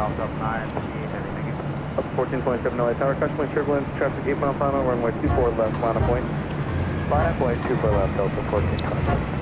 south of 9, heavy negative. Up 1427 LA Tower, caution turbulence, traffic 8 mile final, runway 24 left, line of point. Line of point, 24 left, Delta 1427.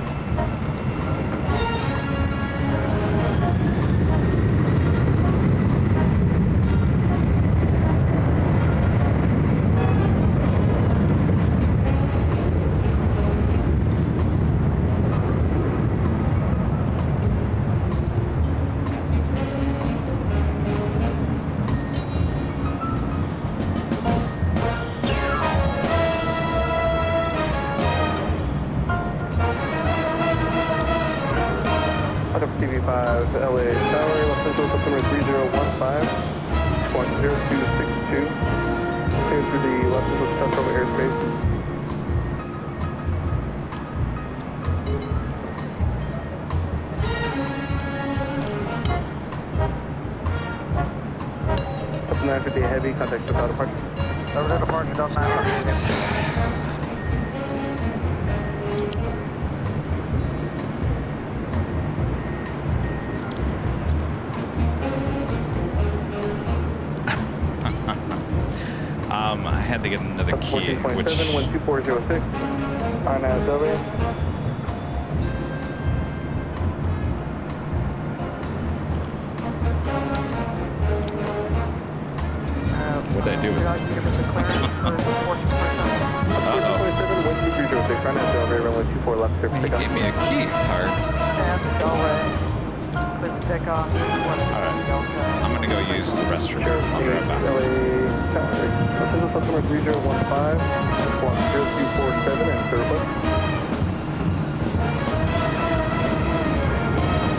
TV5 LA Tower, Los Angeles, September 3015, 10262. Clear through the Los Angeles Central airspace. Up 950 heavy, contact without departure. Over to departure, Delta 9. I had to get another key, which... 12406, RNASW. What'd I do with it? Give us a clearance for 14%. 12306, RNASW, runway 24 left, clear for He takeoff. gave me a key card. And Delray, clear for takeoff. Alright, I'm gonna go use the restroom. I'll be right back. LA Tower, Los Angeles, September 3015, 10247, and surplus.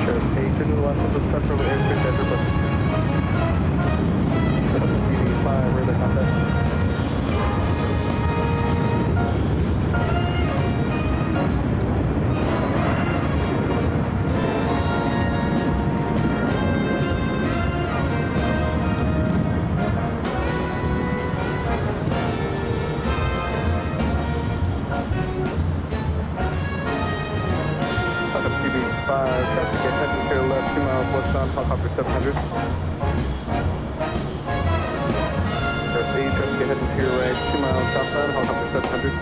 Sheriff 8 to the Los Angeles Central airspace, and surplus. TV5, where the contact? Traffic heading to your left, 2 miles westbound, helicopter 700. Sheriff 8, traffic heading to your right, 2 miles southbound, helicopter 700.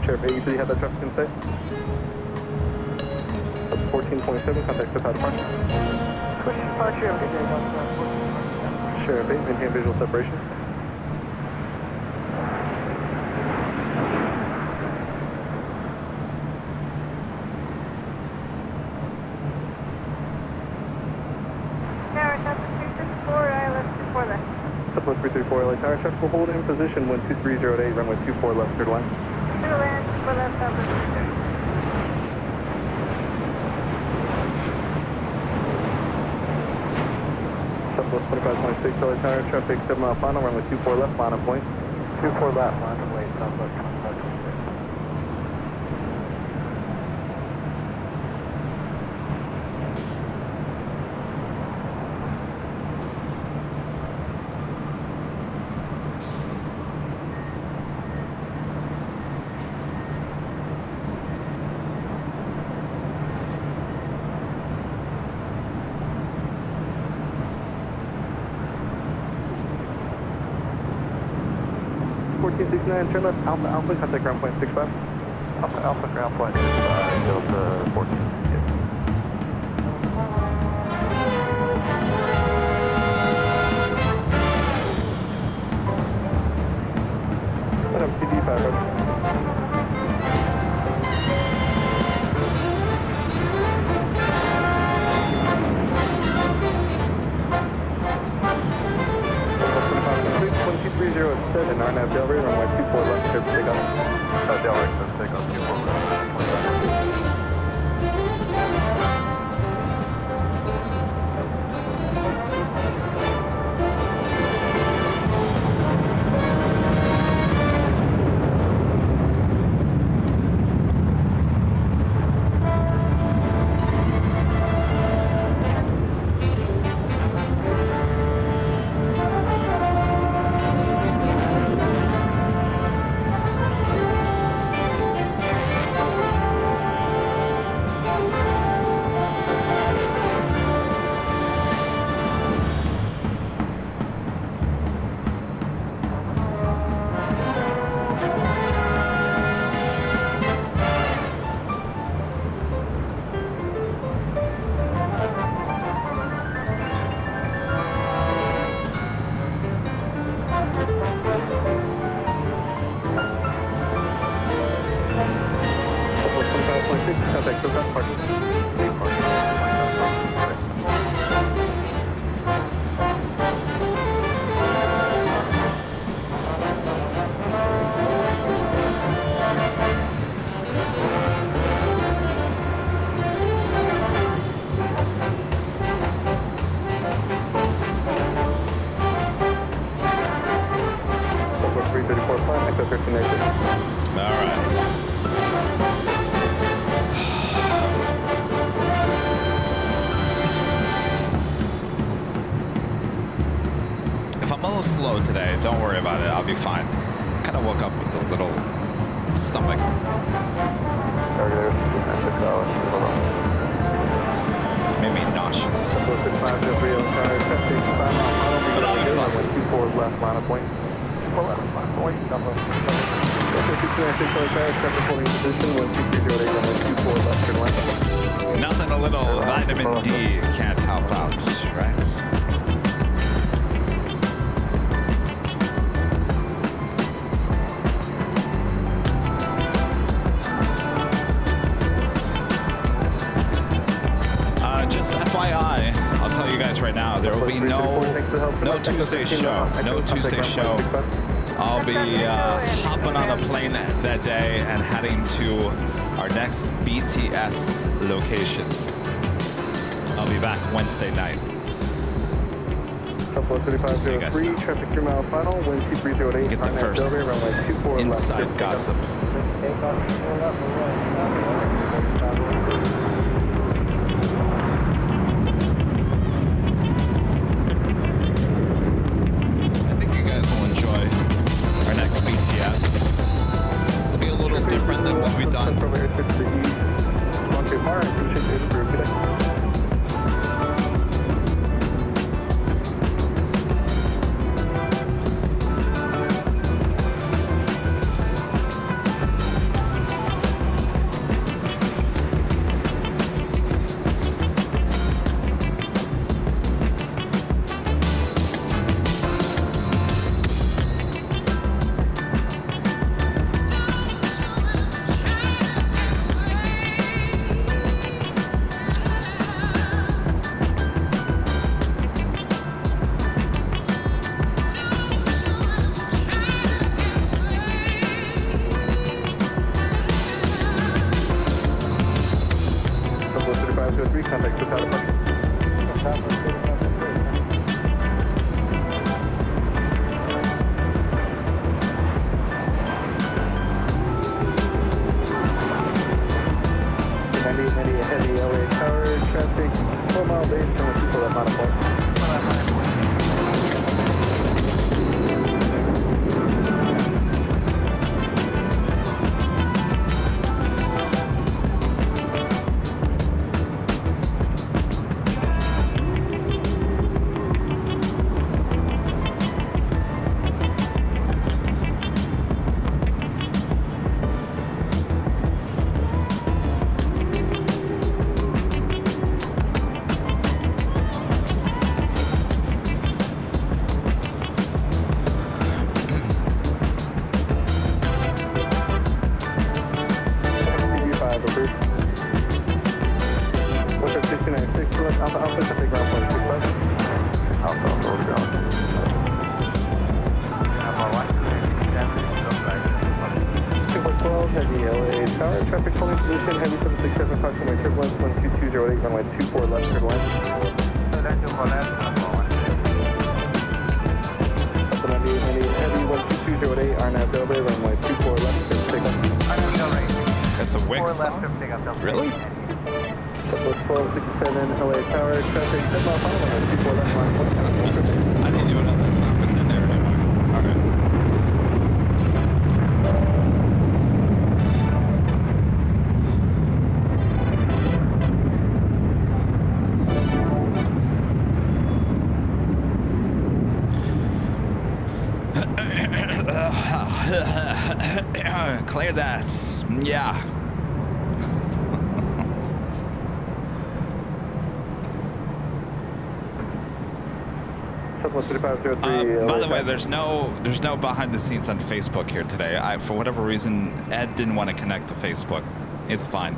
Sheriff 8, you said you had that traffic in sight? Up 14.7, contact without departure. Push departure, okay, Delta 14%. Sheriff 8, maintain visual separation. Southwest 334 LA Tower, traffic will hold in position 12308, runway 24 left, third line. Clear land, 24 left, Southwest. Southwest 25.6 LA Tower, traffic 7 mile final, runway 24 left, line of point. 24 left, line of way, Southwest 25.6. Turn left, Alpha, Alpha, contact ground point 65. Alpha, Alpha, ground point 65, Delta 14. CD5. And RNAV Delray, runway 24 left, clear for takeoff. Delray, clear for takeoff, 24 left, 25. contact Southbound parking. Southwest 334 flight, echo 1396. All right. If I'm a little slow today, don't worry about it. I'll be fine. Kind of woke up with a little stomach. It's made me nauseous. But I'll be fine. 24 left line of point. Nothing a little vitamin D can't help out, right? Just FYI, I'll tell you guys right now, there will be no Tuesday show. No Tuesday show. I'll be hopping on a plane that day and heading to our next BTS location. I'll be back Wednesday night. Just so you guys know. Get the first inside gossip. Different than what we've done. Contact to Powder Park. Heavy LA Tower traffic, 4 mile base, turn 2 for that final point. Heavy LA Tower, traffic calling position, heavy 767, approximately turbulence, 12208, runway 24 left, clear line. Heavy 12208, RNAV Delray, runway 24 left, clear takeoff. That's a Wix song? Really? Southwest 1267, LA Tower, traffic, 10 mile final, runway 24 left, line 1. I didn't even know that song was in there anymore. Alright. Clear that. Yeah. By the way, there's no behind the scenes on Facebook here today. For whatever reason, Ed didn't want to connect to Facebook. It's fine.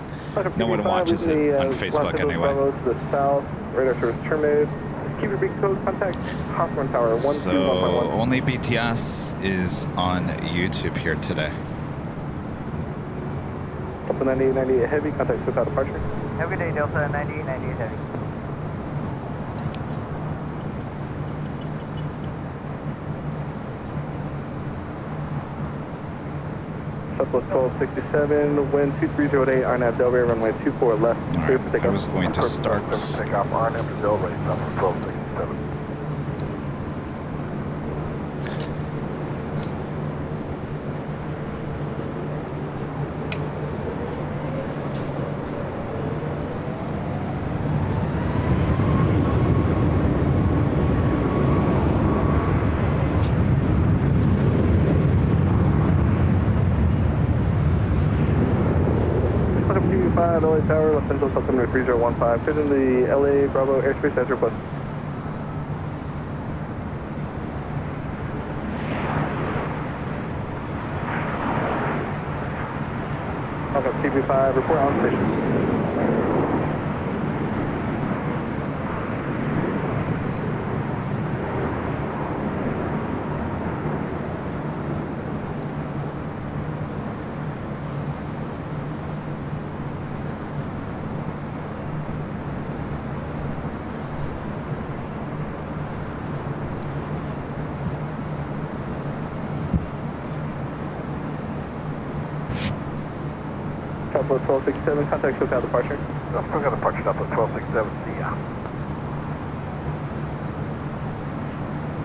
No one watches it on Facebook anyway. To the south, radar service terminated. Keep your beacon closed. Contact Hawthorne Tower 121.1. So only BTS is on YouTube here today. Delta 9898 heavy. Contact without departure. Have a good day, Delta 9898 heavy. Southwest 1267, wind 2308, RNAV Delray, runway 24 left. Right, I was going to start. Take off RNAV to Delray, Southwest 1267. LA Tower, Los Angeles, altimeter 3015, cleared in the LA Bravo airspace as requested. Okay, TV5, report on station. Southwest 1267, contact SoCal departure. SoCal departure, Southwest 1267, see ya.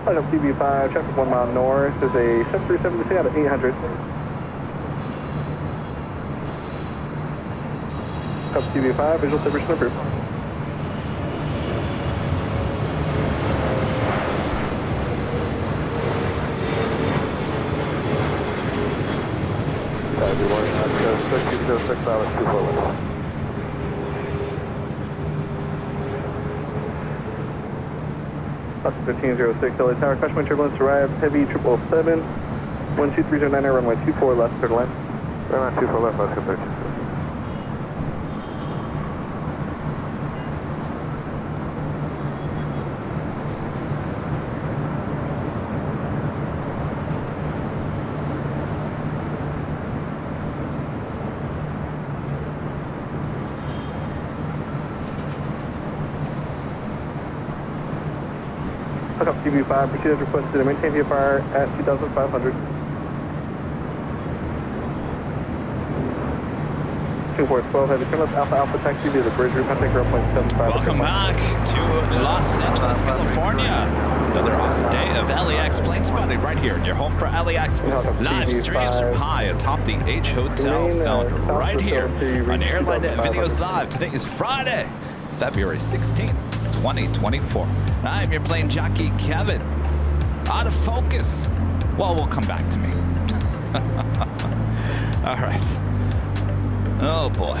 Item CB5, traffic 1 mile north. There's a 737 to see out of 800. Up CB5, visual separation approved. Everyone, 6206 out of 24 left. Bus 1506, LA Tower, caution turbulence arrived, heavy 777, 12309, runway 24 left, third line. Runway 24 left, Oscar 13. Up CB5, proceed as requested and maintain VFR at 2,500. 2412, heavy turn left, Alpha taxi via the bridge route, contact 0.75. Welcome back to Los Angeles, California. Another awesome day of LAX plane spotting right here in your home for LAX. Live streams from high atop the H Hotel, found right here on Airline Videos Live. Today is Friday, February 16th, 2024. I'm your plane jockey, Kevin. Out of focus. Well, we'll come back to me. All right. Oh, boy.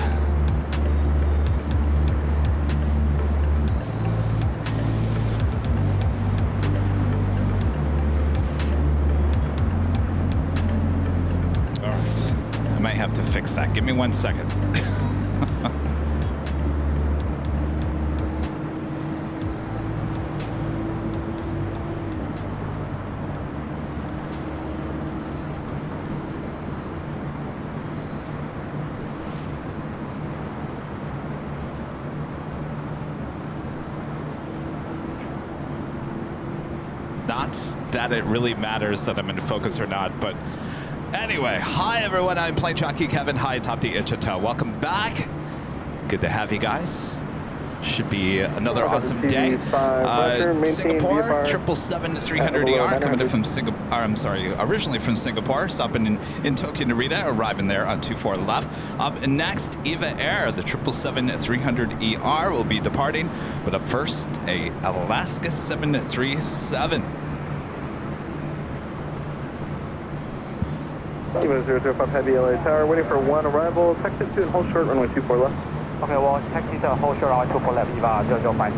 All right. I might have to fix that. Give me 1 second. Not that it really matters that I'm in focus or not, but anyway, hi everyone, I'm plane jockey Kevin, high atop the H Hotel. Welcome back. Good to have you guys. Should be another awesome day. Singapore, 777-300ER coming in from Singapore. I'm sorry, originally from Singapore, stopping in Tokyo Narita, arriving there on 24 left. Up next, Eva Air, the 777-300ER will be departing, but up first, a Alaska 737. Eva 005 Heavy LA Tower, waiting for one arrival. Taxi to and hold short, runway 24 left. Okay, well, taxi to hold short, runway 24 left, Eva 005.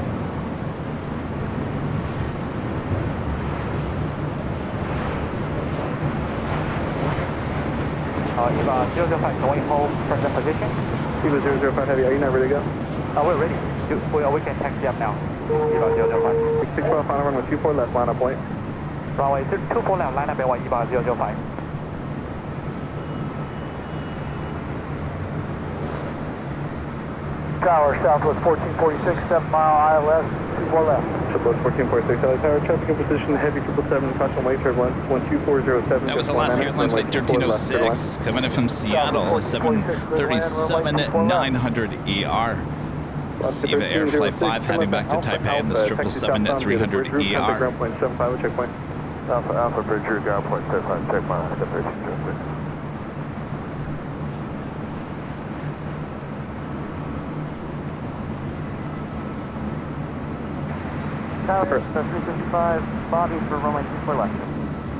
EVA 005, can we hold present position? EVA 005 Heavy, are you not ready to go? We're ready. We can taxi up now. EVA 005. 6 mile final, runway 24 left, line up point. Runway 24 left, line up at EVA 005. Tower, Southwest 1446, 7 mile ILS, 24 left. Southwest 1446, LA Tower, traffic in position, heavy 777, caution late turbulence, 12407. That was the last airline flight 1306, coming in from Seattle, 737-900 ER. SEPULVEDA Air Flight 5 heading back to Taipei in this 777-300 ER. Ground point 75, checkpoint. Alpha Bridge, ground point 75, check my 1306. Tower, 355, Bobby for runway 24 left.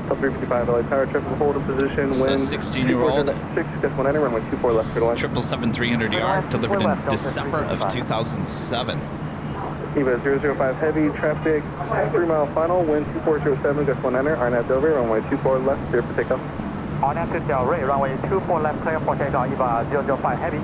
355, LA Tower, traffic hold in position, It's a wind 16-year-old 6-1, runway 24 left, clear line. 777-300 ER, delivered in December of 2007. EVA 005 heavy, traffic 3 mile final, wind 2407, gust 1 enter, RNAV Delray, runway 24 left, clear for takeoff. RNAV to Delray, runway 24 left, clear for takeoff, EVA 005 heavy.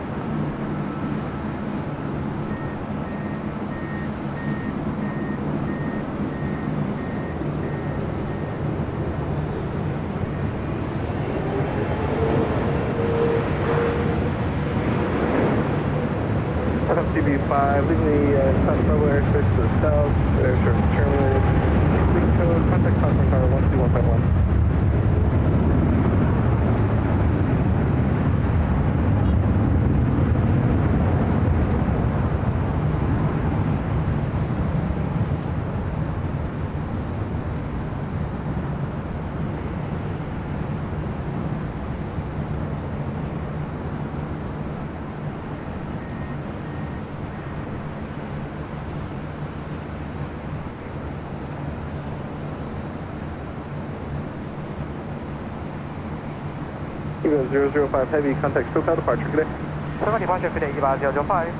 CB5, leaving the South Level airspace to the south, airspace terminated. Lead code, contact Cosmic Tower 12151. EVA 005 heavy, contact SoCal departure today. SoCal departure today, EVA 005.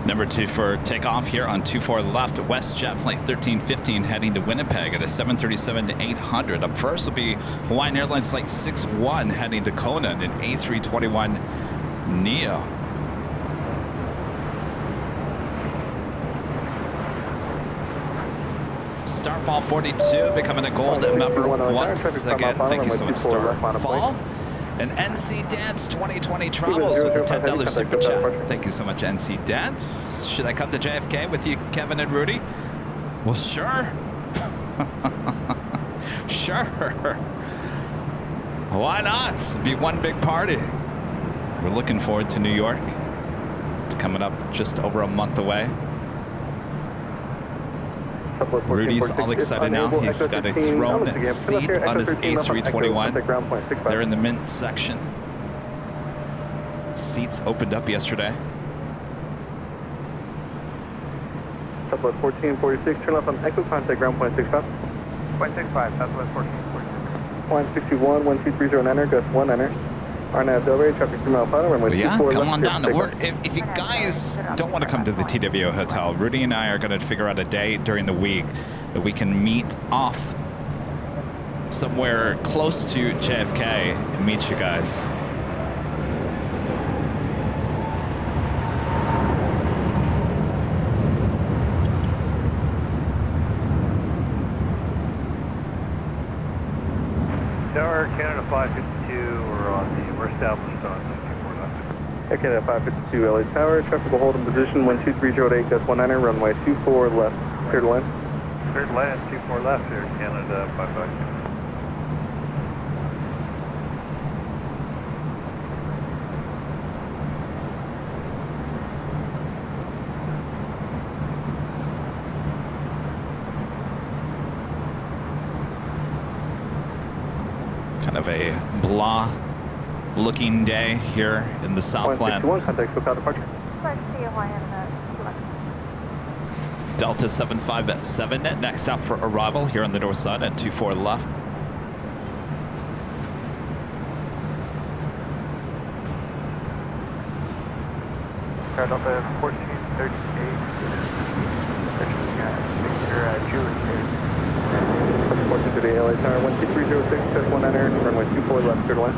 Number 2 for takeoff here on 24 left, WestJet Flight 1315 heading to Winnipeg at a 737-800. Up first will be Hawaiian Airlines Flight 61 heading to Kona in an A321 Neo. Starfall 42 becoming a gold member once again. Thank you so much, Starfall. And NC Dance 2020 Travels with a $10 super chat. Thank you so much, NC Dance. Should I come to JFK with you, Kevin and Rudy? Well, sure. Sure. Why not? It'd be one big party. We're looking forward to New York. It's coming up just over a month away. Rudy's all excited now. He's got a throne seat on his A321. They're in the mint section. Seats opened up yesterday. Southwest 1446, turn left on Echo, contact ground point 65. Point 65, Southwest 1446. 161, 1230, enter, gust 1 enter. RNAV Delray, traffic 3 mile final, runway 24 come left, on down. If you guys don't want to come to the TWO Hotel, Rudy and I are going to figure out a day during the week that we can meet off somewhere close to JFK and meet you guys. Tower, Canada 552, we're established on 24 left. Okay, 552 LA Tower, traffic will hold in position 12308, gust 1 enter, runway 24 left, clear to land. Clear to land, 24 left here, Canada 552. Kind of a blah looking day here in the Southland. Contact SoCal departure. Delta 757 next up for arrival here on the north side at 24 left. Delta 14. 14 to the LA Tower, 12306, test 1 enter, runway 24 left, clear to land.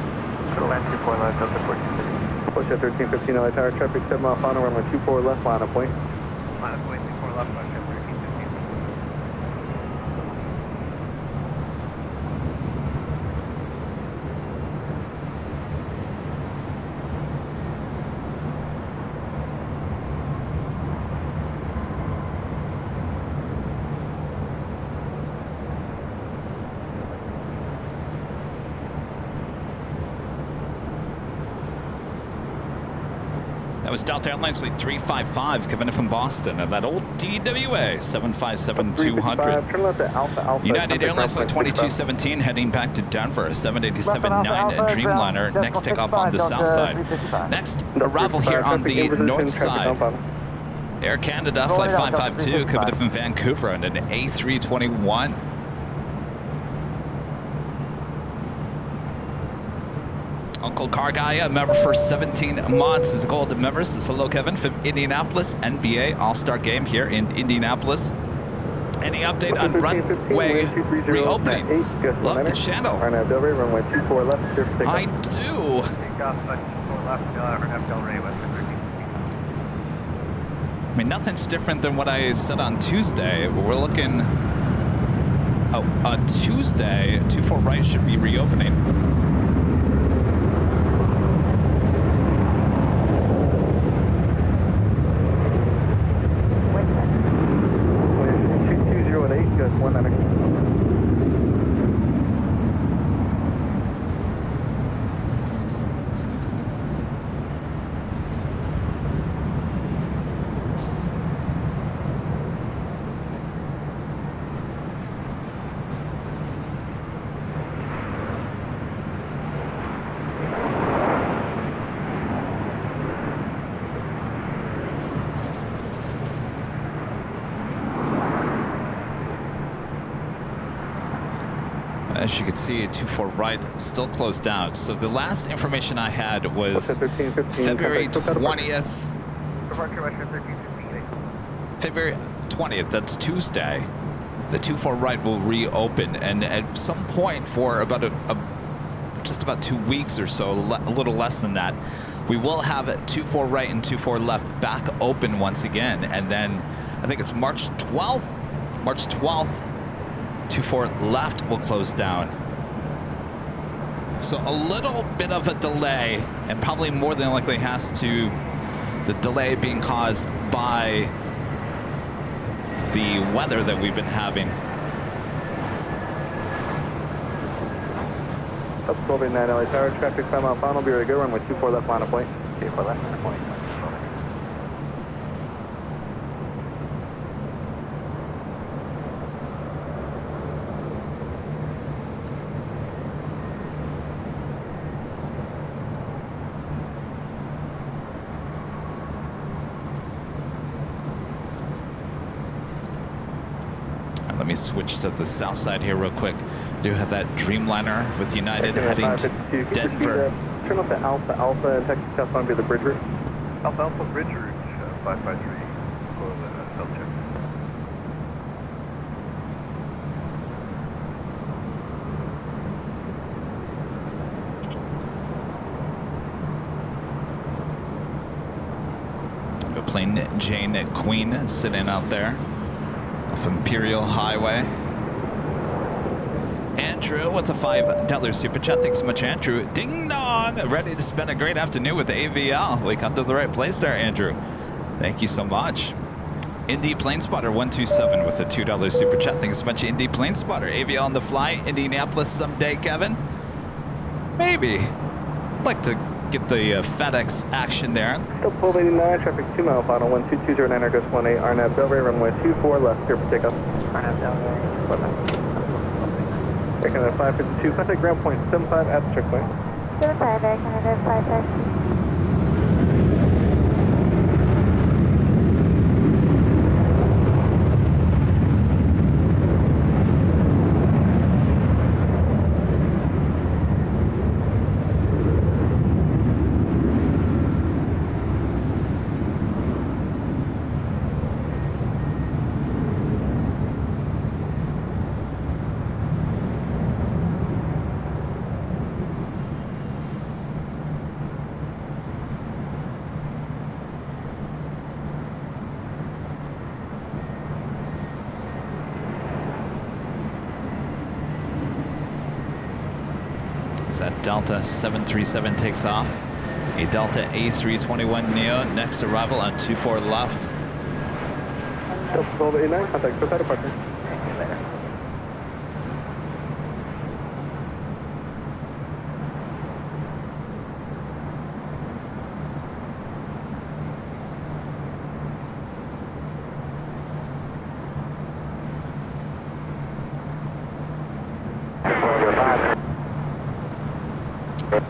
Clear to land 24 left, Delta 14. Push at 1315 LA Tower, traffic 7 mile final, runway 24 left, line of point. Line of point, 24 left, push at 1315. That was Delta Airlines Fleet 355 coming in from Boston, and that old DWA 757-200. Turn left at Alpha Alpha. United Airlines Flight 2217 heading back to Denver, 787-9 Dreamliner. Next takeoff on the south side. Next arrival here on the north side. Air Canada Flight 552 coming in from Vancouver and an A321. Uncle Car Guy, a member for 17 months, is a gold member. Says hello, Kevin, from Indianapolis. NBA All-Star Game here in Indianapolis. Any update on runway reopening? Love the channel. I do. I mean, nothing's different than what I said on Tuesday. We're looking. Oh, on Tuesday, 24 right should be reopening. As you can see, 24 right still closed out. So the last information I had was February 20th. February 20th, that's Tuesday. The 24 right will reopen, and at some point for about just about 2 weeks or so, a little less than that, we will have 24 right and 24 left back open once again. And then I think it's March 12th. 24 left will close down. So a little bit of a delay, and probably more than likely has to, the delay being caused by the weather that we've been having. Up 1289 LA Tower, traffic 5 mile final, be ready to go, runway 24 left, line of point. 24 left, line of point. Let me switch to the south side here real quick. Do have that Dreamliner with United heading to Denver. Turn off the Alpha Alpha and Texas South on be the bridge route. Alpha Alpha bridge route 553 for the health check. Plane Jane Queen sitting out there off Imperial Highway. Andrew with a $5 super chat. Thanks so much, Andrew. Ding dong! Ready to spend a great afternoon with AVL. We come to the right place there, Andrew. Thank you so much. Indy Plane Spotter 127 with a $2 super chat. Thanks so much, Indy Plane Spotter. AVL on the fly. Indianapolis someday, Kevin. Maybe. I'd like to get the FedEx action there. Still 1289, traffic 2 mile final, 12209 Air Ghost 18, RNAV Belray, runway 24 left, clear for takeoff. RNAV Belray, taking at 552, contact ground point 75 at the checkpoint. 75, Air Canada 55. LAX at Delta 737 takes off. A Delta A321neo, next arrival on 24 left. Delta 89, contact SEPULVEDA departure.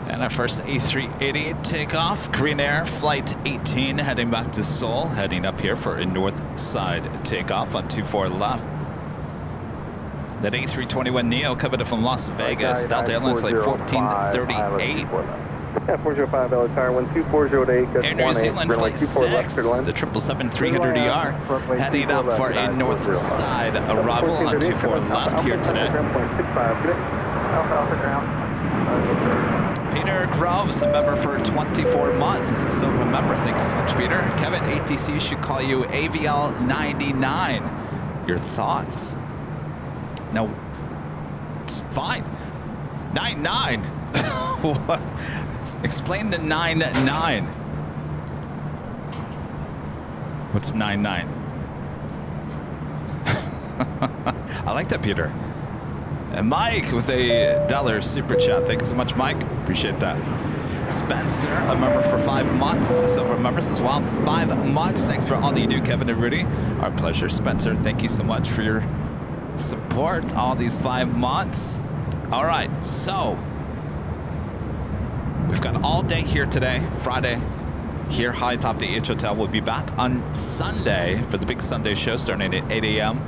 And our first A380 takeoff, Green Air, flight 18, heading back to Seoul, heading up here for a north side takeoff on 24 left. That A321neo coming from Las Vegas, Delta Airlines flight 1438. Yeah, 405 LXR 12408. Air New Zealand flight 6, the 777-300ER, heading up for a north side arrival on 24 left here today. Peter Groves, a member for 24 months, is a silver member. Thanks so much, Peter. Kevin, ATC should call you AVL 99. Your thoughts? No, it's fine. 99. What? Explain the 99. What's 99? I like that, Peter. And Mike with a $1 super chat. Thank you so much, Mike. Appreciate that. Spencer, a member for 5 months. This is silver members as well. 5 months. Thanks for all that you do, Kevin and Rudy. Our pleasure, Spencer. Thank you so much for your support all these 5 months. All right, so we've got all day here today, Friday, here high atop the H Hotel. We'll be back on Sunday for the big Sunday show starting at 8 a.m.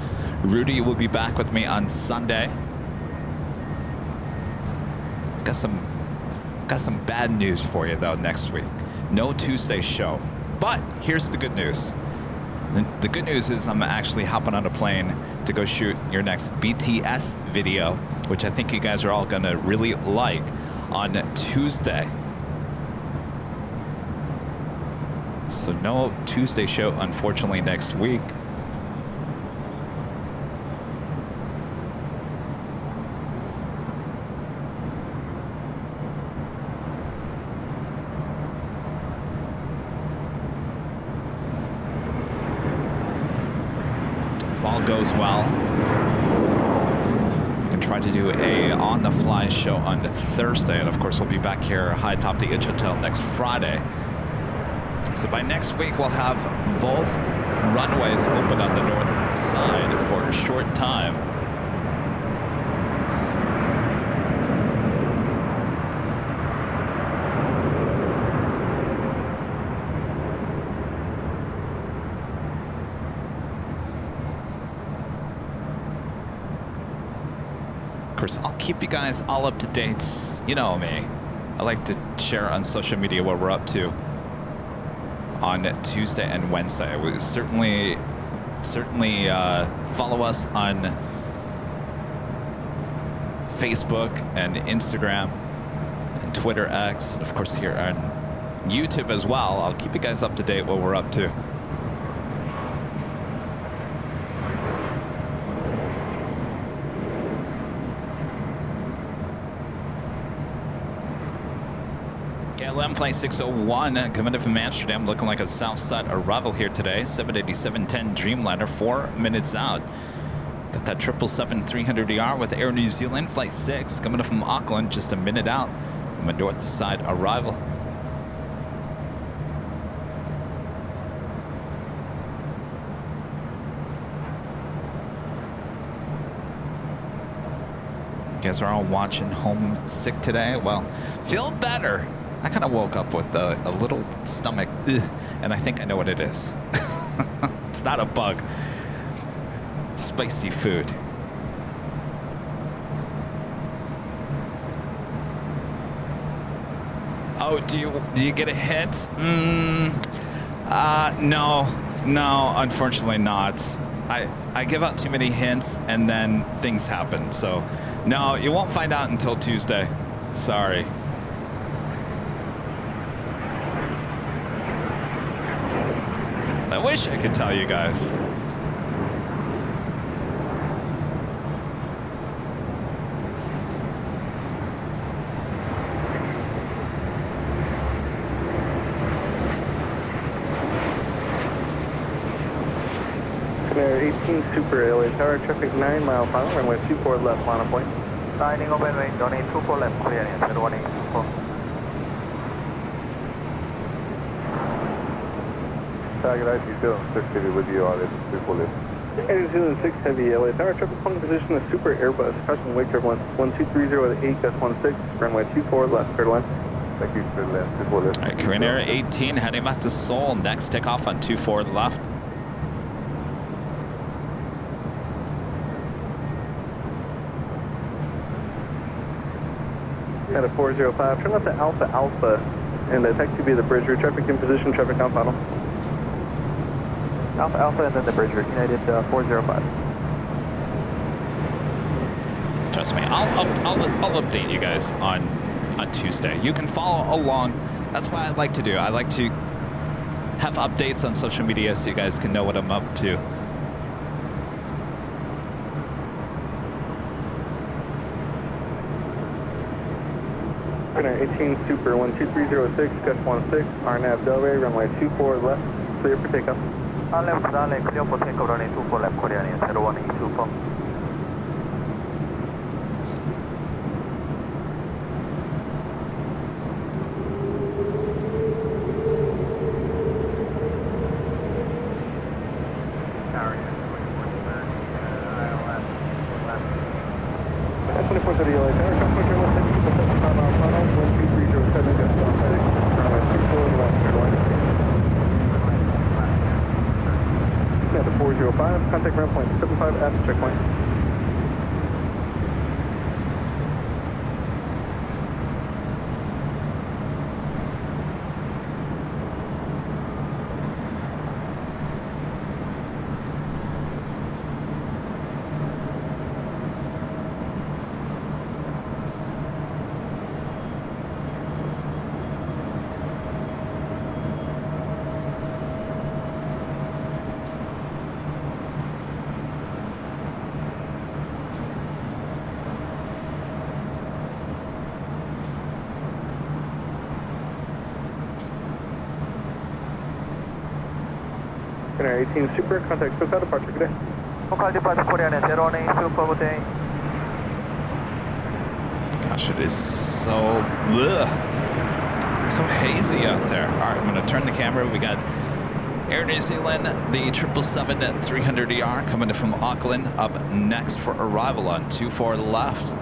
Rudy will be back with me on Sunday. Got some bad news for you though next week. No Tuesday show. But here's the good news. The good news is I'm actually hopping on a plane to go shoot your next BTS video, which I think you guys are all gonna really like, on Tuesday. So no Tuesday show, unfortunately, next week. If all goes well, we can try to do a on-the-fly show on Thursday, and of course we'll be back here high atop the H Hotel next Friday. So by next week we'll have both runways open on the north side for a short time. Of course, I'll keep you guys all up to date. You know me. I like to share on social media what we're up to on Tuesday and Wednesday. We certainly follow us on Facebook and Instagram and Twitter X, of course here on YouTube as well. I'll keep you guys up to date what we're up to. KLM flight 601 coming in from Amsterdam, looking like a south side arrival here today. 787-10 Dreamliner, 4 minutes out. Got that 777-300ER with Air New Zealand flight 6 coming in from Auckland, just a minute out from a north side arrival. You guys are all watching Homesick today? Well, feel better. I kind of woke up with a little stomach, and I think I know what it is. It's not a bug. Spicy food. Oh, do you get a hint? No, unfortunately not. I give out too many hints, and then things happen. So, no, you won't find out until Tuesday. Sorry. I wish I could tell you guys. 18 Super LA Tower, traffic 9 mile final, runway 24 left, final point. Signing open range, runway 24 left, clear in 01824. Target IT 6 Heavy with you on it, 24 left. 6 Heavy LA Tower, traffic point position is Super Airbus, caution wake turbulence 1230 at 8 gust 16, runway 24 left, clear line. Thank you, clear left, 24 left. All right, Korean Air 18 heading back to Seoul. Next takeoff on 24 left. At a 405, turn left to Alpha Alpha, and taxi via the bridge route, traffic in position, traffic on final. Alpha Alpha and then the bridge route, United 405. Trust me, I'll update you guys on Tuesday. You can follow along. That's what I like to do. I like to have updates on social media so you guys can know what I'm up to. Winner 18 Super 12306, gust 16, RNAV Delray, runway 24 left, clear for takeoff. On left, clear for takeoff, runway 24 left, clear in 01824. Contact ground point 75 at checkpoint. Air 18 Super, contact SoCal departure, good day. SoCal departure, Korean 01824, good day. Gosh, it is so hazy out there. All right, I'm gonna turn the camera. We got Air New Zealand, the 777-300ER coming in from Auckland, up next for arrival on 24 left.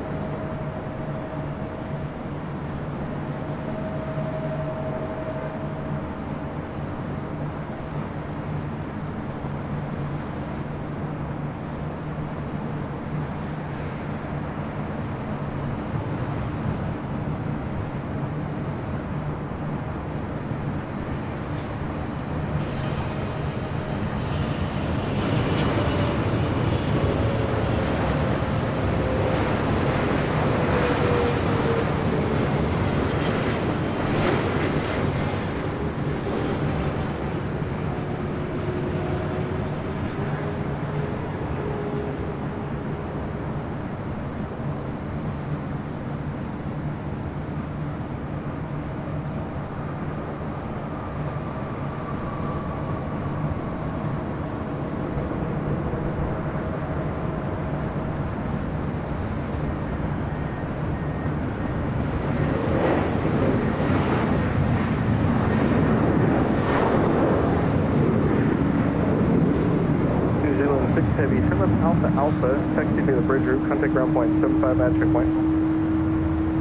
Heavy, turn left Alpha Alpha, taxi via the bridge route, contact ground point 75 at checkpoint.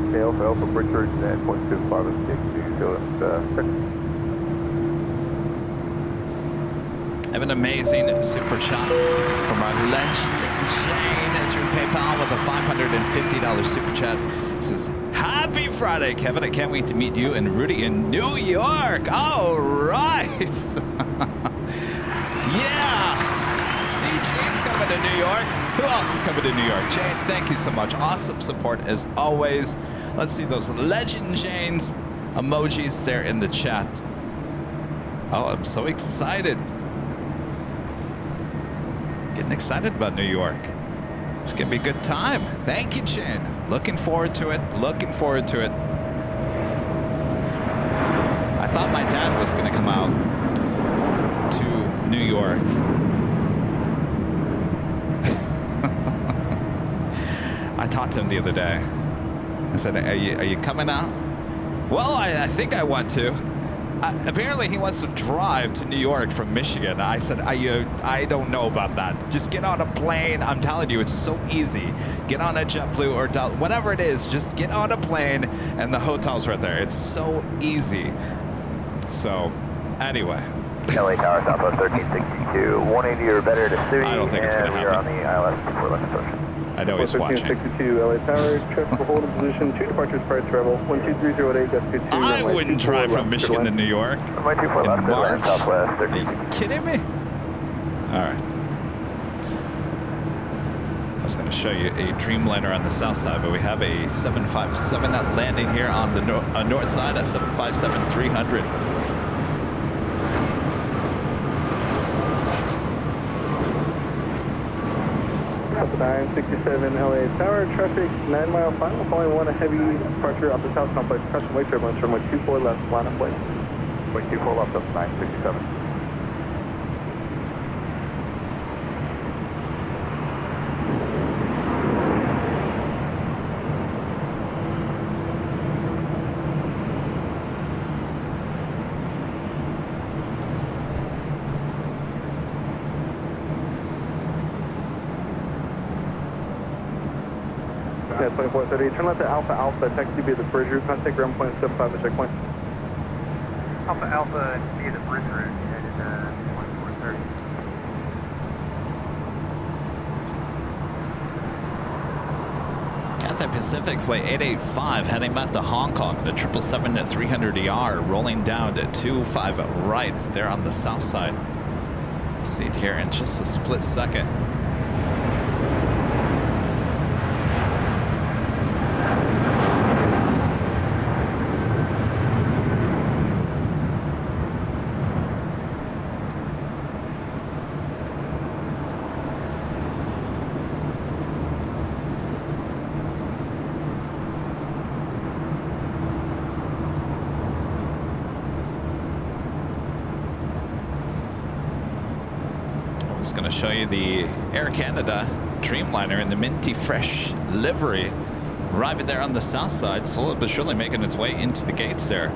Okay, Alpha Alpha, bridge route at point 75 and 6, New Zealand, I have an amazing super chat from our legend Jane through PayPal with a $550 super chat. It says, "Happy Friday, Kevin. I can't wait to meet you and Rudy in New York." All right. Yeah. See, Jane's coming to New York. Who else is coming to New York? Jane, thank you so much. Awesome support as always. Let's see those legend Jane's emojis there in the chat. Oh, I'm so excited. Getting excited about New York. It's gonna be a good time. Thank you, Jane. Looking forward to it. Looking forward to it. I thought my dad was gonna come out to New York I talked to him the other day. I said, are you coming out? Well, I think I want to. Apparently, he wants to drive to New York from Michigan. I said, I don't know about that. Just get on a plane. I'm telling you, it's so easy. Get on a JetBlue or Delta, whatever it is. Just get on a plane, and the hotel's right there. It's so easy. So, anyway. LA Tower, Southwest 1362, 180 or better to City. I don't think it's going to happen. We're on the ILS before left approach. I know he's watching. 1362 LA Tower, traffic will hold in position, 2 departures prior to travel, 12308, that's 22. I wouldn't drive from Michigan to New York Runway 24 in left, March. Southwest Are you 1362. kidding me? All right. I was going to show you a Dreamliner on the south side, but we have a 757 landing here on the north side, a 757-300. 967 LA Tower, traffic 9 mile final, following one a heavy departure off the south complex, caution wake turbulence, runway 24 left, line of flight. Runway 24 left, up 967. Yeah, 2430, turn left to Alpha Alpha, taxi via the bridge route, contact ground point 75 at checkpoint. Alpha Alpha via the bridge route, headed 2430. Cathay Pacific Flight 885 heading back to Hong Kong, the 777-300ER rolling down to 25 right there on the south side. We'll see it here in just a split second. I was going to show you the Air Canada Dreamliner in the minty fresh livery, arriving there on the south side, slowly but surely making its way into the gates there.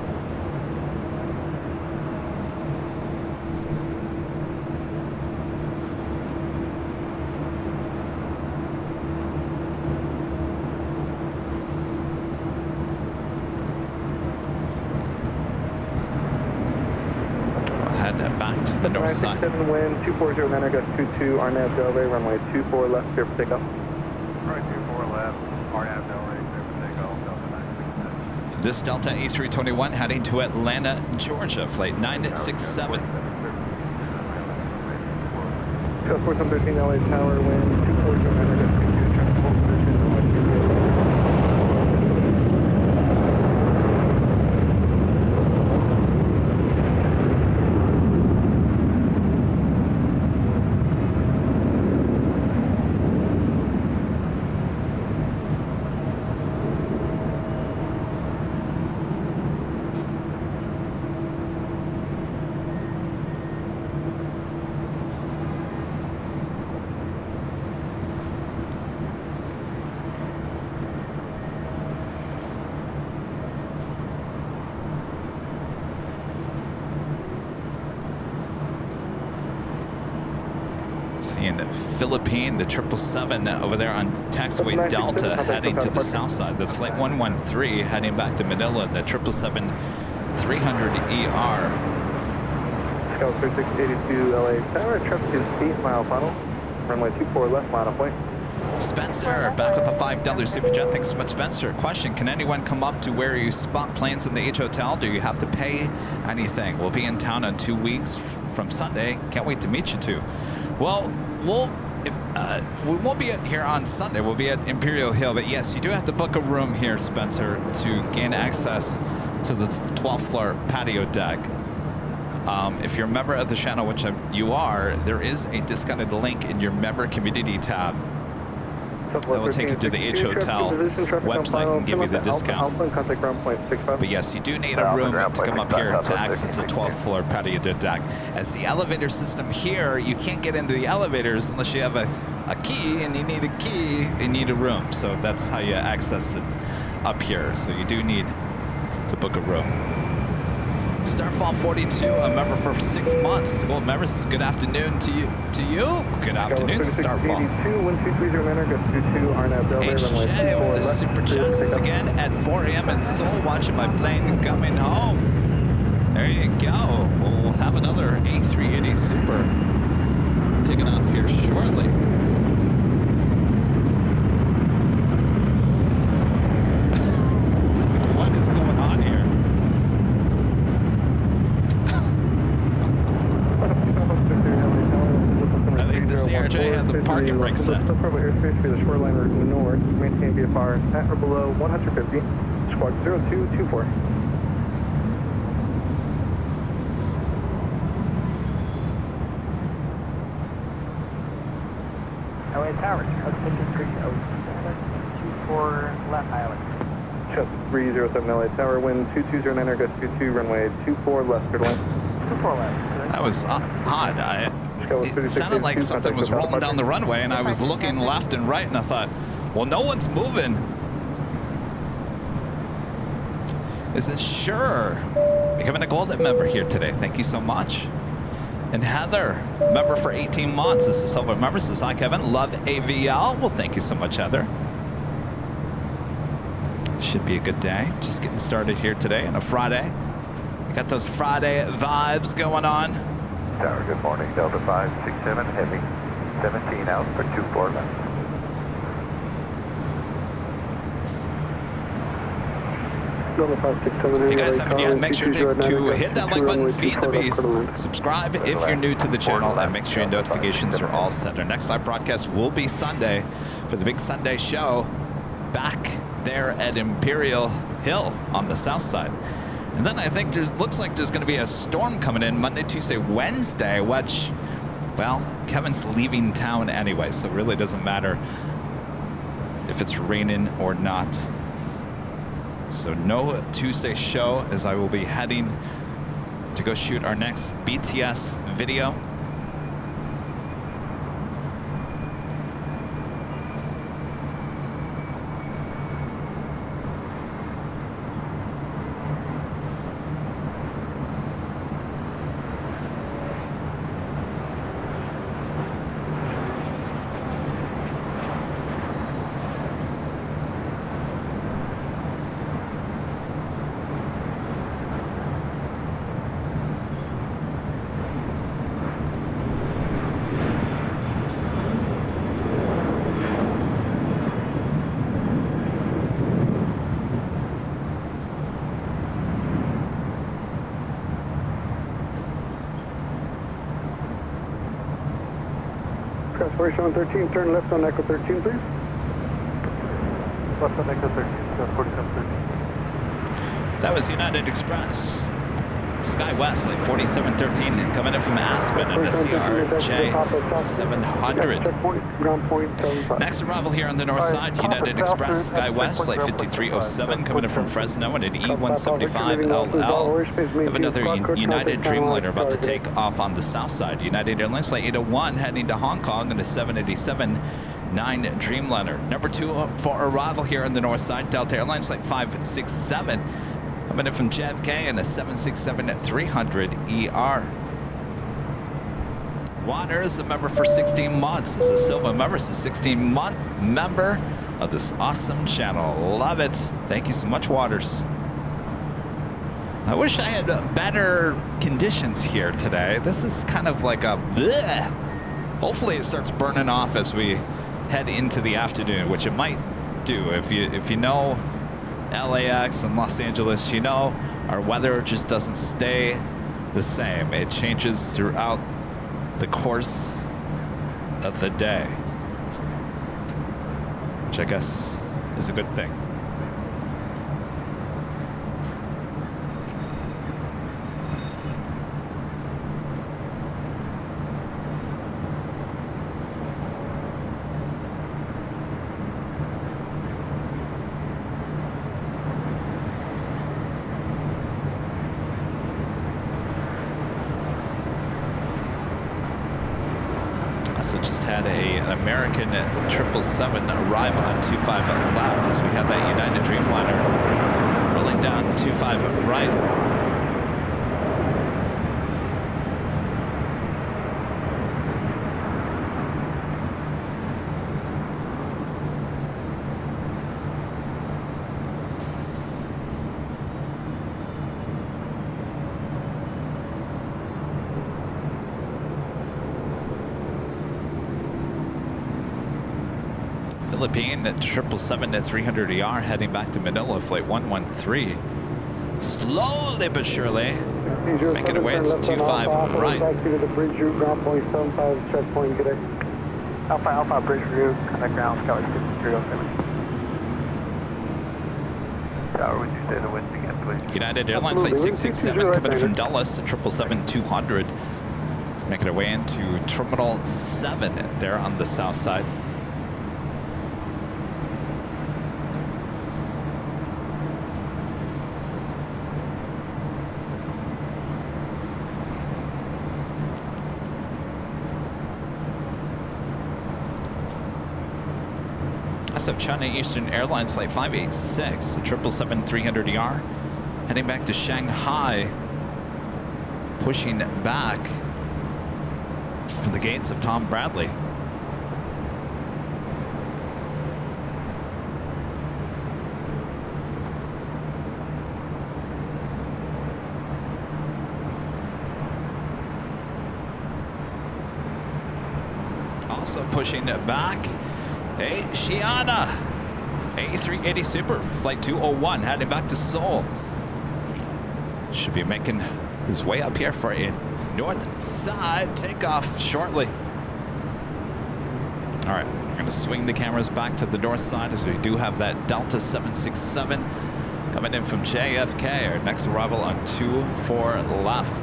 Head back to the north side. 967 wind, 2409, gust 22, RNAV Delray, runway 24 left, clear for takeoff. Runway 24 left, RNAV Delray, clear for takeoff, Delta 967. This Delta A321 heading to Atlanta, Georgia, flight 967. Gust 4113 LA Tower, wind, 2409, gust 22, traffic hold position, runway 24 left. Seeing the Philippine, the 777 over there on taxiway Delta heading to the south side. There's flight 113 heading back to Manila, the 777-300ER. Scout 3682 LA Tower, traffic is 8 mile final, runway 24 left, line of flight. Spencer, back with the $5 Super Jet. Thanks so much, Spencer. Question, can anyone come up to where you spot planes in the H Hotel? Do you have to pay anything? We'll be in town in 2 weeks from Sunday. Can't wait to meet you two. Well, we won't be here on Sunday. We'll be at Imperial Hill. But yes, you do have to book a room here, Spencer, to gain access to the 12th floor patio deck. If you're a member of the channel, which you are, there is a discounted link in your member community tab that will take you to the H Hotel website and give you the discount. But yes, you do need a room to come up here to access the 12th floor patio deck. As the elevator system here, you can't get into the elevators unless you have a a key and you need a key, you need a room. So that's how you access it up here. So you do need to book a room. Starfall 42, a member for 6 months. It's a gold member. Says good afternoon to you. Good afternoon, Starfall. HJ with the super chat says again at 4 a.m. in Seoul, watching my plane coming home. There you go. We'll have another A380 Super taking off here shortly. What is going on here? I think the CRJ had the parking brake set. Airspace for the shoreline route in the north. Maintain VFR at or below 150. Squawk 0224. LA Tower, 2307, 24 left island. Chest 307 LA Tower, wind 2209, gust 22, runway 24 left, clear line. 24 left. That was odd. It sounded like something was rolling down the runway, and I was looking left and right, and I thought, well, no one's moving. Is it sure? Becoming a golden member here today. Thank you so much. And Heather, member for 18 months. This is silver member. Says hi, Kevin. Love AVL. Well, thank you so much, Heather. Should be a good day. Just getting started here today on a Friday. We got those Friday vibes going on. Tower, good morning. Delta 567 heavy. 17 out for 24 left. If you guys haven't yet, make sure to hit that like button, feed the beast, subscribe if you're new to the channel, and make sure your notifications are all set. Our next live broadcast will be Sunday for the big Sunday show back there at Imperial Hill on the south side. And then I think looks like there's going to be a storm coming in Monday, Tuesday, Wednesday, which, well, Kevin's leaving town anyway, so it really doesn't matter if it's raining or not. So no Tuesday show, as I will be heading to go shoot our next BTS video. Transportation on 13, turn left on Echo 13, please. Left on Echo 13, 4713. That was United Express. Sky West, like 4713, coming in from Aspen in the CRJ 700. Next arrival here on the north side, United Express, Sky West, flight 5307, coming in from Fresno in an E175LL. We have another United Dreamliner about to take off on the south side. United Airlines, flight 801, heading to Hong Kong in a 787-9 Dreamliner. Number 2 for arrival here on the north side, Delta Airlines, flight 567. Coming in from JFK in a 767-300ER. Waters, a member for 16 months. This is a silver member. This is a 16-month member of this awesome channel. Love it. Thank you so much, Waters. I wish I had better conditions here today. This is kind of like a bleh. Hopefully it starts burning off as we head into the afternoon, which it might do. If you know LAX and Los Angeles, you know, our weather just doesn't stay the same. It changes throughout the course of the day, which I guess is a good thing. So just had a American 777 arrive on 25 left as we have that United Dreamliner rolling down 25 right. Philippine at 777-300ER heading back to Manila, flight 113. Slowly but surely making our way to 25 right. Back to the bridge route, ground point 75, checkpoint today. Alpha, bridge route, connect ground, Scout 307. Tower, would you say the wind again, please? United Airlines flight 667 coming in from Dulles, the 777-200. Making our way into Terminal 7 there on the south side. Of China Eastern Airlines flight 586, the 777-300ER, heading back to Shanghai, pushing back from the gates of Tom Bradley. Also pushing back. Hey, Shiana, A380 Super, flight 201, heading back to Seoul. Should be making his way up here for a north side takeoff shortly. All right, we're gonna swing the cameras back to the north side as we do have that Delta 767 coming in from JFK, our next arrival on 24 left.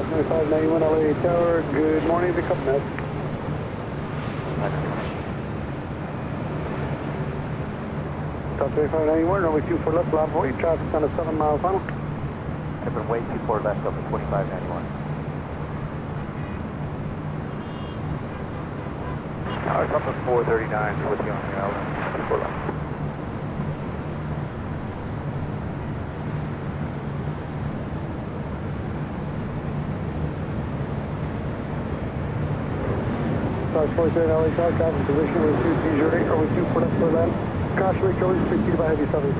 2591 LA Tower, good morning, pick up net. Top 2591, runway 24 left, loud void, traffic on a 7-mile final. I've been way 24 left over 2591. Tower, up at 439, with you on the island, 24 left. Stars 47 LA Tower, traffic position with 230, runway 24 left for land. Caution rate currently 60 by heavy 76.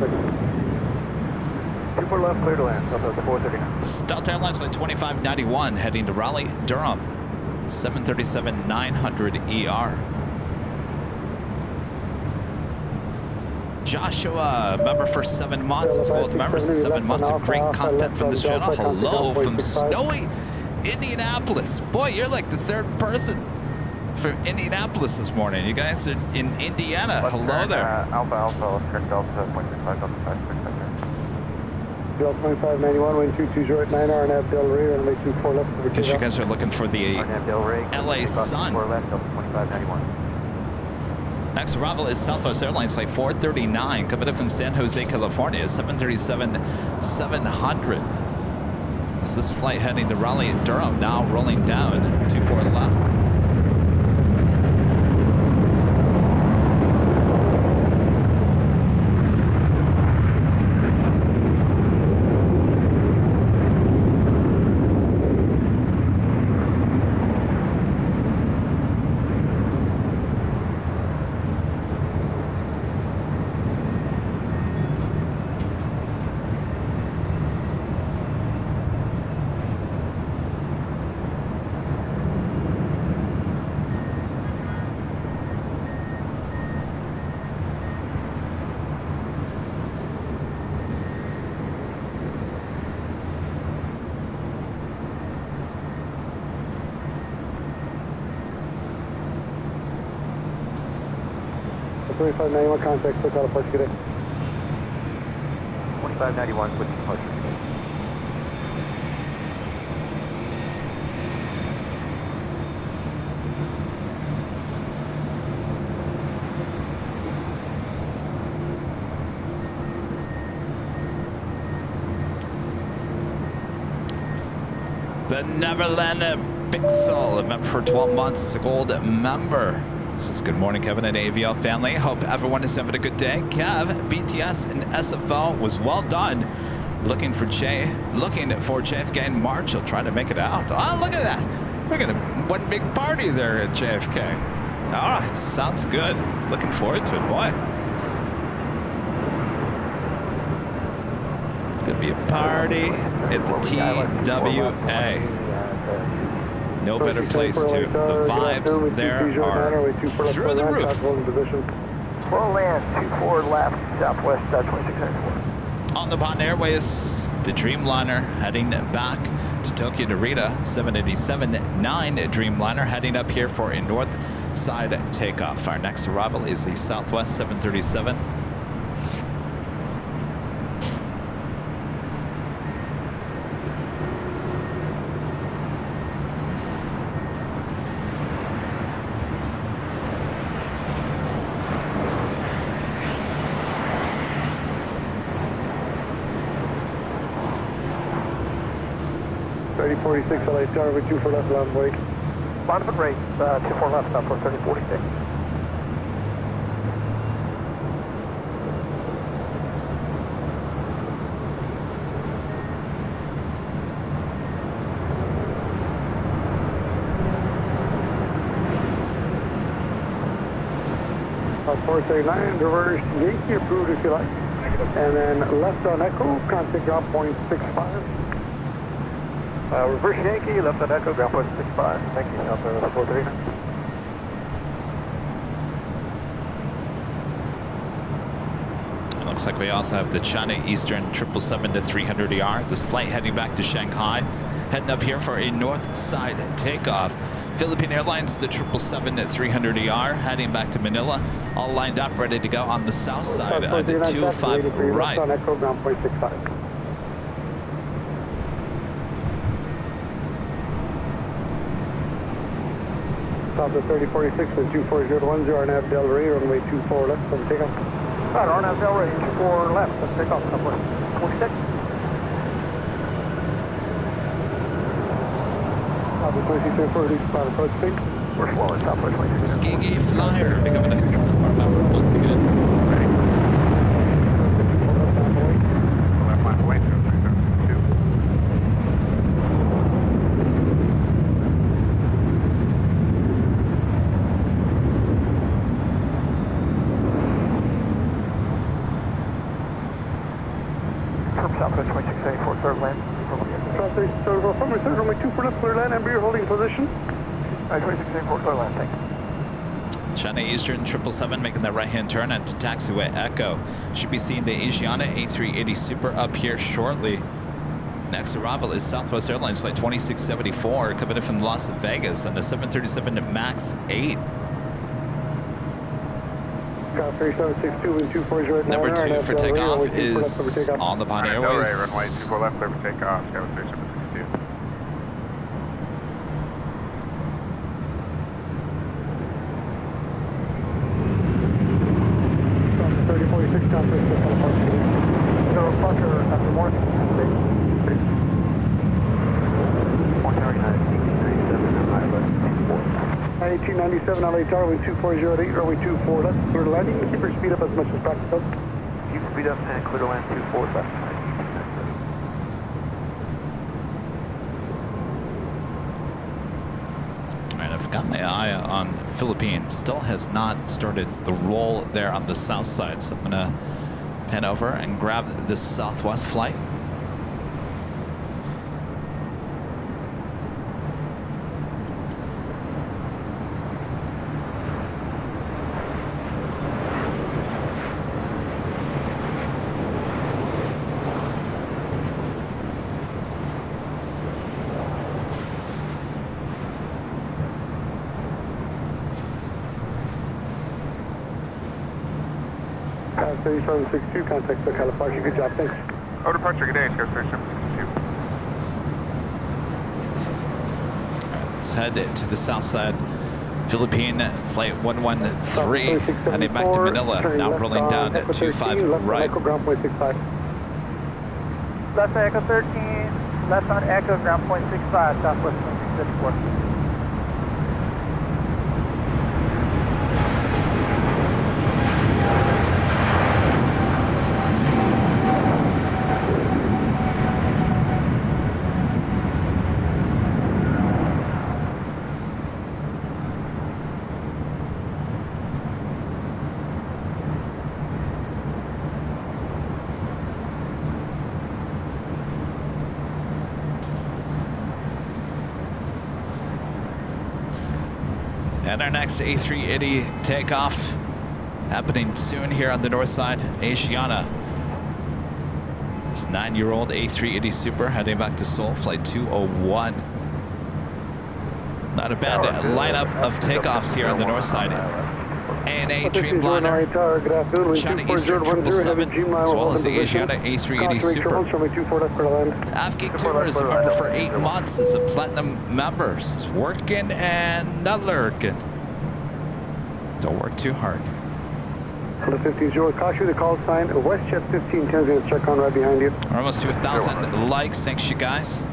24 left, clear to land, up at 439. Delta Airlines flight 2591 heading to Raleigh, Durham, 737-900ER. Joshua, member for 7 months. It's gold members, 7 months of great content from this channel. Hello from snowy Indianapolis. Boy, you're like the third person from Indianapolis this morning. You guys are in Indiana. Hello there. Alpha, let's turn Delta 0.35, Delta 565. Delta 2591, wind 220 at 9 hour and half Del Rey, runway 24 left. I guess you guys are looking for the LA sun. 4 left, Delta 2591. Next arrival is Southwest Airlines flight 439 coming in from San Jose, California, 737-700. This is flight heading to Raleigh, Durham, now rolling down 24 left. Delta 2591, contact, quick out of Park today. 2591, quick departure. The Neverland Pixel, a member for 12 months, is a gold member. This is Good Morning Kevin and AVL family. Hope everyone is having a good day. Kev, BTS and SFL was well done. Looking for JFK in March. He'll try to make it out. Oh, look at that. We're gonna one big party there at JFK. Oh, it sounds good. Looking forward to it, boy. It's gonna be a party at the TWA. No better place to. The vibes there are through the roof. Full land, 24 left, southwest 2694. On the Bond Airways, the Dreamliner heading back to Tokyo Narita, 787-9 Dreamliner heading up here for a north side takeoff. Our next arrival is the Southwest 737. .3046 LA with 24 left, land wake. Bottom foot rate, 24 left, stop for 3046. Force 89, reverse Yankee approved if you like. And then left on Echo, contact ground point 65. Reverse Yankee, left on Echo, ground point 65. Thank you, South 439. Looks like we also have the China Eastern 777-300ER. This flight heading back to Shanghai, heading up here for a north side takeoff. Philippine Airlines, the 777-300ER, heading back to Manila, all lined up, ready to go on the south side on the 25 right. Left on Echo, ground point 65. South of 3046 and 24010, RNAV Del Rey, runway 24 left, from takeoff. Right, RNAV Del Rey, 24 left, let's take off, southwest 26. South of 2640, spot approach speed. We're slowing, southwest 26. Tuskegee Flyer becoming a summer member once again. Left line away, 0332. Southwest 2684, third land. South 34 from third runway 24 left, clear land, Embraer holding position. 2684, third land, thanks. China Eastern 777 making that right-hand turn into taxiway Echo. Should be seeing the Asiana A380 Super up here shortly. Next arrival is Southwest Airlines flight 2674 coming in from Las Vegas on the 737 MAX 8. Number 2 for takeoff is on the Bond Airways. Runway 24 left, clear for takeoff, Sky 3762. South 3046, contact the California. So, Fokker, after more. 1897 LA Tower, runway 2408, runway 24 left, clear to landing. Keep your speed up as much as practical. Keep speed up and clear to land 24 left. All right, I've got my eye on Philippines. Still has not started the roll there on the south side, so I'm gonna pan over and grab this Southwest flight. Sky 3762, contact the California. Good job, thanks. Oh, departure, good day, Sky 3762. Let's head to the south side. Philippine flight 113 heading back to Manila. Now rolling down at 25 right. Echo ground point 65. Left Echo 13, Left on Echo, ground point 65, southwest 264. And our next A380 takeoff happening soon here on the north side. Asiana. This 9-year-old A380 Super heading back to Seoul, flight 201. Not a bad lineup of takeoffs here on the north side. ANA Dreamliner, China Eastern 777, as well as the Asiana A380 Super. Afghan Tours, remember, for 8 months as a platinum member. It's working and not lurking. Don't work too hard. 15 0, caution the call sign. WestJet 1510 is going to check on right behind you. We're almost to 1,000 likes. Thanks, you guys.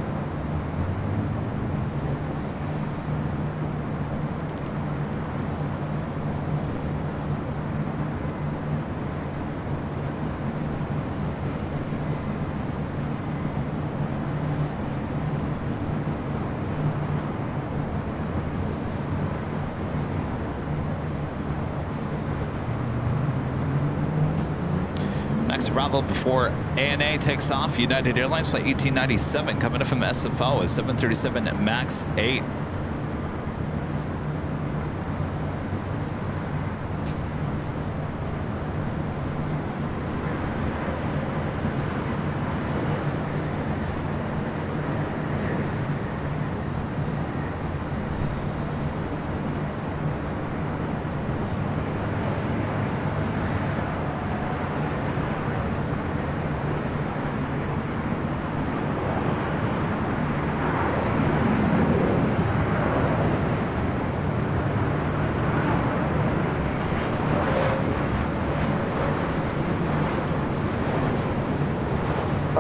Next arrival before ANA takes off, United Airlines flight 1897 coming in from SFO, a 737 MAX 8.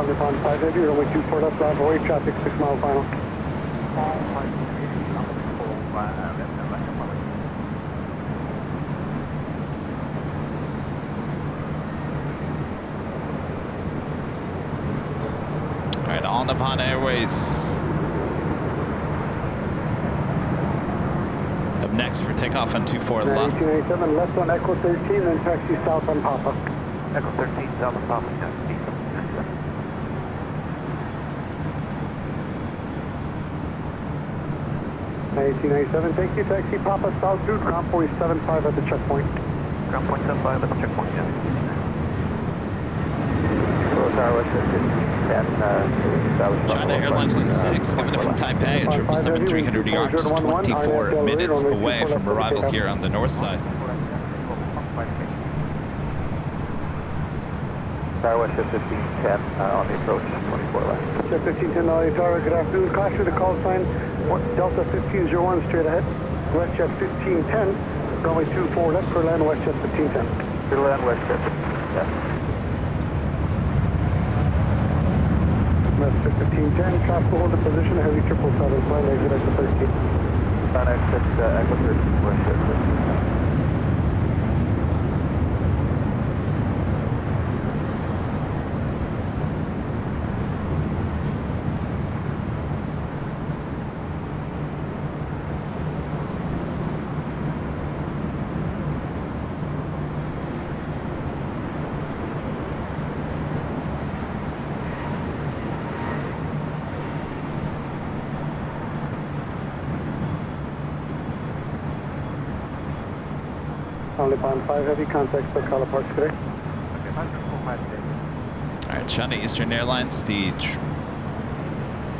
Upon 5 heavy, runway 24 left, Bravo 8, traffic 6 mile final. All right, on upon Airways. Up next for takeoff on 24 left. 1987 left on Echo 13, then taxi south on Papa. Echo 13, south on Papa, taxi. 1997, taxi Papa South to ground point 75 at the checkpoint. Ground point 75 at the checkpoint, yeah. China Airlines Flight 6 coming in from Taipei at 777-300ER, just 24 minutes away from arrival here on the north side. West 1510 on the approach, 24 left. Jet 1510 Tower, good afternoon. Caution the call sign. Delta 1501 straight ahead. WestJet 1510, runway 24 left for land, WestJet 1510. Good land, WestJet 1510. WestJet 1510, traffic hold the position, heavy 777, plan exit at the 13. Plan exit, Echo 13, WestJet 1510. Only upon 5 heavy, contact for Kala Park today. All right, China Eastern Airlines, the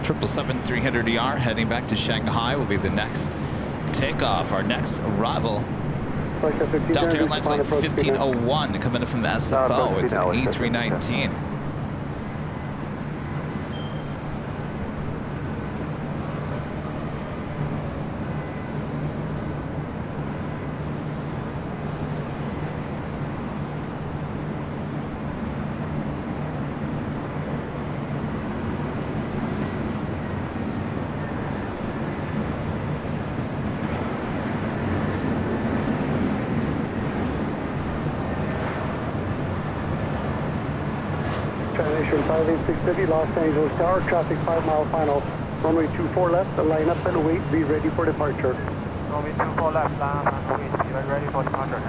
777-300ER heading back to Shanghai will be the next takeoff. Our next arrival, Delta Airlines Flight 1501 coming in from the SFO. It's an A319. Nation 58650, Los Angeles Tower, traffic 5 mile final. Runway 24 left, line up and wait, be ready for departure. Runway 24 left, line up and wait, be ready for departure.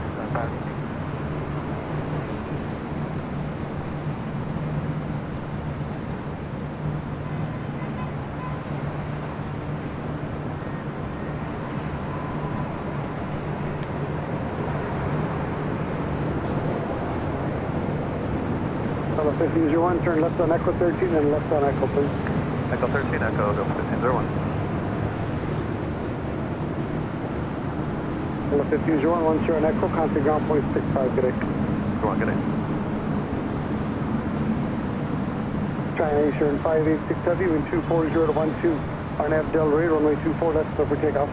Hello, 1501, turn left on Echo 13 and left on Echo, please. Echo 13, Echo, go 1501. Hello, 1501, once you're on Echo, contact ground point 65, good day. Go on, good day. China Eastern 586W, wind 240 to 12, RNAV Del Rey, runway 24 left, clear for takeoff.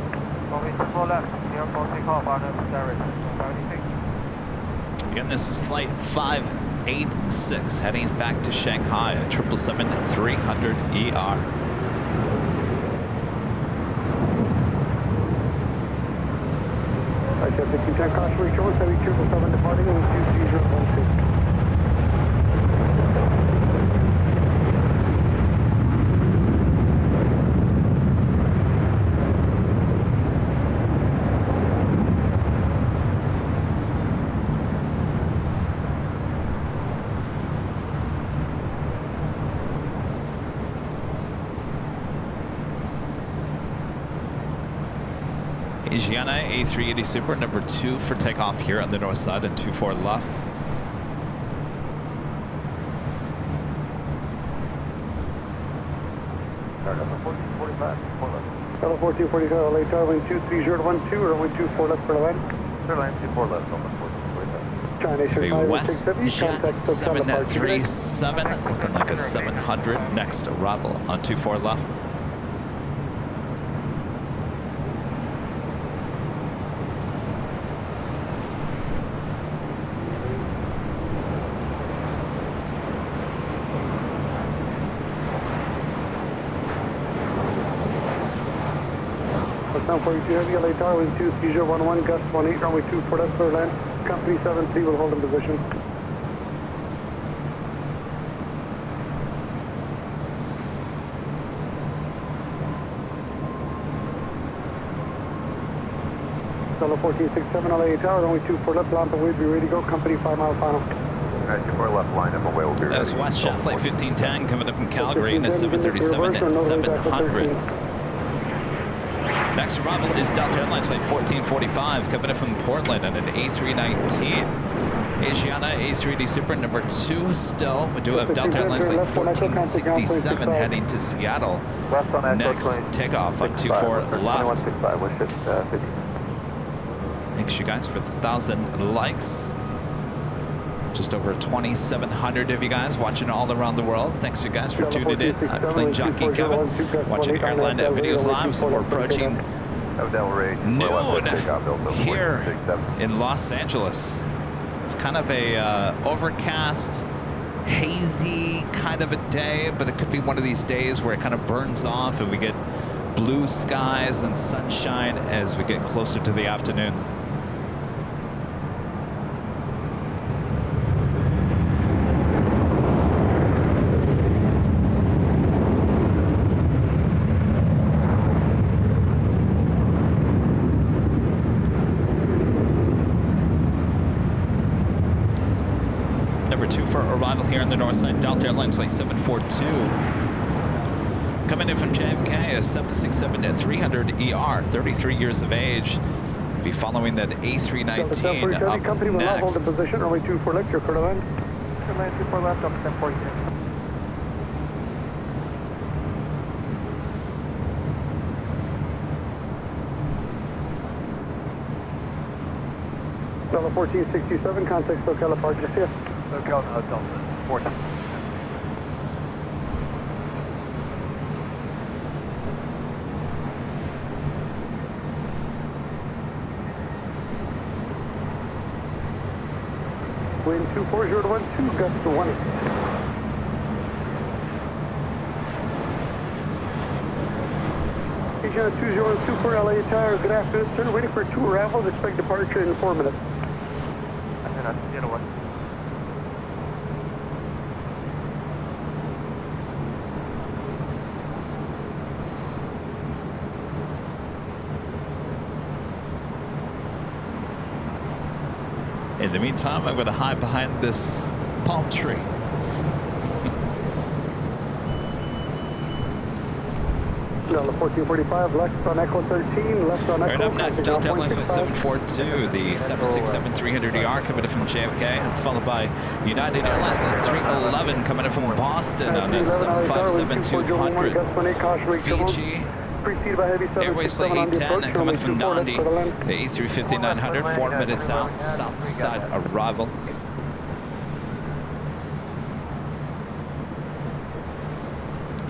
Runway 24 left, clear for takeoff, RNAV Del Rey, 76. Again, this is flight 586 heading back to Shanghai at 777-300ER. I said 1510 caution reach 777 departing and 23016. Asiana A380 Super, number 2 for takeoff here on the north side and 24 left. Hello, 1445, LA Tower, wind 23012, runway 24 left for the land. Airline 24 left, almost 1445. China Eastern The 586W, contact WestJet SoCal departure. 737, looking like a 700 next arrival on 24 left. Down 42 Heavy, LA Tower, wind 23011, gust 18, runway 24 left for land. Company 73 will hold in position. Solo 1467 LA Tower, runway 24 left, lamp away, be ready to go. Company 5 mile final. Alright, 24 left, line up away, we'll be ready. That's WestJet flight 1510 coming in from Calgary in a 737-700. Next arrival is Delta Airlines flight 1445 coming in from Portland on an A319. Asiana A380 Super number 2 still. We do have Delta Airlines flight 1467 heading to Seattle. Next takeoff on 24 left. Thanks you guys for the 1,000 likes. Just over 2,700 of you guys watching all around the world. Thanks you guys for tuning in. I'm Plane Jockey Kevin, watching Airline Videos Live. So we're approaching noon here in Los Angeles. It's kind of a overcast, hazy kind of a day, but it could be one of these days where it kind of burns off and we get blue skies and sunshine as we get closer to the afternoon. Number 2 for arrival here on the north side, Delta Airlines flight 742. Coming in from JFK, a 767-300ER, 33 years of age. Be following that A319 up company will now hold next. in position, runway 24 left, you're clear to land. Airline 24 left, up 1042. Delta 1467, contact SoCal departure, see ya. SoCal, Delta 14. Wind 24012, gust to 18. Asiana 202 for LA Tower, good afternoon, sir. Waiting for 2 arrivals, expect departure in 4 minutes. In the meantime, I'm going to hide behind this palm tree. Delta 1445, left on Echo 13, left on Echo. Right up next, Delta Airlines Flight 742, the 767-300ER coming in from JFK. It's followed by United Airlines Flight 311 coming in from Boston on a 757-200. Fiji. Airways Flight 810 coming from Nandi. The A350-900, 4 minutes out, south side arrival.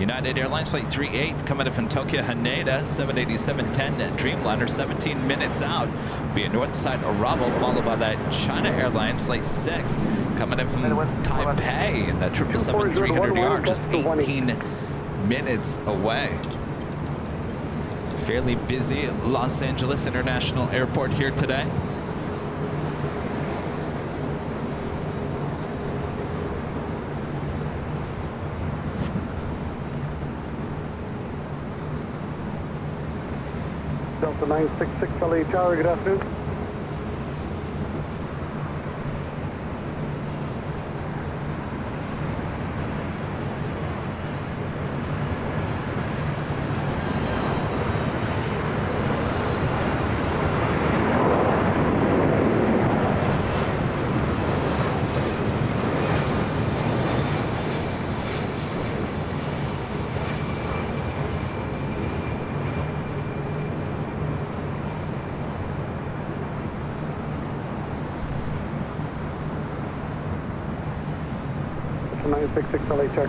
United Airlines Flight 38 coming in from Tokyo Haneda, 787-10 Dreamliner, 17 minutes out. Be a north side arrival, followed by that China Airlines Flight 6 coming in from Taipei, and that 777-300ER just 18 minutes away. Fairly busy Los Angeles International Airport here today. Delta 966 LA Tower, good afternoon. Delta 966 LA check.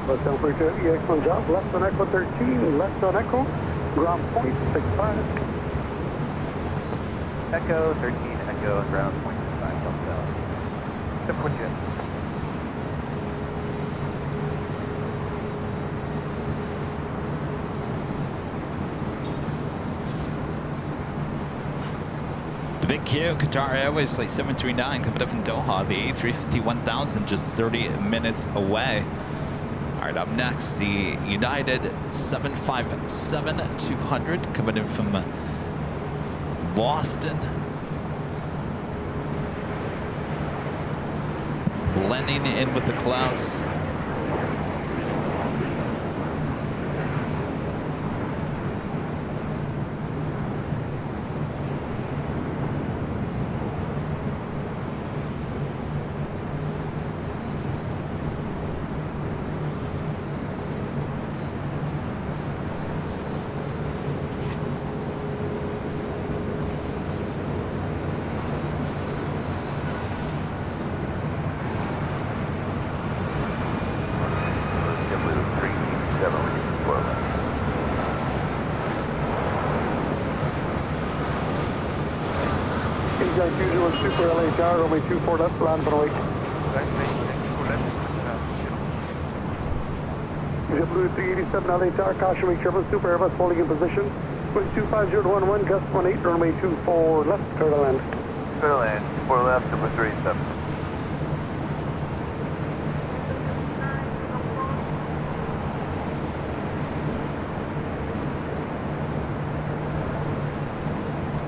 Left down for EX1 job, left on Echo 13, left on Echo, ground point 65. Echo 13, Echo, ground point 65, Delta. Simple jet. The big Q, Qatar Airways Flight 739 coming up from Doha, the A350-1000 just 30 minutes away. All right, up next, the United 757-200 coming in from Boston. Blending in with the clouds. Super LA Tower, runway 24 left, land for awake. JetBlue 387 LA Tower, caution wake turbulence, Super Airbus holding in position. Wind 25011, gust 18, runway 24 left, clear to land. Clear to land, 4 left, number 387.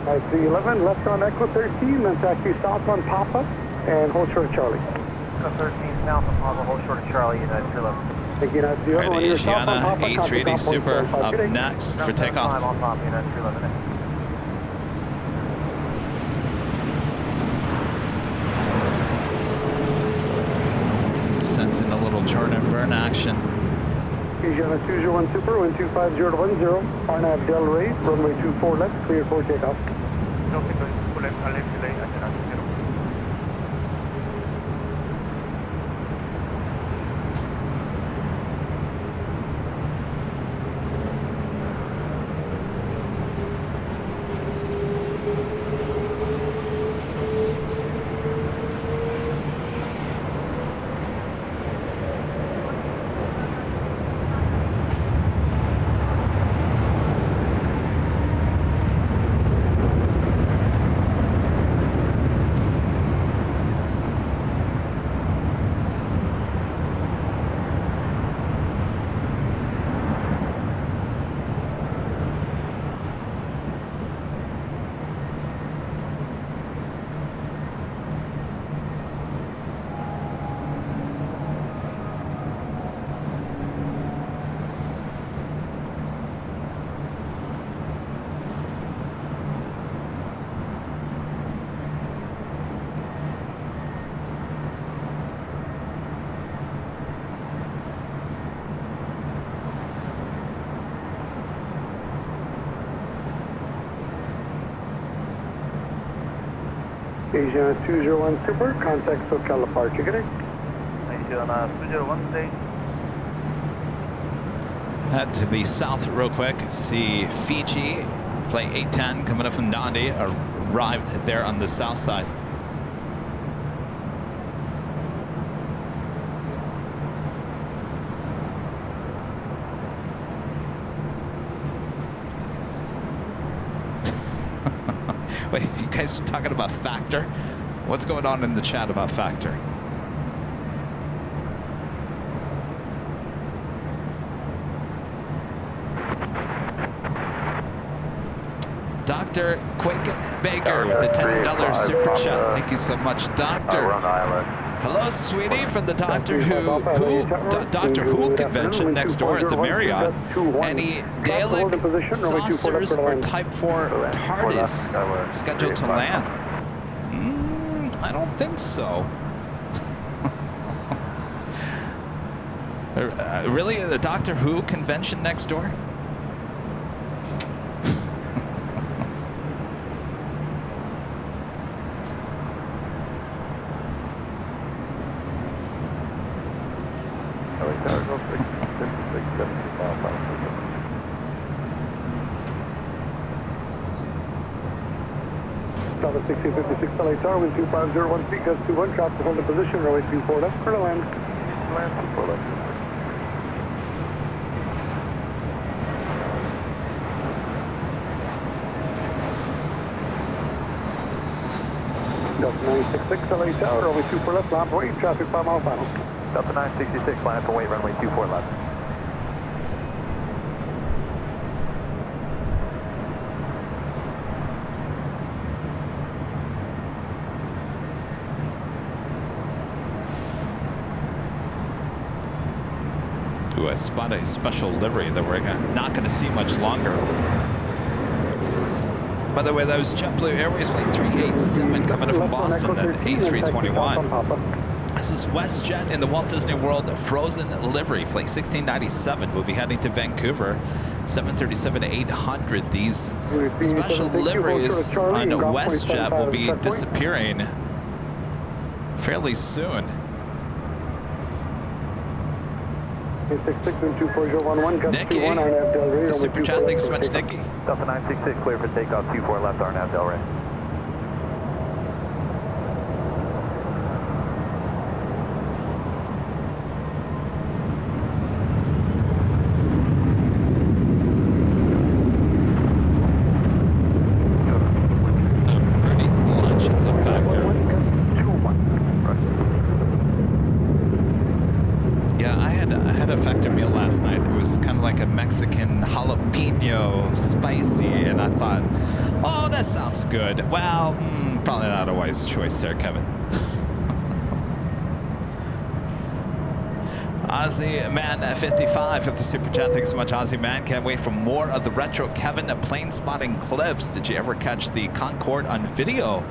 Right, 311, left on Echo 13, then taxi south on Papa, and hold short of Charlie. Echo 13, south on Papa, hold short of Charlie, United 311. Thank you, United 311. All right, Asiana A380 Super up next for takeoff. On Papa, United 311. Sensing a little turn and burn action. Asiana 201 Super, wind 25010, RNAV Del Rey, runway 24 left, clear for takeoff. Asia 201 Super, contact SoCal departure. Good day. Asia 201, stay. Head to the south real quick. See Fiji, flight 810 coming up from Nandi, arrived there on the south side. Wait, you guys are talking about Factor? What's going on in the chat about Factor? Dr. Quaken Baker with a $10 super chat. Thank you so much, Doctor. Hello, sweetie, from the Doctor Who convention next door at the Marriott. Any Dalek saucers or Type 4 TARDIS scheduled to land? I don't think so. Really, the Doctor Who convention next door? Delta 1656 LA Tower, wind 2501 feet, gust 21, traffic hold in position, runway 24 left, clear to land. Land 24 left. Delta 966 LA Tower, runway 24 left, land for weight, traffic 5 mile final. Delta 966, land for weight, runway 24 left. Ooh, I spot a special livery that we're not going to see much longer. By the way, that was JetBlue Airways Flight 387 coming in from Boston, that A321. This is WestJet in the Walt Disney World Frozen livery, Flight 1697. We'll be heading to Vancouver, 737-800. These special liveries on WestJet will be disappearing fairly soon. Nikki, the super chat, thanks so much, Nikki. Delta 966, clear for takeoff, 24 left, RNAV Delray. Rudy's lunch is a factor. Yeah, I had a Factor meal last night. It was kind of like a Mexican jalapeno spicy, and I thought, oh, that sounds good. Well, probably not a wise choice there, Kevin. Ozzy Man 55 at the super chat. Thanks so much, Ozzy Man. Can't wait for more of the retro Kevin plane spotting clips. Did you ever catch the Concorde on video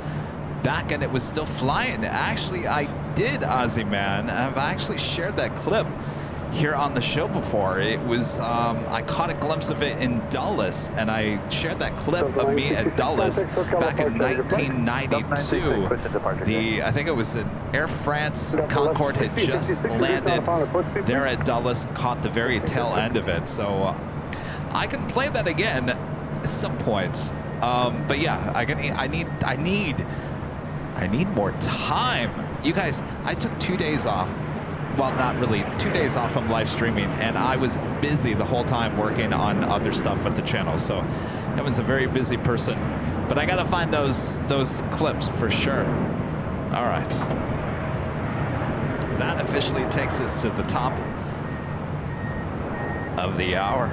back and it was still flying? Actually, I did, Ozzy Man. I've actually shared that clip here on the show before. It was, I caught a glimpse of it in Dulles, and I shared that clip of me at Dulles back in 1992. I think it was an Air France Concorde had just landed there at Dulles and caught the very tail end of it. So I can play that again at some point. But yeah, I need more time. You guys, I took 2 days off. Well, not really, 2 days off from live streaming, and I was busy the whole time working on other stuff at the channel. So Kevin's a very busy person, but I gotta find those clips for sure. All right. That officially takes us to the top of the hour.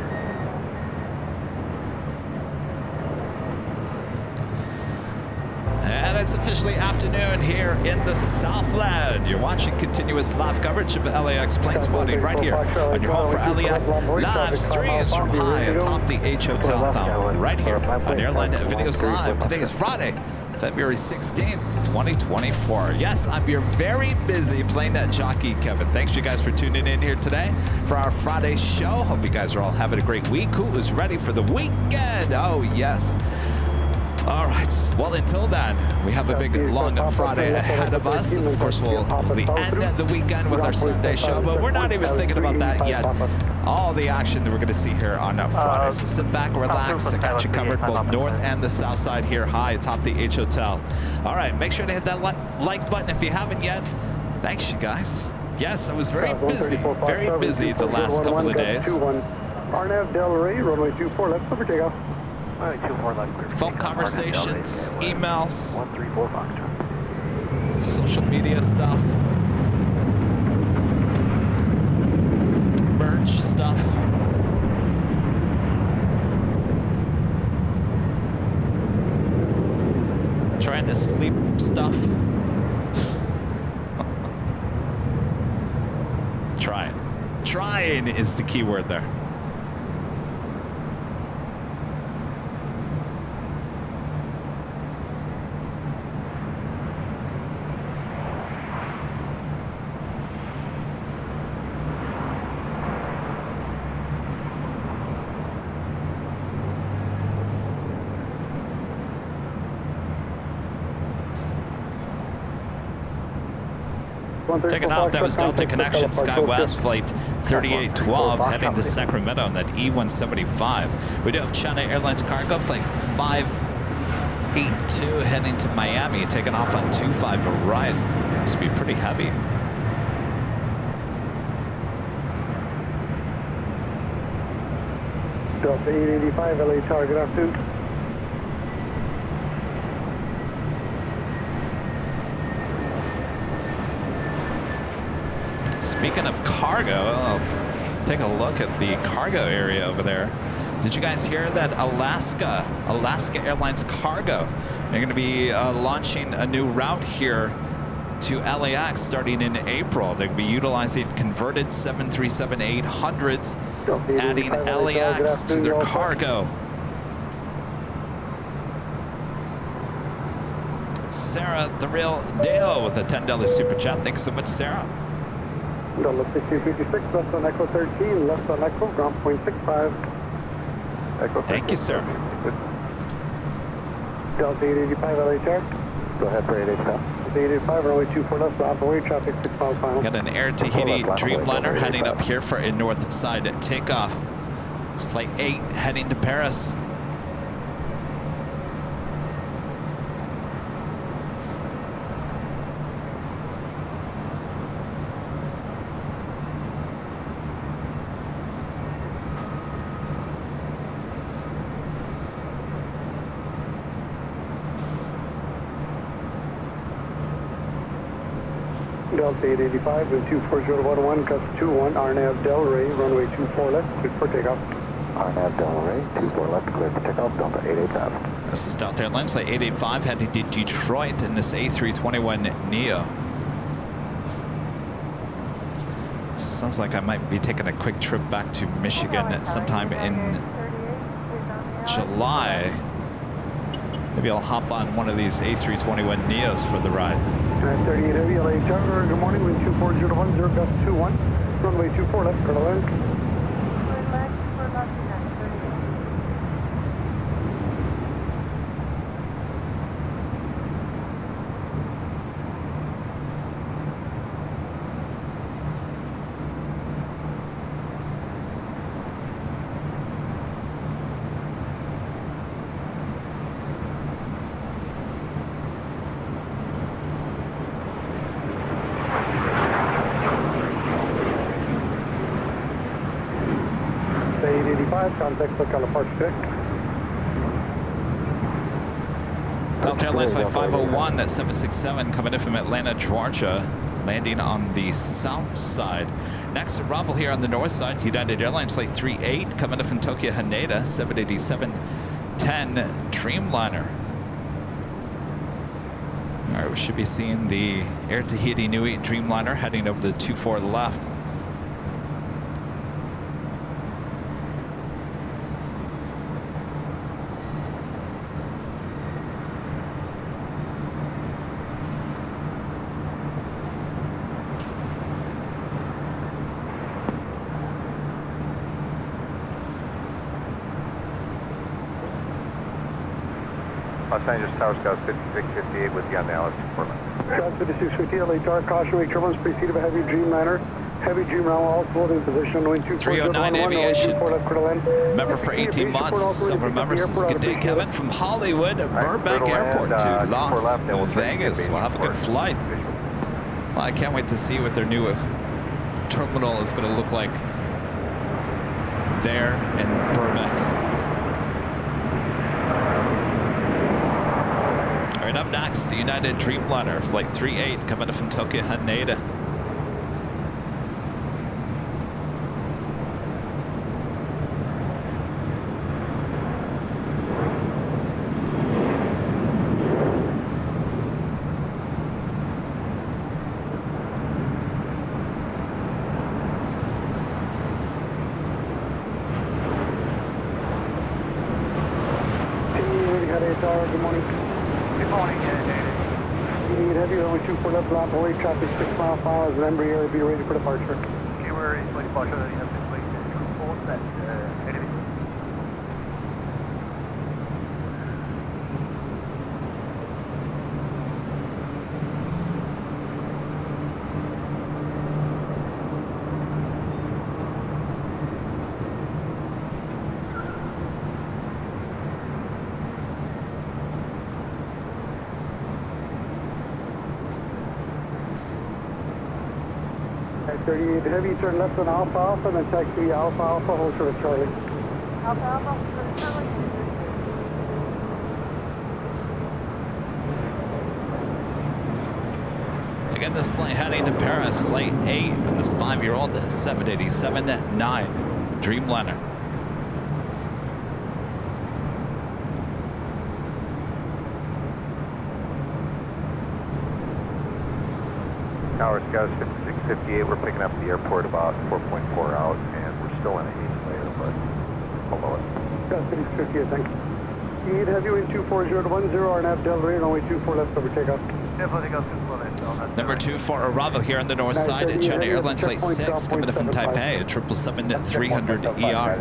And it's officially afternoon here in the Southland. You're watching continuous live coverage of LAX plane spotting right here on your home for LAX live streams from high atop the H Hotel Fountain right here on Airline Videos Live. Today is Friday, February 16th, 2024. Yes, I'm your very busy plane that jockey, Kevin. Thanks you guys for tuning in here today for our Friday show. Hope you guys are all having a great week. Who is ready for the weekend? Oh, yes. All right. Well, until then, we have a big, long Friday ahead of us. Of course, we'll end the weekend with our Sunday show, but we're not even thinking about that yet. All the action that we're going to see here on Friday. So sit back, relax. I got you covered both north and the south side here high atop the H Hotel. All right. Make sure to hit that like button if you haven't yet. Thanks, you guys. Yes, I was very busy the last couple of days. RNAV Del Rey, runway 24, left over takeoff. Phone conversations, emails, 134 Foxtrot. social media stuff, merch stuff. Trying to sleep stuff. Trying is the key word there. Taking off, that was Delta Connection, SkyWest Flight 3812, heading to Sacramento on that E175. We do have China Airlines Cargo, Flight 582, heading to Miami, taking off on 25, a ride. Must be pretty heavy. Delta 885, LA Tower, good afternoon. Speaking of cargo, I'll take a look at the cargo area over there. Did you guys hear that Alaska Airlines Cargo, they're going to be launching a new route here to LAX starting in April. They're going to be utilizing converted 737-800s, adding LAX to their cargo. Sarah, the real deal, with a $10 super chat. Thanks so much, Sarah. Delta 6056, left on Echo 13, left on Echo, ground point 65. Echo 13. Thank you, sir. Delta 885, LA Tower. Go ahead for 885. 885, runway 24 left, off the way, traffic 6 miles final. Got an Air Tahiti Dreamliner heading up here for a north side takeoff. It's Flight 8 heading to Paris. Delta 885, wind 24011, gust 21, RNAV Del Rey, runway 24 left, cleared for takeoff. RNAV Del Rey, 24 left, cleared for takeoff, Delta 885. This is Delta Airlines, Flight 885, heading to Detroit in this A321neo. So it sounds like I might be taking a quick trip back to Michigan sometime in July. Maybe I'll hop on one of these A321neos for the ride. 38 Heavy, LA Charter, good morning, wind 24010, gust 21, runway 24 left, clear to land. Contact Hotel Park Deck. Delta Airlines Flight 501, that's 767, coming in from Atlanta, Georgia, landing on the south side. Next arrival here on the north side, United Airlines Flight 38, coming in from Tokyo, Haneda, 787-10 Dreamliner. All right, we should be seeing the Air Tahiti Nui Dreamliner heading over the 24 left. Los Angeles Tower Scouts 5658 with you on the LAX Portland. Scouts 5658, LA Tower, caution, wake turbulence, preceded by heavy Dreamliner. Heavy Dreamliner, all floating position, wind 309 Aviation. Member for 18 months. Silver member says, good day, Kevin, from Hollywood, Burbank Airport to Las Vegas. We'll have a good flight. Well, I can't wait to see what their new terminal is going to look like there in Burbank. All right, up next, the United Dreamliner, Flight 38, coming in from Tokyo, Haneda. Good morning. Good morning, David. You need heavy runway 24 left, lamp away, traffic 6 miles per hour, as an Embraer, be ready for departure. Okay, we're ready for departure. You have to wait 24 set, enemy. At 38 heavy, turn left on Alpha Alpha, and then taxi Alpha Alpha, hold short of Charlie. Alpha Alpha, Charlie. Again, this flight heading to Paris, Flight 8, on this 5-year-old 787-9 Dreamliner. Tower Scouts 5658, we're picking up at the airport about 4.4 out, and we're still in a heat layer, but below it. Scouts 5658, thank you. You need heavy wind 240 to 10, RNAV Del Rey, runway 24 left over takeoff. Definitely got 24 left. Number 2 for arrival here on the north side at China Airlines Flight 6, coming in from Taipei at 777-300 ER.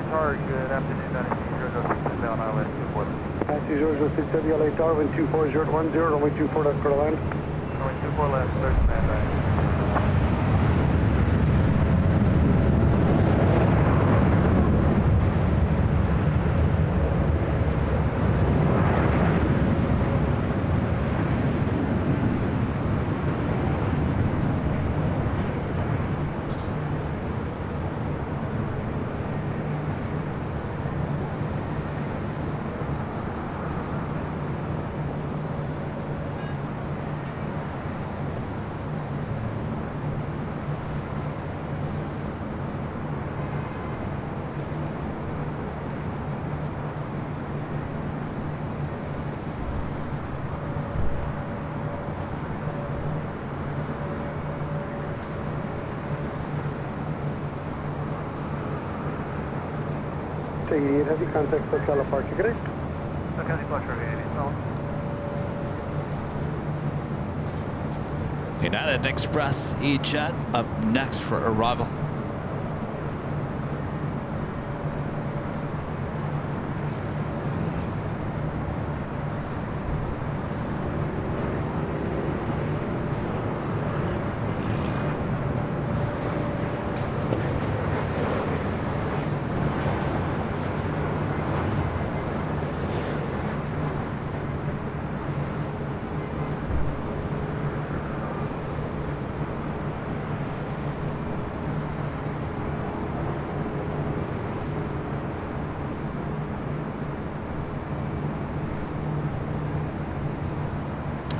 Tower, good afternoon, that is 006 on our list, 24 left. Taxi 006 Heavy, LA Tower, wind 240 to 10, runway 24 left for the land. Runway 24 left, 30 standby. Taking heavy contact for California, correct? Okay, departure, Airline. United Express E-Jet up next for arrival.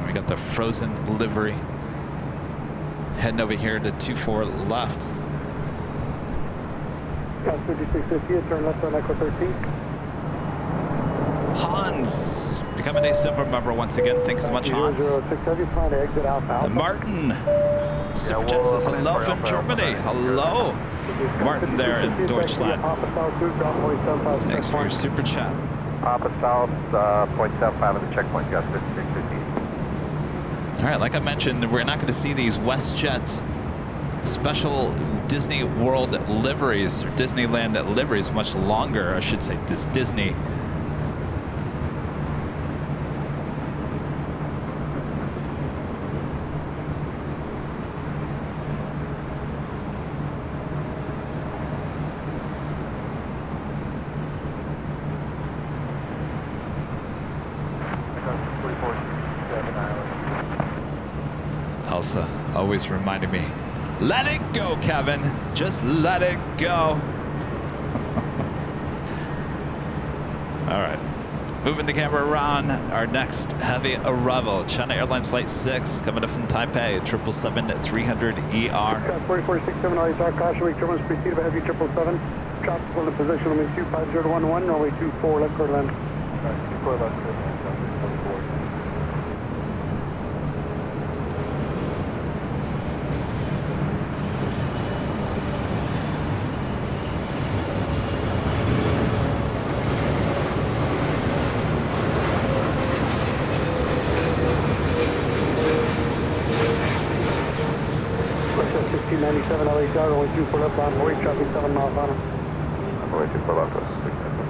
We got the frozen livery heading over here to 24 left. Scouts 5658, turn left on Echo 13. Hans becoming a silver member once again. Thanks so much, Hans. 006 Heavy, plan to exit Alpha Alpha. And Martin, Super Chat says hello from Germany. Hello, Martin there in Deutschland. Thanks for your super chat. Papa South, 0.75 at the checkpoint, Scouts 5658. All right, like I mentioned, we're not going to see these WestJet special Disney World liveries, or Disneyland liveries, much longer, I should say, Disney Delta always reminding me, let it go, Kevin. Just let it go. All right. Moving the camera around, our next heavy arrival, China Airlines Flight 6, coming up from Taipei, 777-300ER. 4467, ISR, caution, wake turbulence preceded by heavy 777. Tropical in position, runway 25011, runway 24, left clear land. 24 left, clear land, 24. Westjet 1697, LHR, runway 24 left on, Hawaii traffic 7 miles on. Runway 24 left, 697.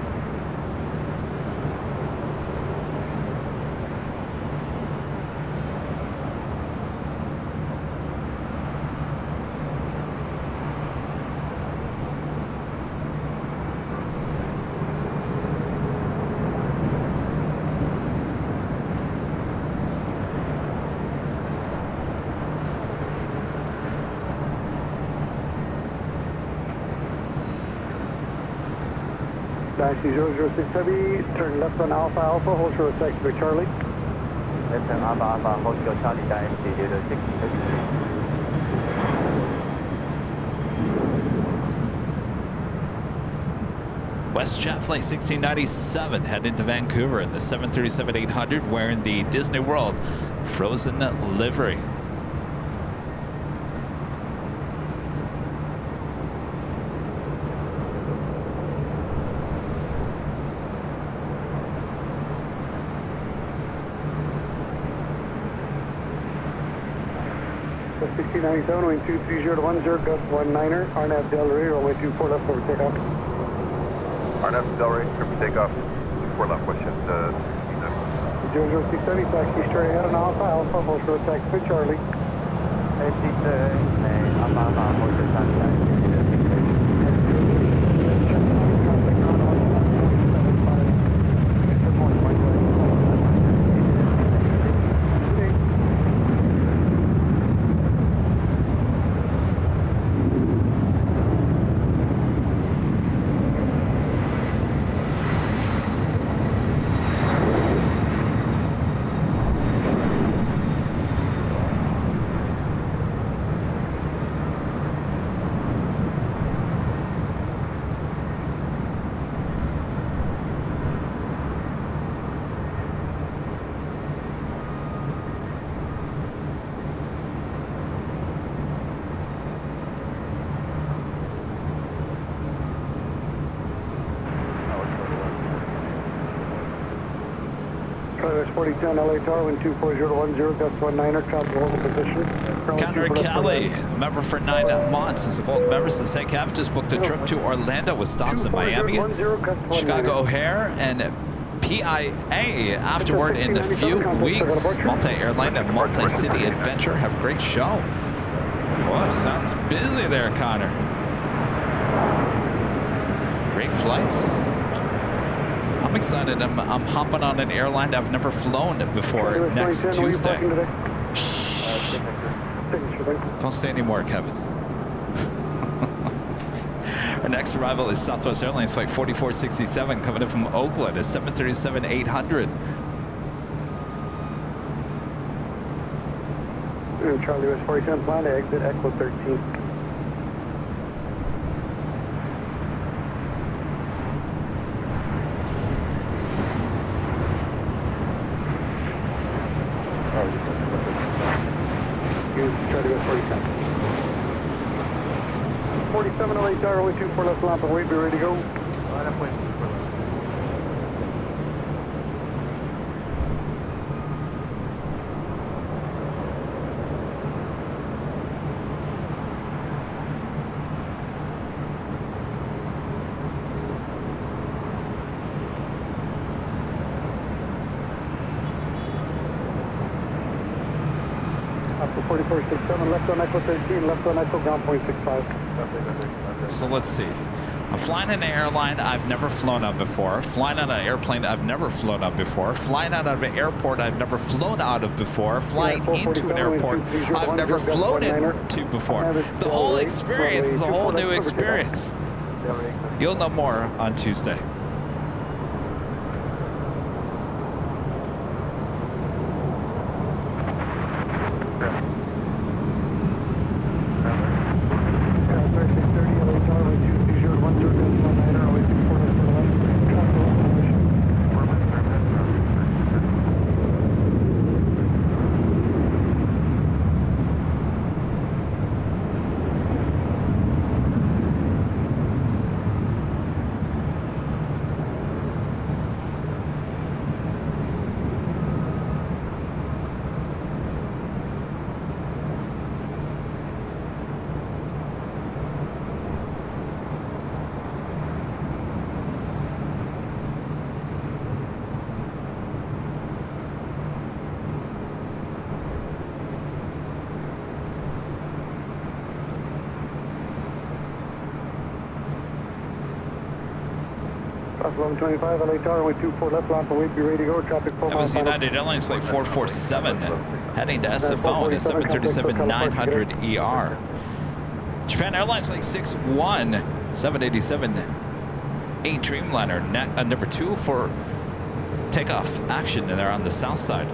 Dash 006 Heavy, turn left on Alpha Alpha, hold short of taxi by Charlie. Left turn Alpha Alpha, hold short Charlie, Dash 006. WestJet Flight 1697 heading to Vancouver in the 737-800 wearing the Disney World Frozen livery. West 1697, wind 23010, gust 19er, RNAV Del Rey, runway 24 left over takeoff. RNF Delray, trip for takeoff, 4 left, WestJet 006 Heavy, taxi straight ahead on Alpha Alpha, hold short of taxi by Charlie. Taxi turn, Alpha Alpha, hold short Charlie, Dash 4010 LHR, wind 24010, gust 19er, tropical over position. Connor Kelly, a member for 9 months, is a gold member since St. Cav, just booked a trip to Orlando with stops in Miami, Chicago O'Hare, and PIA afterward in a few weeks. Multi-airline and multi-city adventure. Have a great show. Boy, sounds busy there, Connor. Great flights. I'm excited. I'm hopping on an airline I've never flown before next Tuesday. Don't say any more, Kevin. Our next arrival is Southwest Airlines Flight 4467 coming in from Oakland, a 737-800. Charlie West 4010, plan to exit Echo 13. Charlie West 4010. 47 LHR, only 24 left lamp and wait, be ready to go. left, wind 24 left. 4467, left on Echo 13, left on Echo, ground point 65. So let's see. I'm flying in an airline I've never flown on before. Flying on an airplane I've never flown on before. Flying out of an airport I've never flown out of before. Flying into an airport I've never flown into before. The whole experience is a whole new experience. You'll know more on Tuesday. South 1125, LA Tower, 124 left, lap await, be ready to go, traffic That was United Airlines Flight 447, heading to SFO on a 737-900ER. Japan Airlines Flight 61, 787, A Dreamliner, number 2 for takeoff action there on the south side.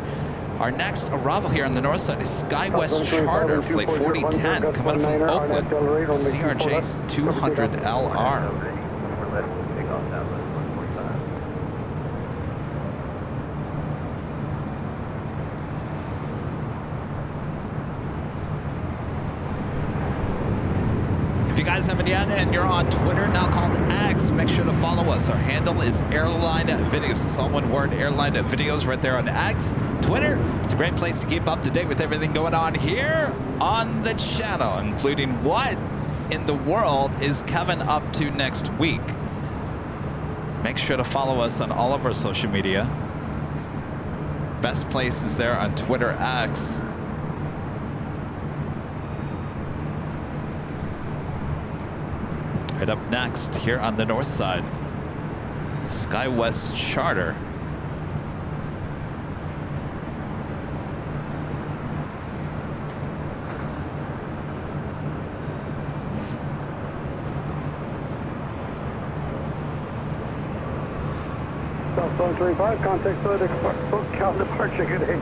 Our next arrival here on the north side is SkyWest Charter Flight 4010 coming from Oakland, CRJ 200LR. If you guys haven't yet and you're on Twitter, now called X, make sure to follow us. Our handle is Airline Videos. It's all one word, Airline Videos, right there on X. Twitter, it's a great place to keep up to date with everything going on here on the channel, including what in the world is Kevin up to next week. Make sure to follow us on all of our social media. Best place is there on Twitter X. Right up next, here on the north side, SkyWest Charter. South 725, contact Cal departure, good day.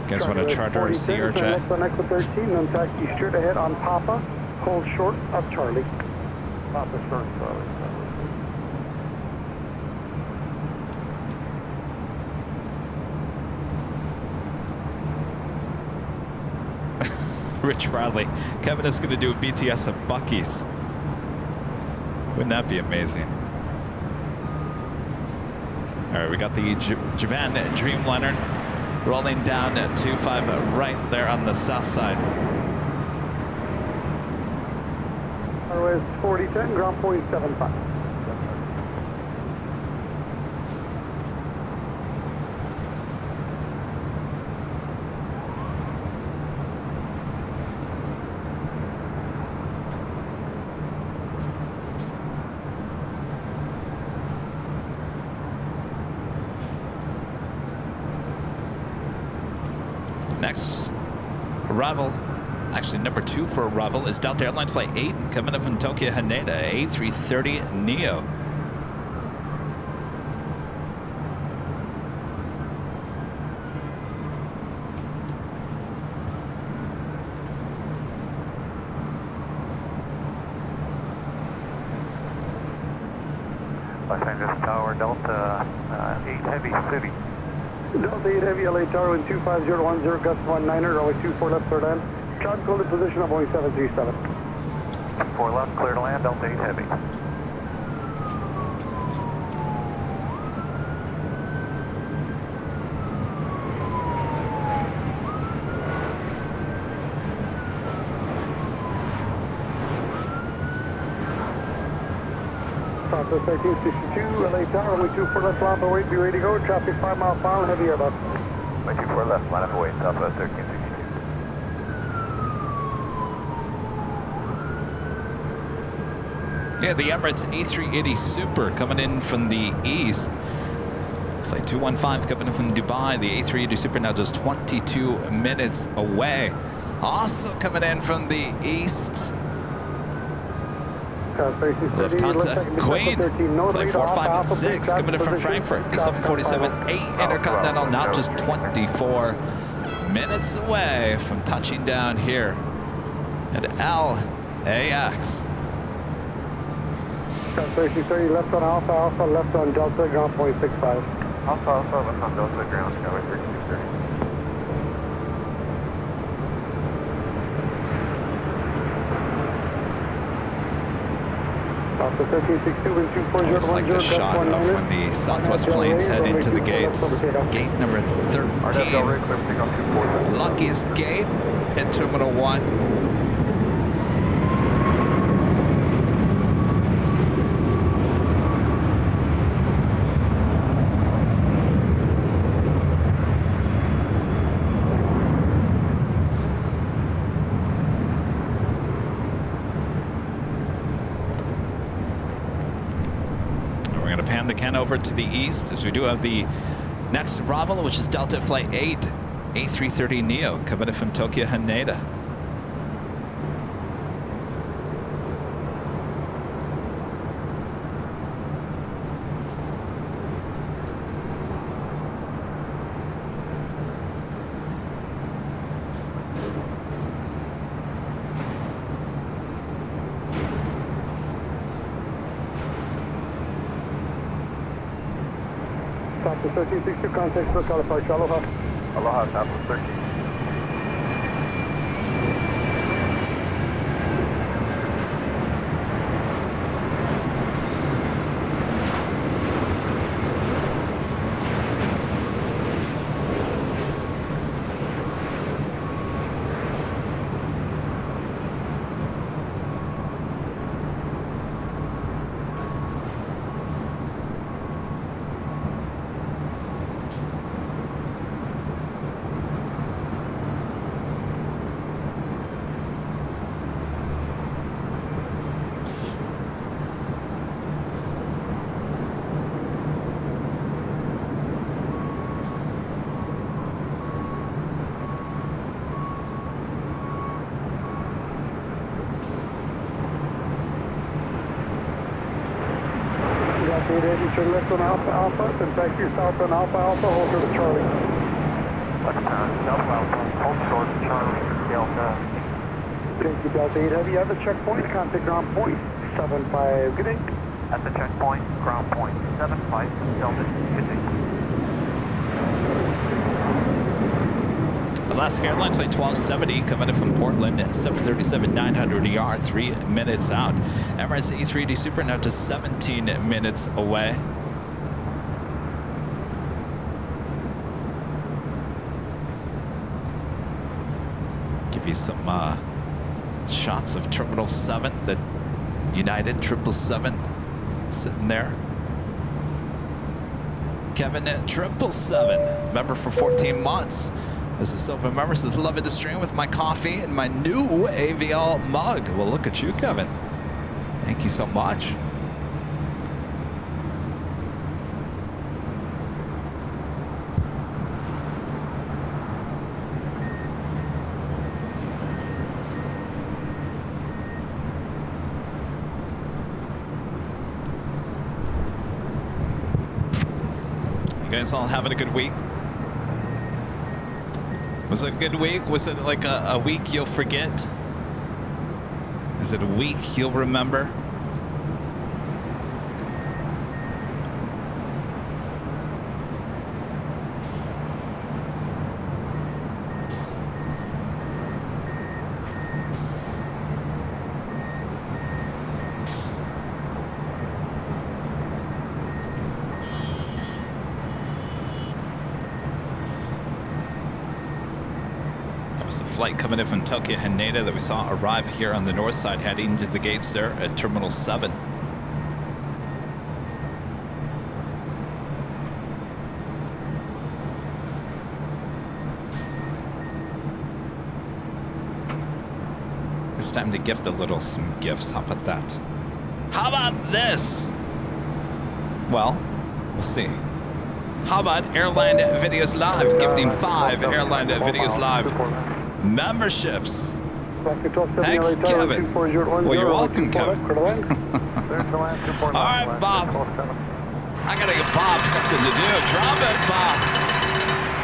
You guys want to charter a CRJ? Next on Echo 13, then taxi straight ahead on Papa, hold short of Charlie. Papa short, Charlie. Rich Bradley. Kevin is going to do a BTS at Buc-ee's. Wouldn't that be amazing? All right, we got the Japan Dreamliner rolling down at 25 right there on the south side. Otherwise, 4010, ground point 75. Next arrival, actually number 2 for arrival, is Delta Airlines Flight 8 coming up from Tokyo Haneda, A330neo. Los Angeles Tower, Delta 8 Heavy City. Delta 8 Heavy, LA Tower, wind 25010, gust 19er, runway 24 left, clear to land. Cloud code in position of Boeing 737. 4 left, clear to land, Delta 8 Heavy. Southwest 1362, LA Tower, runway 24 left, line up and wait, be ready to go. Traffic 5 mile per hour, heavy airbus. Runway 24 left, line up and wait, Southwest 1362. Yeah, the Emirates A380 Super coming in from the east. Flight 215 coming in from Dubai. The A380 Super now just 22 minutes away. Also coming in from the east. Lufthansa Queen, flight 4, 5, and 6 coming in from Frankfurt. The 747-8 Intercontinental now just 24 minutes away from touching down here at LAX. 1330, left on Alpha, Alpha, left on Delta, ground point 65. Alpha, Alpha, left on Delta, ground, Skyway 3230. Alpha 1362, wind 240. Always like the shot of when the Southwest planes head into the gates. Gate number 13. Luckiest gate at Terminal 1. Pan the can over to the east as we do have the next arrival, which is Delta Flight 8 A330neo coming in from Tokyo Haneda. Southwest 1362, contact for California, Aloha. Aloha, Southwest 13. Turn left on Alpha, Alpha, then back to your south on Alpha, Alpha, hold short of Charlie. Left turn, Delta Alpha, hold short, Charlie, Delta. Thank you, Delta 8 Heavy. At the checkpoint, contact ground point 75. Good day. At the checkpoint, ground point 75, Delta, good day. Alaska Airlines Flight 1270 coming in from Portland, 737-900ER, 3 minutes out. Emirates A380 Super now just 17 minutes away. Give you some shots of Terminal 7, the United 777 sitting there. Kevin at 777, member for 14 months. This is Silver Member says, love it to stream with my coffee and my new AVL mug. Well, look at you, Kevin. Thank you so much. You guys all having a good week? Was it a good week? Was it like a week you'll forget? Is it a week you'll remember? course, the flight coming in from Tokyo Haneda that we saw arrive here on the north side, heading to the gates there at Terminal 7. It's time to gift some gifts. How about that? How about this? Well, we'll see. How about Airline Videos Live gifting 5 Airline Videos Live memberships? Thanks, Kevin. Well, you're welcome, Kevin. All right, Bob. I gotta give Bob something to do. Drop it, Bob.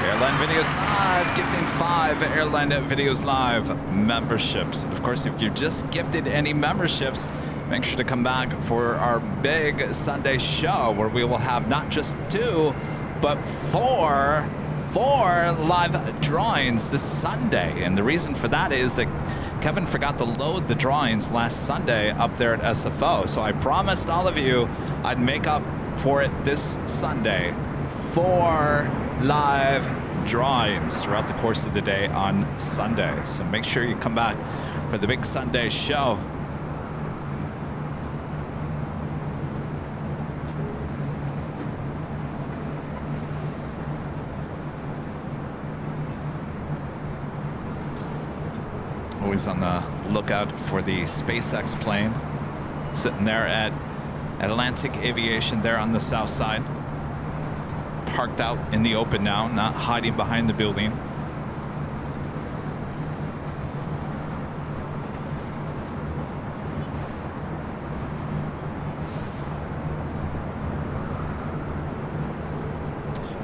Airline Videos Live gifting 5 Airline Videos Live memberships. And of course, if you just gifted any memberships, make sure to come back for our big Sunday show where we will have not just 2, but 4 live drawings this Sunday. And the reason for that is that Kevin forgot to load the drawings last Sunday up there at SFO. So I promised all of you I'd make up for it this Sunday. 4 live drawings throughout the course of the day on Sunday. So make sure you come back for the big Sunday show. Always on the lookout for the SpaceX plane sitting there at Atlantic Aviation there on the south side. Parked out in the open now, not hiding behind the building.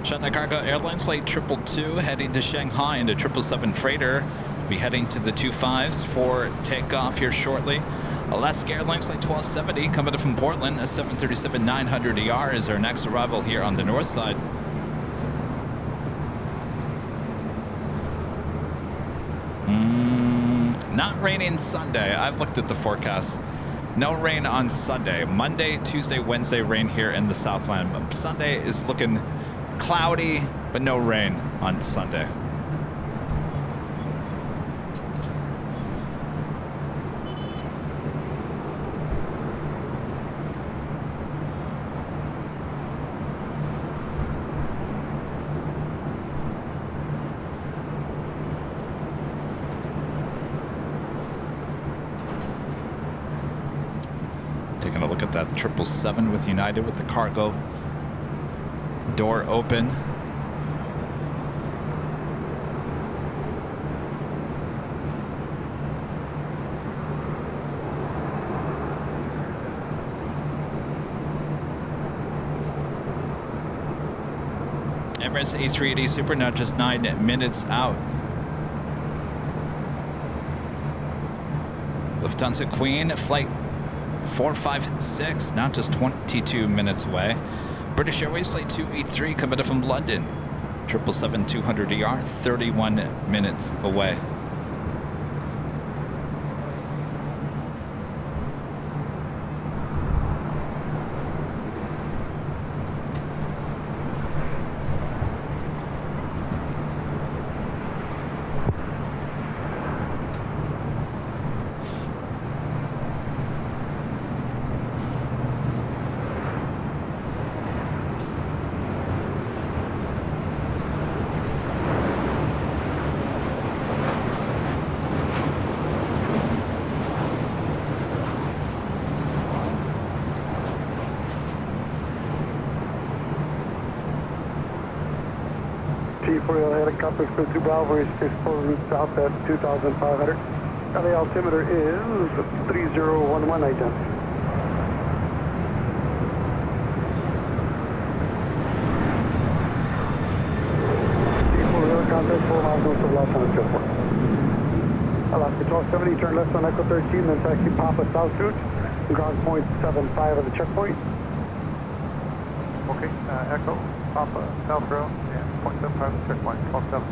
China Cargo Airlines Flight 222 heading to Shanghai into 777 freighter. Be heading to the 25s for takeoff here shortly. Alaska Airlines Flight 1270 coming in from Portland. A 737-900ER is our next arrival here on the north side. Not raining Sunday. I've looked at the forecast. No rain on Sunday. Monday, Tuesday, Wednesday, rain here in the Southland. But Sunday is looking cloudy, but no rain on Sunday. Taking a look at that 777 with United with the cargo door open. Emirates A380 Super now just 9 minutes out. Lufthansa Queen flight 456, now just 22 minutes away. British Airways Flight 283 coming in from London. 777-200ER, 31 minutes away. T4 helicopters for 2 Bravo is full route south at 2,500. The altimeter is 3011 ident. T4 helicopter 4 miles north of Los Angeles Airport. Alaska 1270, turn left on Echo 13, then taxi Papa South route. Ground point 75 at the checkpoint. Okay, Echo, Papa, South Road, and 0.75 checkpoint, 12-7.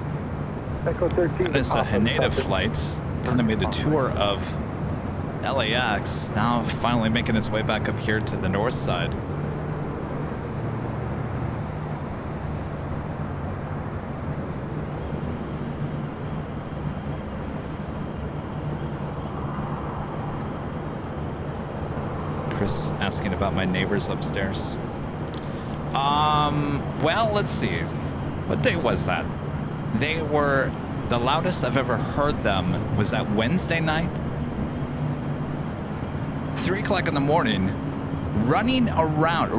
Echo 13. That is the Haneda flights. Kind of made a tour of LAX. Now finally making its way back up here to the north side. Chris asking about my neighbors upstairs. Well, let's see. What day was that? They were, the loudest I've ever heard them was that Wednesday night. 3 o'clock in the morning, running around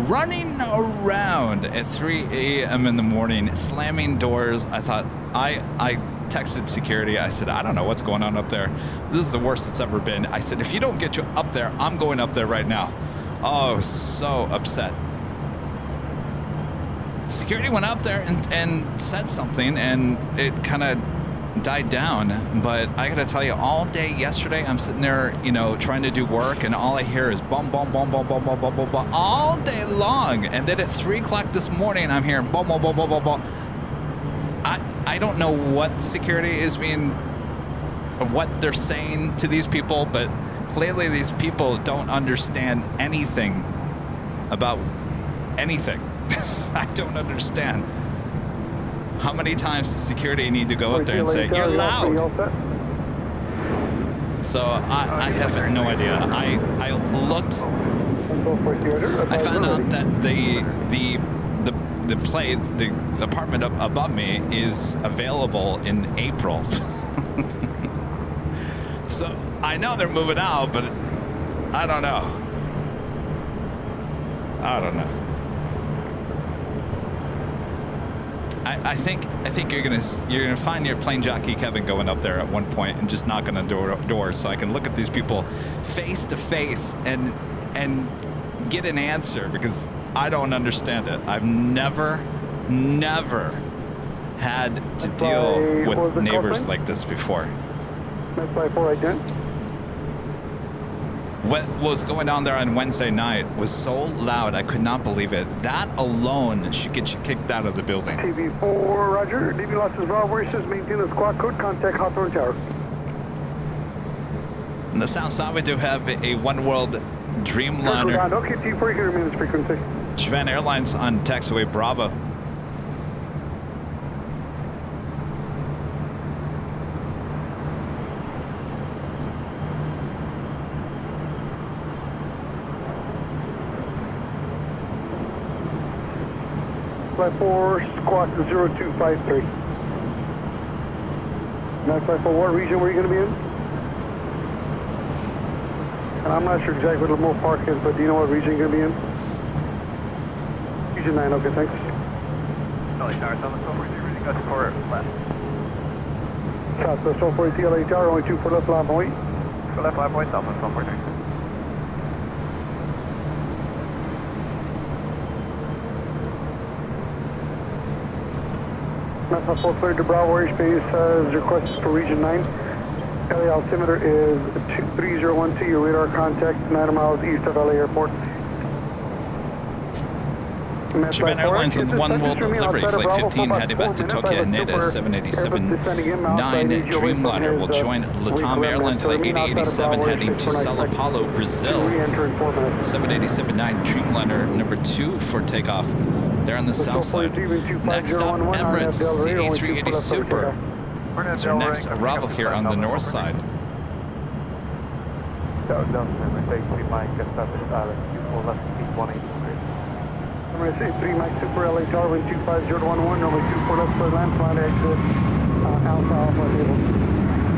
at 3 a.m. in the morning, slamming doors. I thought, I texted security. I said, I don't know what's going on up there. This is the worst it's ever been. I said, if you don't get you up there, I'm going up there right now. Oh, I was so upset. Security went up there and said something, and it kind of died down. But I gotta tell you, all day yesterday, I'm sitting there, you know, trying to do work, and all I hear is bum, bum, bum, bum, bum, bum, bum, bum, bum, all day long. And then at 3 o'clock this morning, I'm hearing bum, bum, bum, bum, bum, bum. I don't know what security is being, or what they're saying to these people, but clearly these people don't understand anything about anything. I don't understand. How many times does security need to go up there and say, you're loud? So I have no idea. I looked, I found out that the apartment up above me is available in April. So I know they're moving out, but I don't know. I don't know. I think you're gonna find your plane jockey Kevin going up there at one point and just knocking on doors so I can look at these people face to face and get an answer, because I don't understand it. I've never had to deal with neighbors like this before. That's by 4 again. What was going on there on Wednesday night was so loud, I could not believe it. That alone should get you kicked out of the building. TV4, roger. DB losses, Bravo, wishes, maintain the squawk code, contact Hawthorne Tower. On the south side, we do have a One World Dreamliner. Okay, T4, you can remain this frequency. Japan Airlines on taxiway Bravo. Flight 4, squawk 0253. 954, what region were you going to be in? And I'm not sure exactly what Lemoore Park is, but do you know what region you're going to be in? Region 9, okay, thanks. LA Tower, Southwest 143, reading us for left. Southwest 143, LA Tower, only 2 for left, line point. For left, line point, Southwest 143. Napa 4 cleared to Bravo airspace, request for region 9. LA altimeter is 3012, your radar contact 9 miles east of LA Airport. Japan Airlines on One World Delivery, Flight 15 headed back to Tokyo Haneda 787-9 Dreamliner will join Latam Airlines Flight 8087 heading to Sao Paulo, Brazil. 787-9 Dreamliner number 2 for takeoff. There on the south side. Next up, Emirates A380 Super. It's our next arrival here on the north side. Emirates A3 Max Super LA Tower, wind 25011, runway 24 left, clear land, flight exit, Alpha Alpha, able.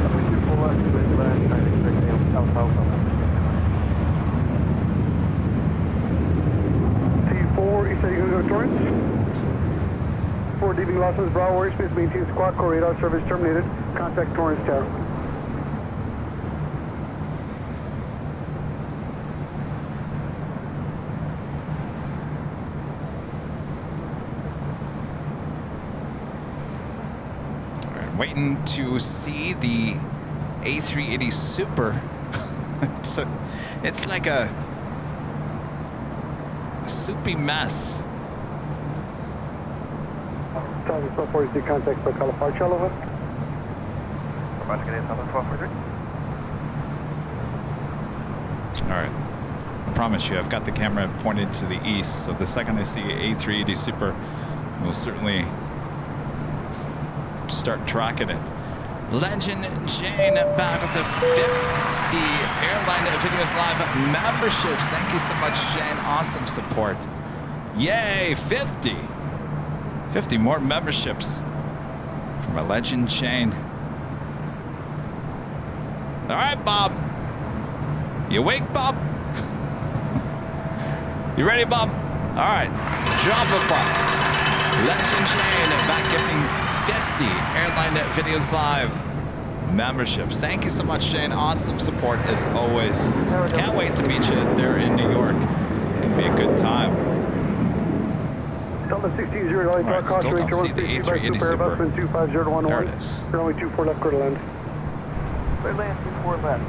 Runway 24 left, clear land, flight exit, Alpha Alpha. T4, you said you're going to go Torrance? 4 DB losses, Bravo airspace, maintain squawk, core radar service terminated, contact Torrance Tower. Waiting to see the A380 Super. It's like a soupy mess. Southwest 143, contact for California, Charlie. All right. I promise you, I've got the camera pointed to the east, so the second I see A380 Super, we'll certainly start tracking it. Legend Jane back with the 50 Airline Videos Live memberships. Thank you so much, Jane. Awesome support. Yay, 50. 50 more memberships from a Legend Jane. All right, Bob. You awake, Bob? You ready, Bob? All right, drop it, Bob. Legend Jane back gifting 50 Airline Videos Live memberships. Thank you so much, Shane. Awesome support as always. Can't wait to meet you there in New York. Gonna be a good time. Delta 16-0, All right, still don't see the A380 Super. There it is. Runway 24 left, clear to land. Clear land, 24 left.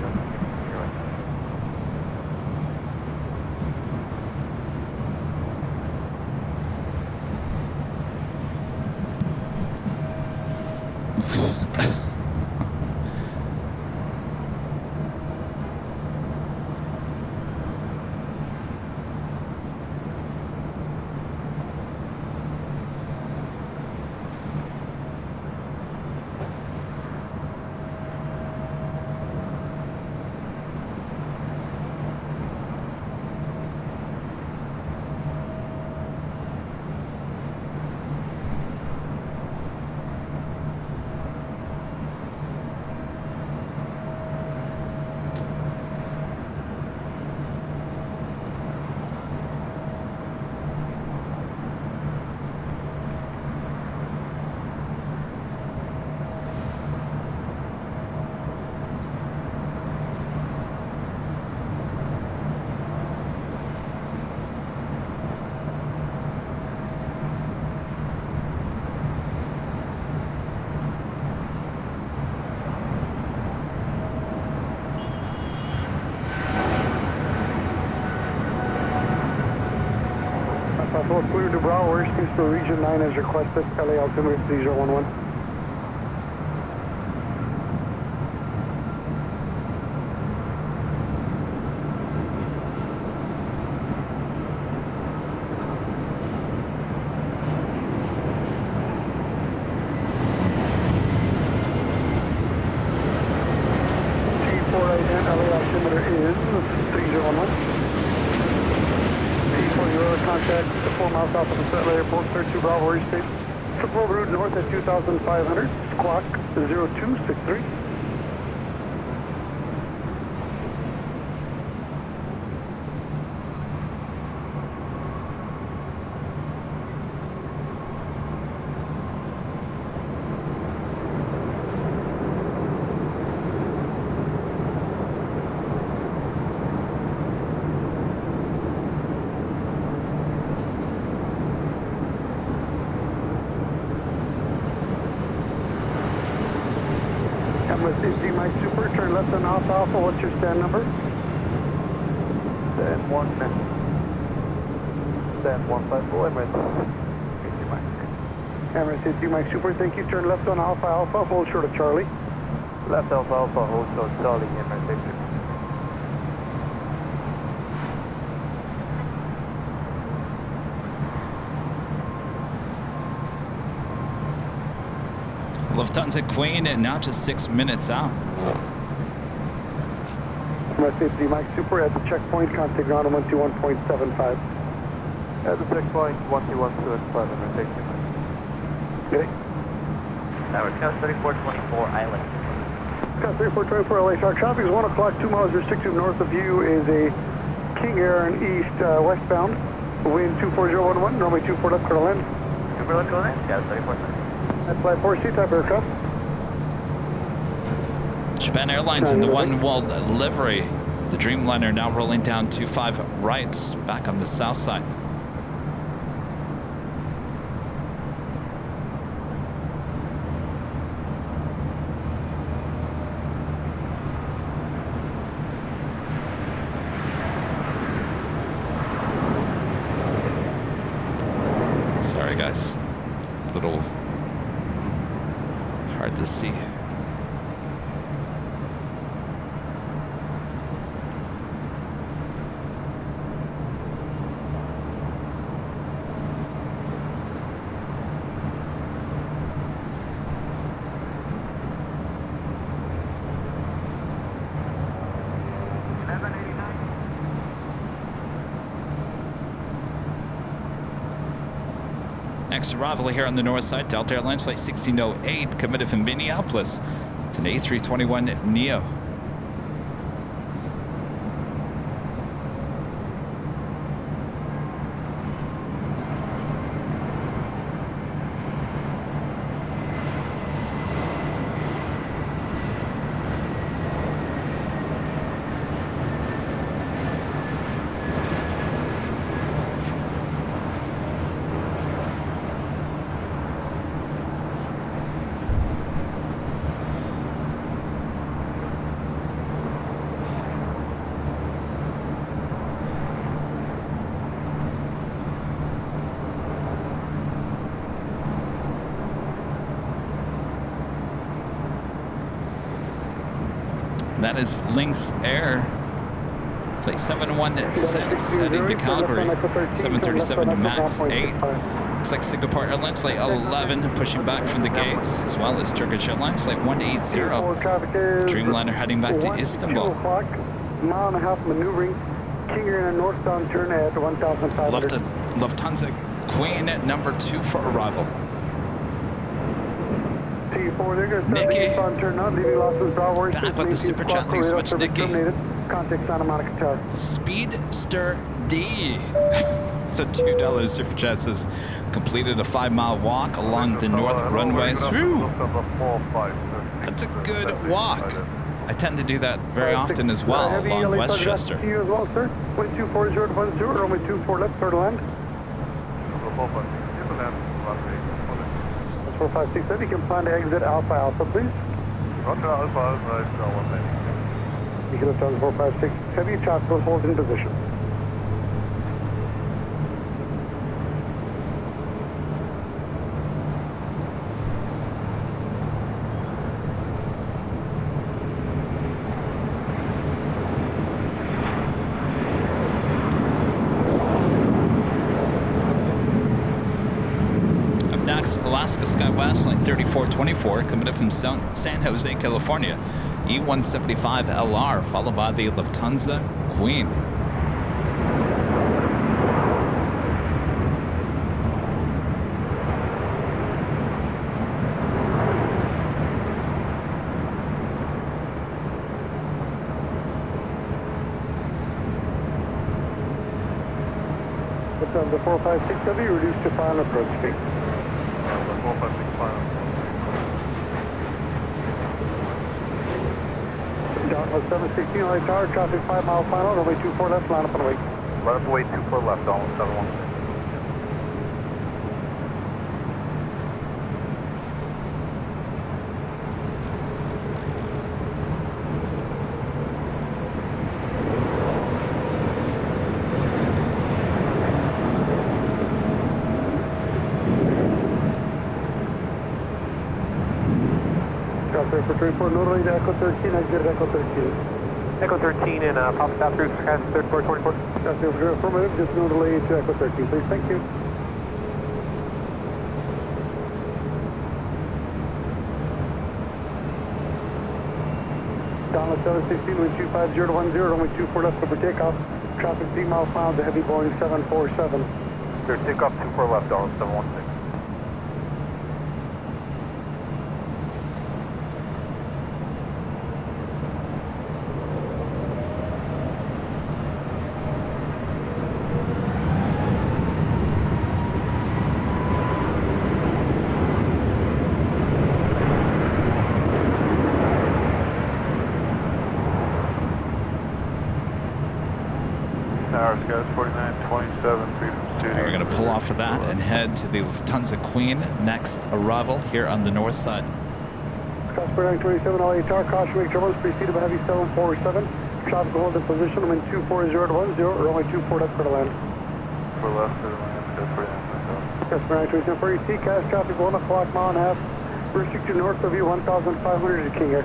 Clear to Bravo, airspace for Region 9 as requested, LA altimeter 3011. T4 right now, LA altimeter is 3011. Contact 4 miles south of the Seattle Airport, 32 Bravo airspace. Triple route north at 2,500, squawk 0263. Safety Mike Super, turn left on Alpha, what's your stand number? Stand 154, Emirates. Safety Mike. Emirates Safety Mike Super, thank you, turn left on Alpha, hold short of Charlie. Left Alpha, hold short Charlie, Emirates Safety. Lufthansa Queen, and now just 6 minutes out. Safety Mike Super at the checkpoint, contact ground on 121.75. At the checkpoint, 121.75, and safety. Okay. Tower, Coast 3424, Island. Coast 3424, LA Shark. Traffic is 1 o'clock, 2 miles restricted north of you is a King Air and east westbound. Wind 24011, runway 24 left, clear to land. 24 left, clear to land, Coast 3424. That's flight 4 C-type aircraft. Japan Airlines in the one-wall livery. The Dreamliner now rolling down 25 right, back on the south side. Sorry guys, a little hard to see. next arrival here on the north side, Delta Airlines flight 1608, committed from Minneapolis. It's an A321 Neo. That is Lynx Air. Flight 716 heading to Calgary. 737 MAX 8. Looks like Singapore Airlines Flight 11 pushing back from the gates, as well as Turkish Airlines Flight 180. Dreamliner heading back to Istanbul. Mile and a half maneuvering. King Air in a northbound turn at 1,500. Lufthansa Queen at number 2 for arrival. Nikki, back with the super chat. Thanks so much, Nikki. Contact Santa Monica Tower. Speedster D, the $2 super chat says, completed a 5-mile walk along the north runways. Whew. That's a good walk. I tend to do that very often as well along Westchester. You as well, sir. 124 runway 24 left, clear to land. 4567, you can plan to exit Alpha Alpha, please. Roger, Alpha, You can attend 456 heavy, chopper hold in position. Alaska SkyWest Flight 3424, coming from San Jose, California. E175LR, followed by the Lufthansa Queen. Lufthansa 456W, reduced to final approach speed. Down 716 right tower, traffic 5 mile final, runway 24 left, line up and away. Line up away 24 left, almost 716. For 34, notary to Echo 13, exit Echo 13. Echo 13 and pop stop through Sky 3424. That's the affirmative, just notary to Echo 13, please. Thank you. Down 716, wind 25010, runway 24 left for takeoff. Traffic 3 miles final to heavy Boeing 747. Clear, takeoff 24 left, down 716. We're going to pull off of that and head to the Lufthansa Queen, next arrival here on the north side. Customer 927, all tower, caution wake turbulence, preceded by heavy 747. Traffic hold in position, wind 24010, runway 24 left for the land. For left for the land, Customer 927, for ET, cast traffic 1 o'clock, mile and a half. Restricted north of you, 1,500 to King Air.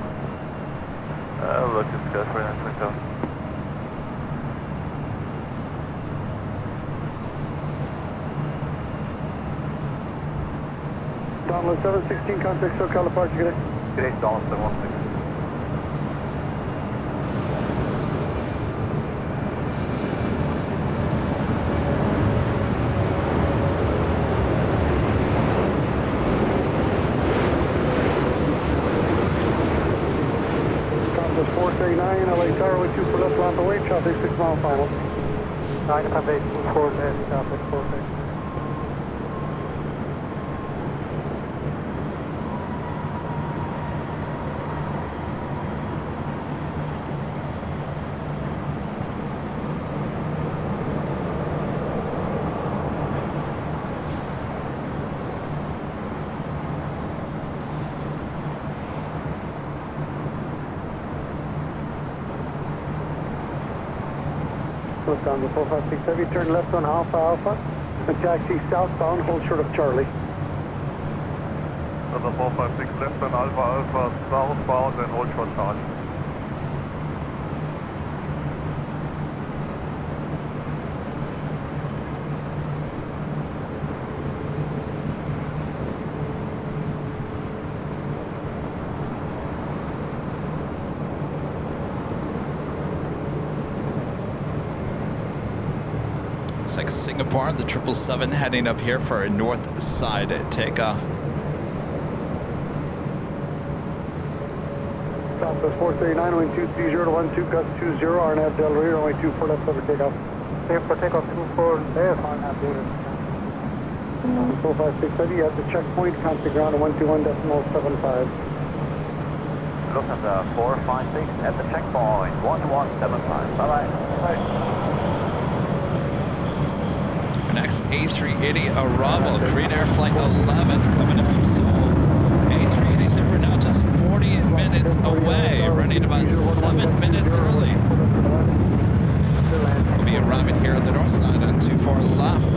Look, it's Customer 927. Donald 716, contact SoCal departure, good day. Good day, Donald 716. 439, LA Tower with 2 for left on the way, traffic 6 mile final. 958, 4 left, traffic 4 left. Look down to 456 heavy, turn left on Alpha Alpha, and taxi southbound, hold short of Charlie. Number 456 left on Alpha Alpha southbound and hold short Charlie. Looks like Singapore, the 777 heading up here for a north side takeoff. Southwest 439, wind 230 to 12, gust 20, RNAV Del Rio, runway 24 left over takeoff. Clear for takeoff 24 left, RNAV Del Rio. 456 heavy at the checkpoint, contact ground 121.75. Look at the 456 at the checkpoint, 1175. Bye-bye. Bye. Next, A380 arrival, Green Air Flight 11 coming in from Seoul. A380 Super now just 40 minutes away, running about 7 minutes early. We'll be arriving here on the north side on 24 left.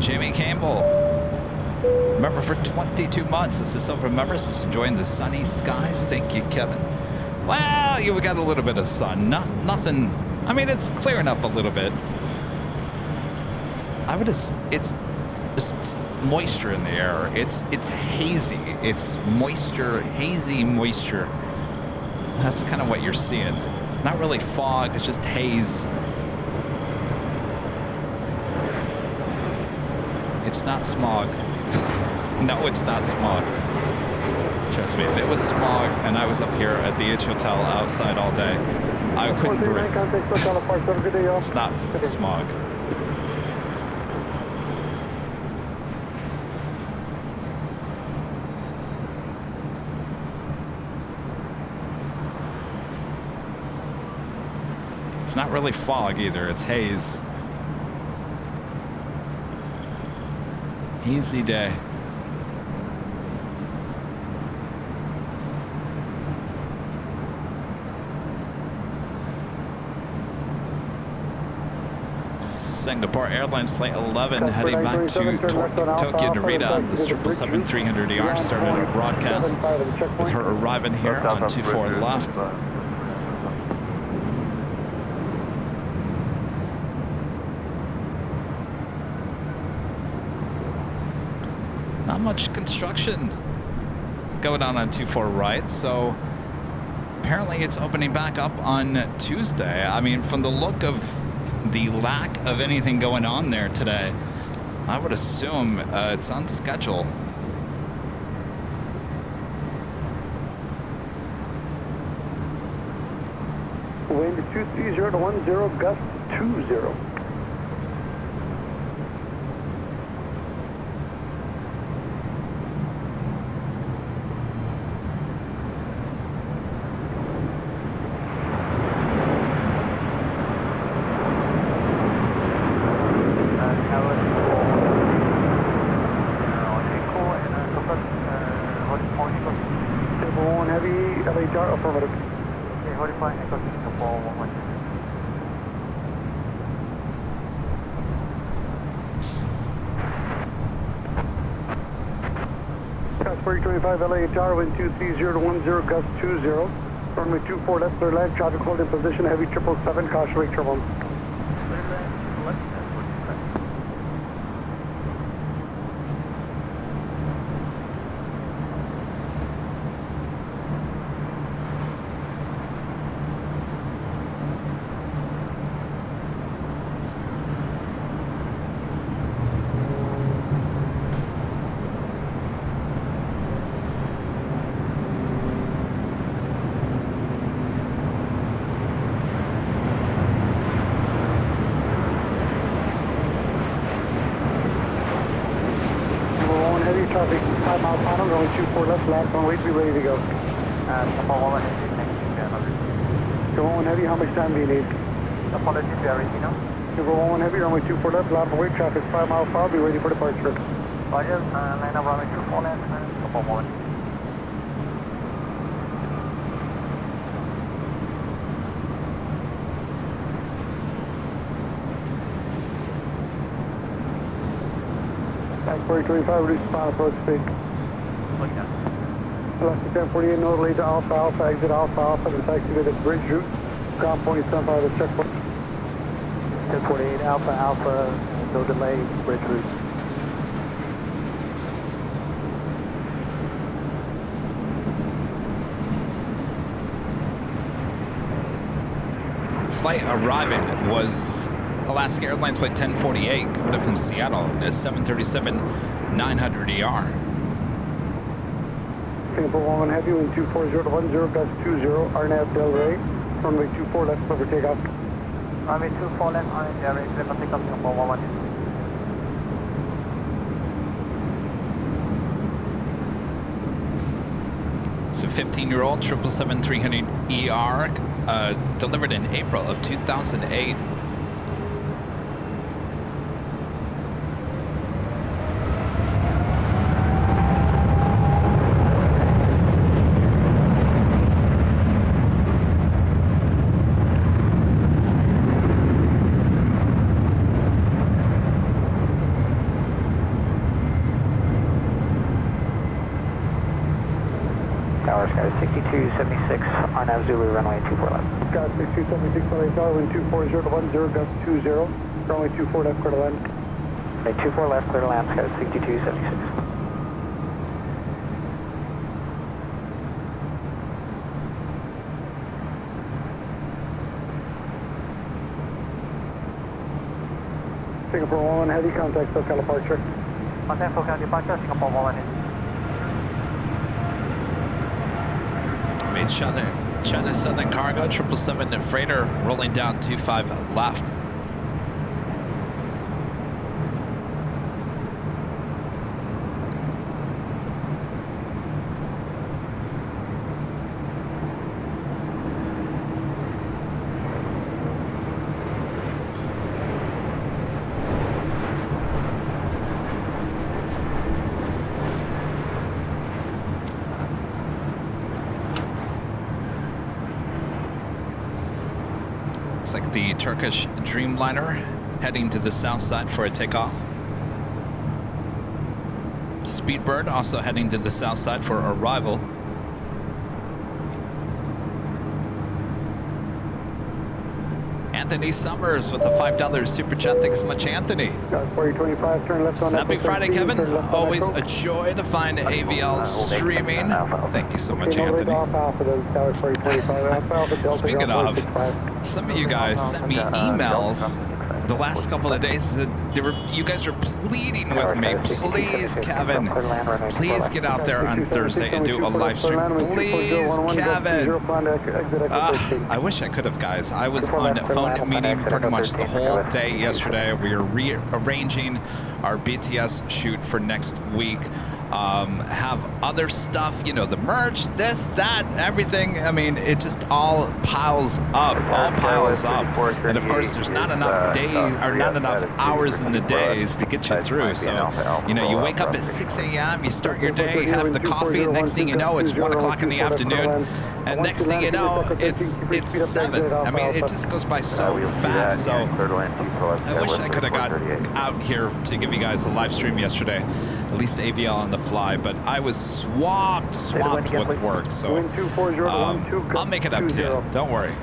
Jamie Campbell. Member for 22 months. This is Silver members. Just enjoying the sunny skies. Thank you, Kevin. Well, we got a little bit of sun. Nothing. I mean, it's clearing up a little bit. It's moisture in the air. It's hazy. It's moisture, hazy moisture. That's kind of what you're seeing. Not really fog. It's just haze. It's not smog. No, it's not smog. Trust me, if it was smog and I was up here at the H Hotel outside all day, I couldn't breathe. It's not smog. It's not really fog either, it's haze. Easy day. Singapore Airlines Flight 11 heading back to Tokyo Narita on this 777-300ER started our broadcast with her arriving here on 24 left. Not much construction going on 24 right, so apparently it's opening back up on Tuesday. I mean, from the look of the lack of anything going on there today, I would assume it's on schedule. Wind 230 to 10, gust 20. Affirmative. Okay, hold it fine, Echo Singapore 11. Passport 25 LA Tower, wind 230 to 10, gust 20. Runway 24 left, clear land, traffic hold in position, heavy 777, caution rate turbulence. Clear land, left, Toronto, going 24 left, last one, wait to be ready to go. Singapore 11 Heavy, next to Number 1 Heavy, how much time do you need? Apologies, we are ready now. Number 1 Heavy, runway 24 left, last one, wait, traffic 5 miles per hour, be ready for departure. Roger, line up runway 24 left, Singapore 11. Back 4025, reduce spawn approach speed. Looking at. Alaska 1048, northerly to Alpha Alpha, exit Alpha Alpha, then taxi to the bridge route. Ground point 75 at checkpoint. 1048 Alpha Alpha, no delay, bridge route. Flight arriving was Alaska Airlines flight 1048 coming up from Seattle. It's 737-900ER. Singapore 11 Heavy, wind 240 to 10, gust 20, RNAV Del Rey, runway 24 left, over takeoff. Runway 24 left, RNAV Del Rey, clear for takeoff, Singapore 11. It's a 15-year-old 777-300ER delivered in April of 2008. Tower Sky 6276, RNAV Zulu, runway 24 left. Sky 6276, wind 240 to 10, gust 20, runway 24 left, clear to land. Runway 24 left, clear to land, Sky 6276. Singapore 11 Heavy, contact SoCal departure. Contact SoCal departure, Singapore 11. Made China Southern Cargo 777 freighter rolling down 25 left. Looks like the Turkish Dreamliner heading to the south side for a takeoff. Speedbird also heading to the south side for arrival. Anthony Summers with a $5 super chat. Thanks so much, Anthony. 4025, turn left on Happy Echo Friday, 13, Kevin. turn left on Always Echo. a joy to find AVL streaming. Thank you so much, Okay, no Anthony. Alpha Alpha, those Tower 4025, Alpha Alpha, Delta, Speaking ground of, 465. some of you guys sent me emails the last couple of days. You guys were pleading with me. Please, Kevin, please get out there on Thursday and do a live stream. Please, Kevin. I wish I could have, guys. I was on a phone meeting pretty much the whole day yesterday. We are rearranging our BTS shoot for next week. Have other stuff, you know, the merch, this, that, everything. I mean, it just all piles up, And of course, there's not enough days or not enough hours in the days to get you through. So, you know, you wake up at 6 a.m., you start your day, have the coffee, and next thing you know, it's 1 o'clock in the afternoon. And next thing you know, it's 7. I mean, it just goes by so fast. So I wish I could have got out here to give you guys a live stream yesterday, at least AVL on the fly, but I was swamped with work. So I'll make it up to you. Don't worry.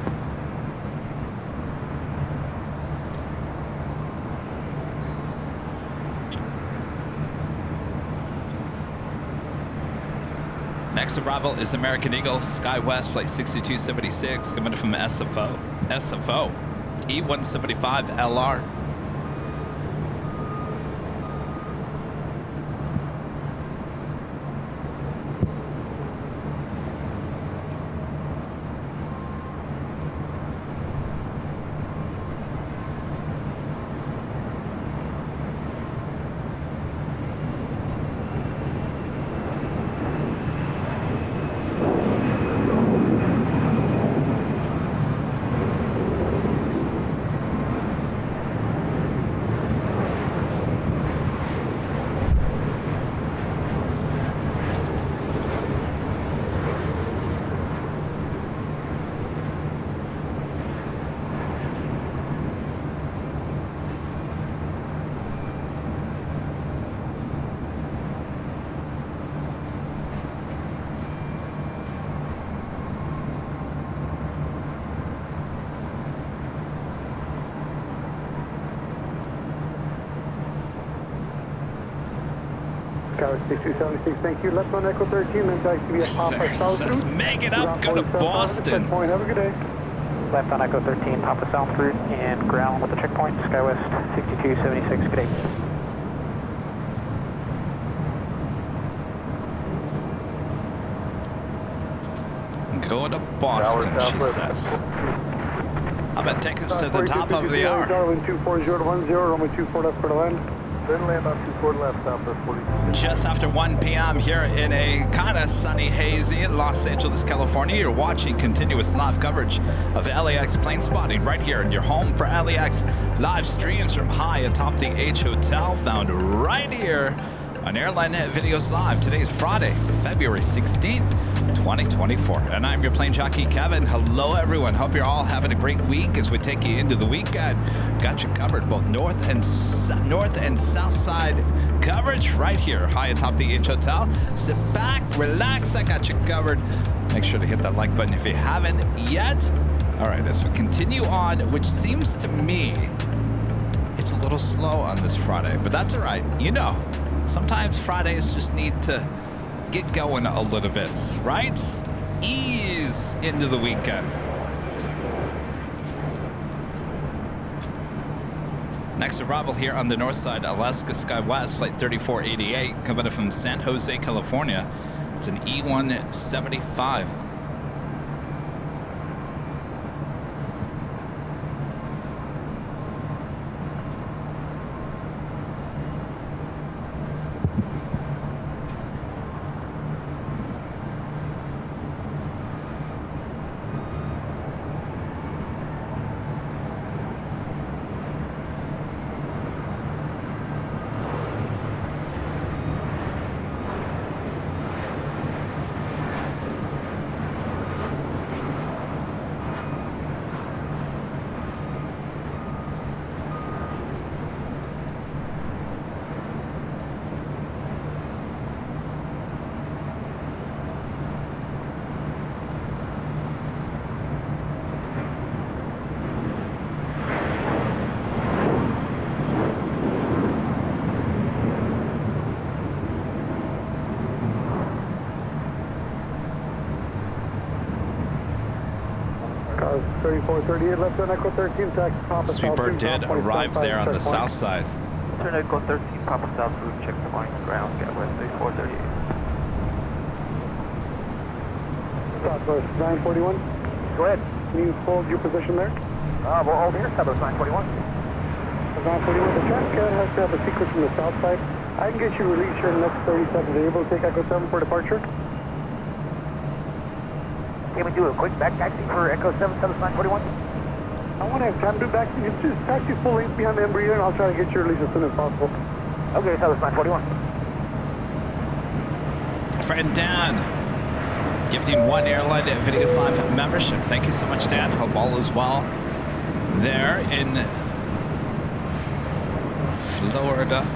Next arrival is American Eagle SkyWest flight 6276 coming from SFO E175 LR. Skywest 6276, thank you. Left on Echo 13, then taxi via Papa South Says, route. make it up, go to Boston. Checkpoint, have a good day. Left on Echo 13, Papa South route, and ground with the checkpoint, Skywest 6276, good day. Go to Boston, she says. How about take us to the top of the hour? Darwin 240 to 10, runway 24 left for the land. Then land on 24 left, southwest 42. Just after 1 p.m. here in a kind of sunny, hazy Los Angeles, California. You're watching continuous live coverage of LAX plane spotting right here in your home for LAX live streams from high atop the H Hotel, found right here on Airline Videos Live. Today is Friday, February 16th, 2024. And I'm your plane jockey, Kevin. Hello, everyone. Hope you're all having a great week as we take you into the weekend. Got you covered, both north and south side coverage right here, high atop the H Hotel. Sit back, relax. I got you covered. Make sure to hit that like button if you haven't yet. All right, as we continue on, which seems to me it's a little slow on this Friday, but that's all right. You know, sometimes Fridays just need to get going a little bit, right? Ease into the weekend. Next arrival here on the north side, Alaska SkyWest, flight 3488, coming in from San Jose, California. It's an E175. Cars 3438, left on Echo 13, taxi Papa South. Sweetbird did arrive there on the south side. Turn Echo 13, Papa South route, check the point, ground, Skywest 3438. Southwest 941. Go ahead. Can you hold your position there? We'll hold here, southwest 941. 941, the traffic has to have a secret from the south side. I can get you released here in the next 30 seconds. Are you able to take Echo 7 for departure? Can we do a quick back taxi for Echo 7, southwest 941? I want to have time to do back. You just taxi full length behind the Embraer and I'll try to get you released as soon as possible. Okay, southwest 941. Friend Dan, gifting one Airline Videos Live membership. Thank you so much, Dan. Hope all is well there in Florida.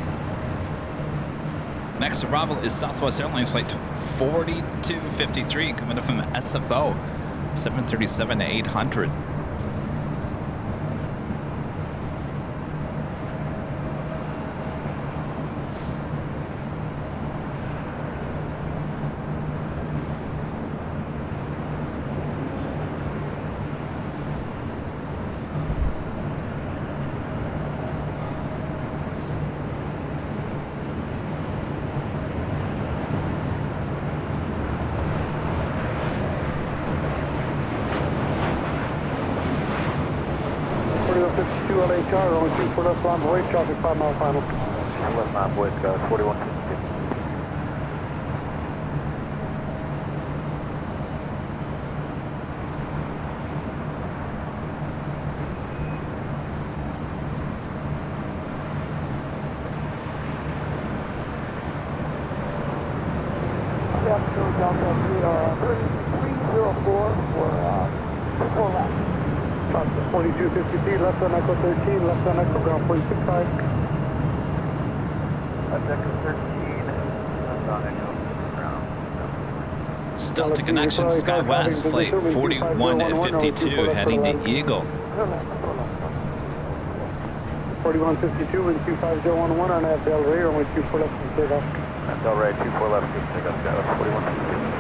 Next arrival is Southwest Airlines flight 4253 coming up from SFO 737-800. LHR, only 2 for left line away, traffic 5 mile final. Left line boys, 4152. Delta 304 for 4 laps. 4253, left on Echo 13, left on Echo ground 465. Left Echo 13, left on Echo ground. Delta Connection SkyWest flight 4152 heading to Eagle. 4152 and 25011 on that BLVD, only 2 for left and cleared off. That's all right, 24 left, good take up, Skywest 4152.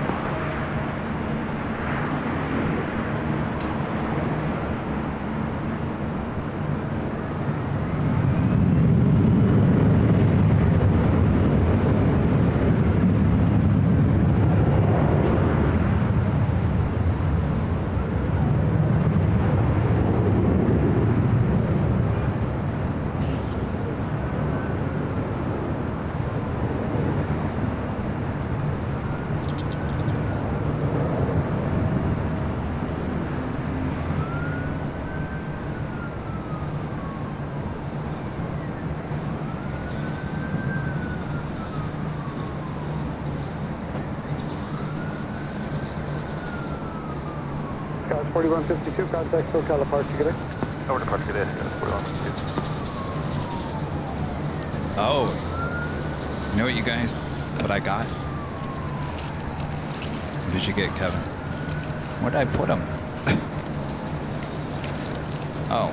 Skywest 4152, contact SoCal Departure, good day. Over to Park today, Skywest 4152. Oh, you know what, you guys, what I got? What did you get, Kevin? Where did I put them? Oh,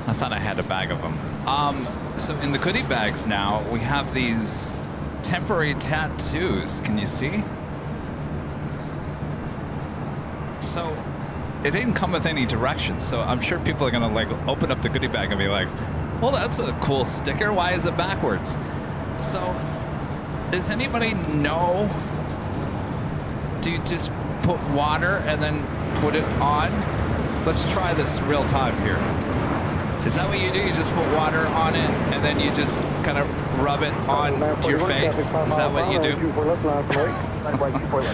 I thought I had a bag of them. So in the goodie bags now, we have these temporary tattoos. Can you see? So it didn't come with any directions. So I'm sure people are gonna like open up the goodie bag and be like, well, that's a cool sticker. Why is it backwards? So does anybody know? Do you just put water and then put it on? Let's try this real time here. Is that what you do? You just put water on it and then you just kind of rub it on to your face? Is that what you do?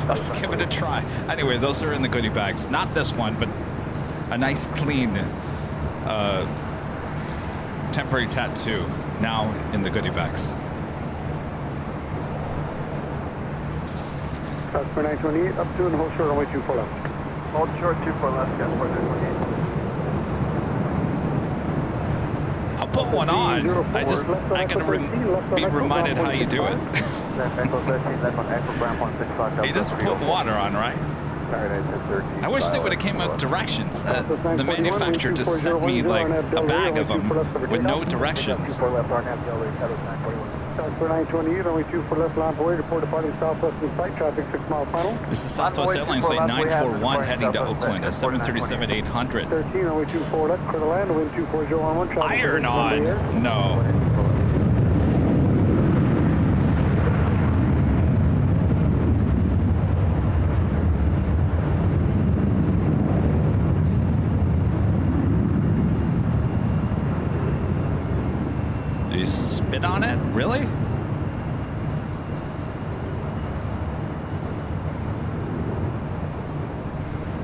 Let's give it a try. Anyway, those are in the goodie bags. Not this one, but a nice clean temporary tattoo now in the goodie bags. Customer 928, up to and hold short, runway 24 left. Hold short, 24 left, Skywest 928. I'll put one on. I gotta be reminded how you do it. You just put water on, right? I wish they would have came with directions. The manufacturer just sent me like a bag of them with no directions. Customer 928, runway 24 left, line away, report departing southwestern site, traffic 6 mile final. This is Southwest Airlines Flight 941 heading to Oakland at 737-800. 13, runway 24 left, clear to land, wind 24011. Iron on! No. You spit on it? Really?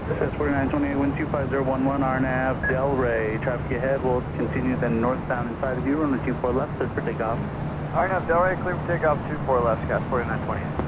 This is 4928, wind 25011, RNAV, Delray. Traffic ahead will continue then northbound inside of you, runway 24 left, clear for takeoff. RNAV, Delray, clear for takeoff, 24 left, Skywest 4928.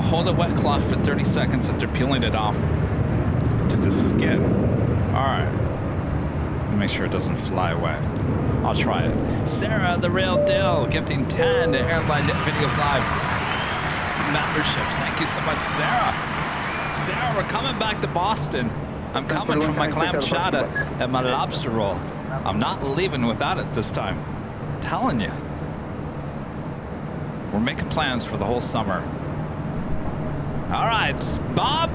Hold a wet cloth for 30 seconds after peeling it off to the skin. All right. Let me make sure it doesn't fly away. I'll try it. Sarah, the real deal, gifting 10 to Airline Videos Live memberships. Thank you so much, Sarah. Sarah, we're coming back to Boston. I'm coming from my clam chowder and my lobster roll. I'm not leaving without it this time. I'm telling you. We're making plans for the whole summer. All right, Bob.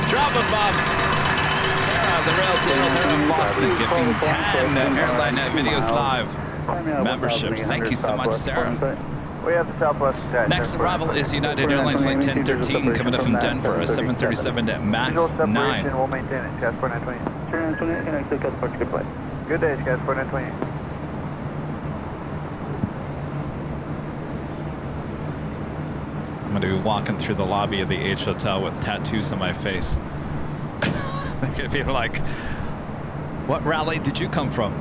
Drop it, Bob. Sarah, the real deal. They're in Boston, gifting 10 Airline Videos Live memberships. Thank you so much, Sarah. We have the Southwest. Next arrival is United Airlines Flight 1013 coming up from Denver, a 737 MAX 9. We'll maintain it, Skywest 4928. 928, good flight. Good day, Skywest 4928. I'm going to be walking through the lobby of the H Hotel with tattoos on my face. They're going to be like, what rally did you come from?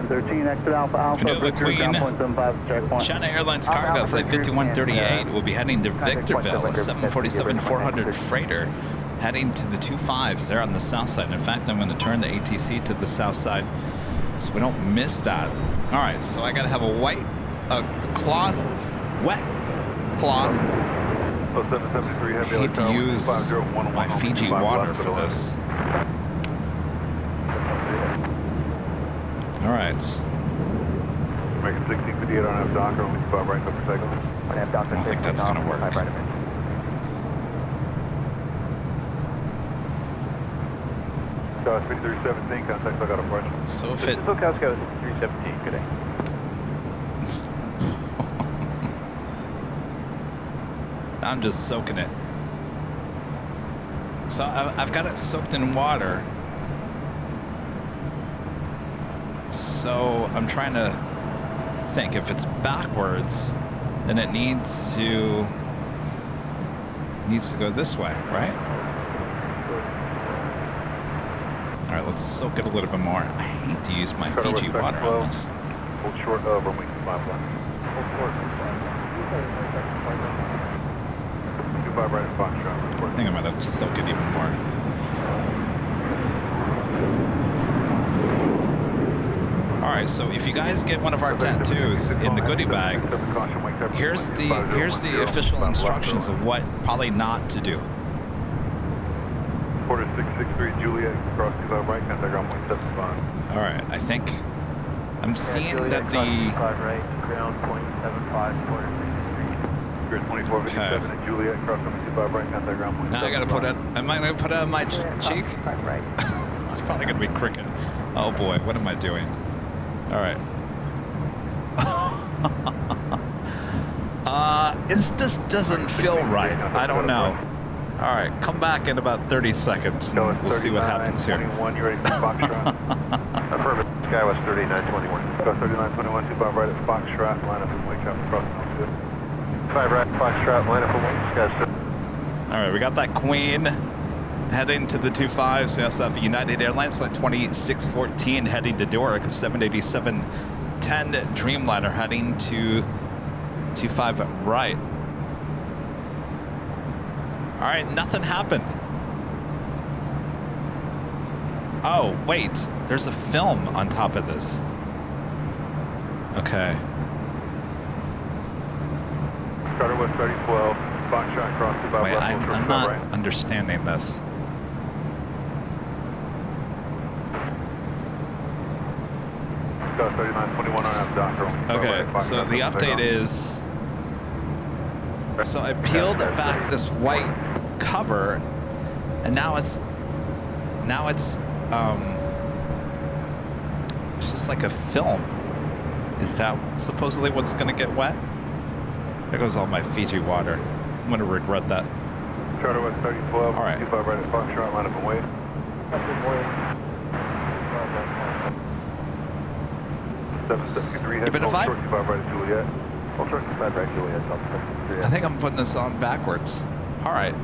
1013, exit Alpha Alpha. We do have a Queen. China Airlines cargo flight 5138 will be heading to Victorville, a 747-400 freighter heading to the 25s there on the south side. In fact, I'm going to turn the ATC to the south side so we don't miss that. All right, so I got to have a white cloth, wet cloth. I hate to use my Fiji water for this. All right. Making 1658 on F Docker, only 5 right up per second. I don't think that's going to work. Scott 317, contact, I got a question. So if it... SoCal Scout 317, good day. I'm just soaking it. So I've got it soaked in water. So I'm trying to think, if it's backwards, then it needs to go this way, right? All right, let's soak it a little bit more. I hate to use my Fiji water on this. Hold short of runway 25 left. Hold short. 25 right at Foxtrot. I think I'm gonna soak it even more. All right, so if you guys get one of our tattoos in the goodie bag, here's the official instructions of what probably not to do. Porter 663 Juliet, cross 25 right, contact ground 175. All right, I think I'm seeing that the... right, ground 0.75, Porter 663. 2457 at Juliet, cross 25 right, contact ground 175. Now I gotta put it, am I gonna put it on my cheek? It's probably gonna be crooked. Oh boy, what am I doing? All right. This doesn't feel right. I don't know. All right, come back in about 30 seconds and we'll see what happens here. 21, you ready for Foxtrot? Affirmative. Skywest 3921. Skywest 3921, 25 right at Foxtrot, line up and wake up across the 5 right, Foxtrot, line up and wait. Skywest. All right, we got that Queen heading to the 25s. We also have United Airlines flight 2614 heading to Newark, 787-10 Dreamliner heading to 25 right. All right, nothing happened. Oh, wait, there's a film on top of this. Okay. Carter West 3012, Foxtrot, cross 25 Wait, left. I'm not understanding this. Skywest 3921 on F Docker. Okay, so the update is... So I peeled back this white cover, and now it's just like a film. Is that supposedly what's gonna get wet? There goes all my Fiji water. I'm gonna regret that. Charter West 3012, all right. 25 right at Foxtrot, line up and wait. 773 head, but if I... 25 right at Juliet. I think I'm putting this on backwards. All right.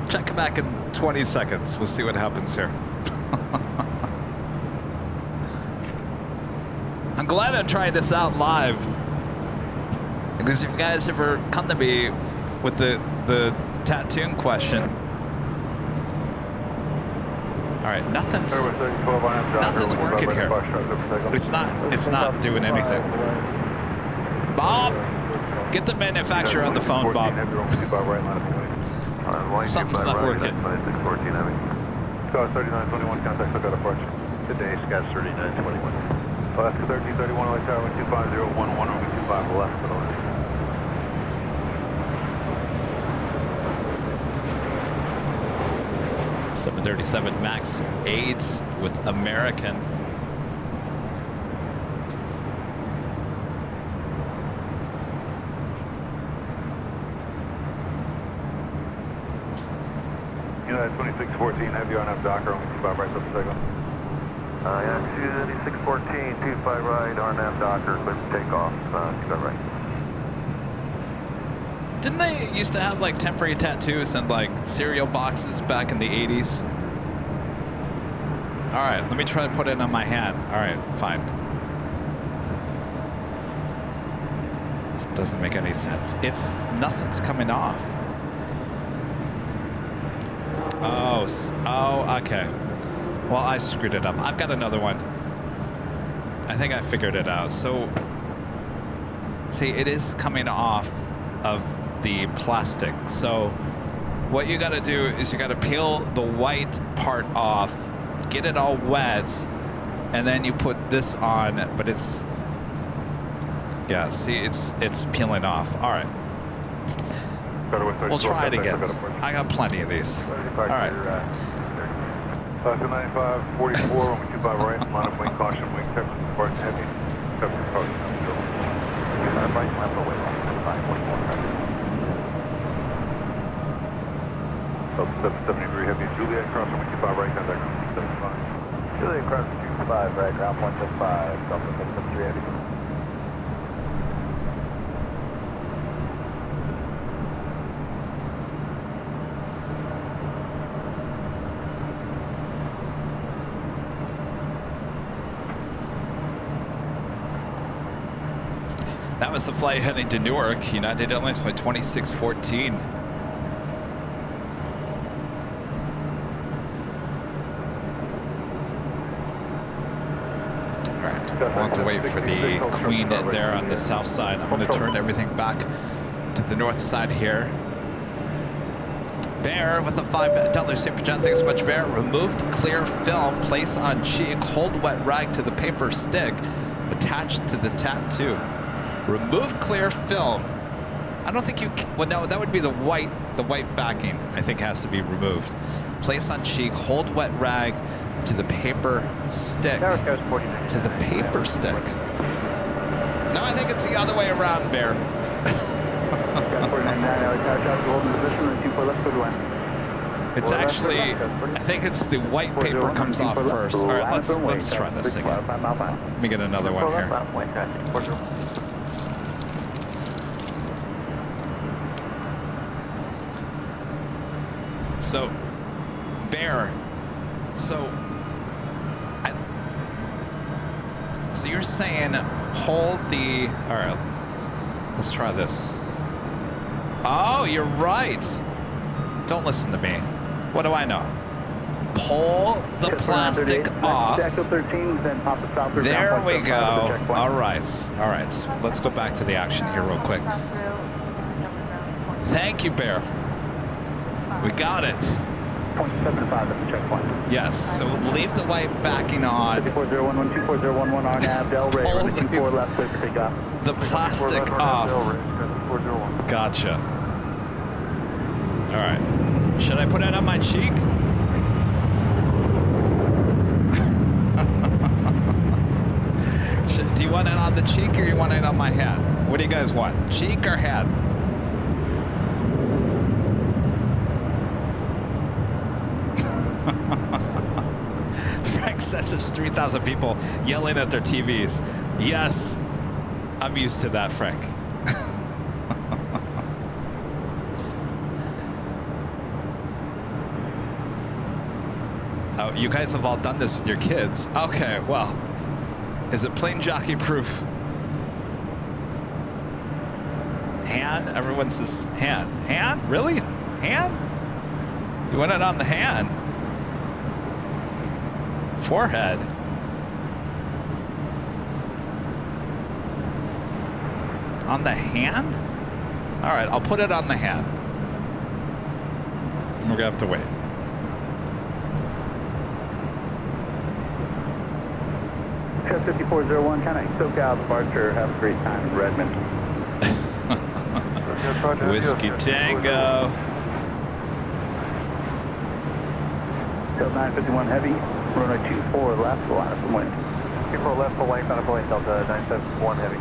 Check back in 20 seconds. We'll see what happens here. I'm glad I'm trying this out live. Because if you guys ever come to me with the tattoo question, all right, nothing's working here. It's not doing anything. Bob, get the manufacturer on the phone, Bob. Something's not working. Scott 3921, contact, I got a question. Today, Scott 3921. Alaska 1331, LA Tower 125011, runway 25 left for the line. .737 MAX 8 with American. United 2614, heavy on F Docker, only 25 right up the second. Yeah, 2614, 25 right, RNAV Docker, clear for takeoff, 25 right. Didn't they used to have like temporary tattoos and like cereal boxes back in the 80s? All right, let me try to put it on my hand. All right, fine. This doesn't make any sense. Nothing's coming off. Oh, okay. Well, I screwed it up. I've got another one. I think I figured it out. So, see, it is coming off of the plastic. So, what you got to do is you got to peel the white part off, get it all wet, and then you put this on. But it's, yeah, see, it's peeling off. All right. We'll try it again. I got plenty of these. All right. 95, 44, 125 right, line of wing caution, wing Texas, Spartan heavy, Texas caution, Right, left away, 70 degree heavy, Juliet crossing 125 right, contact 75. Juliet crossing 225 right, ground point 75, Delta 673 heavy. That was the flight heading to Newark, United Airlines flight 2614. All right, we'll have to wait for the Queen there on the south side. I'm going to turn everything back to the north side here. Bear with a $5 super chat. Thanks so much, Bear. Removed clear film, place on cheek, hold wet rag to the paper stick, attached to the tattoo. Remove clear film. I don't think you can, well, no, that would be the white backing, I think has to be removed. Place on cheek, hold wet rag to the paper stick. To the paper stick. No, I think it's the other way around, Bear. It's actually, I think it's the white paper comes off first. All right, let's try this again. Let me get another one here. So, Bear, so you're saying hold the, all right, let's try this. Oh, you're right. Don't listen to me. What do I know? Pull the plastic off. There we go. All right. Let's go back to the action here real quick. Thank you, Bear. We got it. 0.75 at the checkpoint. Yes, so leave the white backing on. 5401, 2401 RNAV, Del Rey, runway 24 left, clear for takeoff. The plastic off. Gotcha. All right. Should I put it on my cheek? Do you want it on the cheek or you want it on my head? What do you guys want? Cheek or head? Frank says there's 3,000 people yelling at their TVs. Yes, I'm used to that, Frank. Oh, you guys have all done this with your kids. Okay, well, is it plane jockey proof? Hand? Everyone says hand. Hand? Really? Hand? You want it on the hand? Forehead. On the hand? All right, I'll put it on the hand. We're gonna have to wait. Cut 5401, kind of SoCal departure. Have a great time in Redmond. Whiskey Tango. Delta 951 heavy, runway 24 left, line up some wind. 24 left, full length on a point, Delta 971 heavy.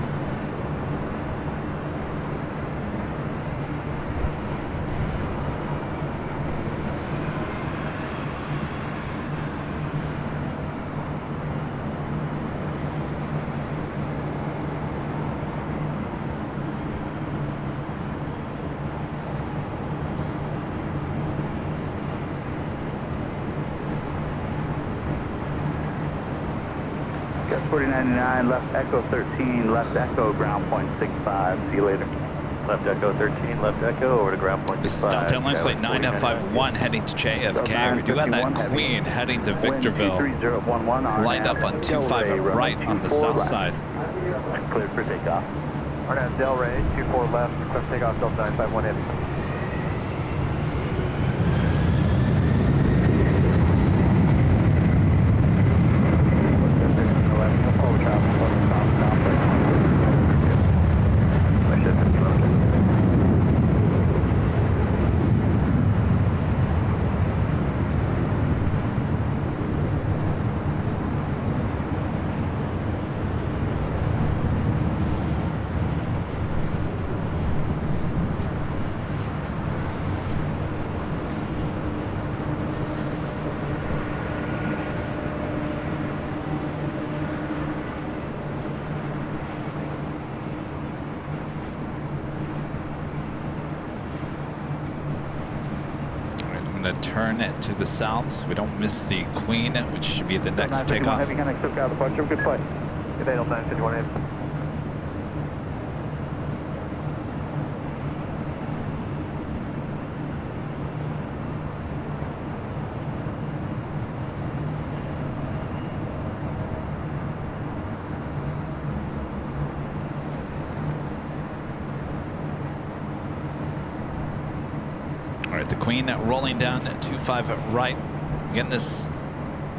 4099, left Echo 13, left Echo, ground point 65. See you later. Left Echo 13, left Echo, over to ground point 65. This is Delta Airlines Flight 951 heading to JFK. We do have that Queen heading to Victorville, lined up on 25 right on the south side. Cleared for takeoff. RNAV Delray, 24 left, clear for takeoff, Delta 951 heavy. Turn it to the south so we don't miss the Queen, which should be the next takeoff. Heavy connect, SoCal departure, good flight. Good day, Delta 951 heavy. The Queen rolling down at 25 right. Again, this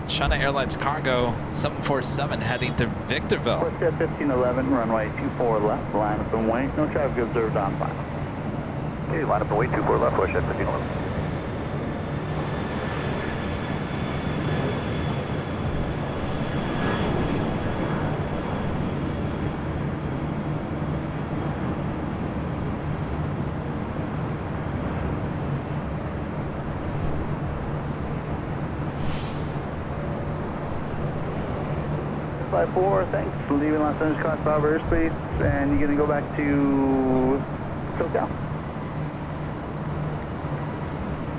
China Airlines cargo 747 heading to Victorville. Footstep 1511, runway 24 left, line up and wait. No traffic observed on final. Okay, line up and wait, 24 left, push at 1511. Flight 4, thanks. Leaving Los Angeles, cross Barber airspace, and you're going to go back to SoCal.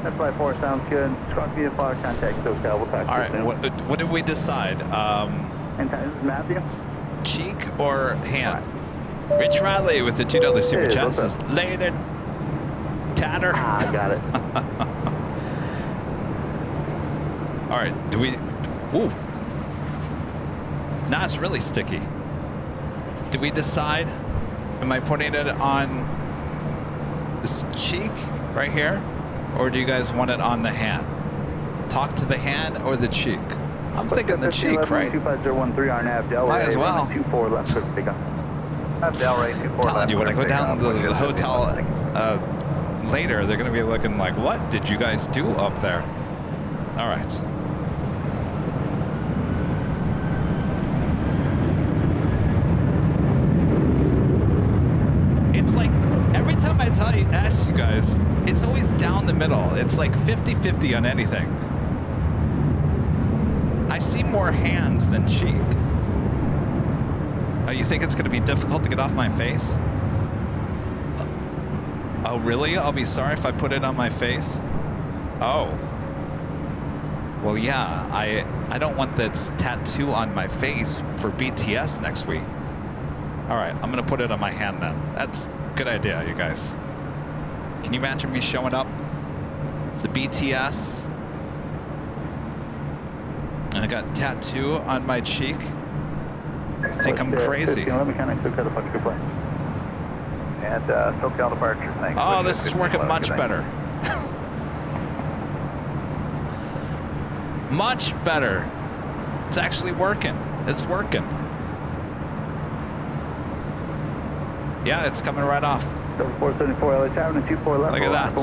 That's Flight 4, sounds good. Cross VFR, contact SoCal. We'll talk to you soon. All right, what did we decide? And this is Matthew. Cheek or hand? Right. Rich Riley with the $2 super chat says, later, tatter. Ah, got it. All right, do we, ooh. Now it's really sticky. Do we decide, am I putting it on this cheek right here? Or do you guys want it on the hand? Talk to the hand or the cheek? I'm thinking the cheek, right? 25013 RNAV Delray. Might as well. 24 left, pick up. Delray, 24 left. Telling you, when I go down to the hotel later, they're gonna be looking like, what did you guys do up there? All right. It's like, every time I ask you guys, it's always down the middle. It's like 50-50 on anything. I see more hands than cheek. Oh, you think it's gonna be difficult to get off my face? Oh, really? I'll be sorry if I put it on my face? Oh. Well, yeah, I don't want this tattoo on my face for BTS next week. All right, I'm gonna put it on my hand then. That's a good idea, you guys. Can you imagine me showing up? The BTS. And I got a tattoo on my cheek. I think I'm crazy. Let me connect SoCal departure, good flight. And SoCal departure, thanks. Oh, this is working much better. Much better. It's actually working. It's working. Yeah, it's coming right off. 474 LA Tavern and 24 left. Look at that.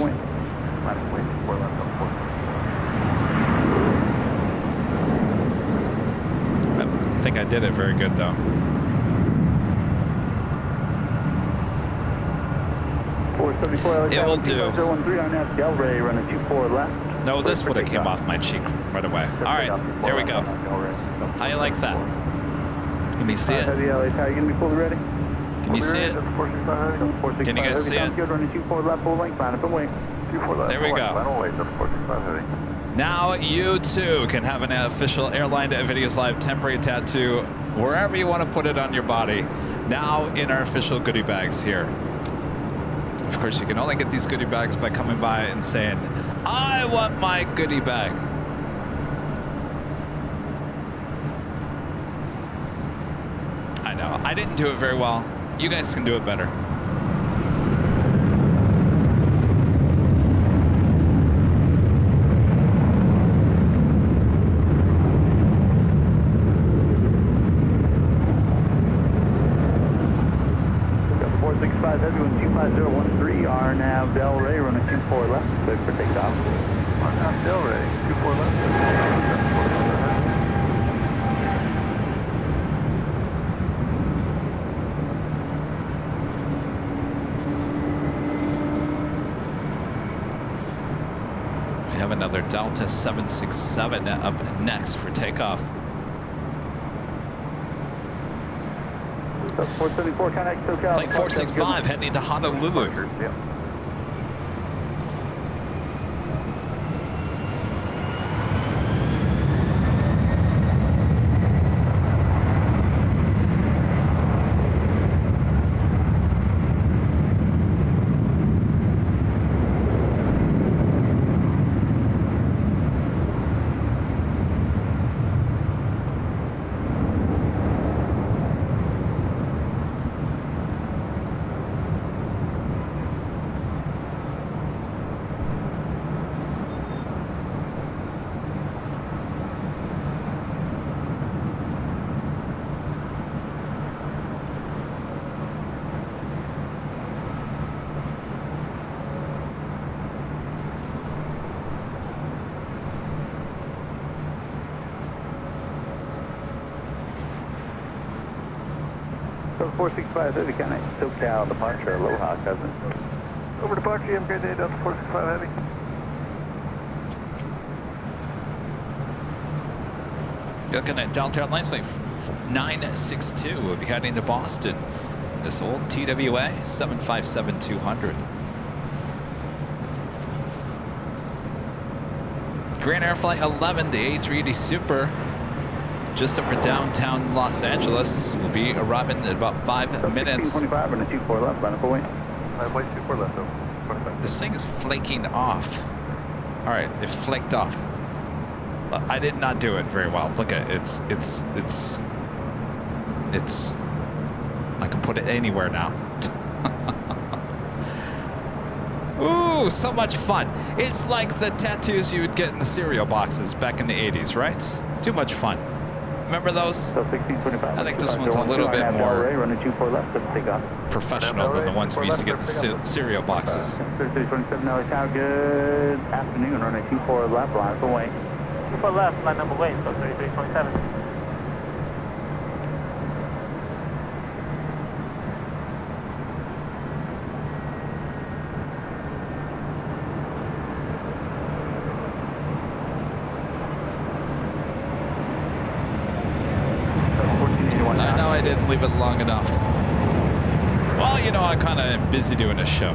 I don't think I did it very good though. 474 LA It will do. 013 on that Delray, running 24 left. No, this would have came off my cheek right away. All right, there we go. How you like that? Can you see it? Heavy LA Tower, you gonna be fully ready? Can you see it? Can you guys see it? Good, running 24 left, full length, line up and wait. There we go. Now you too can have an official Airline Videos Live temporary tattoo wherever you want to put it on your body, now in our official goodie bags here. Of course, you can only get these goodie bags by coming by and saying, I want my goodie bag. I know, I didn't do it very well. You guys can do it better. Everyone 25013, RNAV Del Rey, running 24 left, cleared for takeoff. RNAV Del Rey, 24 left. We have another Delta 767 up next for takeoff. 474, connect SoCal. Flight 465 heading to Honolulu. Yep. So 465, Heavy, connect SoCal, departure, Aloha, cousin. Over departure, you have a great day, Delta 465 Heavy. Looking at Delta Airlines flight 962. We'll be heading to Boston. This old TWA 757-200. Grand Air Flight 11, the A380 Super, just over downtown Los Angeles. We'll be arriving in about 5 minutes. 1625 and a 24 left, line up away. Flight 24 left, over. 25. This thing is flaking off. All right, it flaked off. I did not do it very well. Look at it. It's I can put it anywhere now. Ooh, so much fun. It's like the tattoos you would get in the cereal boxes back in the 80s, right? Too much fun. Remember those? So 1625. I think this one's a little bit more running 24 left, let's take off. professional than the ones we used to get in the cereal boxes. 3327 LA Tower, good afternoon, running 24 left, line up away. 24 left, line number away, so 3327. I know I didn't leave it long enough. Well, you know, I kind of am busy doing this show.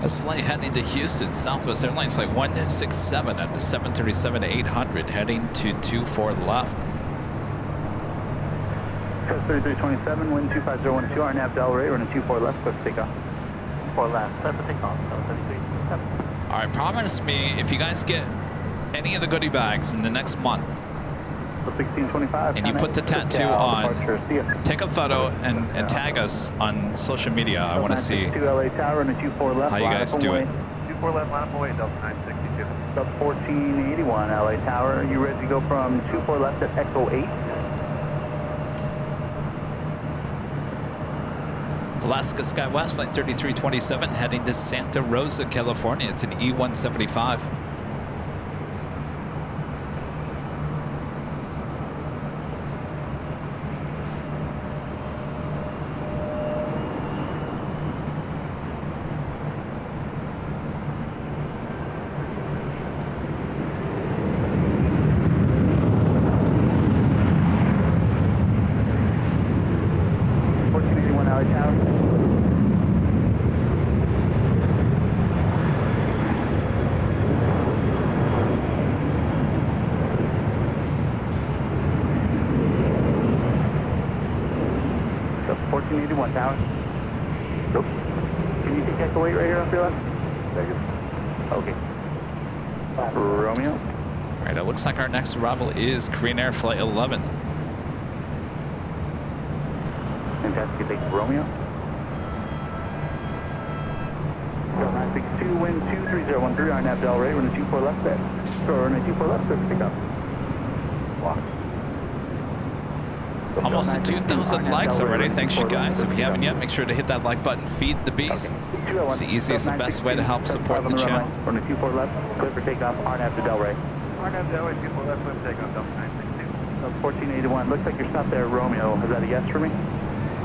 This flight heading to Houston, Southwest Airlines flight 167 at the 737-800 heading to 24 left. 3327, wind 25012, RNAV Del Rey, running 24 left, clear for takeoff. 4 left, clear for takeoff, so 3327. All right, promise me if you guys get any of the goodie bags in the next month, So 1625, and you put the tattoo on, take a photo and tag us on social media. I want to see LA Tower, running 24 left, how you guys do it. 24 left, line up away, Delta 962. Sub 1481 LA Tower, you ready to go from 24 left at Echo 8? Alaska SkyWest flight 3327 heading to Santa Rosa, California. It's an E175. LA Tower. Tower? Nope. Can you take echo 8 right here off your left? Negative. Okay. Romeo. All right, it looks like our next arrival is Korean Air Flight 11. Fantastic, thank you, Romeo. 962, wind 23013, RNAV Delray, runway 24 left set. Runway 24 left, clear for takeoff. Wow. Almost to 2,000 likes already. Thanks, you guys. If you haven't yet, make sure to hit that like button. Feed the beast. It's the easiest and best way to help support the channel. Runway 24 left, clear for takeoff, RNAV to Delray. RNAV Delray, 24 left, clear for takeoff, Delta 962. 1481, looks like you're stopped there, Romeo. Is that a yes for me?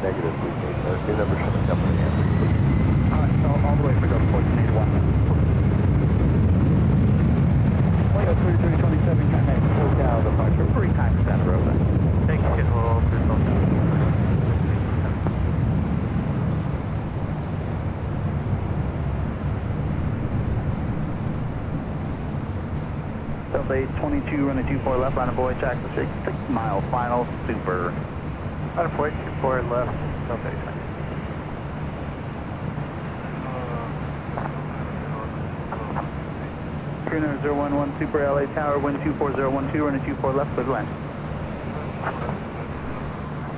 Negative, please. New number showing up on the answer, please. Alright, so all the way for Delta 1481. Flight 3327, contact SoCal departure. 3 times down the road then. Thank you, Kidwell, to SoCal. Delta 822, running 24 left, line of boy, track the 6 mile final, super. Line of boy, 24 left, Delta 822. Korean 011 Super LA Tower, wind 24012, running 24 left, clear to land.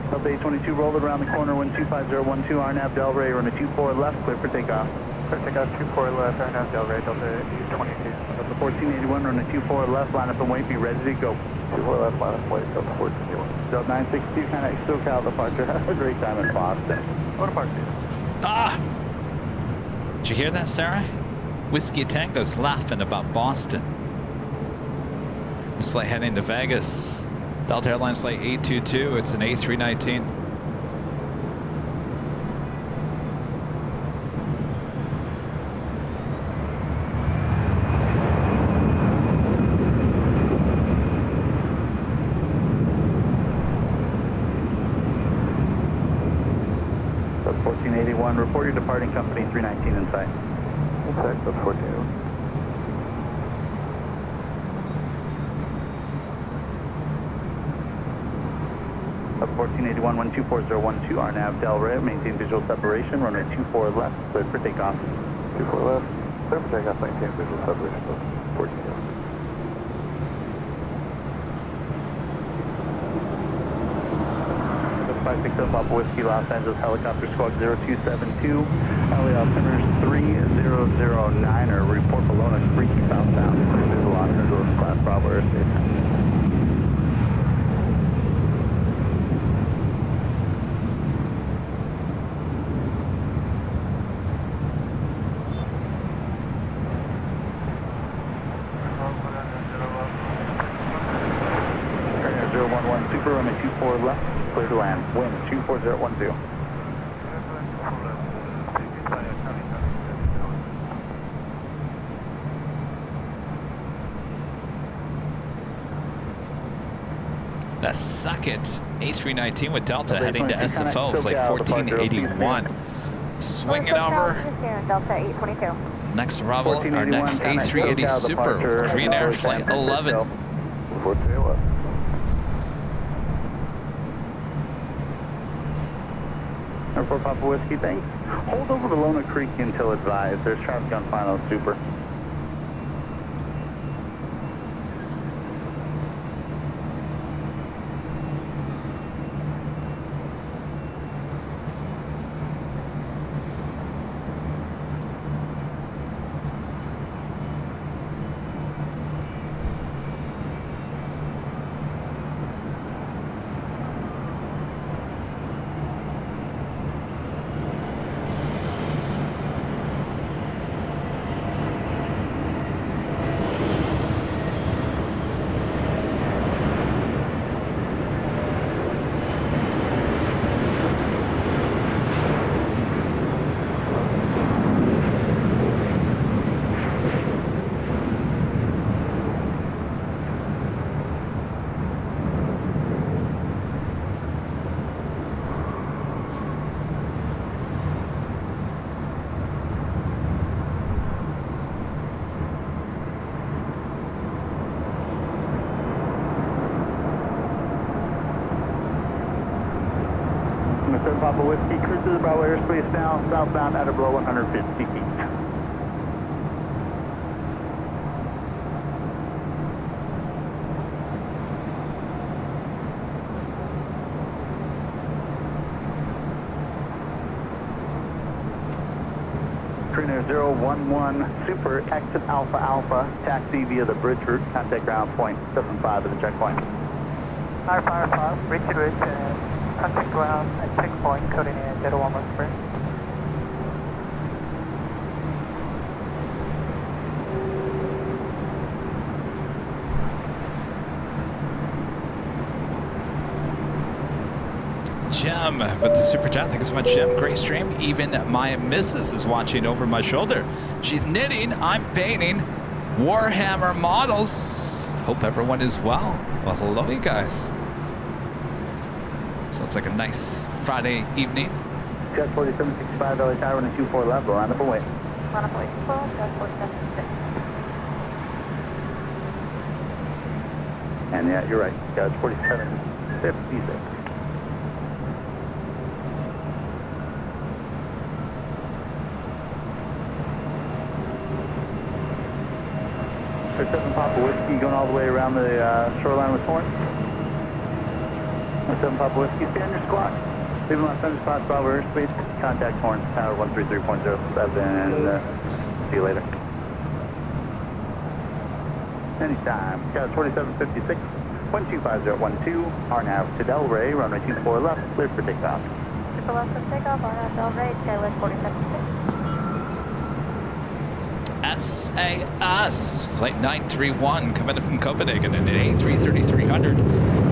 Delta 822, rolled around the corner, wind 25012, RNAV Delray, running 24 left, clear for takeoff. Clear takeoff, 24 left, RNAV Delray, Delta 822. Delta 1481, running 24 left, line up and wait, be ready to go. 24 left, line up, wait, Delta 1481. Delta 962, contact SoCal departure. Have a great time in Boston. Go to Park City. Ah! Did you hear that, Sarah? Whiskey Tango's laughing about Boston. This flight heading to Vegas. Delta Airlines flight 822. It's an A319. Delta 1481, report your departing company 319 in sight. Okay, that's 1481. Up 1481, 124012, RNAV Delray, maintain visual separation, runway 24 left, clear for takeoff. 24 left, clear for takeoff, maintain visual separation, 1481. That's 560 Papa Whiskey, Los Angeles Helicopter Squawk 0272, LA altimeters 3009, report Bologna Creek southbound, clear to Los Angeles Class Bravo airspace. Super, runway 24 left, clear to land. Wind 24010. The Suck It A319 with Delta heading to SFO, flight 1481. Swinging over. Delta 822. Next arrival, our next A380 Super with Korean Air flight 11. 1481. Airport Papa Whiskey, thanks. Hold over to Lona Creek until advised. There's traffic on final Super. Papa Whiskey, cruises Bravo airspace now, southbound at or below 150 feet. Trainer 011 Super, exit Alpha Alpha, taxi via the bridge route, contact ground point 75 at the checkpoint. Alpha Alpha, bridge route, contact ground at checkpoint, coordinate 0113. Jim with the super chat. Thank you so much, Jim. Great stream. Even my missus is watching over my shoulder. She's knitting. I'm painting Warhammer models. Hope everyone is well. Well, hello, you guys. Sounds like a nice Friday evening. Jet 4765, LA Tower, and 24 level, line up and wait. Line up and wait. Jet 4766. And yeah, you're right. Jet 4756. 7 Papa Whiskey going all the way around the shoreline with Horn. 7 Papa Whiskey, stay on your squawk. Leaving left center spot, Bravo airspace, contact Horn, tower 133.07. See you later. Anytime. Got 4756, 125.012, RNAV to Delray, runway 24 left, cleared for takeoff. Super left for takeoff, RNAV Delray, Skywest 4766. SAS Flight 931 coming in from Copenhagen in an A330-300.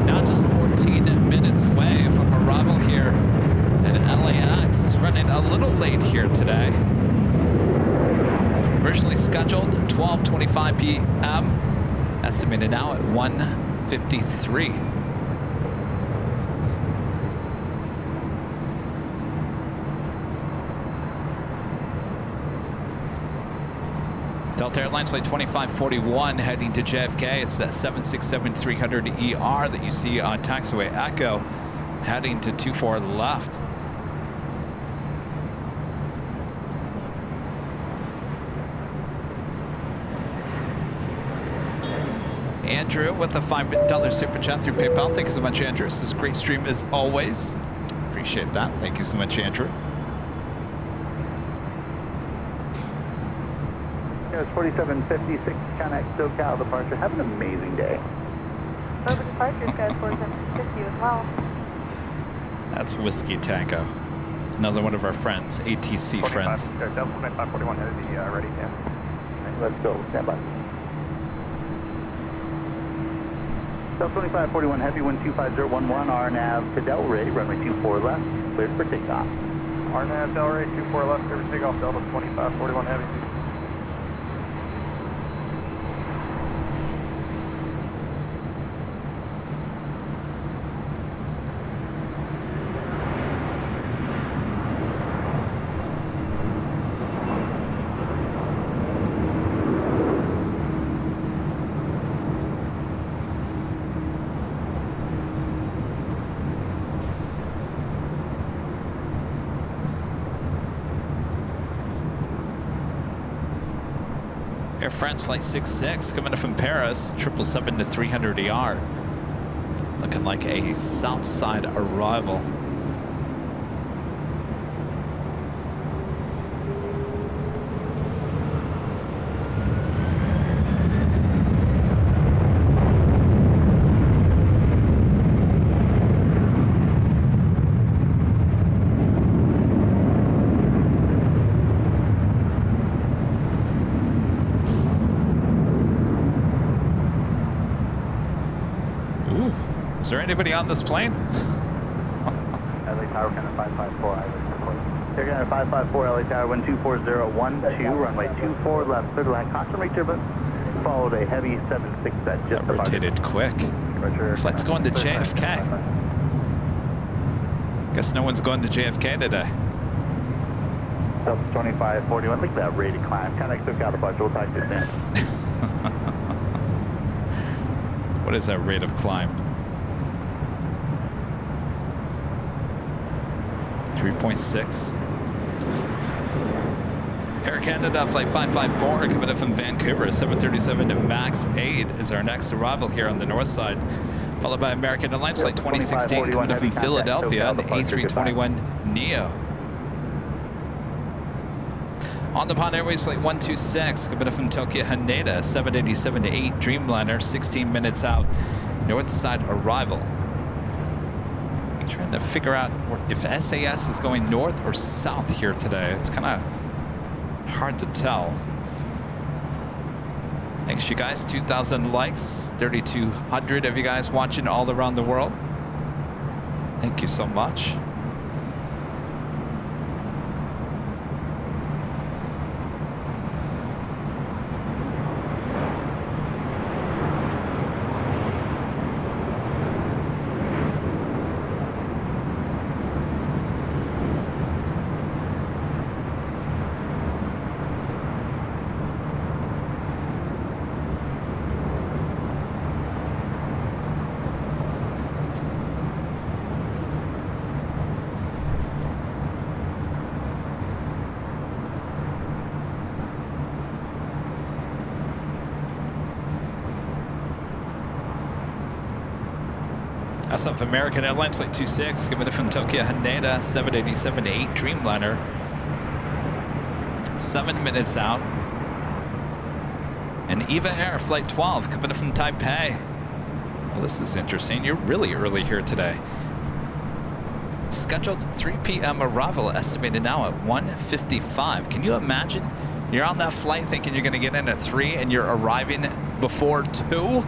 Now just 14 minutes away from arrival here at LAX. Running a little late here today. Originally scheduled 12:25 p.m. Estimated now at 1:53. Delta Airlines Flight 2541 heading to JFK. It's that 767-300ER that you see on taxiway Echo heading to 24 left. Andrew with the $5 super chat through PayPal. Thank you so much, Andrew. This is a great stream as always. Appreciate that. Thank you so much, Andrew. It's 4756, Connect SoCal departure. Have an amazing day. Over departure, Sky 4750 as well. That's Whiskey Tango. Another one of our friends, ATC friends. Delta 2541 headed the ready, yeah. Let's go, stand by. Delta 2541 Heavy, 125.011, RNAV to Delray, runway 24 left, cleared for takeoff. RNAV Delray, 24 left, cleared for takeoff, Delta 2541 Heavy. Air France Flight 66 coming in from Paris, 777-300ER. Looking like a south side arrival. Is there anybody on this plane? LA Tower, kind of 554, They're going to 554, LA Tower, 124012, runway 24 left, clear to land, caution rate turbulence, followed a heavy 76 at just that rotated quick. Flight's going to JFK. Guess no one's going to JFK today. Delta 2541, look at that rated climb. Connect SoCal departure, we'll talk to you soon. What is that rate of climb? 3.6. Air Canada Flight 554 coming in from Vancouver, 737 MAX 8 is our next arrival here on the north side, followed by American Airlines Flight 2016 coming in from Philadelphia, and A321neo. On the Nippon Airways Flight 126 coming in from Tokyo Haneda, 787-8 Dreamliner, 16 minutes out, north side arrival. I'm trying to figure out if SAS is going north or south here today. It's kind of hard to tell. Thanks you guys, 2,000 likes, 3,200 of you guys watching all around the world. Thank you so much. That's up American Airlines Flight 26, coming in from Tokyo Haneda, 787-8 Dreamliner. 7 minutes out. And EVA Air Flight 12, coming in from Taipei. Well, this is interesting. You're really early here today. Scheduled 3 p.m. arrival, estimated now at 1:55. Can you imagine? You're on that flight thinking you're going to get in at 3 and you're arriving before 2?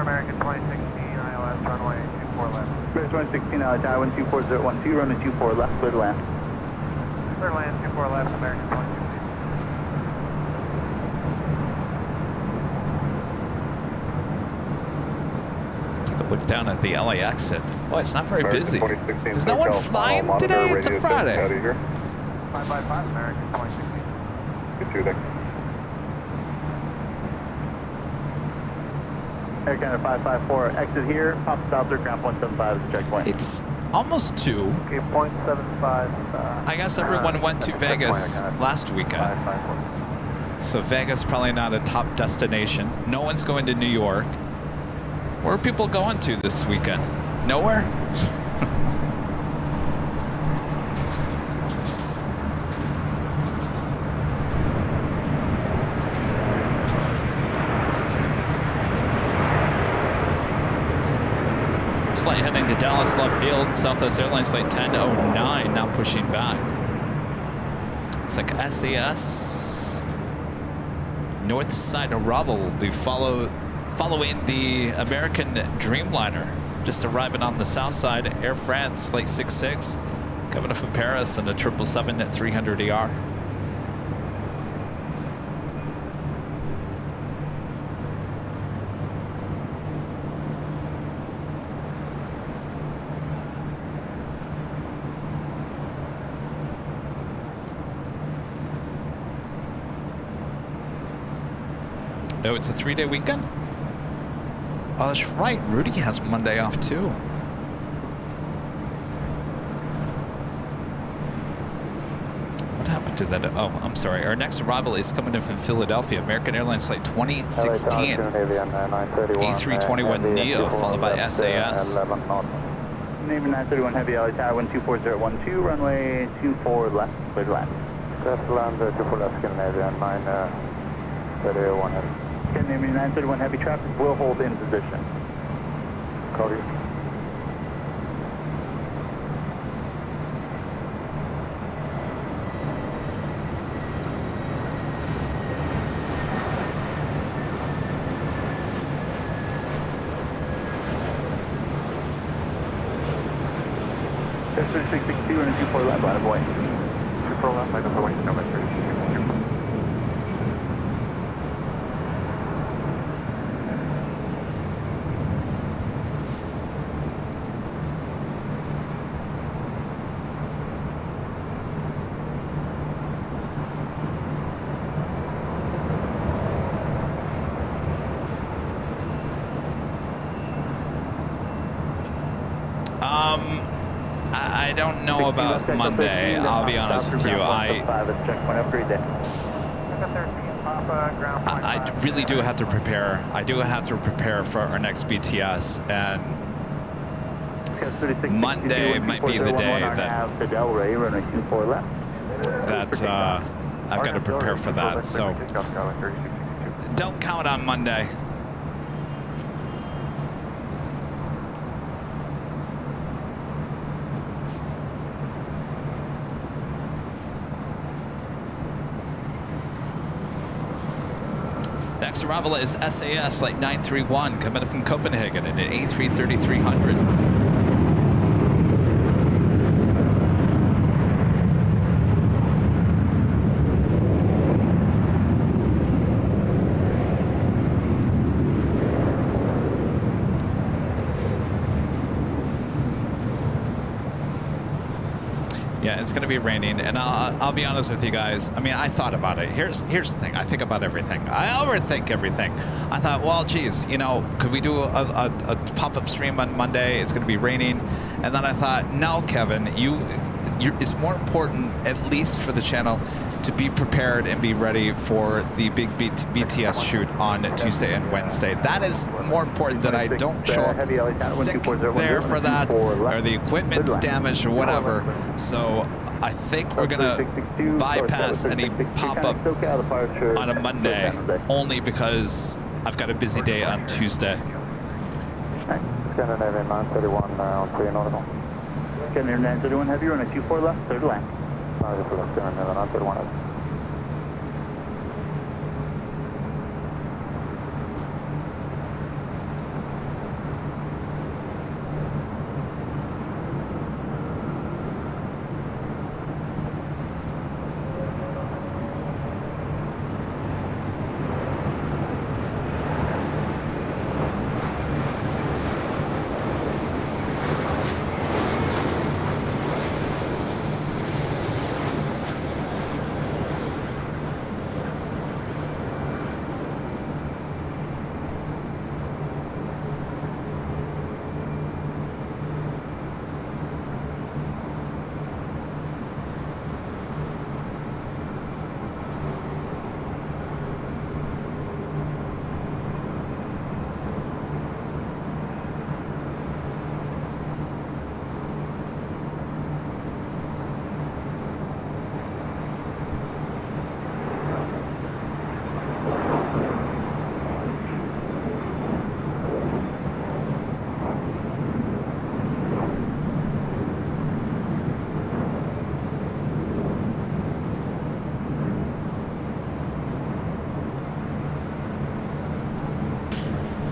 American 2016, ILS runway 24 left. American 2016, Tower 124.012, runway 24 left, clear to land. Clear to land, 24 left, American 2016. Take a look down at the LAX. Boy, it's not very busy. Is no one flying today? It's a Friday. 555, American 2016. Good two, thanks. Air Canada 554, exit here, pop south through ground 175 is the checkpoint. It's almost 2. Okay, 0.75. I guess everyone went to Vegas last weekend. So Vegas probably not a top destination. No one's going to New York. Where are people going to this weekend? Nowhere? Flight heading to Dallas Love Field, Southwest Airlines Flight 1009 now pushing back. Looks like SAS north side arrival will be following the American Dreamliner. Just arriving on the south side, Air France Flight 66 coming up from Paris and a 777 at 300ER. No, it's a 3-day weekend? Oh, that's right. Rudy has Monday off, too. What happened to that? Oh, I'm sorry. Our next arrival is coming in from Philadelphia. American Airlines Flight 2016. A321neo, followed by SAS. Navy 931 Heavy, LA Tower 124012, runway 24 left, clear to land. Just land 24 left, Scandinavia, 931 Heavy. Can name 931 Heavy traffic will hold in position. Copy. There's 3662 and a 24 left, line of way. 24 left, line of way, number 3662. I don't know about Monday. I'll be honest with you. I really do have to prepare. I do have to prepare for our next BTS, and Monday might be the day that I've got to prepare for that. So don't count on Monday. Next arrival is SAS Flight 931 coming in from Copenhagen in an A330-300. Yeah, it's going to be raining, and I'll be honest with you guys. I mean, I thought about it. Here's the thing. I think about everything. I overthink everything. I thought, well, geez, you know, could we do a pop-up stream on Monday? It's going to be raining. And then I thought, no, Kevin, it's more important, at least for the channel, to be prepared and be ready for the big BTS shoot on Tuesday and Wednesday. That is more important, that I don't show up sick there for that, or the equipment's damaged or whatever. So I think we're gonna bypass any pop-up on a Monday, only because I've got a busy day on Tuesday. Scandinavian 931 on 3 nautical. Scandinavian 931 Heavy, run a 24 left, third left. Scandinavian 931 Heavy.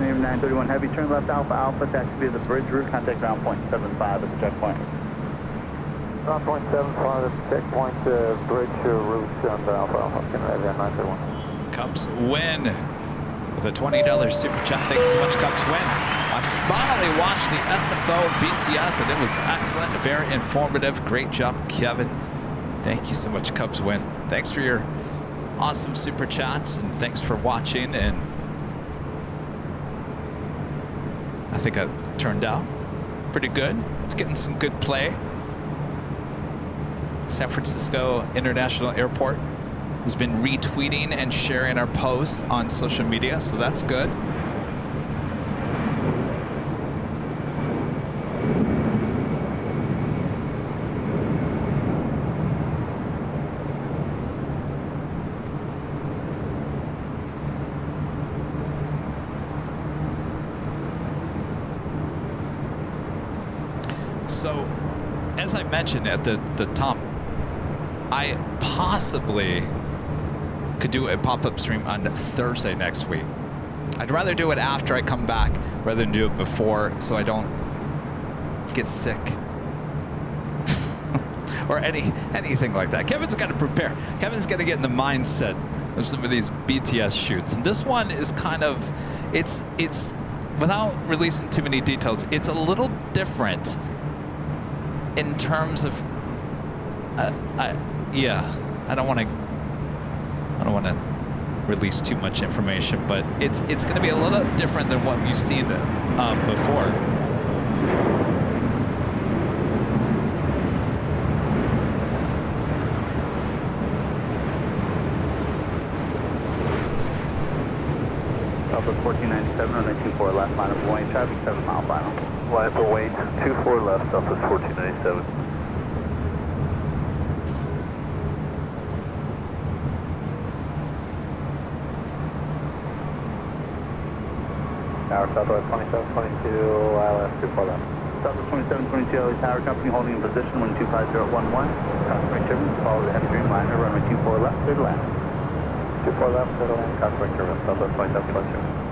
Name 931 Heavy, turn left Alpha Alpha, taxi via the bridge route, contact ground point 75 at the checkpoint. Ground point 75 at the checkpoint, bridge route and Alpha Alpha, Scandinavian 931. Cubs win with a $20 super chat. Thanks so much, Cubs win. I finally watched the SFO BTS, and it was excellent, very informative. Great job, Kevin. Thank you so much, Cubs win. Thanks for your awesome super chats, and thanks for watching. And I think I turned out pretty good. It's getting some good play. San Francisco International Airport has been retweeting and sharing our posts on social media, so that's good. So, as I mentioned at the top, I possibly could do a pop-up stream on Thursday next week. I'd rather do it after I come back rather than do it before, so I don't get sick or anything like that. Kevin's got to prepare. Kevin's got to get in the mindset of some of these BTS shoots, and this one is kind of, it's without releasing too many details, it's a little different in terms of yeah, I don't want to release too much information, but it's going to be a little different than what we've seen before. Alpha 1497 on the 24 left line of Wayne, traffic 7 mile final. Line for Wayne, 24 left, Southwest 1497. Tower Southwest 2722, ILS 24 left. Southwest 2722, LA Tower Company holding in position 125011. Cosmic turbines, follow the heavy Dreamliner, runway 24 left, clear to land. 24 left, clear to land, Cosmic turbines, Southwest 2722.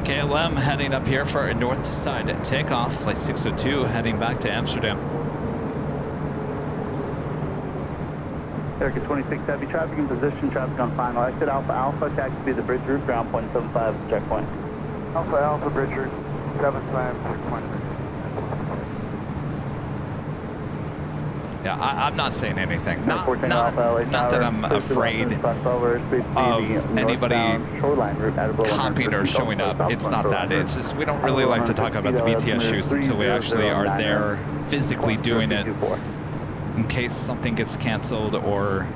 KLM heading up here for a north side takeoff, flight 602 heading back to Amsterdam. Erica 26 heavy, traffic in position, traffic on final exit, Alpha Alpha, taxi via the bridge route, ground point 75, checkpoint. Alpha Alpha bridge route, 7 times checkpoint. Yeah, I'm not saying anything. Not that I'm afraid of anybody copying or showing up. It's not that. It's just we don't really like to talk about the BTS shoots until we actually are there physically doing it, in case something gets canceled or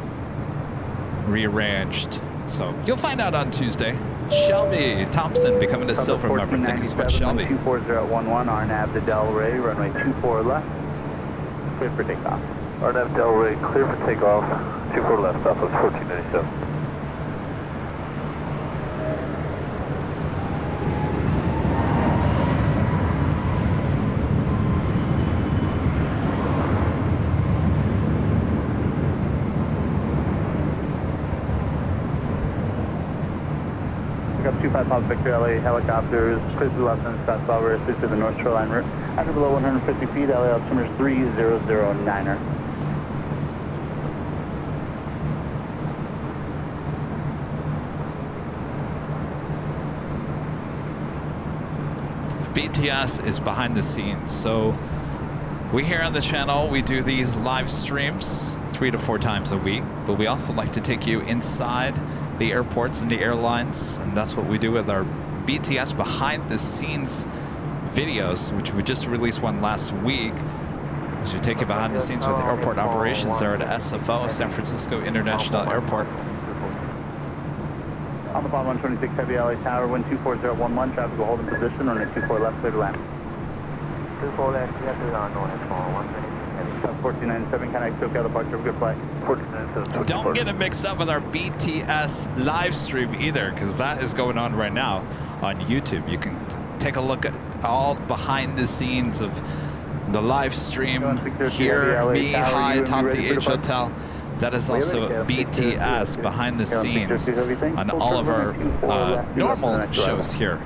rearranged. So you'll find out on Tuesday. Shelby Thompson becoming a silver member. Thank you so much, Shelby. 24011, RNAV to Delray, runway 24 left. Clear for takeoff. RNAV Delray, clear for takeoff, 24 left, Southwest 1497. Pick up 25 Pop Victor LA helicopters, clear to the left and Scott Salver, to the North Shoreline route. After below 150 feet, LA altimeter 3009er. BTS is behind the scenes. So we here on the channel, we do these live streams 3 to 4 times a week, but we also like to take you inside the airports and the airlines, and that's what we do with our BTS behind the scenes videos, which we just released one last week. As we take you behind the scenes with airport operations there at SFO, San Francisco International Airport. On the bottom 126 heavy LA Tower, wind 24011, traffic will hold in position on a 24 left, clear to land. 24 left, yes, is on north, 1 minute. 1497, connect to SoCal departure, good flight. 1497. Don't get it mixed up with our BTS live stream either, because that is going on right now on YouTube. You can take a look at all behind the scenes of the live stream here, me high atop the H Hotel. That is also BTS behind the scenes on all of our normal shows here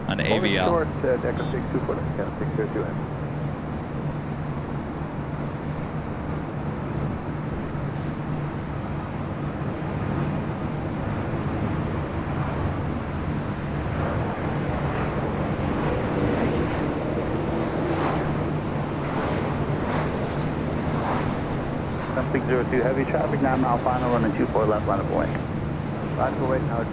on AVL. Big 02 heavy traffic, 9 mile final, running 24 left line of way. Line for wait now,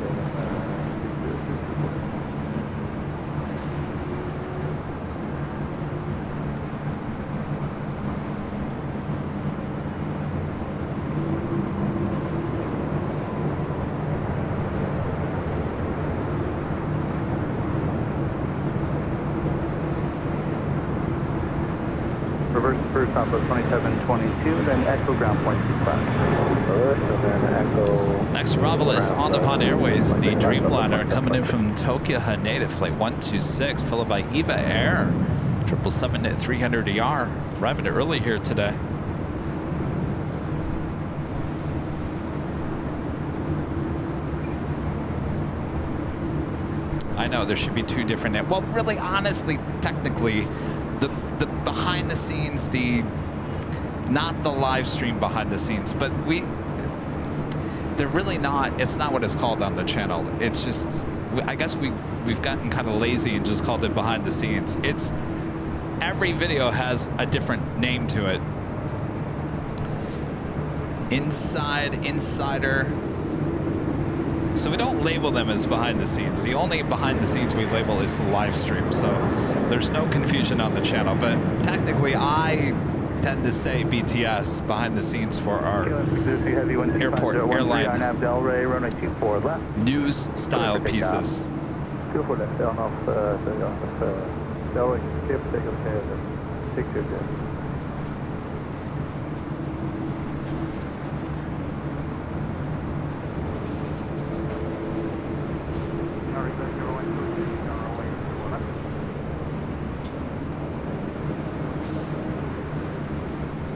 Reverse first off of 2722, then Echo ground point 25. Reverse, and then Echo. Next arrival is on the Pod Airways, the Dreamliner coming in from Tokyo Haneda, flight 126, followed by EVA Air, 777 at 300ER, arriving early here today. I know there should be two different, well, really, honestly, technically, the behind the scenes, not the live stream behind the scenes, but they're really not, it's not what it's called on the channel. It's just, I guess we've gotten kind of lazy and just called it behind the scenes. It's, every video has a different name to it. Inside, insider. So we don't label them as behind the scenes. The only behind the scenes we label is the live stream. So there's no confusion on the channel, but technically I tend to say BTS, behind the scenes, for our airport airline news style pieces.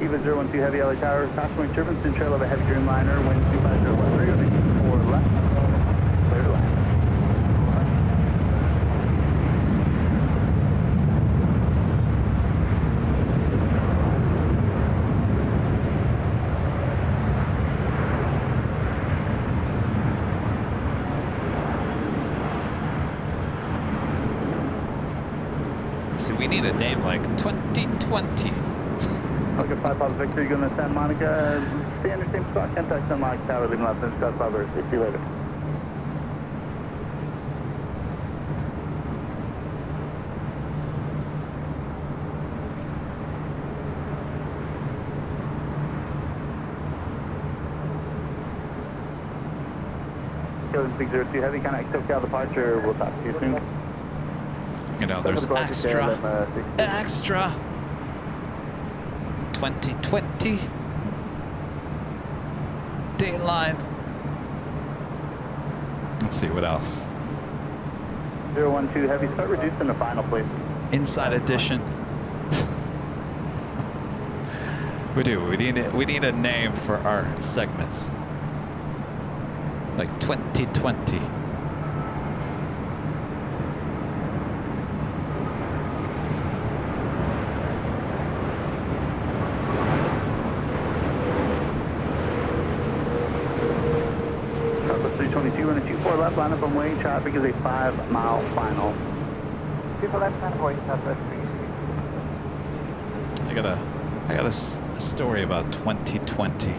Eva 012 Heavy LA Tower, caution turbulence in trail of a heavy Dreamliner, wind 250 left, 324 left, clear to land. So we need a name like 2020. Okay, 5 Papa Victor, you're going to Santa Monica. Stay in the same spot, contact Santa Monica Tower, leaving left and Scott Father. See you later. Kevin 602 Heavy, kind of SoCal departure. We'll talk to you soon. You know, there's extra 2020 Dateline. Let's see what else. 012 Heavy, start reducing the final, please. Inside edition. We do. We need a name for our segments. Like 2020. Left, line up on way, traffic is a 5-mile final. People left hand away, Southwest 3. I got a story about 2020.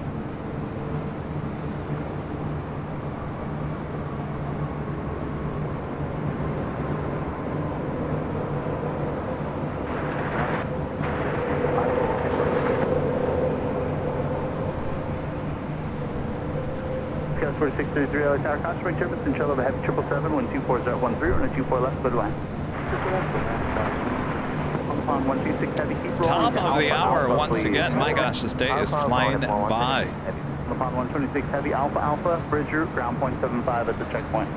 Gas 4633 LA Tower, caution turbulence in trail of a heavy 777, wind 24013, and a 24 left, clear to land. On 126 Heavy, keep rolling. Top of the hour once again. My gosh, this day is flying by. Upon 126 Heavy, Alpha Alpha, bridge route, ground point 75 at the checkpoint.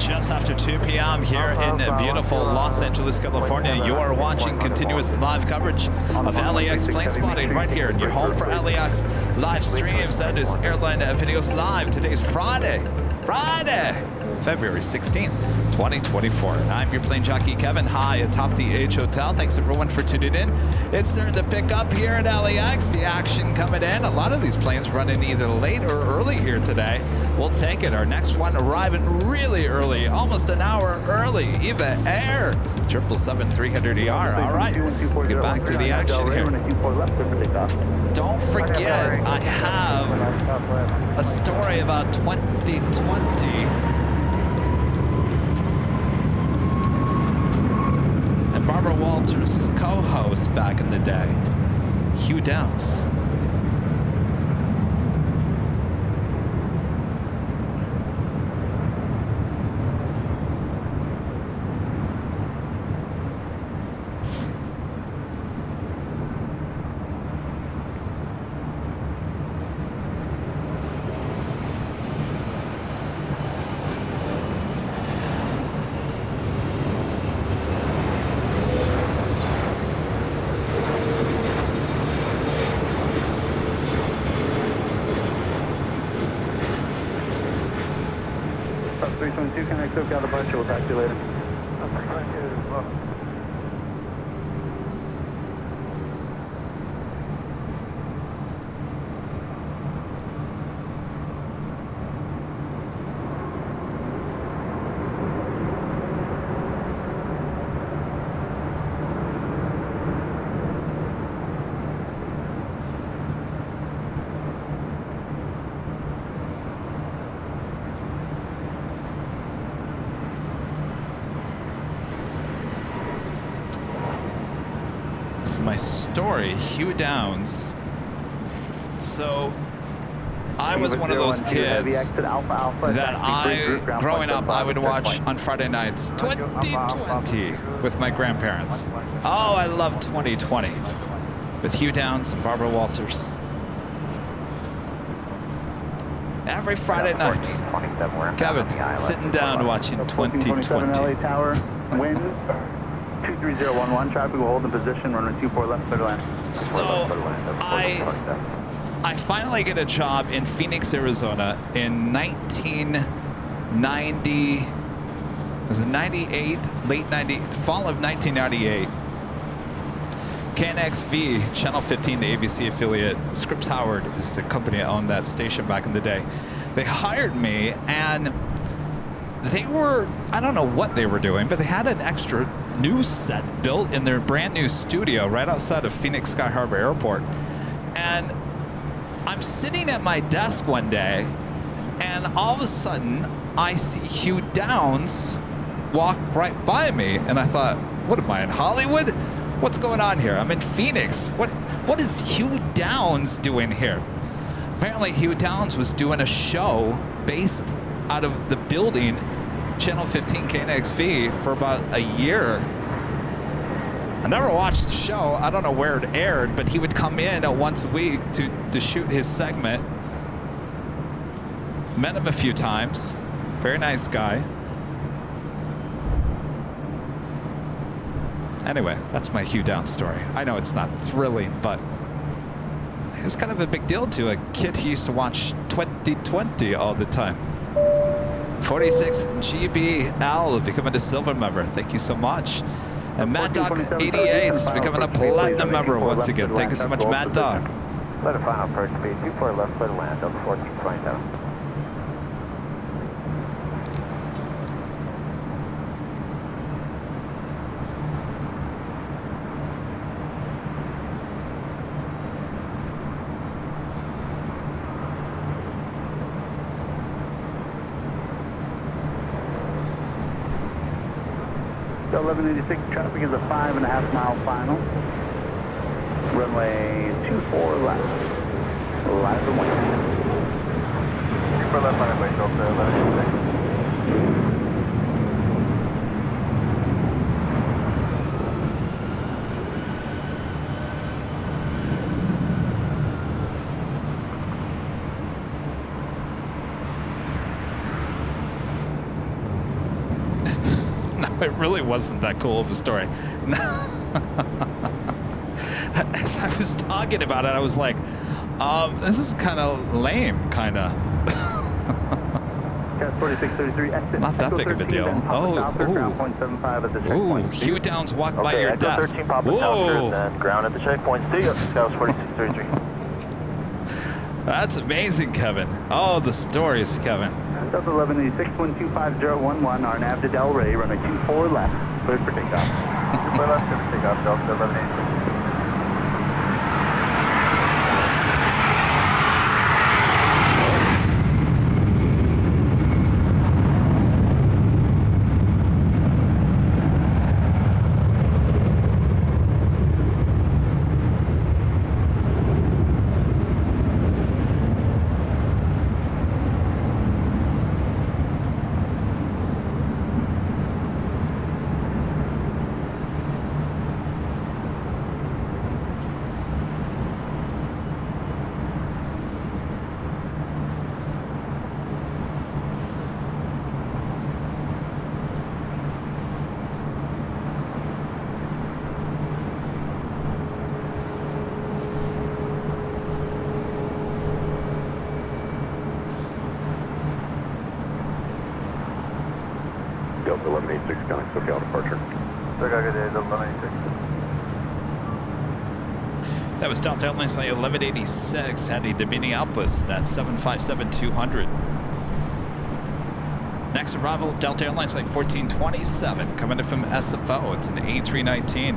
Just after 2 p.m. here in beautiful Los Angeles, California, you are watching continuous live coverage of LAX plane spotting right here in your home for LAX live streams. That is Airline Videos Live. Today's Friday, February 16th, 2024. I'm your plane jockey, Kevin, high atop the H Hotel. Thanks everyone for tuning in. It's starting to pick up here at LAX. The action coming in. A lot of these planes running either late or early here today. We'll take it. Our next one arriving really early, almost an hour early. Eva Air, 777-300ER. All right, get back to the action here. Don't forget, I have a story about 2020. And Barbara Walters' co-host back in the day, Hugh Downs. 322, connect SoCal departure. We'll talk to you later. My story, Hugh Downs. So I was one of those kids that growing up, I would watch on Friday nights 2020 with my grandparents. Oh, I love 2020 with Hugh Downs and Barbara Walters. Every Friday night, Kevin sitting down watching 2020. LA Tower, wind 23011, traffic will hold in position, runway 24 left, clear to land. So I finally get a job in Phoenix, Arizona in 1990, was it 98, late 90, fall of 1998. KNXV, Channel 15, the ABC affiliate, Scripps Howard is the company that owned that station back in the day. They hired me and they were, I don't know what they were doing, but they had an extra news set built in their brand new studio right outside of Phoenix Sky Harbor Airport. And I'm sitting at my desk one day and all of a sudden I see Hugh Downs walk right by me and I thought, what am I in Hollywood? What's going on here? I'm in Phoenix. What is Hugh Downs doing here? Apparently Hugh Downs was doing a show based out of the building Channel 15 KNXV for about a year. I never watched the show. I don't know where it aired, but he would come in once a week to shoot his segment. Met him a few times. Very nice guy. Anyway, that's my Hugh Downs story. I know it's not thrilling, but it was kind of a big deal to a kid who used to watch 2020 all the time. 46 GBL becoming a silver member. Thank you so much. And Mad Dog 88 is becoming a platinum member once again. Thank you so much, Mad Dog. Let a final approach speed 24 left, clear to land, Delta 1427. So 1186 traffic is a 5.5 mile final. Runway 24 left. Live and wing. 24 left, runway Delta 1186. It really wasn't that cool of a story. As I was talking about it, I was like, this is kind of lame, kind of. Not that big of a deal. Oh, Hugh Downs walked by your desk. Whoa. Ground at the checkpoint. See you. Scouts 4633. That's amazing, Kevin. Oh, the stories, Kevin. Delta 1186, 125.011, our nav to Delray, runway 24 left, cleared for takeoff. 24 left, cleared for takeoff, Delta 1186. 016, contact SoCal departure. That was Delta Airlines flight 1186 heading to Minneapolis at 757-200. Next arrival, Delta Airlines flight 1427 coming in from SFO. It's an A319.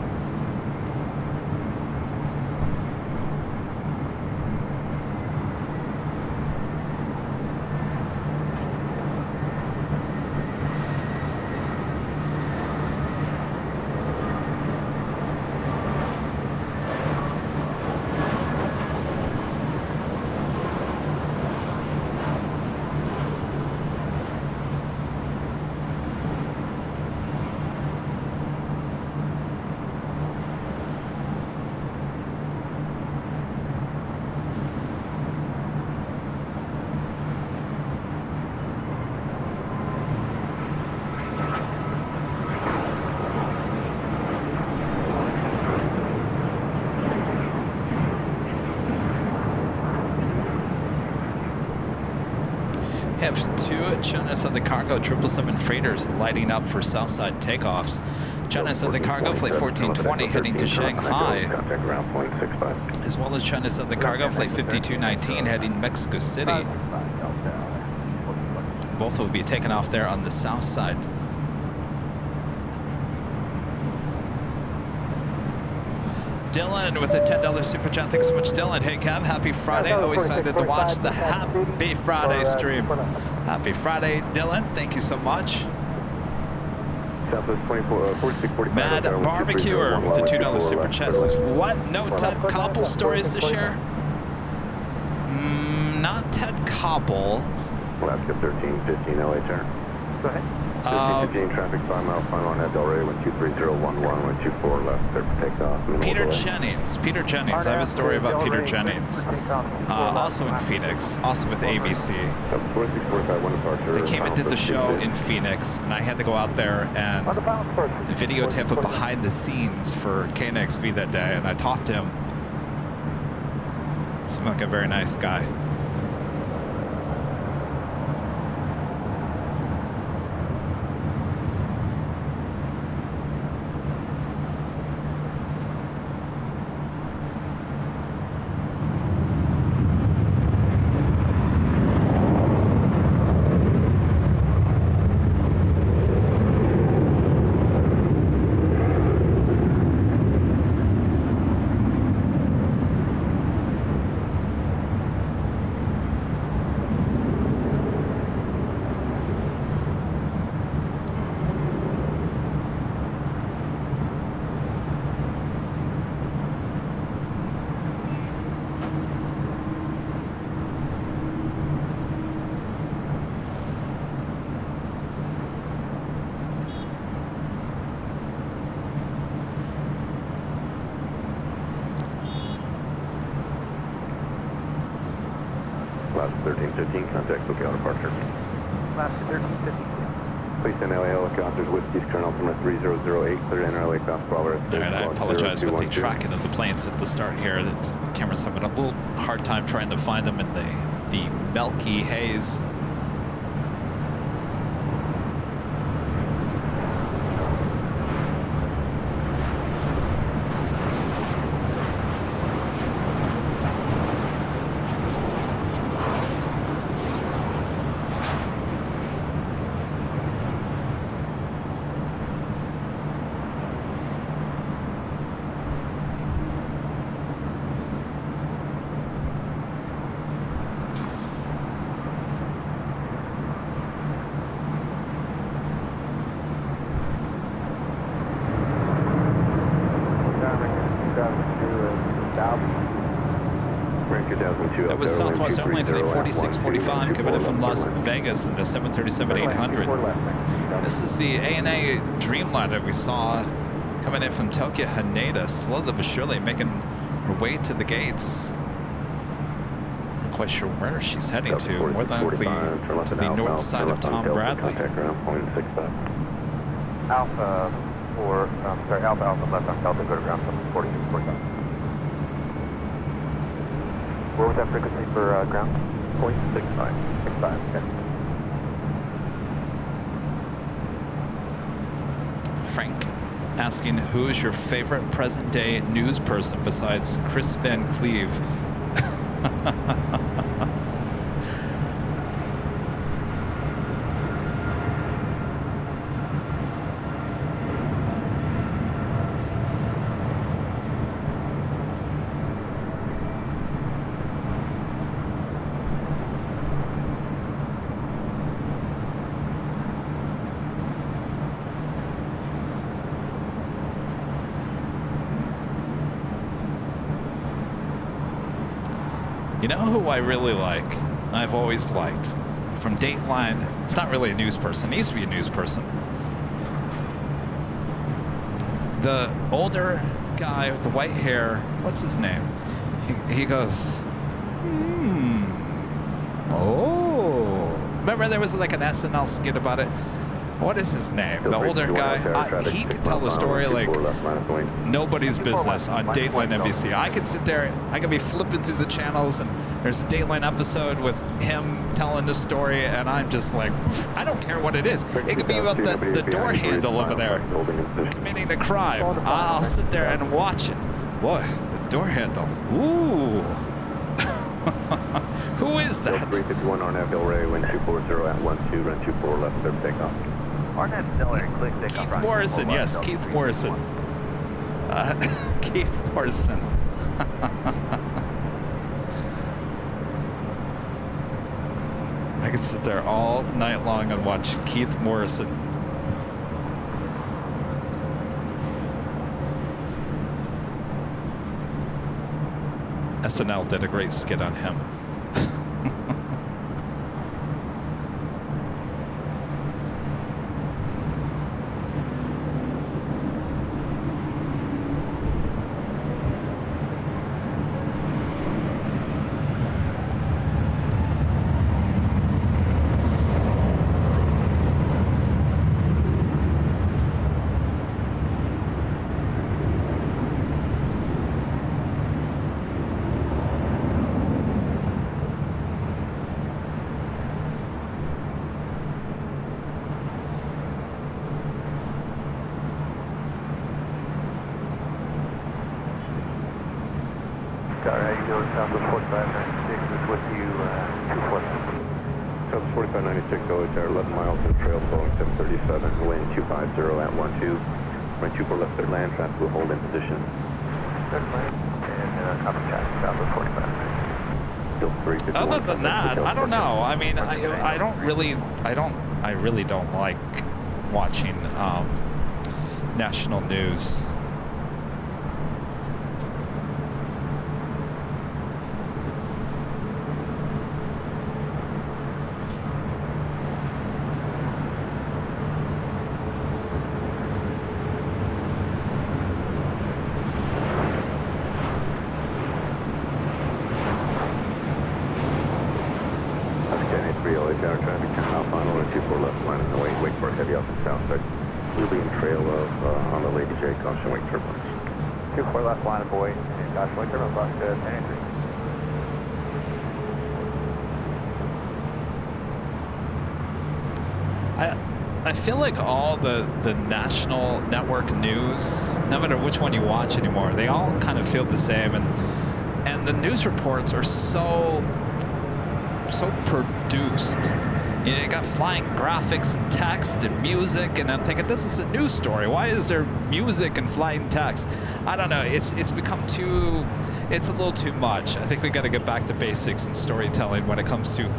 Have two China Southern Cargo 777 freighters lighting up for Southside takeoffs. China Southern Cargo Flight 1420 heading to Shanghai, as well as China Southern Cargo Flight 5219 heading to Mexico City. Both will be taken off there on the south side. Dylan with a $10 super chat. Thanks so much, Dylan. Hey, Kev, happy Friday. Always excited to watch the Happy Friday stream. Happy Friday, Dylan. Thank you so much. Mad Barbecuer with a $2 super chat says, what? No Ted Koppel stories to share? Not Ted Koppel. Alaska 1315 LA turn. Go ahead. 15 traffic 5 miles, final on head Delray, 123011, 124 left, clear for takeoff. Peter Jennings. Peter Jennings. I have a story about Peter Jennings. Also in Phoenix, also with ABC. They came and did the show in Phoenix, and I had to go out there and videotape a behind the scenes for KNXV that day, and I talked to him. Seemed like a very nice guy. Alaska 1315, contact SoCal departure. Alaska 1315. Please send LA helicopters with East Current altimeter 3008, clear to enter LA cross Bravo. Alright, I apologize with the tracking of the planes at the start here. The camera's having a little hard time trying to find them in the milky haze. That was Southwest Airlines Flight 4645 coming in from Las Vegas in the 737-800. This is the ANA Dreamliner we saw coming in from Tokyo Haneda, slowly but surely making her way to the gates. Not quite sure where she's heading to, more than likely to the north side of Tom Bradley. Alpha left on Delta, go to ground 4645. What was that frequency for ground? 0.65. 65, okay. Frank asking, who is your favorite present-day news person besides Chris Van Cleve? You know who I really like? I've always liked. From Dateline, it's not really a news person. He used to be a news person. The older guy with the white hair, what's his name? He goes, oh. Remember there was like an SNL skit about it? What is his name? The older guy. He could tell a story like nobody's business on Dateline NBC. I could sit there, I could be flipping through the channels, and there's a Dateline episode with him telling the story, and I'm just like, I don't care what it is. It could be about the door handle over there committing a crime. I'll sit there and watch it. Boy, the door handle. Ooh. Who is that? 351 on FLRA, wind 240 at 12, run 24 left, clear for takeoff. Keith Morrison, yes, Keith Morrison. Keith Morrison. I could sit there all night long and watch Keith Morrison. SNL did a great skit on him. How you doing? Southwest 4596 is with you, 247. Southwest 4596, OHR 11 miles to the trail, Boeing 737, wind 250 at 12, run 24 left clear land, traffic will hold in position. Good plan. And copy check, Southwest 45. Other than that, I don't know. I mean, I really don't like watching national news. We'll be in trail of on the Lady J, caution wake turbulence. 24 left line of boy, and caution wake turbulence, left good, entry. I feel like all the national network news, no matter which one you watch anymore, they all kind of feel the same, and the news reports are so produced. You know, you got flying graphics and text and music, and I'm thinking, this is a news story. Why is there music and flying text? I don't know. It's become it's a little too much. I think we got to get back to basics and storytelling when it comes to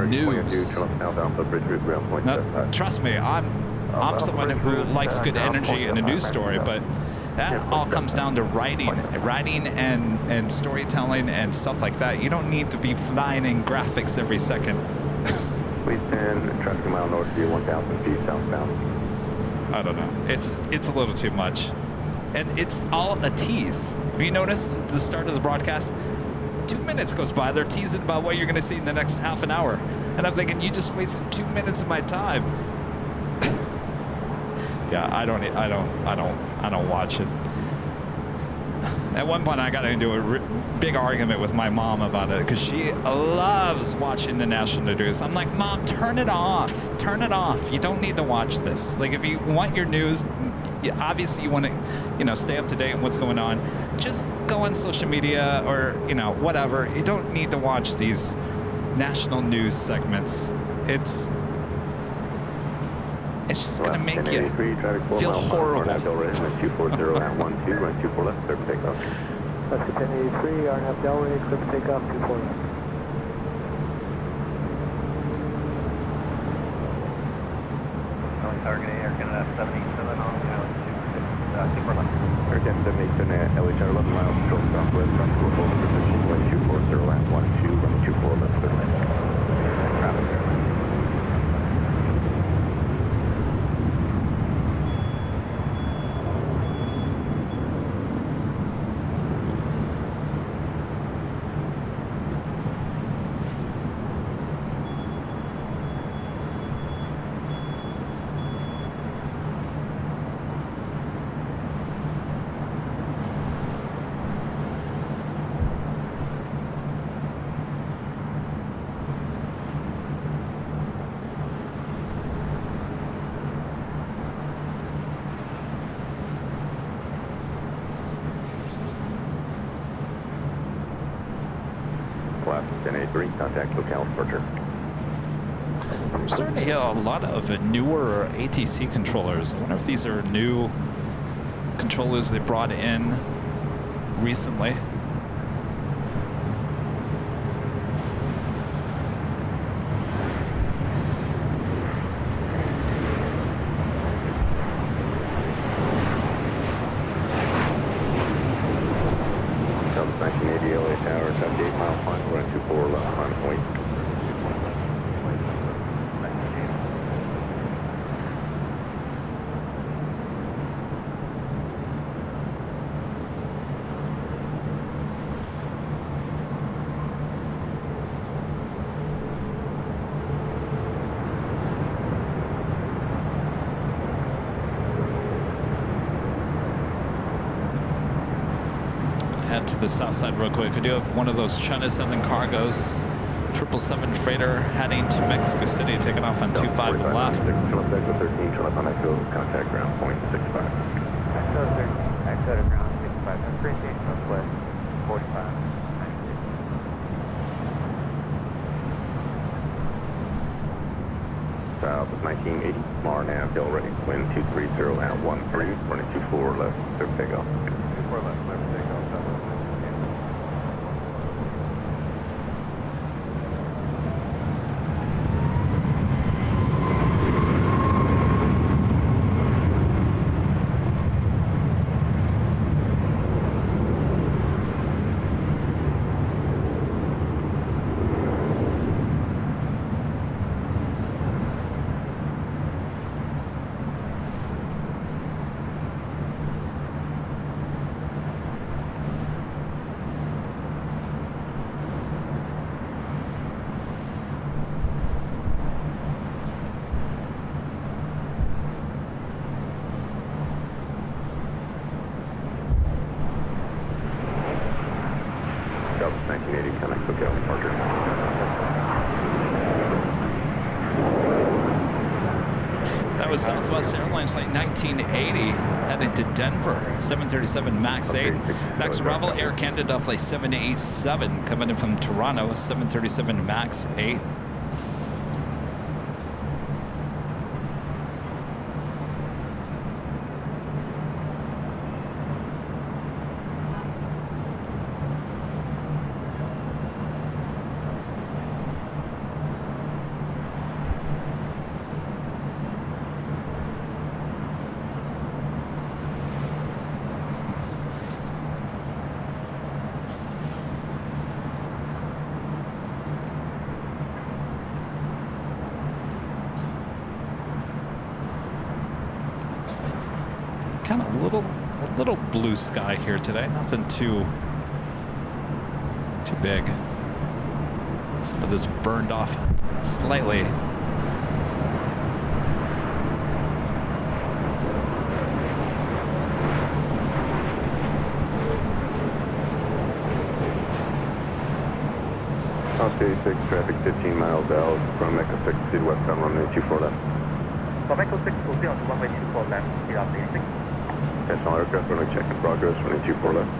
news. Now, trust me, I'm someone who likes good energy in a news story, but that all comes down to writing and storytelling and stuff like that. You don't need to be flying in graphics every second. Please stand traffic mile north of you, 1,000 feet southbound. I don't know. It's a little too much. And it's all a tease. Have you noticed at the start of the broadcast, 2 minutes goes by, they're teasing about what you're going to see in the next half an hour. And I'm thinking, you just wasted 2 minutes of my time. Yeah, I don't watch it. At one point, I got into a big argument with my mom about it because she loves watching the national news. I'm like, Mom, turn it off. Turn it off. You don't need to watch this. Like, if you want your news, obviously you want to, stay up to date on what's going on. Just go on social media or, whatever. You don't need to watch these national news segments. It's just going to make you feel horrible. 240 at 12, run 24 left, clear for takeoff. Alaska 1083, RNF Delray, clear for takeoff, 24 left. Target Air Canada 77 on super left. Air Canada 77 LHR 11 miles, control southwest, run to a full position, wind 240 at 12, run 24 left, clear lane. Traffic Airline. Alaska 1083, contact locale departure. I'm starting to hear a lot of newer ATC controllers. I wonder if these are new controllers they brought in recently. South 1980 LA Tower, 78 mile final, run 24 left, final point. Head to the south side real quick. I do have one of those China Southern Cargos 777 freighter heading to Mexico City, taking off on 25 and left. Philip Echo 13, Philip on Echo, contact ground point 65. Echo 13, Echo to ground 65, appreciate northwest 45. South of 1980, Marnav, Delray, wind 230 at 13, running 24 left, clear for takeoff. 24 left, clear for takeoff. South 1980, connect locale departure. That was Southwest Airlines flight 1980 heading to Denver, 737 MAX 8. Next arrival, Air Canada flight 787 coming in from Toronto, 737 MAX 8. Kind of a little blue sky here today. Nothing too big. Some of this burned off slightly. Oscar 86, traffic 15 miles out from Echo 6 to westbound runway 24 left. From Echo 6 will be on runway 24 left, clear out the 86. That's all aircraft, runway check in progress, runway 24 left.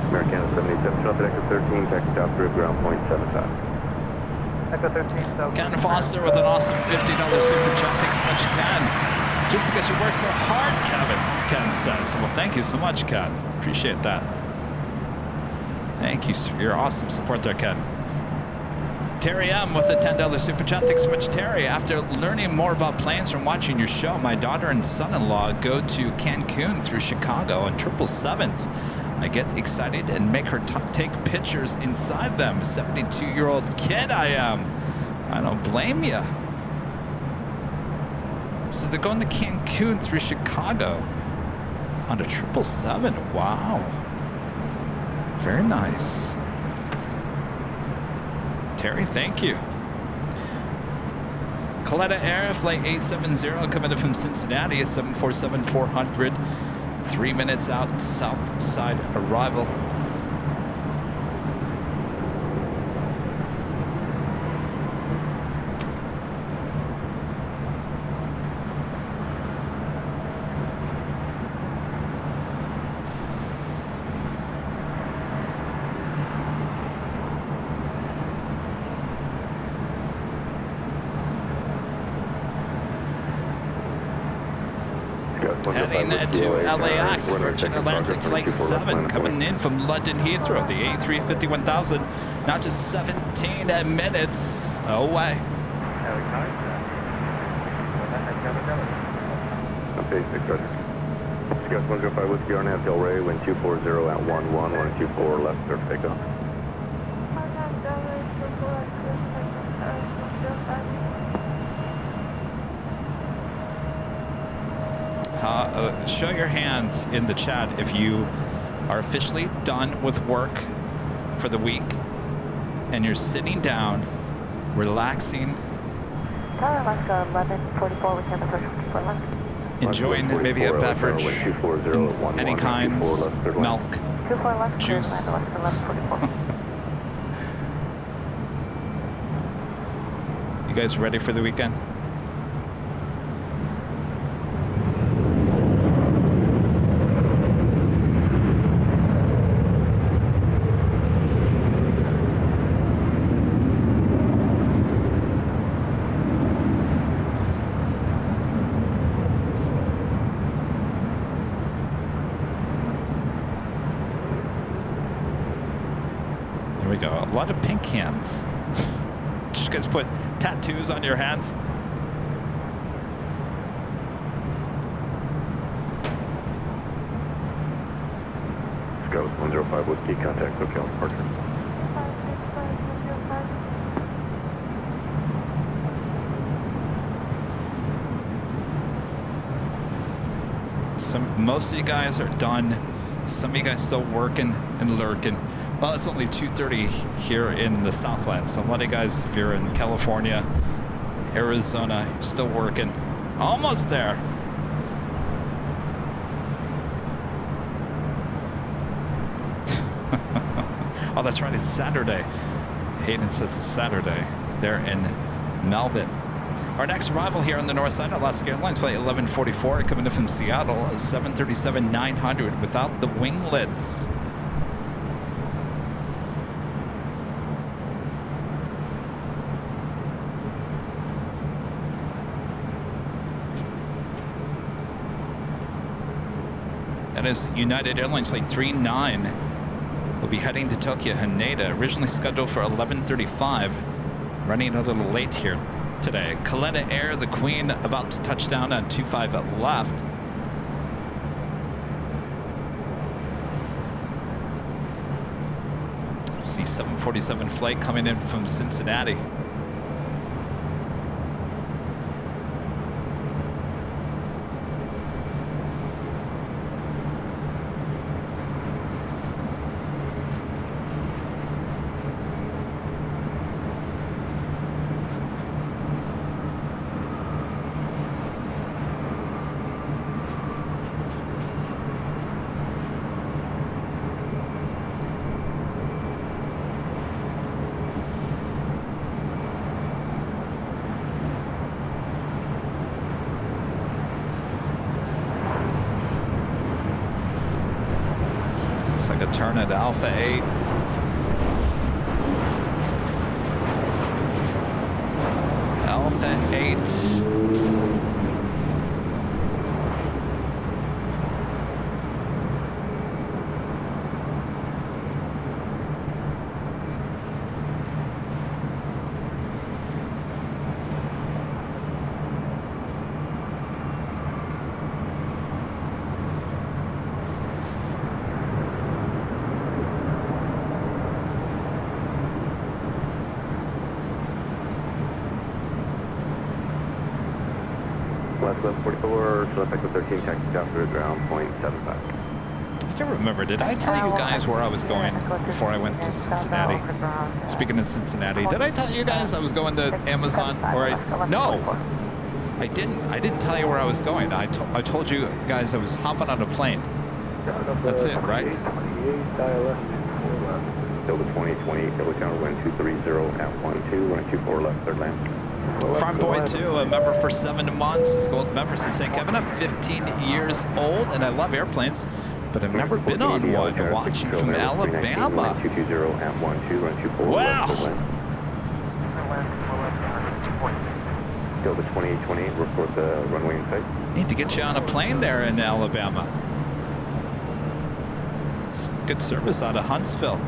Americana 787, traffic Echo 13, taxi top grid, ground point 75. Echo 13, so. Ken Foster with an awesome $50 super chat. Thanks so much, Ken. Just because you work so hard, Ken says. Well, thank you so much, Ken. Appreciate that. Thank you for your awesome support there, Ken. Terry M with a $10 super chat. Thanks so much, Terry. After learning more about planes from watching your show, my daughter and son-in-law go to Cancun through Chicago on 777s. I get excited and make her take pictures inside them. 72-year-old kid I am. I don't blame you. So they're going to Cancun through Chicago on a 777. Wow. Very nice. Terry, thank you. Coletta Air, flight 870, coming in from Cincinnati, 747-400. 3 minutes out, south side arrival. Heading to LAX, Virgin Atlantic Flight 7, coming in from London Heathrow, the A350-1000, now just 17 minutes away. Okay, 6 Roger. Scout 105 Whiskey RNAV Del Rey, wind 240 at 11, 124 left, clear for takeoff. Show your hands in the chat if you are officially done with work for the week and you're sitting down, relaxing, enjoying maybe a beverage, any kinds, milk, juice. You guys ready for the weekend? There we go. A lot of pink hands. Did you guys put tattoos on your hands? Scout 105 Whiskey, contact SoCal departure. Most of you guys are done. Some of you guys still working and lurking. Well, it's only 2:30 here in the Southland, so a lot of you guys, if you're in California, Arizona, you're still working. Almost there. Oh, that's right, it's Saturday. Hayden says it's Saturday. They're in Melbourne. Our next arrival here on the north side, Alaska Airlines flight 1144, coming in from Seattle, 737-900 without the winglets. That is United Airlines flight 39. We'll be heading to Tokyo Haneda, originally scheduled for 11:35. Running a little late here today. Coletta Air, the Queen, about to touch down on 25 at left. It's the 747 flight coming in from Cincinnati. Looks like a turn at Alpha 8. Alpha 8. Left 44, select Echo 13, taxi after ground, 0.75. I can't remember, did I tell you guys where I was going before I went to Cincinnati? Speaking of Cincinnati, did I tell you guys I was going to Amazon? Or no, I didn't tell you where I was going. I told you guys I was hopping on a plane. That's it, right? Delta 2028, Delta counter wind 230 at 12, running 24 left, third land. Farm Boy 2, a member for 7 months, is gold member. Says, hey Kevin, I'm 15 years old and I love airplanes, but I've never been on one. Watching from Alabama. 220 at 12, running 24 wow. left, third land. Delta 2828, report the runway in sight. Need to get you on a plane there in Alabama. Good service out of Huntsville.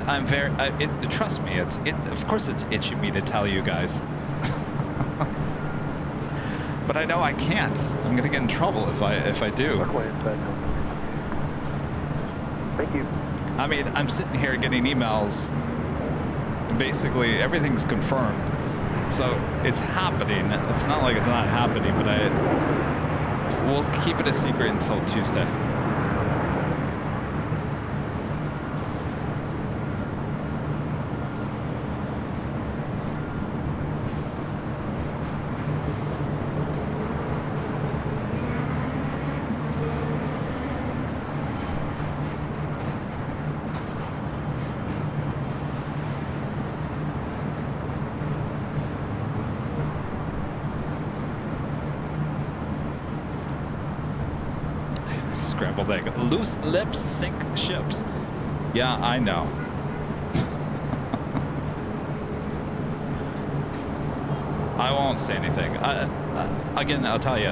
I'm very. Trust me. Of course, it's itching me to tell you guys, but I know I can't. I'm gonna get in trouble if I do. Thank you. I mean, I'm sitting here getting emails. Basically, everything's confirmed, so it's happening. It's not like it's not happening, but we'll keep it a secret until Tuesday. Scrambled egg. Loose lips sink ships. Yeah, I know. I won't say anything. Again, I'll tell you.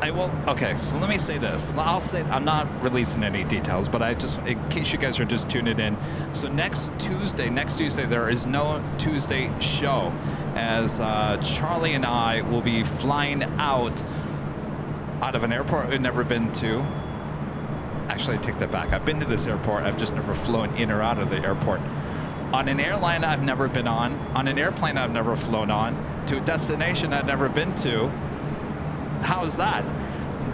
I will. Okay, so let me say this. I'll say I'm not releasing any details, but in case you guys are just tuning in. So next Tuesday, there is no Tuesday show, as Charlie and I will be flying out of an airport we've never been to. Actually, I take that back. I've been to this airport. I've just never flown in or out of the airport. On an airline I've never been on an airplane I've never flown on, to a destination I've never been to. How's that?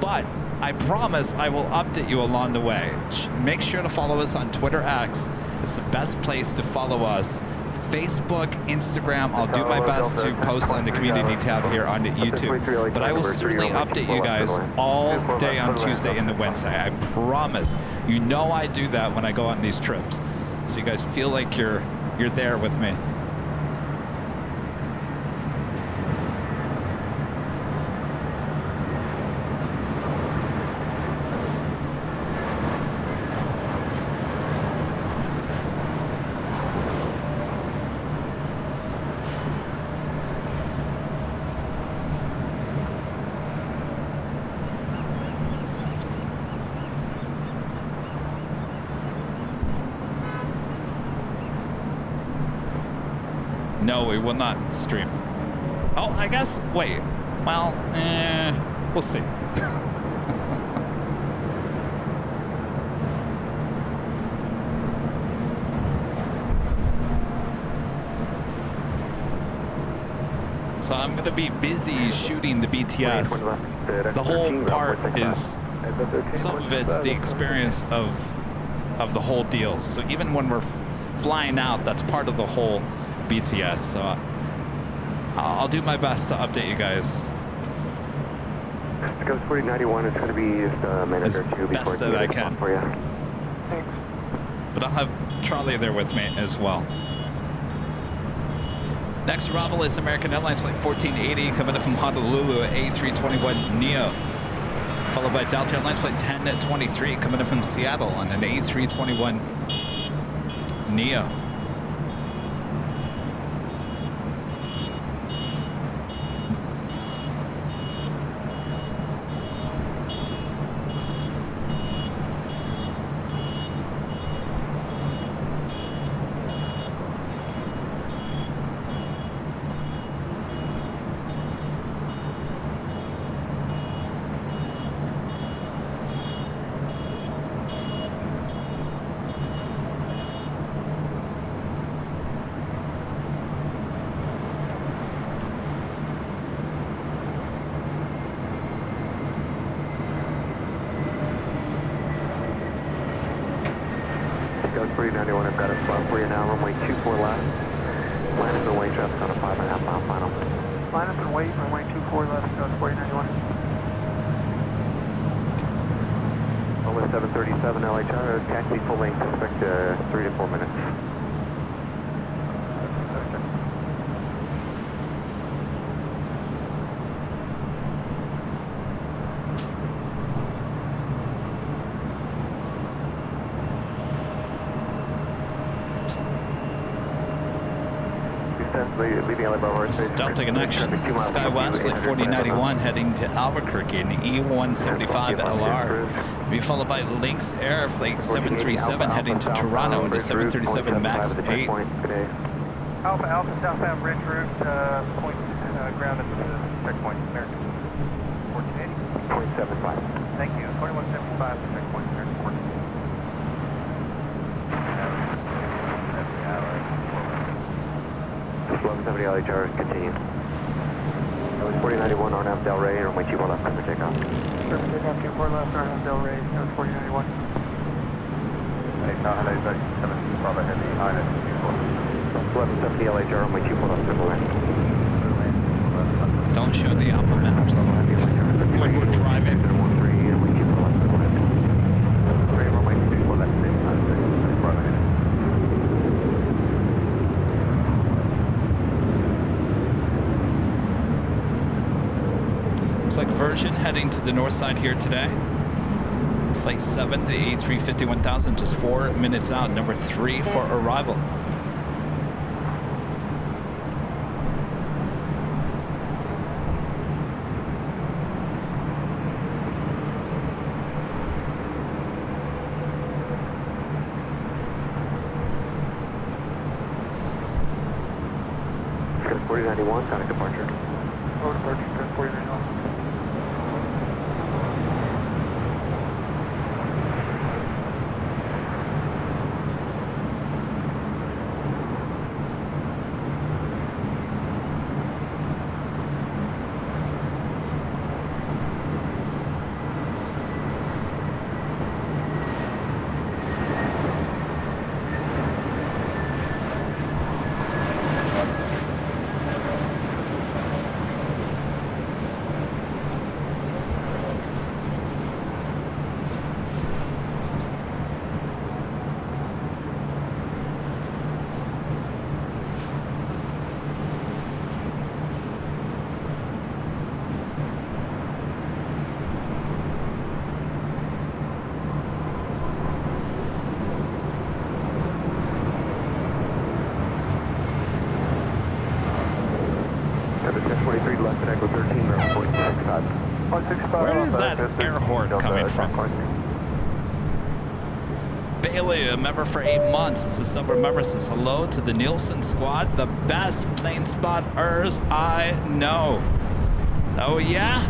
But I promise I will update you along the way. Make sure to follow us on Twitter X. It's the best place to follow us. Facebook, Instagram, I'll do my best to post on the community tab here on YouTube. But I will certainly update you guys all day on Tuesday and the Wednesday. I promise. You know I do that when I go on these trips. So you guys feel like you're there with me. No, we will not stream. Oh, I guess, wait. Well, we'll see. So I'm going to be busy shooting the BTS. The whole part is, some of it's the experience of the whole deal. So even when we're flying out, that's part of the whole BTS. So I'll do my best to update you guys. Goes 4091, it's going to be just a minute as or two best before that I can. for you. Thanks. But I'll have Charlie there with me as well. Next arrival is American Airlines Flight 1480 coming in from Honolulu, A321 Neo. Followed by Delta Airlines Flight 1023 coming in from Seattle on an A321 Neo. Goes 4091, I've got a spot for you now, runway 24 left. Minus and weight traffic on a 5.5 mile final. Minus and weight, runway 24 left, goes 4091. Runway 737 LHR, taxi full length, expect 3 to 4 minutes. This is Delta Connection, SkyWest Flight 4091 heading to Albuquerque in the E175 LR. Be followed by Lynx Air Flight 737 heading to Toronto in the 737 MAX 8. Alpha southbound bridge route, point ground at the checkpoint, American 1480. 0.75. Thank you. 2175 to checkpoint, American 1480. 1170 LHR, continue. That was 4091 on F Del Rey, runway 24 left, for takeoff. Perfect takeoff, 24 left, RF Del Rey, goes 4091. Hello, 7 Bravo Heavy, Island, 1170 LHR, runway 24 left, circle in. Don't show the Apple Maps when we're driving. Looks like Virgin heading to the north side here today. Flight 7, the A350-1000, just 4 minutes out, number 3 for arrival. Scout 4091, contact departure. Over departure, Scout 4091. Where is that air horn coming from? Bailey, a member for 8 months. This is Silver member, says hello to the Nielsen squad, the best plane spotters I know. Oh yeah?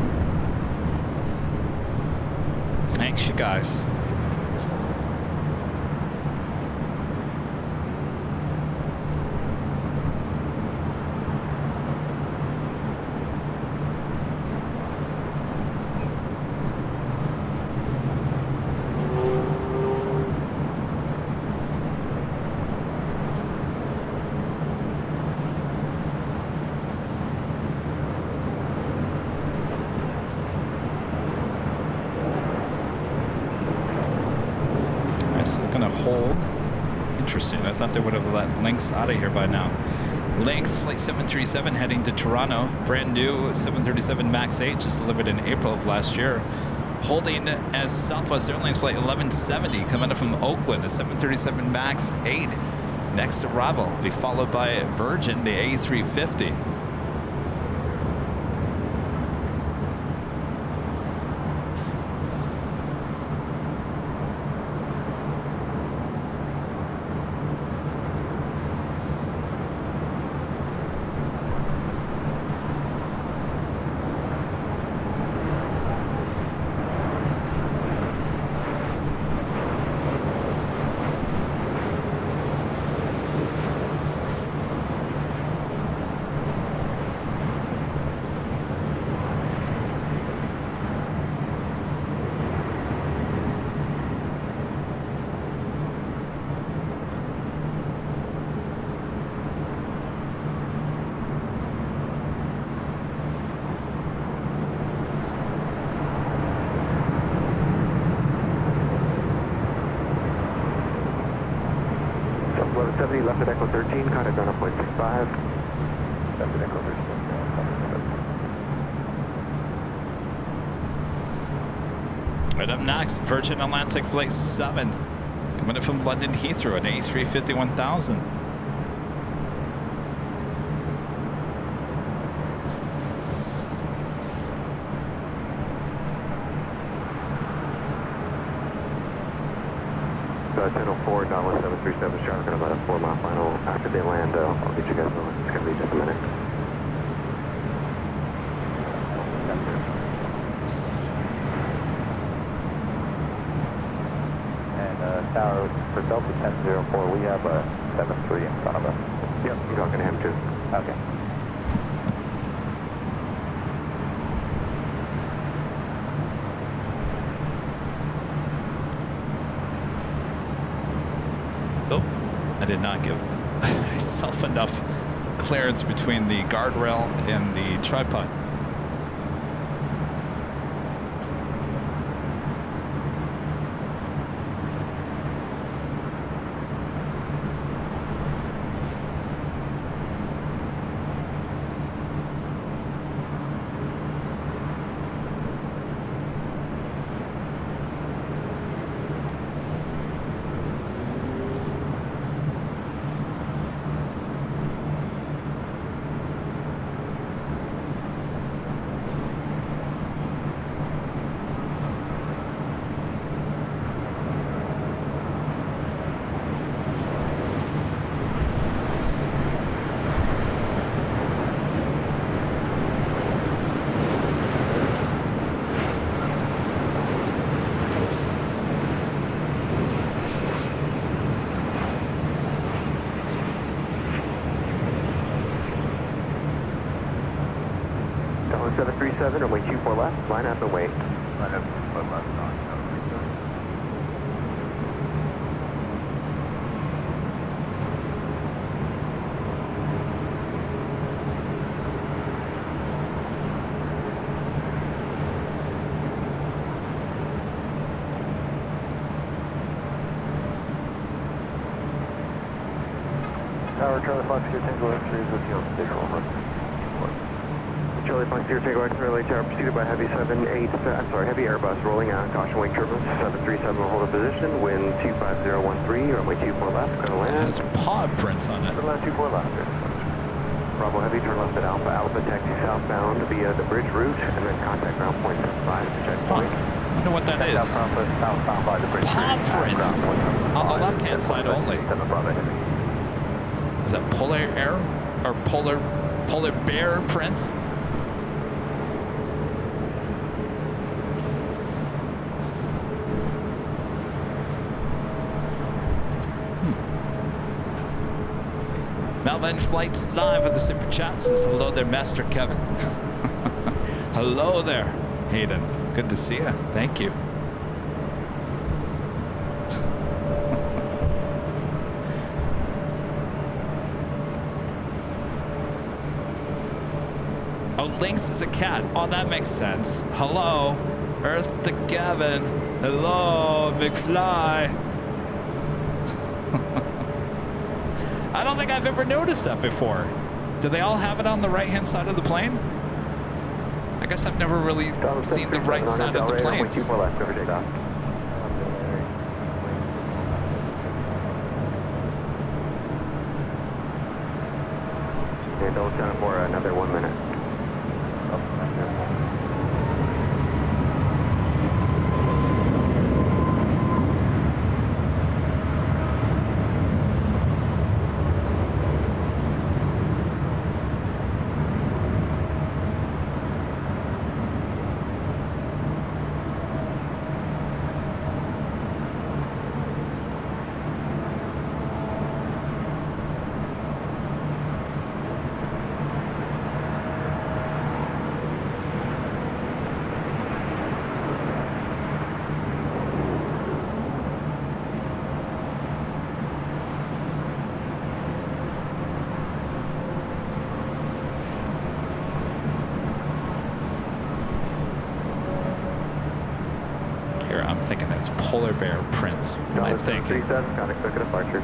Thanks, you guys. gonna hold. Interesting. I thought they would have let Lynx out of here by now. Lynx Flight 737 heading to Toronto. Brand new 737 MAX 8, just delivered in April of last year. Holding as Southwest Airlines Flight 1170 coming up from Oakland, a 737 MAX 8. Next arrival will be followed by Virgin, the A350. Left at Echo 13, contact ground at 0.65. Left at Echo 13. Right up next, Virgin Atlantic Flight 7. Coming in from London Heathrow, an A350 1000. So 10:04, Dallas 737 Shark, about a 4-mile final. After they land, I'll get you guys going. It's going to be just a minute. And tower for Delta 1004, we have a 73 in front of us. Yep, you're talking to him too. Okay. I did not give myself enough clearance between the guardrail and the tripod. Dallas 737, runway 24 left, line up and wait. Line up 24 left on 737. Tower, Charlie Fox, here, Tango X-ray is with you on station over. Charlie Fox, here, Tango X-ray, LA Tower, preceded by heavy heavy Airbus rolling out, caution wing turbulence, 737 will hold a position, wind 25013, runway 24 left, gonna land. It has paw prints on it. Turn left 24 left. Bravo Heavy, turn left at Alpha, Alpha, taxi southbound via the bridge route, and then contact ground point 75 at the checkpoint. I wonder what that is. Paw prints on the left-hand side only. Is that polar air or polar bear prints? Melvin Flights live at the Super Chat says hello there, Master Kevin. Hello there, Hayden. Good to see you. Thank you. Oh, Lynx is a cat. Oh, that makes sense. Hello, Earth to Kevin. Hello, McFly. don't think I've ever noticed that before. Do they all have it on the right-hand side of the plane? I guess I've never really seen the right side of the planes. Okay, Delta 10 for another 1 minute. I'm thinking it's polar bear prints. What am I thinking? Got a quick departure.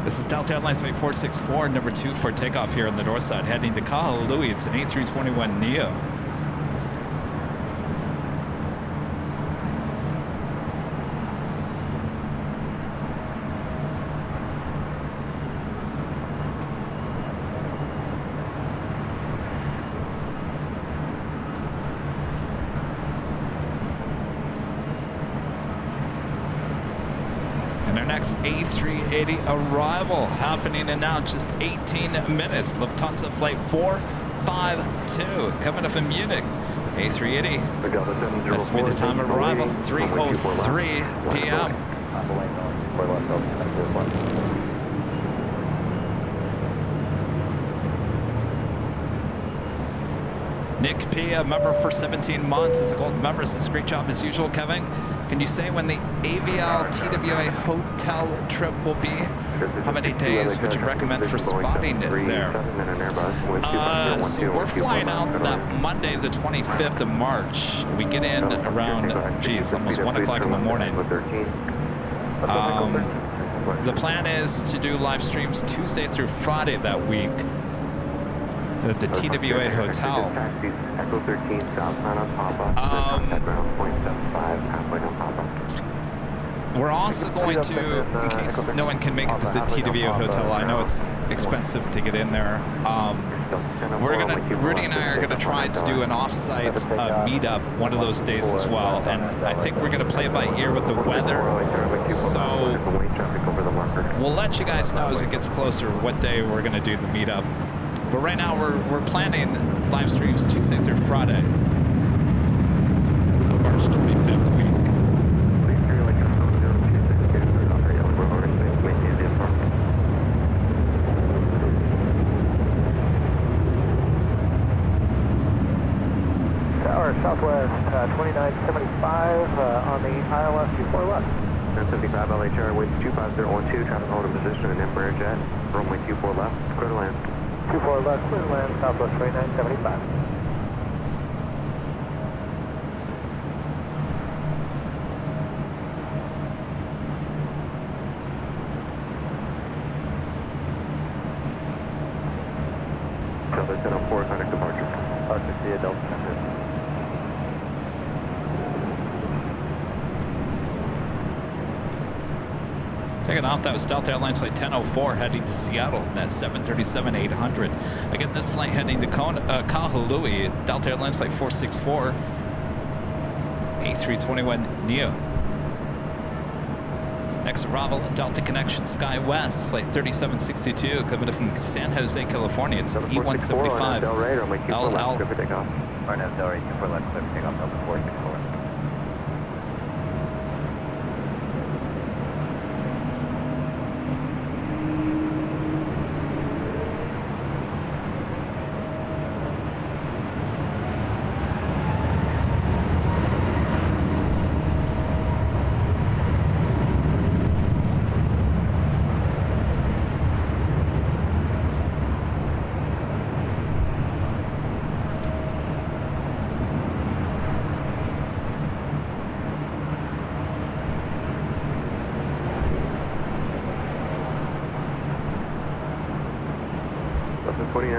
This is Delta Airlines Flight 464, number 2 for takeoff here on the north side, heading to Kahului. It's an A321neo. A380 arrival happening in now just 18 minutes. Lufthansa flight 452 coming up in Munich. A380. Estimated time of arrival 3:03 p.m. Nick P, a member for 17 months, is a gold member. Says great job as usual, Kevin. Can you say when the AVL TWA hotel trip will be? How many days would you recommend for spotting it there? So we're flying out that Monday, the 25th of March. We get in around, geez, almost 1 o'clock in the morning. The plan is to do live streams Tuesday through Friday that week at the TWA hotel. We're also going to, in case no one can make it to the TWA hotel, I know it's expensive to get in there. Rudy and I are gonna try to do an off-site meetup one of those days as well, and I think we're gonna play it by ear with the weather. So we'll let you guys know as it gets closer what day we're gonna do the meetup. But right now we're planning live streams Tuesday through Friday, March 25th week. Tower Southwest 2975 on the ILS 24 left. 1075 LHR, wind 25012, traffic hold in position and Embraer jet, runway 24 left, clear to land. 24 left, clear to land, Southwest 2975. Delta 1004, contact departure. R60 at Delta 10. Taking off, that was Delta Airlines Flight 1004 heading to Seattle at 737-800. Again, this flight heading to Kahului, Delta Airlines Flight 464, A321neo. Next arrival, Delta Connection Sky West, Flight 3762, coming from San Jose, California. It's an E175 LL. Right now, Delray, 24 left, clear for takeoff, Delta 464.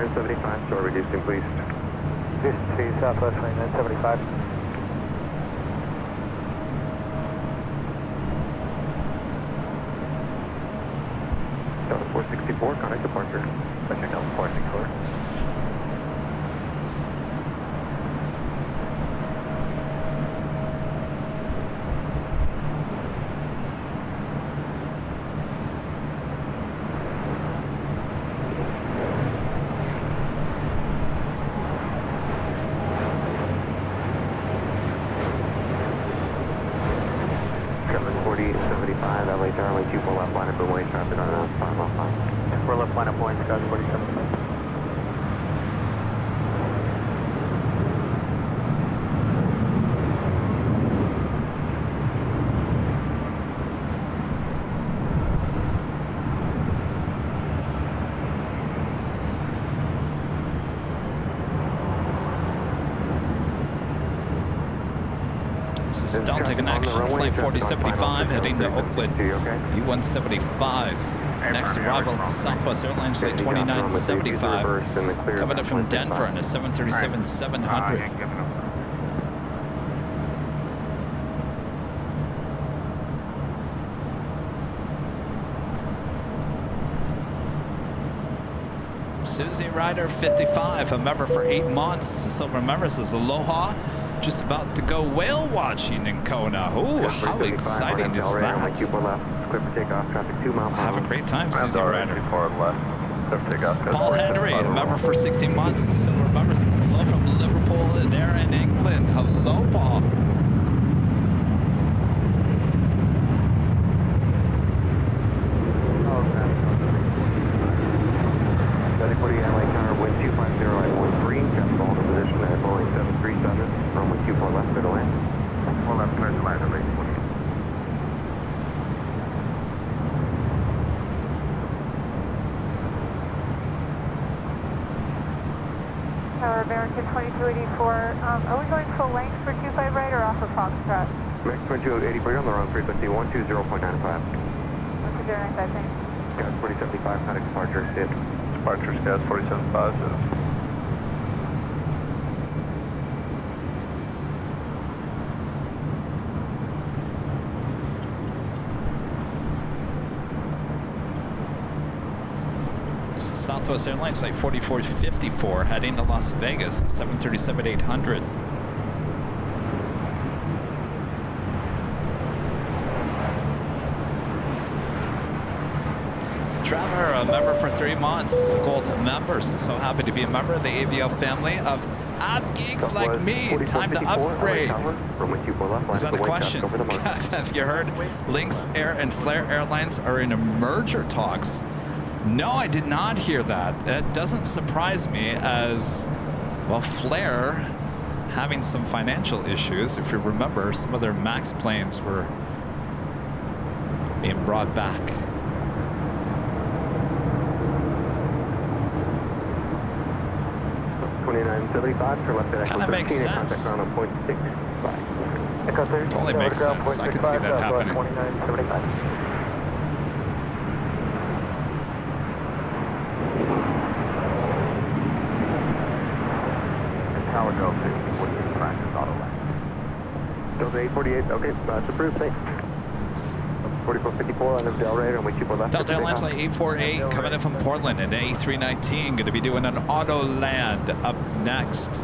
2975, so reducing please. This to Southwest 2975. Delta 464, contact departure. Touching Delta 464. LA Airline 24 left line of runway traffic on 515. 4 left line of points, Scott 47. This is Delta Connection, flight 4075, heading to Oakland, E175. Next arrival, Southwest Airlines, flight 2975, coming up from Denver on a 737-700. Susie Ryder, 55, a member for 8 months. This is Silver member, says aloha. Just about to go whale watching in Kona. Ooh, how exciting is that? Have a great time, Susie Ryder. Paul Henry, a member for 16 months. Silver member says hello from Liverpool there in England. Hello, Paul. American 2284, are we going full length for 25 right or off of Foxtrot? American 2284, you're on the wrong frequency, 120.95. 120.95, thanks. Gas 4075, contact departure, sit. Departure, Gas 4075, Southwest Airlines flight 4454 heading to Las Vegas, 737-800. Trevor, a member for 3 months, gold members. So happy to be a member of the AVL family of geeks like me. Time to upgrade. Is that a question? Have you heard Lynx Air and Flair Airlines are in merger talks? No, I did not hear that. It doesn't surprise me as, well, Flair having some financial issues. If you remember, some of their MAX planes were being brought back. Kind of makes sense. Totally makes sense. I can see that happening. Tower Go 50, practice auto line. Delta 848, okay, that's approved, thanks. 4454 on the Del Rey, and we keep on left. Delta Airlines flight 848 coming in from Portland at A319. Going to be doing an auto land up next.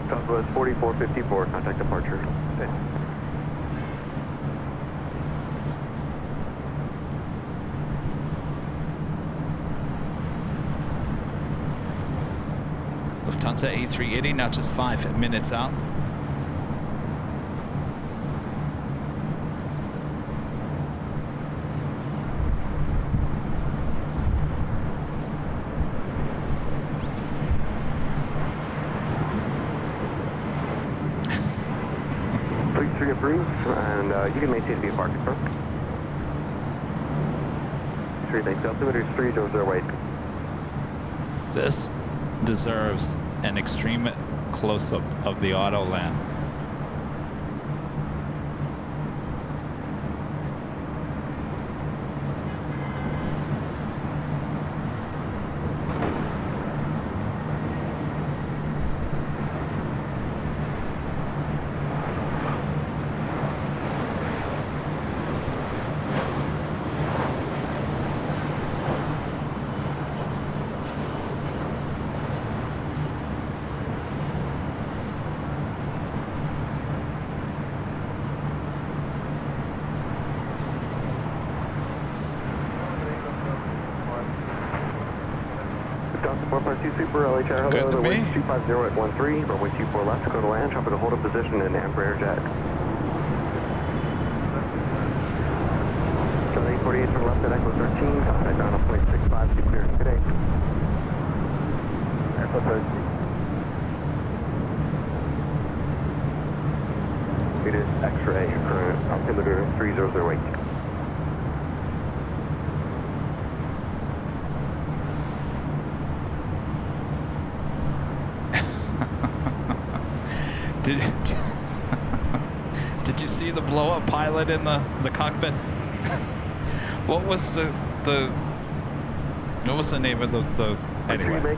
Southwest 4454, contact departure. Okay. Lufthansa A380, now just 5 minutes out. Approved, and you can maintain the parking front. 3 thanks, altimeter 300 This deserves an extreme close-up of the auto land. Super LA Tower, Good to hello, me. 250 at 13, runway 24 left, go to land, tropical hold up position in Embraer jet. Charlie 48 to the left at Echo 13, contact on 0.65 to clear today. Echo 13. It is X-ray, current altimeter 3008. Did you see the blow-up pilot in the cockpit? What was the name of the anyway?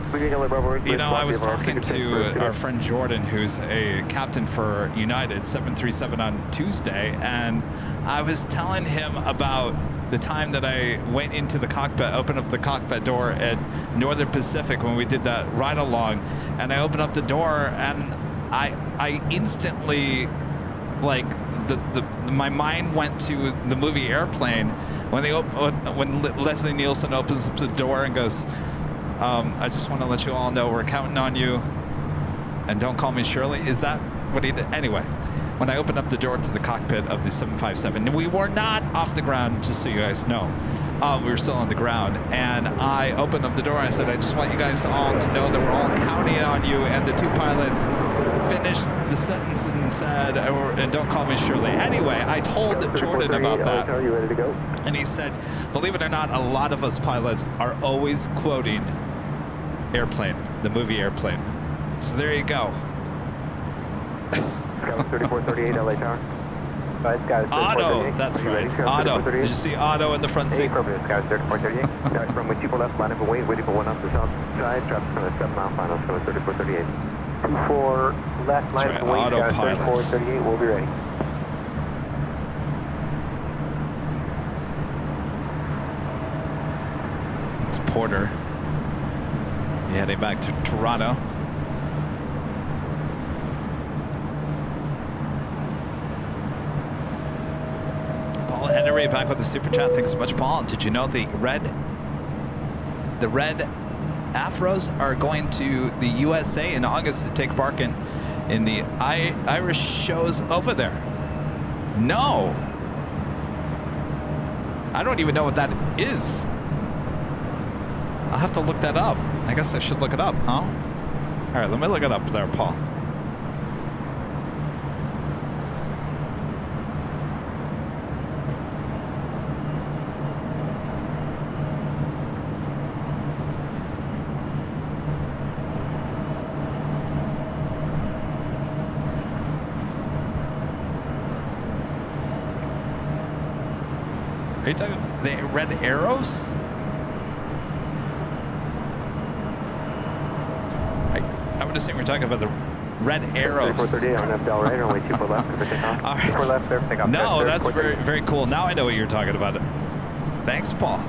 You know, I was talking to our friend Jordan, who's a captain for United 737 on Tuesday, and I was telling him about the time that I went into the cockpit, opened up the cockpit door at Northern Pacific when we did that ride along, and I opened up the door and I instantly, like, my mind went to the movie Airplane when Leslie Nielsen opens up the door and goes, I just want to let you all know we're counting on you, and don't call me Shirley. Is that what he did? Anyway, when I opened up the door to the cockpit of the 757, we were not off the ground, just so you guys know. We were still on the ground, and I opened up the door and I said, I just want you guys all to know that we're all counting on you. And the two pilots finished the sentence and said, and don't call me Shirley. Anyway, I told Jordan about that, Are you ready to go? and he said, believe it or not, a lot of us pilots are always quoting Airplane, the movie Airplane. So there you go. Skyline 3438 LA Tower. Otto, that's right. Otto. Did you see Otto in the front seat? Affirmative, Skyline 3438. Direct from with people left, line up and wait, waiting for one off the south side. Traffic from the 7 mile final, Skyline 3438. 24 left, line up and wait, Skyline 3438, we'll be ready. It's Porter. You're heading back to Toronto. Paul Henry back with the super chat. Thanks so much, Paul. Did you know the red Afros are going to the USA in August to take part in the Irish shows over there? No. I don't even know what that is. I'll have to look that up. I guess I should look it up, huh? All right, let me look it up there, Paul. Are you talking the red arrows? I would assume we're talking about the red arrows. 3438 on FDL right, only 24 left for takeoff. All right. 24 left there, takeoff. No, that's very cool. Now I know what you're talking about. Thanks, Paul.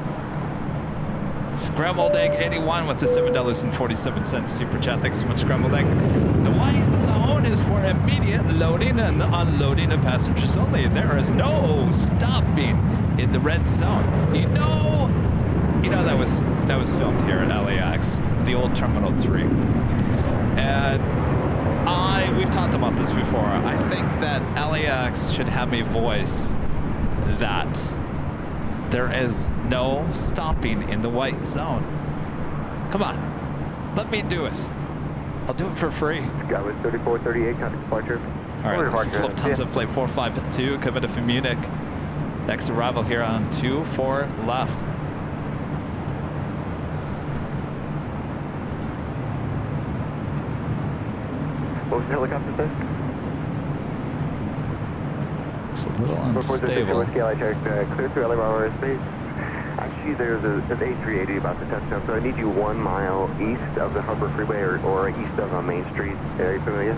Scrambled Egg 81 with the $7.47 super chat. Thanks so much, Scrambled Egg. The white zone is for immediate loading and unloading of passengers only. There is no stopping in the red zone. You know that was filmed here at LAX, the old Terminal 3. And we've talked about this before. I think that LAX should have a voice that there is no stopping in the white zone. Come on, let me do it. I'll do it for free. Skyway 3438, contact departure. All right, this is Lufthansa Flight 452 coming in from Munich. Next arrival here on 24 left. What was the helicopter say? It's a little unstable. Clear through LA airspace. Actually, there's an A380 about to touch down, so I need you 1 mile east of the Harbor Freeway or east of Main Street. Are you familiar?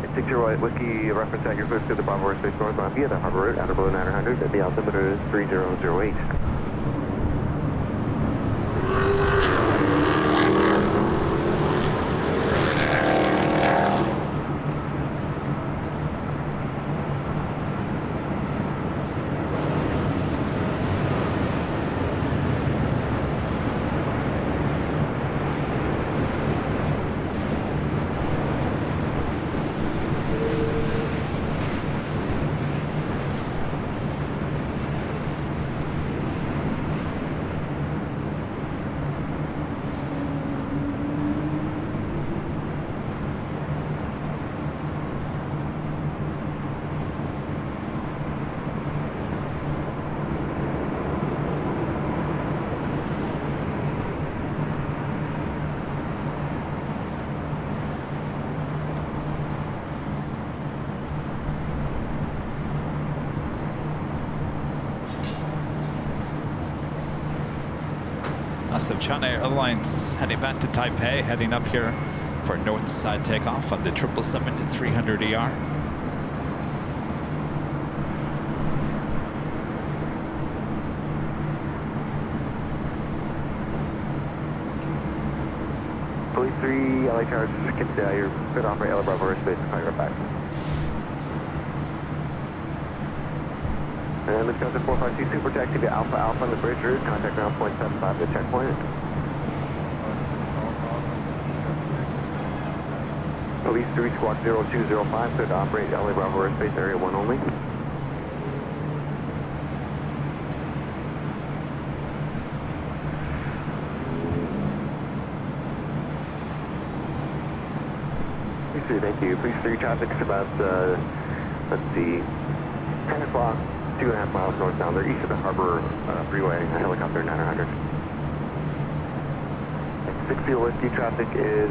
60 Whiskey, reference at your clear through the Bravo airspace northbound via the Harbor route, outer below 900, and the altimeter is 3008. Of China Airlines heading back to Taipei, heading up here for north side takeoff on the 777-300ER. Police 3, LA Towers, you're good off right, LA Bravo airspace, and call you right back. And Lufthansa 452 Super Taxi to Alpha Alpha on the bridge route. Contact ground point 75 at the checkpoint. Police 3 Squawk 0205 could operate LA Bravo airspace area 1 only. Police 3, thank you. Police 3 traffic's about, let's see, 10 o'clock. 2.5 miles northbound. They're east of the Harbor Freeway, a helicopter 900. 60 Whiskey traffic is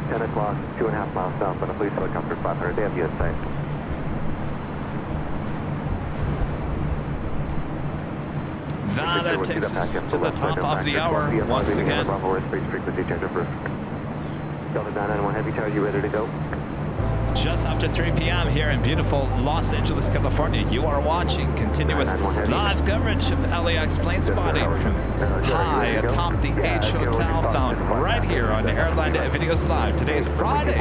10 o'clock, 2.5 miles south on a police helicopter 500. They have you at sight. That takes us to the top of the hour once again. Bravo airspace frequency change over. Delta 991 Heavy Tower, you ready to go? Just after 3 p.m. here in beautiful Los Angeles, California, you are watching continuous live coverage of LAX plane spotting from high atop the H Hotel, found right here on Airline Videos Live. Today is Friday,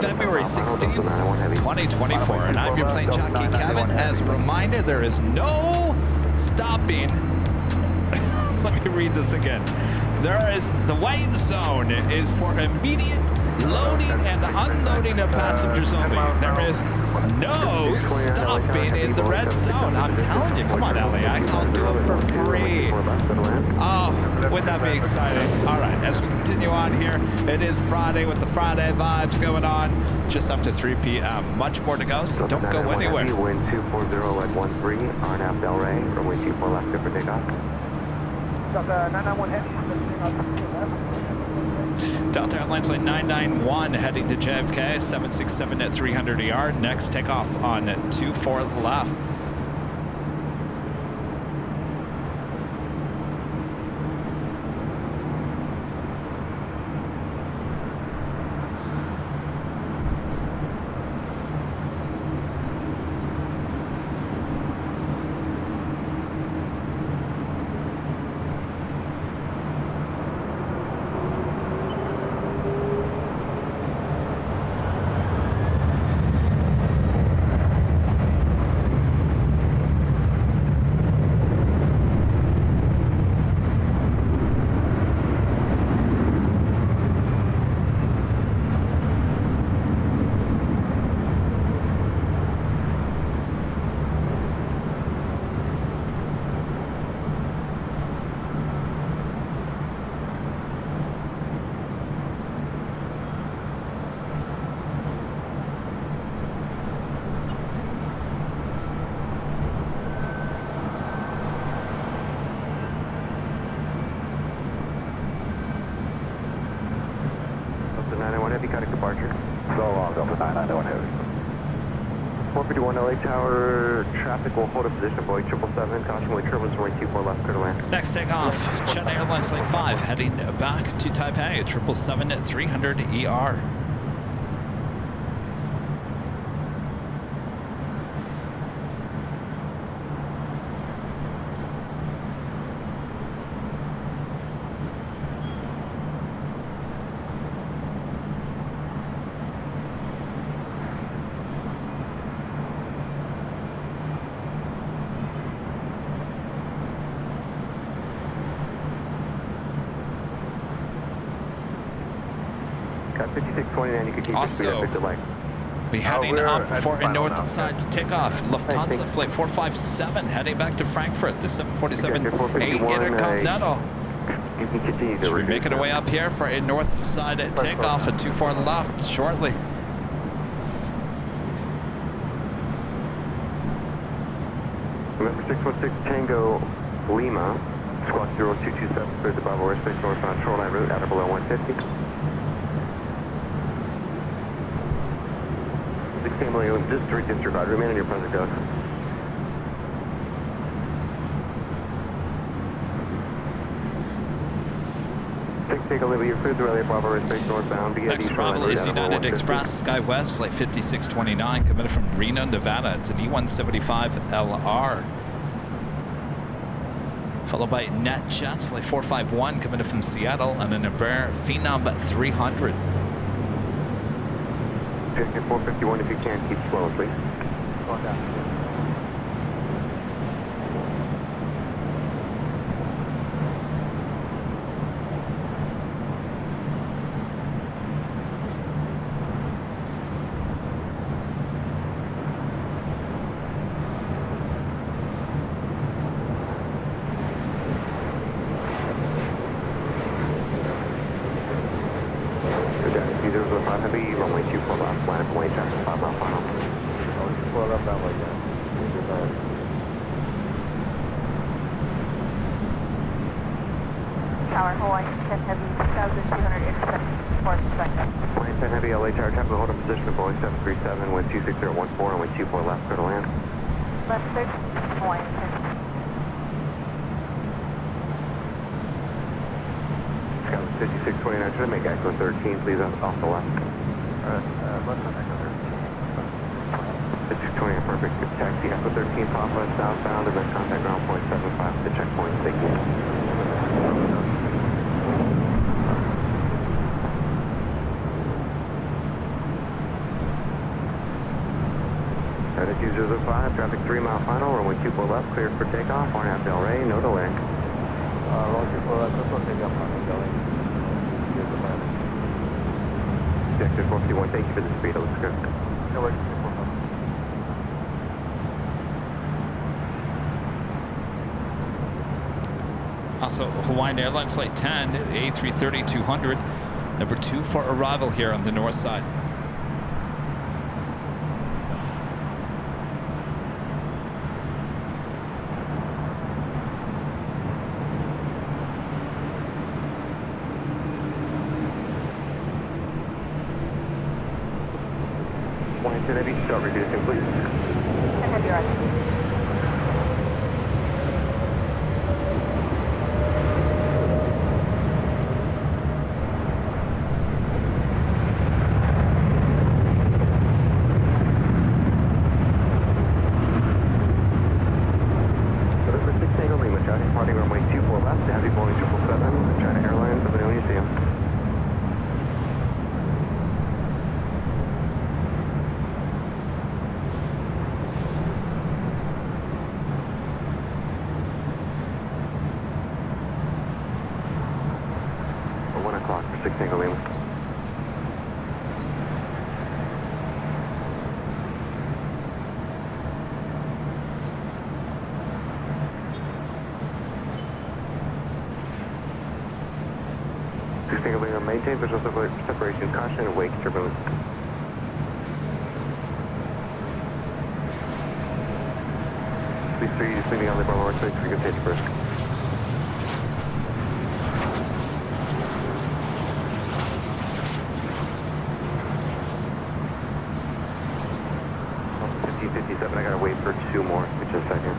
February 16th, 2024, and I'm your plane jockey, Kevin. As a reminder, there is no stopping. Let me read this again. There is the white zone is for immediate loading and unloading of passengers only. There is no stopping in the red zone. I'm telling you, come on, LAX, I'll do it for free. Oh, wouldn't that be exciting? All right, as we continue on here, it is Friday with the Friday vibes going on just after 3 p.m. Much more to go, so don't go anywhere. Wind 240 at 13, RNAV Delray, runway 24 left, good for takeoff. Delta 991 Heavy. Delta Airlines Flight 991 heading to JFK, 767 at 300ER. Next takeoff on 24 left. So long, Delta 991 Heavy. 451 LA Tower, traffic will hold a position, Boeing 777, caution wait turbulence, runway 24 left, clear to land. Next takeoff, China Airlines Flight 5, heading back to Taipei at 777-300ER. Got 5629, you can keep Also, your speed up if you like. Be heading we're up at for a final north now. side takeoff. Lufthansa Flight 457 heading back to Frankfurt. The 747-8 Intercontinental. You can continue to Should be reduce making our now. way up here for a north side takeoff at 24 left shortly. November 616 Tango Lima, squawk 0227, clear the Bravo airspace northbound shoreline route at or below 150. 16 million, disregard, remain on your present course. Tango Lima, you're clear the LA Bravo airspace northbound. Next arrival is United Express SkyWest Flight 5629 coming from Reno, Nevada. It's an E175LR. Followed by NetJets Flight 451 coming in from Seattle and an Embraer Phenom 300. Objective 451, if you can, keep slow, please. Going down. Heavy, runway 24 left, land point, traffic 5 mile final. Well up that way, yeah. Tower, Hawaii 10 Heavy, 1,200 intercept, 4 second. Line 10 Heavy, LA Tower, traffic hold in position of Boeing 737, wind 26014, runway 24 left, clear to land. Left 6, Hawaii 10. Scout 5629, try to make Echo 13, please, off the left. Left on Echo 5629, perfect. Taxi Echo 13, Papa, southbound, and then contact ground point 75 to the checkpoint. Thank you. At 205, traffic 3 mile final, runway 24 left, cleared for takeoff, 1.5 Del Rey, no delay. Roger, well, that's what take up on the going. Here's the plan. Objective 451, thank you for the speed, it looks good. No worries, Also, Hawaiian Airlines Flight 10, A330-200, number 2 for arrival here on the north side. Heavy, start reducing, please. 10 Heavy, right. November 6 Tango Lima, traffic parting runway 24 left, Heavy Boeing 777, China Airlines, let me know when you see them. For 1 o'clock for 6 Tango Lima. Maintain visual separation, caution, and wake turbulence. Please 3, leaving on the Bravo airspace for good safety first. 97, I gotta wait for 2 more, which is a second.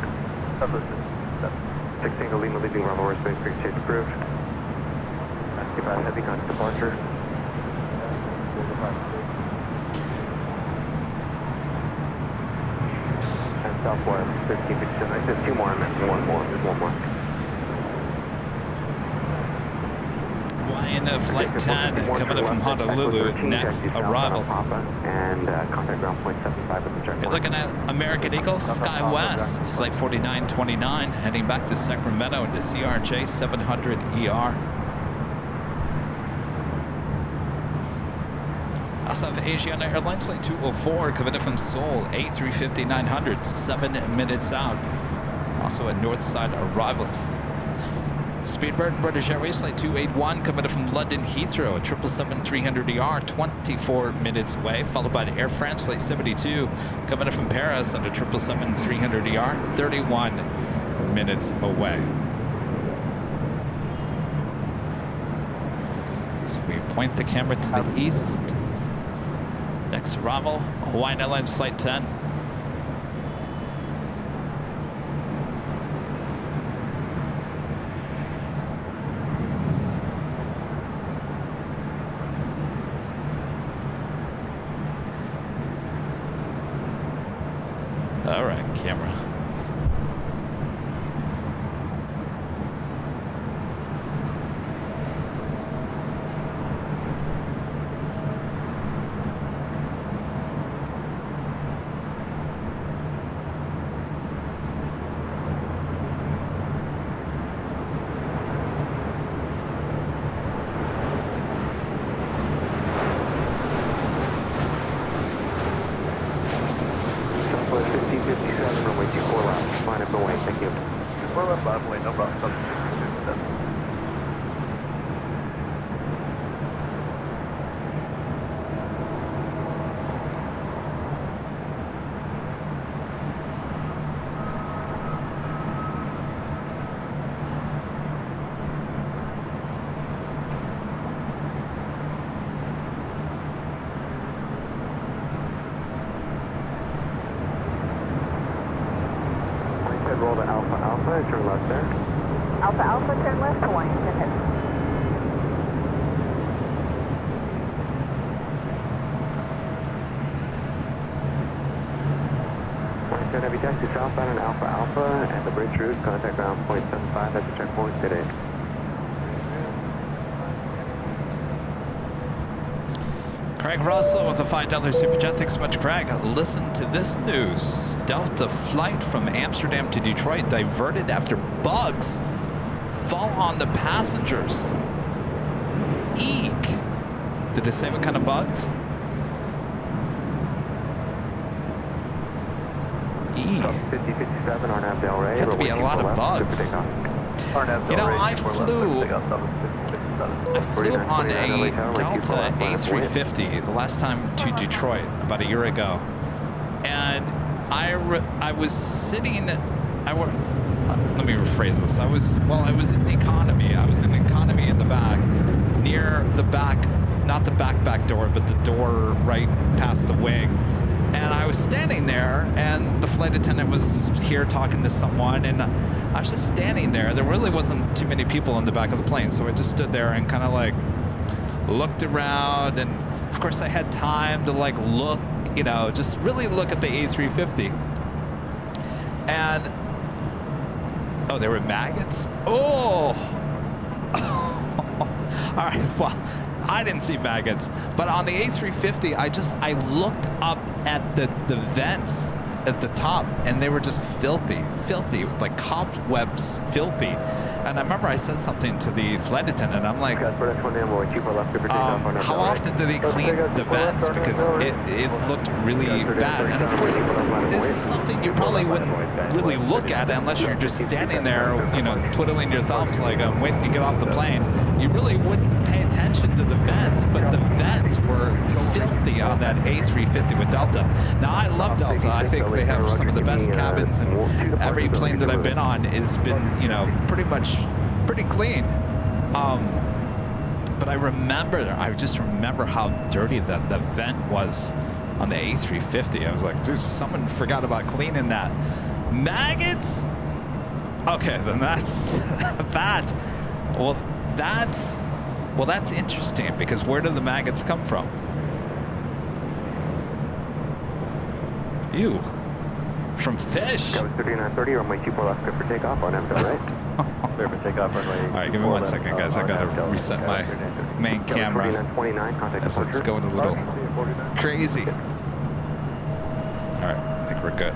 16 to Lima, leaving Bravo airspace, big change approved. 95 heavy, contact departure. And Southwest, 1357, I said 2 more, I meant 1 more, there's 1 more. Hawaiian Flight 10 coming in from Honolulu, next arrival. And contact ground point 75 at the checkpoint. You're looking at American Eagle, SkyWest, Flight 4929, heading back to Sacramento into CRJ 700 ER. Also have Asiana Airlines Flight 204 coming in from Seoul, A350-900, 7 minutes out. Also a north side arrival. Speedbird British Airways Flight 281 coming in from London Heathrow, 777-300ER, 24 minutes away, followed by Air France Flight 72 coming in from Paris on a 777-300ER, 31 minutes away. So we point the camera to the east. Next arrival, Hawaiian Airlines Flight 10. All right, camera. Roll to Alpha Alpha, turn left there. Alpha Alpha, turn left, Hawaiian 10 head. Hawaiian 10 heavy taxi southbound on Alpha Alpha and the bridge route, contact ground point 75 at the checkpoint today. Craig Russell with a $5 Super Chat. Thanks so much, Craig. Listen to this news. Delta flight from Amsterdam to Detroit diverted after bugs fall on the passengers. Eek. Did they say what kind of bugs? Eek. 5057 Arnav Del Rey. Had to be a lot of bugs. You know, I flew on a Delta A350 the last time to Detroit about a year ago, and I was sitting. Let me rephrase this. I was in economy. I was in economy in the back, near the back, not the back door, but the door right past the wing. And I was standing there, and the flight attendant was here talking to someone, and I was just standing there. There really wasn't too many people in the back of the plane, so I just stood there and kind of like looked around, and of course I had time to like look, you know, just really look at the A350. And oh, there were maggots? Oh! All right, well, I didn't see maggots, but on the A350, I looked up at the vents at the top, and they were just filthy, like cobwebs, filthy. And I remember I said something to the flight attendant. I'm like, how often do they clean the vents? Because it looked really bad. And of course, this is something you probably wouldn't really look at unless you're just standing there, you know, twiddling your thumbs like I'm waiting to get off the plane. You really wouldn't pay attention to the vents, but the vents were filthy on that A350 with Delta. Now, I love Delta. I think they have some of the best cabins, and every plane that I've been on has been, you know, pretty clean. But I just remember how dirty the vent was on the A350. I was like, dude, someone forgot about cleaning that. Maggots? Okay, then that's that. Well, that's interesting, because where do the maggots come from? Ew. From fish. That was 3930, runway 24 left, clear for takeoff on MDO, right? Clear for takeoff, runway. All right, give me 1 second, guys. I gotta reset my main camera, as it's going a little crazy. All right, I think we're good.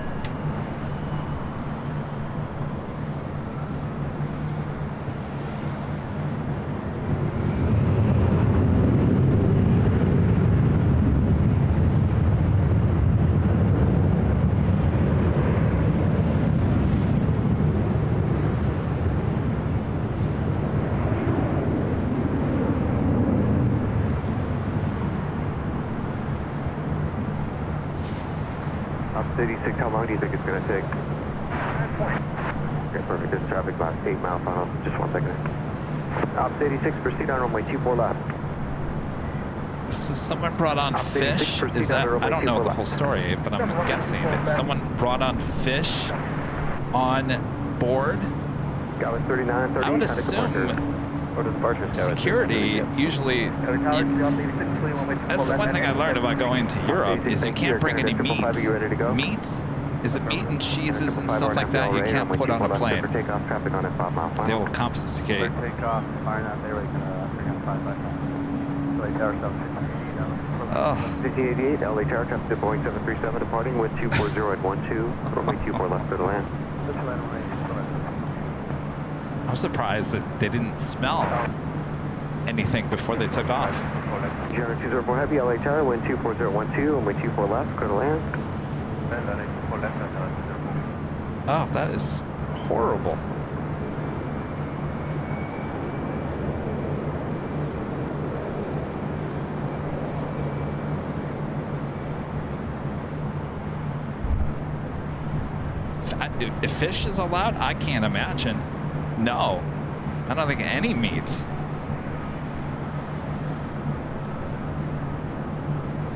Up 86, how long do you think it's going to take? Okay, perfect. This traffic about 8 miles final. Just 1 second. Up 86, proceed on runway 24 left. So someone brought on fish? Is that, I don't know the whole story, but I'm guessing someone brought on fish on board? Got with 3930. I would assume security usually, that's the one thing I learned about going to Europe, is you can't bring any meats. Is it meat and cheeses and stuff like that you can't put on a plane? They will confiscate. Oh. 1588, LA Tower, traffic to Boeing 737, departing with 240 at 12, runway 24 left for the land. I'm surprised that they didn't smell anything before they took off. 204 Heavy, LA Tower, wind 24012, runway 24 left, clear to land. Oh, that is horrible. If fish is allowed, I can't imagine. No, I don't think any meat.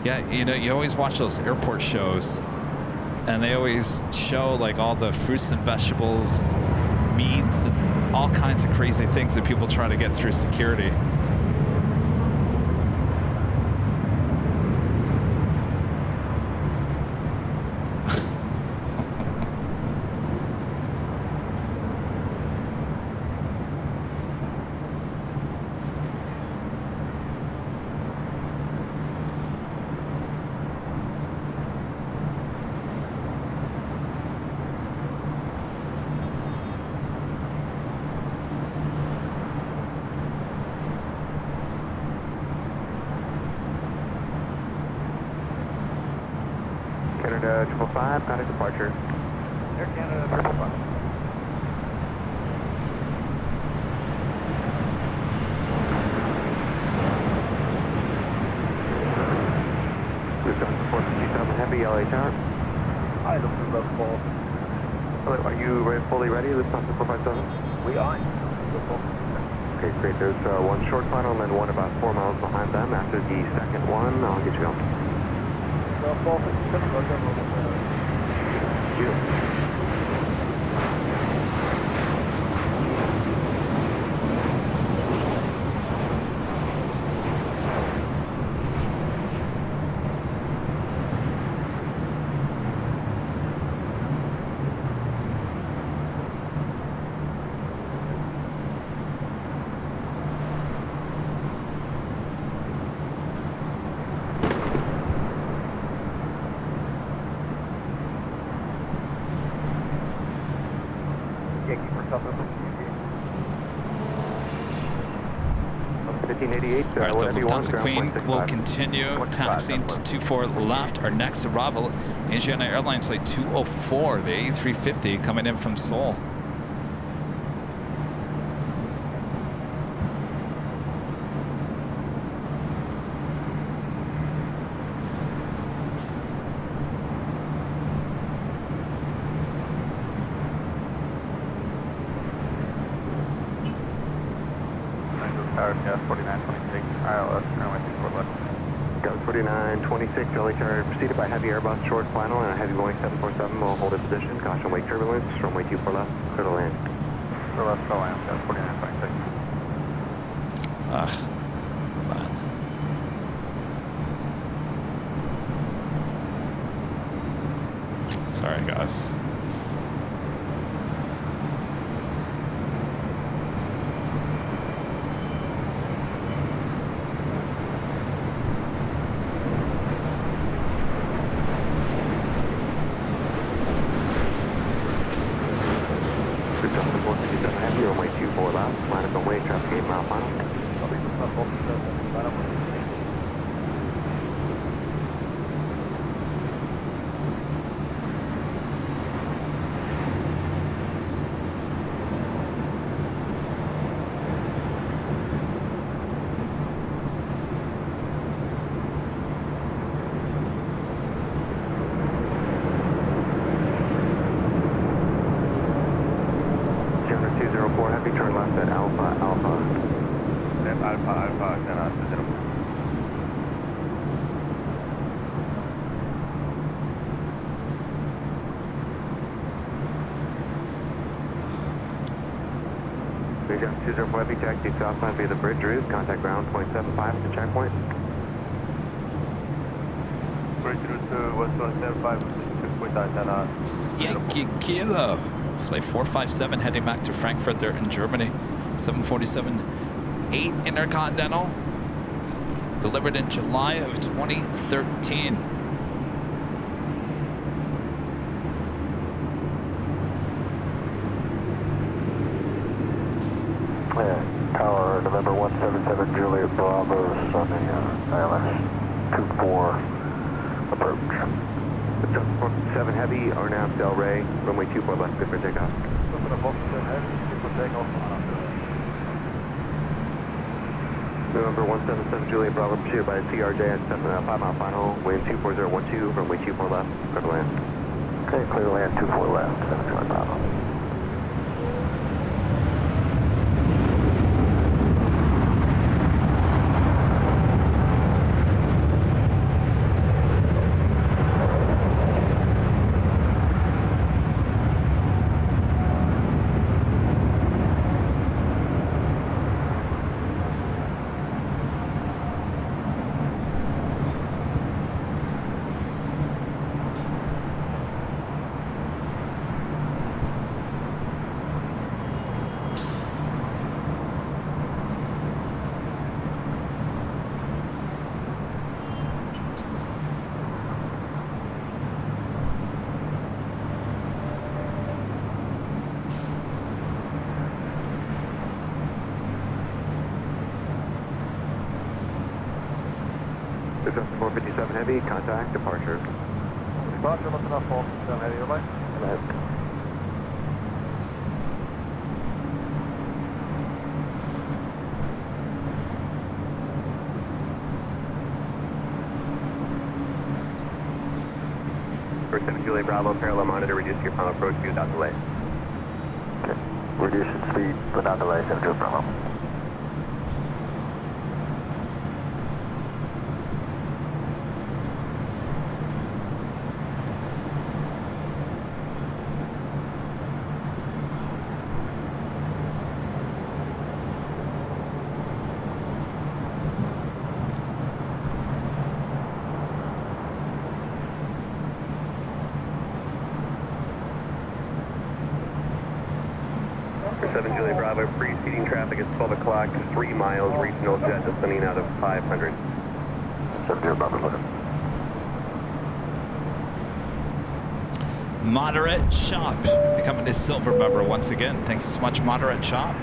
Yeah, you know, you always watch those airport shows, and they always show like all the fruits and vegetables and meats and all kinds of crazy things that people try to get through security. Canada 555, contact departure. Air Canada 555. We've done 457 Heavy, LA Tower. I don't know about fall. Are you fully ready? Let's talk to 457. We are. Okay, great. There's one short final and then one about 4 miles behind them. After the second one, I'll get you going. 457, roger. You. All right, the Lufthansa Queen will continue taxiing to 24 left. Our next arrival, Asiana Airlines flight 204, the A350 coming in from Seoul. Tower, 4926, ILS, runway 24 left. Got 4926, LA Tower preceded by heavy Airbus short final and a heavy Boeing 747 will hold in position. Caution wake turbulence, runway 24 left, clear to land. Clear left, clear land, 4926. Man. Sorry, guys. Runway 24 left, line up on way, traffic 8 mile final. Heavy, turn left at Alpha, Alpha. Yep, Alpha, then after 0. Big Jump 204 Heavy, taxi southbound via the bridge route, contact ground 0.75 at the checkpoint. Bridge route to 175, checkpoint antenna. This is Yankee Kilo. Flight 457 heading back to Frankfurt there in Germany. 747-8 Intercontinental. Delivered in July of 2013. Tower, November 177 Juliet Bravo, on the ILS 24 approach. 7 Heavy, Arnav Del Rey, runway 24 left, good for takeoff. November 177 Juliet Bravo, pursued by CRJ at 5 mile final, wind 24012, runway 24 left, clear to land. Okay, clear to land 24 left, 7 Bravo. Successful 457 Heavy, contact, departure. Departure, looking up 457 Heavy, your line. Go ahead. First 7 Juliet Bravo, parallel monitor, reduce your final approach speed without delay. Okay, reducing speed without delay, 7 Juliet Bravo. For 7 Juliet Bravo, preceding traffic is 12 o'clock, 3 miles, regional jet descending out of 500. 7 Juliet Bravo, looking. Moderate Shop becoming a silver member once again. Thank you so much, Moderate Shop.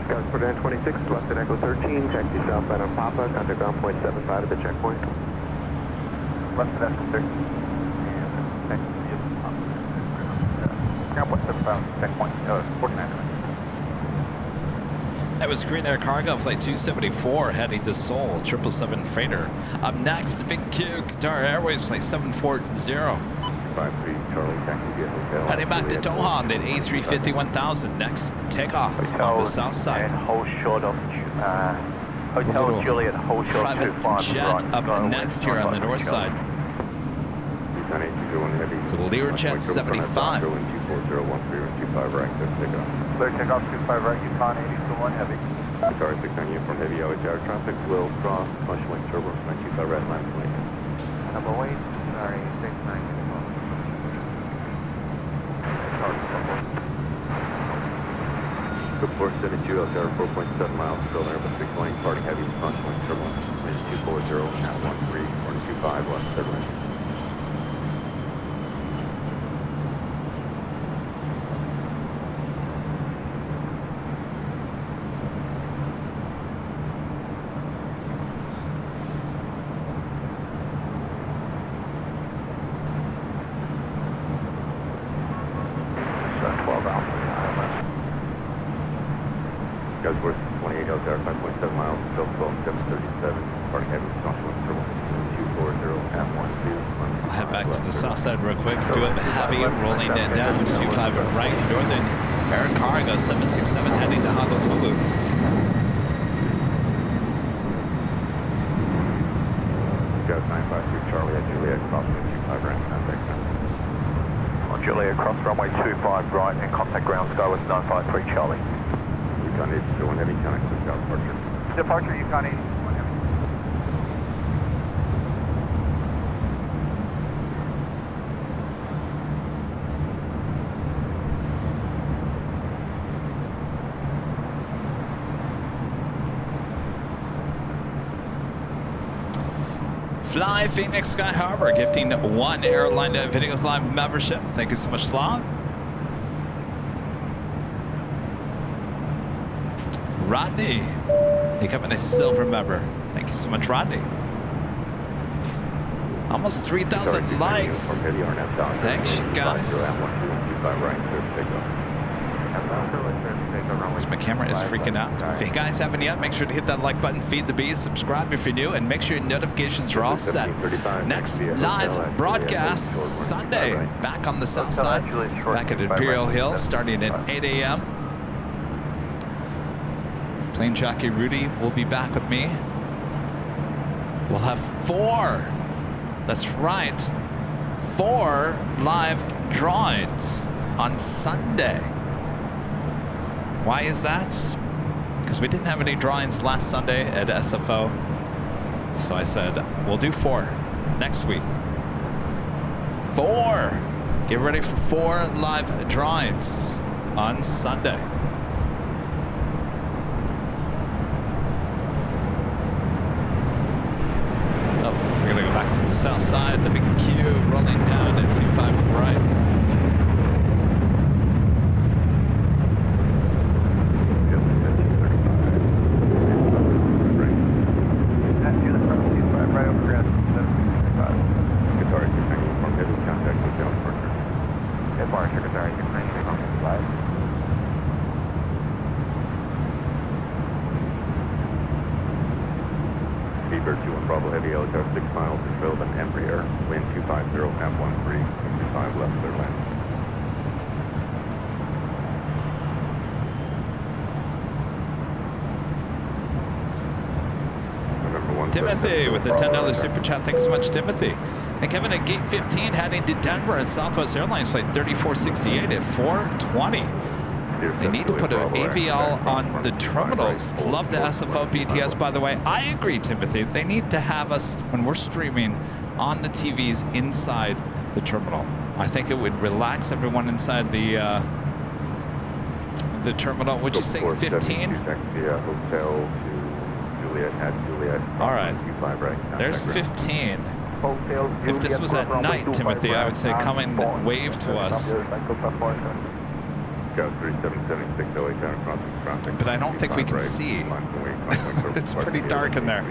Passport 926, left at Echo 13, taxi southbound on Papa, contact ground point 75 at the checkpoint. Left at Echo 13, and taxi ground point 75, checkpoint 49. That was Green Air Cargo Flight 274 heading to Seoul, 777 freighter. Up next, the Big Q, Qatar Airways Flight 740. 53 Charlie, taxi via hotel. Heading back to Doha on the A350 1000. Next takeoff on the south side. And hold short of Hotel Juliet, hold short private jet up next here on the north side. To the Learjet 75. Going 24013 right, Clear takeoff 25 right, Yukon 80 to 1 heavy. Qatar 690 from heavy LHR traffic, will cross, launch wing turbo, 925 right, line plane. Number wait, sorry, 690. Good 472 out there, 4.7 miles, still there, but 620, parting heavy, launch wing turbo, wind 240, at 13, 425, left third lane. Gusworth 28 out there, 5.7 miles, still 737, parting heavy, launch wing turbo, 240 at 12. I'll head back to the south side real quick. Do have a heavy rolling it down 25 right, Northern Air Cargo 767 heading to Honolulu. Gus 953 Charlie at Juliet, crossing 25 right, contact ground. On Juliet, cross runway 25 right and contact ground sky with 953 Charlie. Yukon 80 to 1 heavy, contact with south departure. Departure Yukon 80 to 1 heavy. Fly Phoenix Sky Harbor gifting 1 Airline Videos Live membership. Thank you so much, Slav. Rodney, becoming a silver member. Thank you so much, Rodney. Almost 3,000 likes. Thanks, you guys. So my camera is freaking out. If you guys haven't yet, make sure to hit that like button, feed the bees, subscribe if you're new, and make sure your notifications are all set. Next live broadcast Sunday, back on the south side, back at Imperial Hill, starting at 8 a.m. Plane jockey Rudy will be back with me. We'll have 4, that's right, 4 live drawings on Sunday. Why is that? Because we didn't have any drawings last Sunday at SFO. So I said, we'll do 4 next week. 4! Get ready for 4 live drawings on Sunday. So we're gonna go back to the south side, the Big Q rolling down at 25 right. Speedbird 21 Bravo Heavy LHR 6 miles, controlled an Embraer, wind 250, F13, 65 left third lane. Timothy with a $10 super chat. Thanks so much, Timothy. And Kevin at Gate 15 heading to Denver at Southwest Airlines flight 3468 at 4:20. They need to put an AVL on the terminals. Love the SFO BTS, by the way. I agree, Timothy. They need to have us, when we're streaming, on the TVs inside the terminal. I think it would relax everyone inside the terminal. Would you say 15? All right. There's 15. If this was at night, Timothy, I would say come and wave to us. Scout 3776 LA Tower crossing traffic. But I don't think we can see. It's pretty dark in there.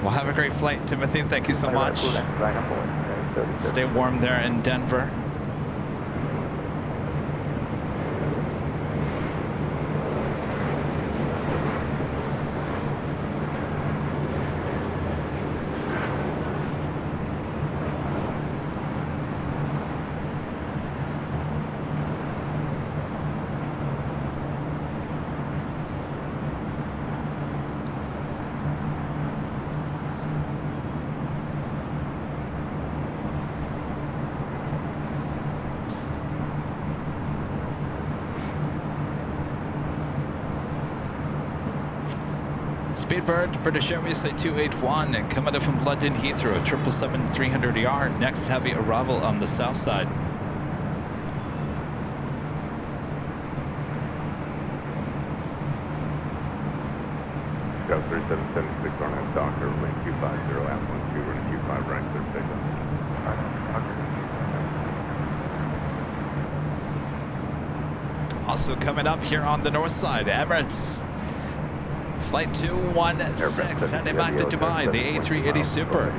Well, have a great flight, Timothy. Thank you so much. Stay warm there in Denver. Speedbird, British Airways, say 281, and coming up from London Heathrow, 777-300ER, next heavy arrival on the south side. Scout 3776 on that Docker, lane 250 at 12, running 25 right, clear takeoff. Also coming up here on the north side, Emirates. Flight 216 heading back to Dubai, the A380 Super.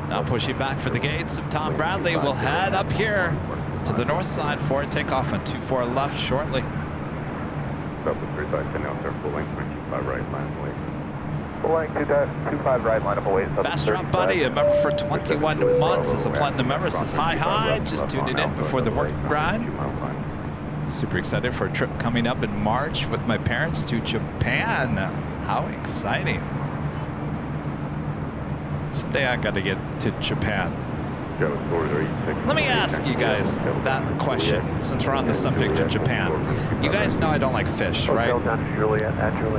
Now pushing back for the gates of Tom Bradley. We'll head up here to the north side for a takeoff on 24 left shortly. Stop with 3510 now, sir. Full length, 25 right, line away. Full length, 25 right, line up away. Bastrop Buddy, a member for 21 months as a Platinum member, says hi, just tuning in before the work grind. Super excited for a trip coming up in March with my parents to Japan. How exciting. Someday I gotta get to Japan. Let me ask you guys that question since we're on the subject of Japan. You guys know I don't like fish, right?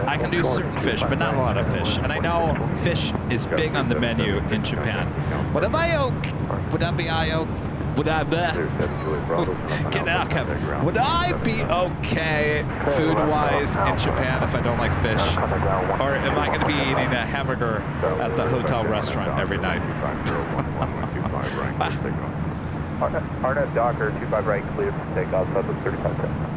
I can do certain fish, but not a lot of fish. And I know fish is big on the menu in Japan. Would I be okay food-wise in Japan if I don't like fish? Or am I going to be eating a hamburger at the hotel restaurant every night? Arnett Docker, 25 right, clear for takeoff, Southwest 3510.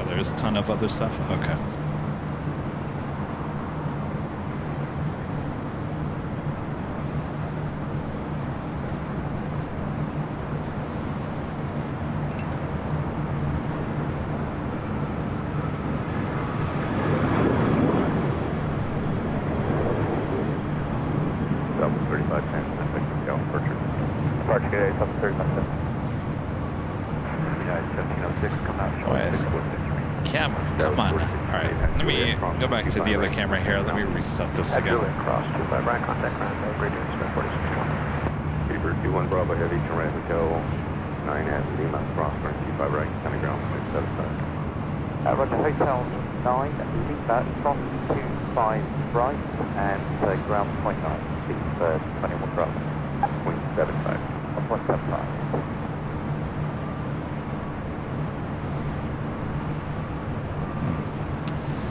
There's a ton of other stuff. Okay. Southwest 3510, I think it's down Departure. Departure gate, Southwest 3510. United 1706, come out short. Camera, come on. All right, let me go back to the other camera here. Let me reset this again. Cross 25 right, contact ground, radio instrument 46. Beaver 21 Bravo Heavy, turn right Hotel 9 at Lima, cross turn 25 right, county ground, 75. Roger, Hotel 9, Lima, cross 25 right, and ground point 9, speed for 21 Bravo. 0.75. 1.75.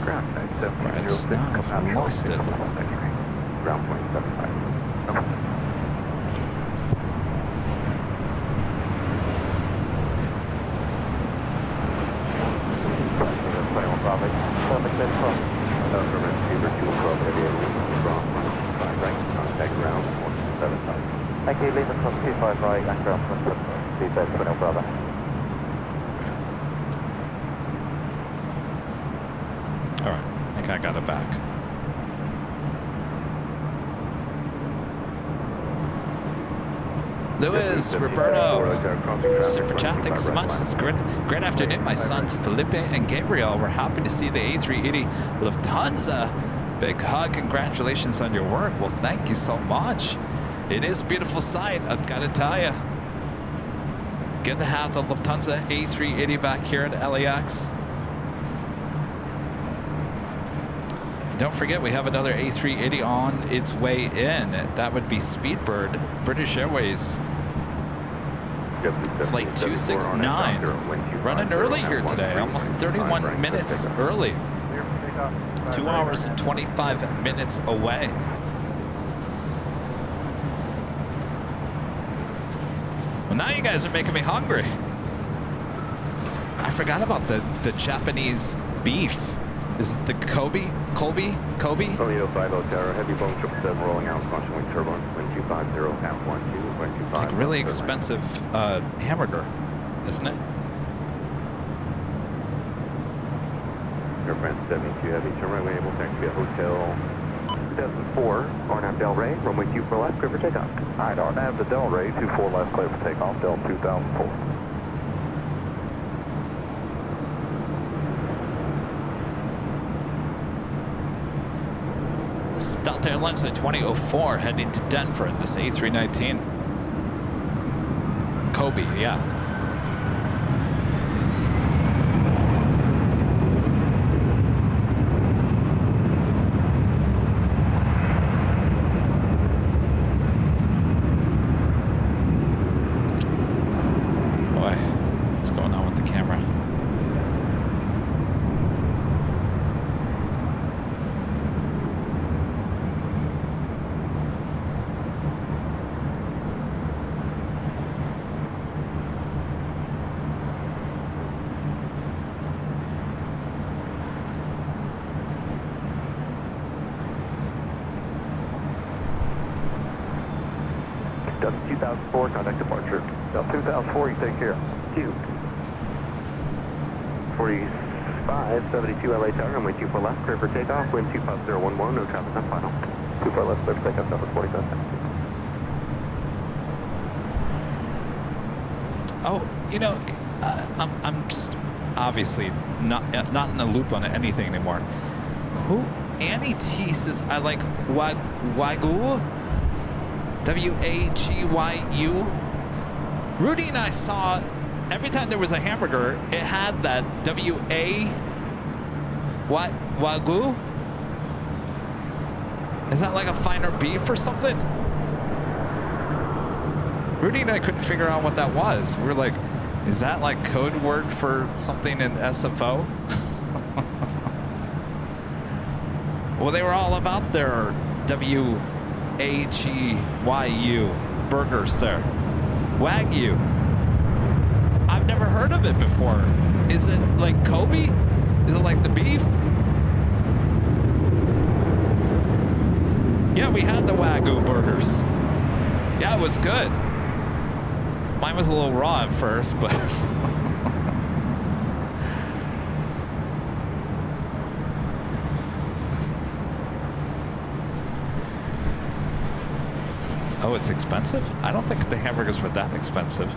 Ground 9706, Right, come out I've lost it. Ground point 75. Thank you, leave across 25 right and ground 27, speed 21 Bravo. All right, I think I got it back. Luis, Roberto, super chat, thanks so much. It's great afternoon. My sons Felipe and Gabriel were happy to see the A380 Lufthansa. Big hug, congratulations on your work. Well, thank you so much. It is a beautiful sight, I've got to tell you. Good to have the Lufthansa A380 back here at LAX. Don't forget, we have another A380 on its way in. That would be Speedbird, British Airways. Flight 269. Running early here today, almost 31 minutes early. 2 hours and 25 minutes away. Well, now you guys are making me hungry. I forgot about the Japanese beef. Is it the Kobe? Toledo 50 Tower, heavy Boeing 777 rolling out, caution wing turbulence, wind 250 at 12, wind 25. It's like really expensive hamburger, isn't it? Air France 72 heavy, turn right way, able to taxi at Hotel 2004, RNAV Delray, runway 24 left, clear for takeoff. Alright, RNAV to Delray, 24 left, clear for takeoff, Del 2004. Delta Airlines at 2004 heading to Denver in this A319. Kobe, yeah. Boy, what's going on with the camera? Del 2004, contact departure. Del 2004, you take care. 4572 LA Tower, runway 24 left, clear for takeoff, wind 25011, no traffic on final. 24 left, clear for takeoff, number 45. Oh, you know, I'm just obviously not in the loop on anything anymore. Who? Annie T says I like Wagyu. W-A-G-Y-U. Rudy and I saw every time there was a hamburger, it had that Wagyu. Is that like a finer beef or something? Rudy and I couldn't figure out what that was. We were like, is that like code word for something in SFO? Well, they were all about their W-A-G-Y-U burgers there. Wagyu. I've never heard of it before. Is it like Kobe? Is it like the beef? Yeah, we had the Wagyu burgers. Yeah, it was good. Mine was a little raw at first, but... Oh, it's expensive? I don't think the hamburgers were that expensive.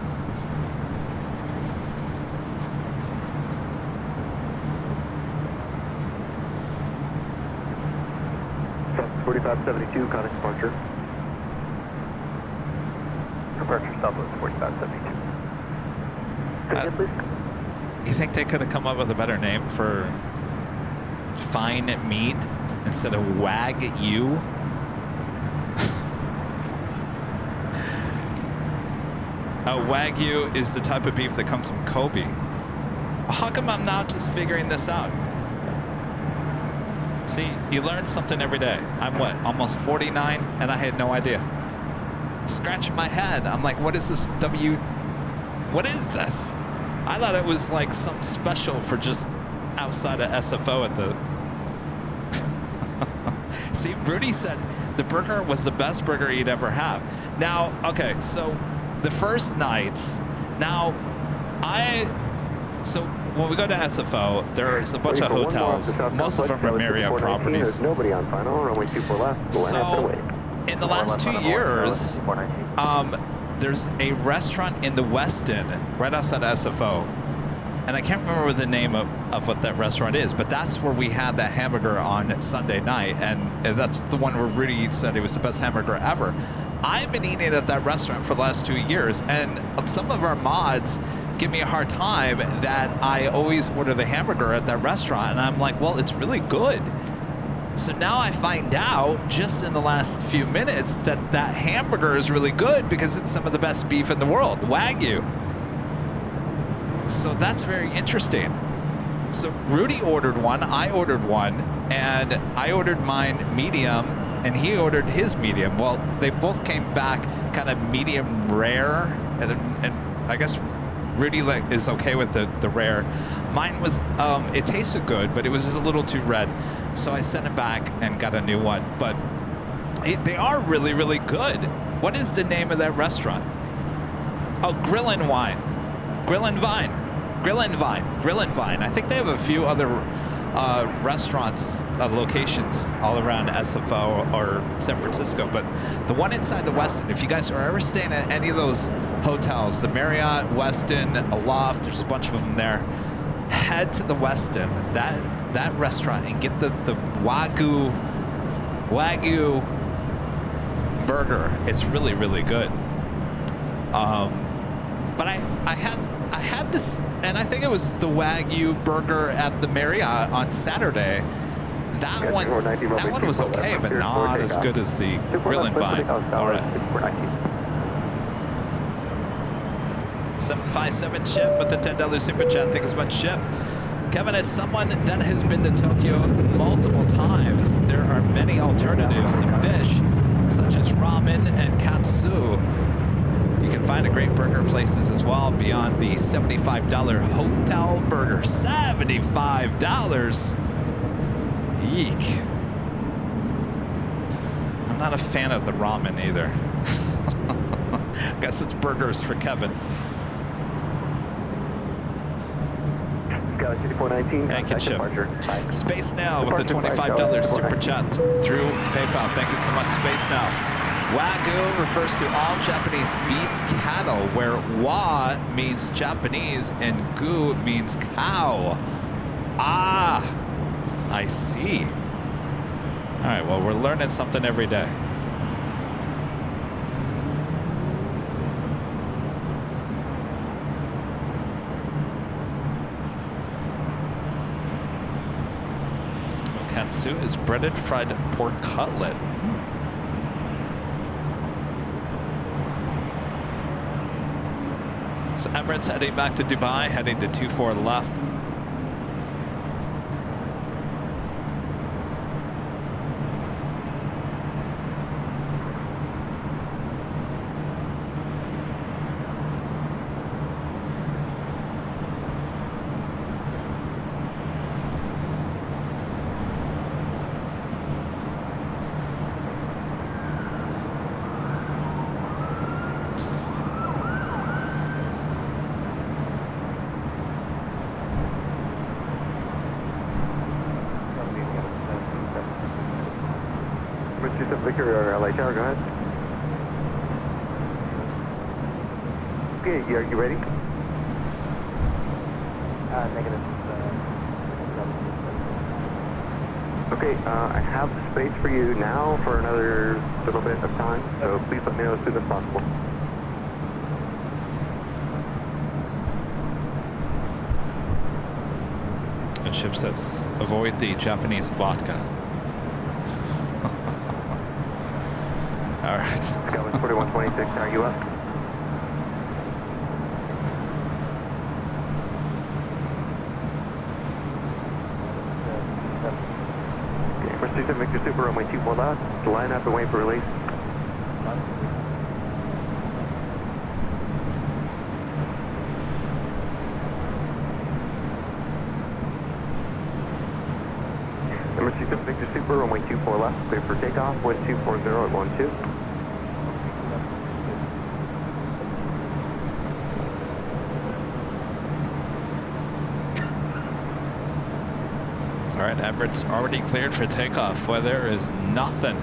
South 4572, contact departure. Departure Southwest 4572. Say again, please. You think they could have come up with a better name for fine meat instead of Wagyu? Wagyu is the type of beef that comes from Kobe. How come I'm not just figuring this out? See, you learn something every day. I'm what, almost 49, and I had no idea. Scratching my head. I'm like, what is this what is this? I thought it was like some special for just outside of SFO at the... See, Rudy said the burger was the best burger he'd ever have. Now, okay, so the first night, so when we go to SFO, there's a bunch of hotels. Most of them are Marriott properties. There's nobody on final, runway 24 left. So in the last 2 years, there's a restaurant in the Westin, right outside of SFO. And I can't remember the name of what that restaurant is, but that's where we had that hamburger on Sunday night. And that's the one where Rudy said it was the best hamburger ever. I've been eating at that restaurant for the last 2 years, and some of our mods give me a hard time that I always order the hamburger at that restaurant. And I'm like, well, it's really good. So now I find out just in the last few minutes that that hamburger is really good because it's some of the best beef in the world, Wagyu. So that's very interesting. So Rudy ordered one, I ordered one, and I ordered mine medium, and he ordered his medium. Well, they both came back kind of medium rare, and I guess Rudy is okay with the rare. Mine was, it tasted good, but it was just a little too red. So I sent it back and got a new one. But they are really, really good. What is the name of that restaurant? Oh, Grill and Wine. Grill and Vine. Grill and Vine. Grill and Vine. I think they have a few other restaurants, locations all around SFO or San Francisco, but the one inside the Westin, if you guys are ever staying at any of those hotels, the Marriott, Westin, Aloft, there's a bunch of them there, head to the Westin, that restaurant, and get the Wagyu burger. It's really, really good. But I had this, and I think it was the Wagyu burger at the Marriott on Saturday. That one was okay, but not as good as the Grill and Vine. All right. 757 Chip with the $10 super chat. Thanks so much, Chip. Kevin, as someone that has been to Tokyo multiple times, there are many alternatives to fish, such as ramen and katsu. You can find a great burger places as well beyond the $75 hotel burger. $75! Eek. I'm not a fan of the ramen either. Guess it's burgers for Kevin. Thank you, Chip. Space Now with the $25 super chat through PayPal. Thank you so much, Space Now. Wagyu refers to all Japanese beef cattle, where wa means Japanese and gu means cow. Ah, I see. All right, well, we're learning something every day. Katsu is breaded fried pork cutlet. So Emirates heading back to Dubai, heading to 24 left. Victor, LA Tower, go ahead. Okay, are you ready? Negative. Okay, I have the space for you now for another little bit of time, so please let me know as soon as possible. And Chip says, avoid the Japanese vodka. All right. Scotland 4126, are you up? Okay, Mercedes Victor Super, runway 24 left. Line up and wait for release. Mercedes Victor Super, runway 24 left. Clear for takeoff, 1240 at 12. All right, Emirates already cleared for takeoff. Well, there is nothing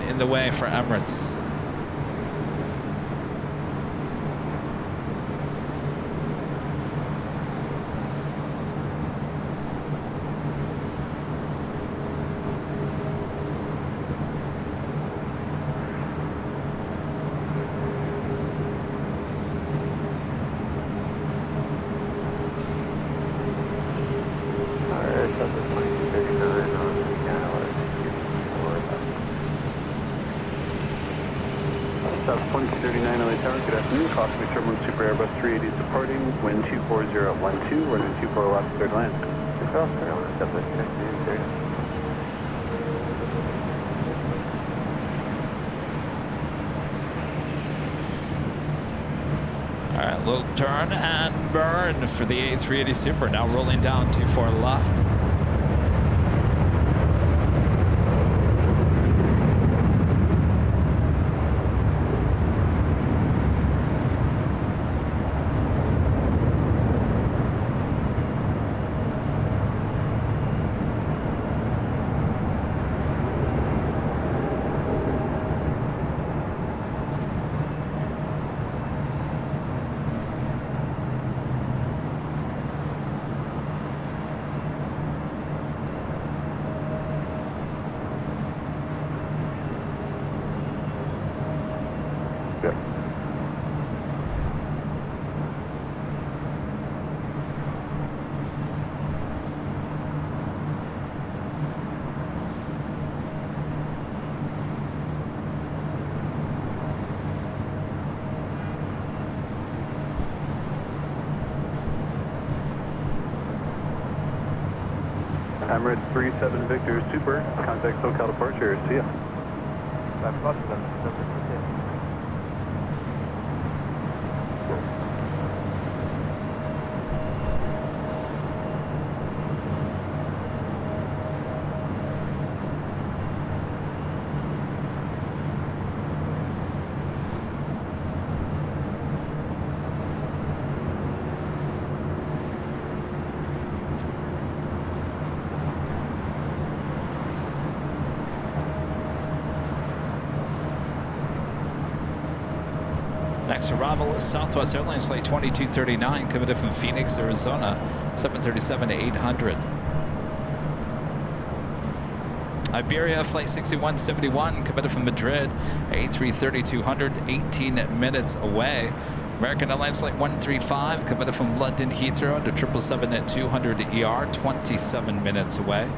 in the way for Emirates. Alright, 739 on 4139 LA Tower, good afternoon. Caution Turbulence Super Airbus 380 is departing. Wind 240 at 12, runway 24 left, clear to land. All right, little turn and burn for the A380 Super. Now rolling down 24 left. Emirates 37 Victor Super, contact SoCal departure, see ya. Next arrival is Southwest Airlines Flight 2239, committed from Phoenix, Arizona, 737-800. Iberia Flight 6171, committed from Madrid, A330-200, 18 minutes away. American Airlines Flight 135, committed from London Heathrow to 777-200 ER, 27 minutes away.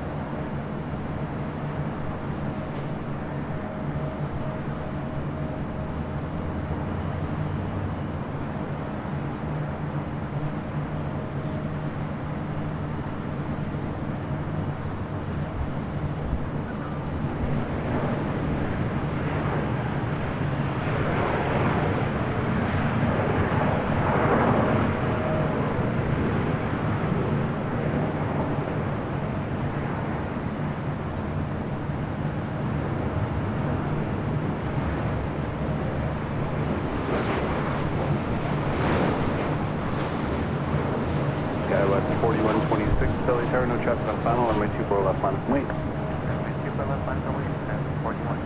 Skyline 4126 LA Tower, no traffic on final, runway 24 left line of wing. Runway 24 left line from wing, 4126.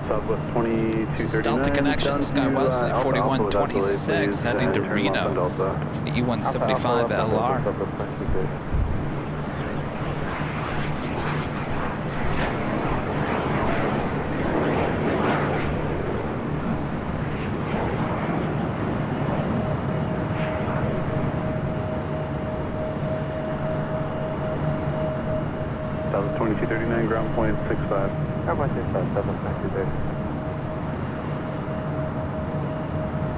Southwest 2239. Delta Connection, SkyWest Flight 4126, heading to Reno. It's an E175 LR. Southwest 2239, ground point 65. How about this? 7, there.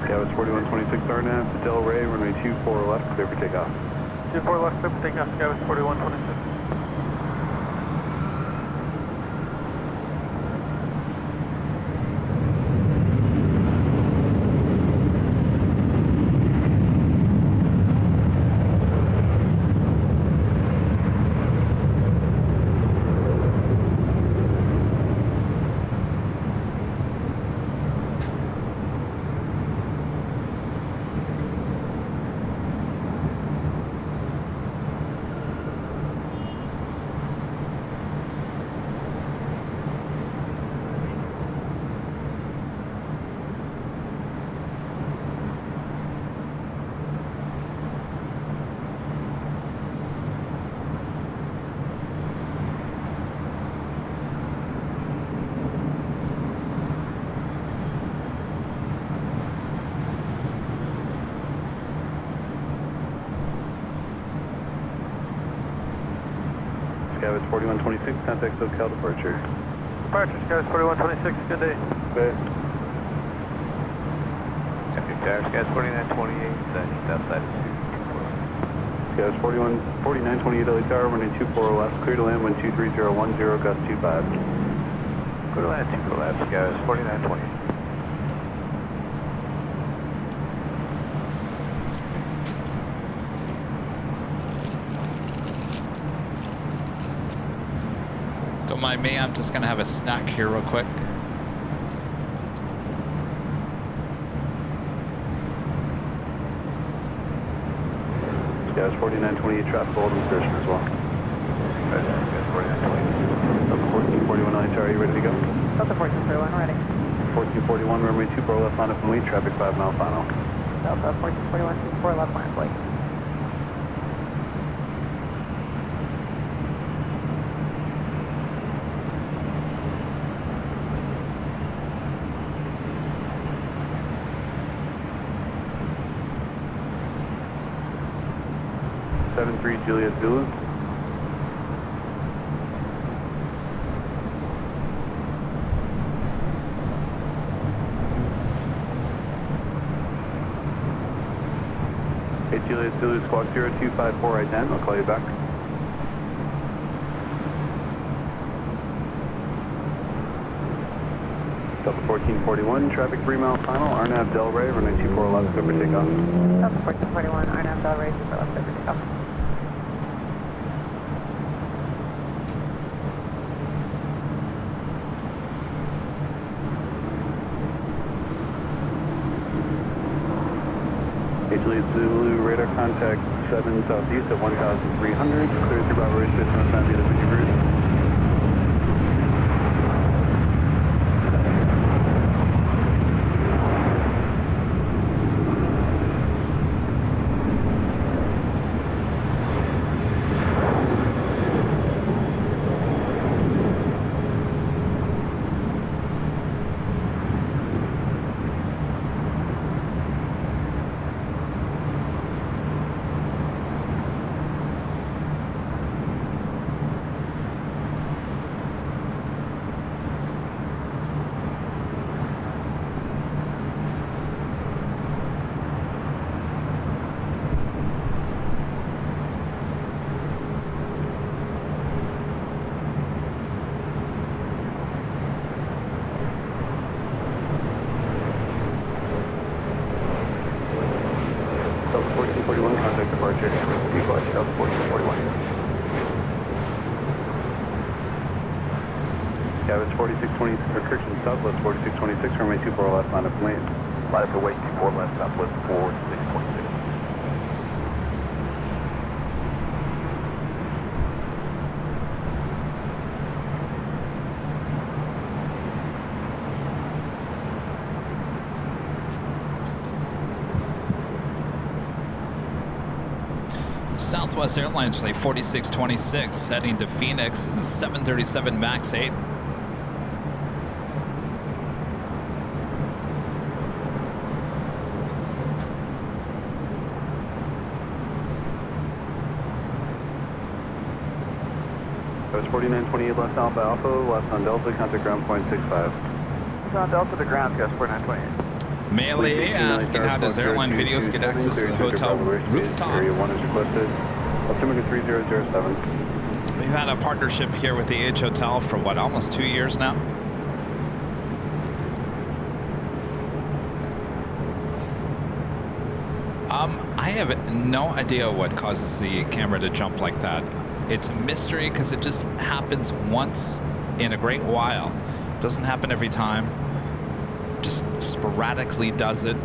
Skywest 4126 RNAV to Delray, runway 24 left, clear for takeoff. 24 left, clear for takeoff, Skywest 4126. Skywards 4126, contact SoCal departure. Departure, Skywards 4126, good day. Okay. Copy, Tower, Skywards 4928, just outside of 2. Skywards 4928 LA Tower, runway 24 left, clear to land 123.010, gust 25. Go to land 2 left, Skywards 4928. Don't mind me, I'm just gonna have a snack here real quick. Skywards 4928, traffic hold insertion as well. Skywards 4928. Delta 1441 LA Tower, are you ready to go? Delta 1441, ready. 1441, runway 24 left, line up and lead, traffic 5 mile final. Delta 1441, 24 left, line plate. Juliet Zulu. Hey, Juliet Zulu, squawk 0254 right 10. I'll call you back. Delta 1441, traffic 3 mile final, Arnav Delray, runway 24 left, clear for takeoff. Delta 1441, Arnav Delray, 24 left, clear for takeoff. Juliet Zulu, radar contact 7 southeast at 1,300. Clear through Bravo Ridge, no time to the route. Skywards 4620, Kirkton Southwest 4626, runway 24 left, line up and lead. Line up for wait, 24 left, Southwest 4626. Southwest Airlines flight 4626 heading to Phoenix, 737 MAX 8. That was 4928 left Alpha Alpha, left on Delta, contact ground point 65. It's on Delta to ground, Skywards 4928. Melee asking how does Airline Videos get access to the hotel rooftop? Area 1 is requested. Altimeter 3007. We've had a partnership here with the H Hotel for what, almost 2 years now? I have no idea what causes the camera to jump like that. It's a mystery because it just happens once in a great while. It doesn't happen every time. Just sporadically does it.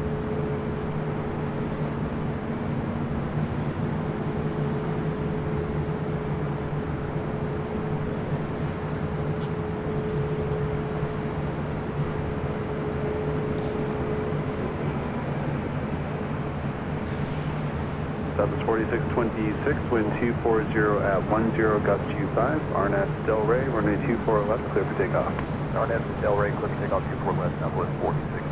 Southwest 4626, wind 240 at 10, gust 25. Arnett Delray, runway 24 left, clear for takeoff. Arnett Delray, clear for takeoff, 24 left, Southwest 4626.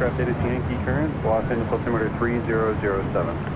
aircraft data to Yankee current, Los Angeles altimeter 3007.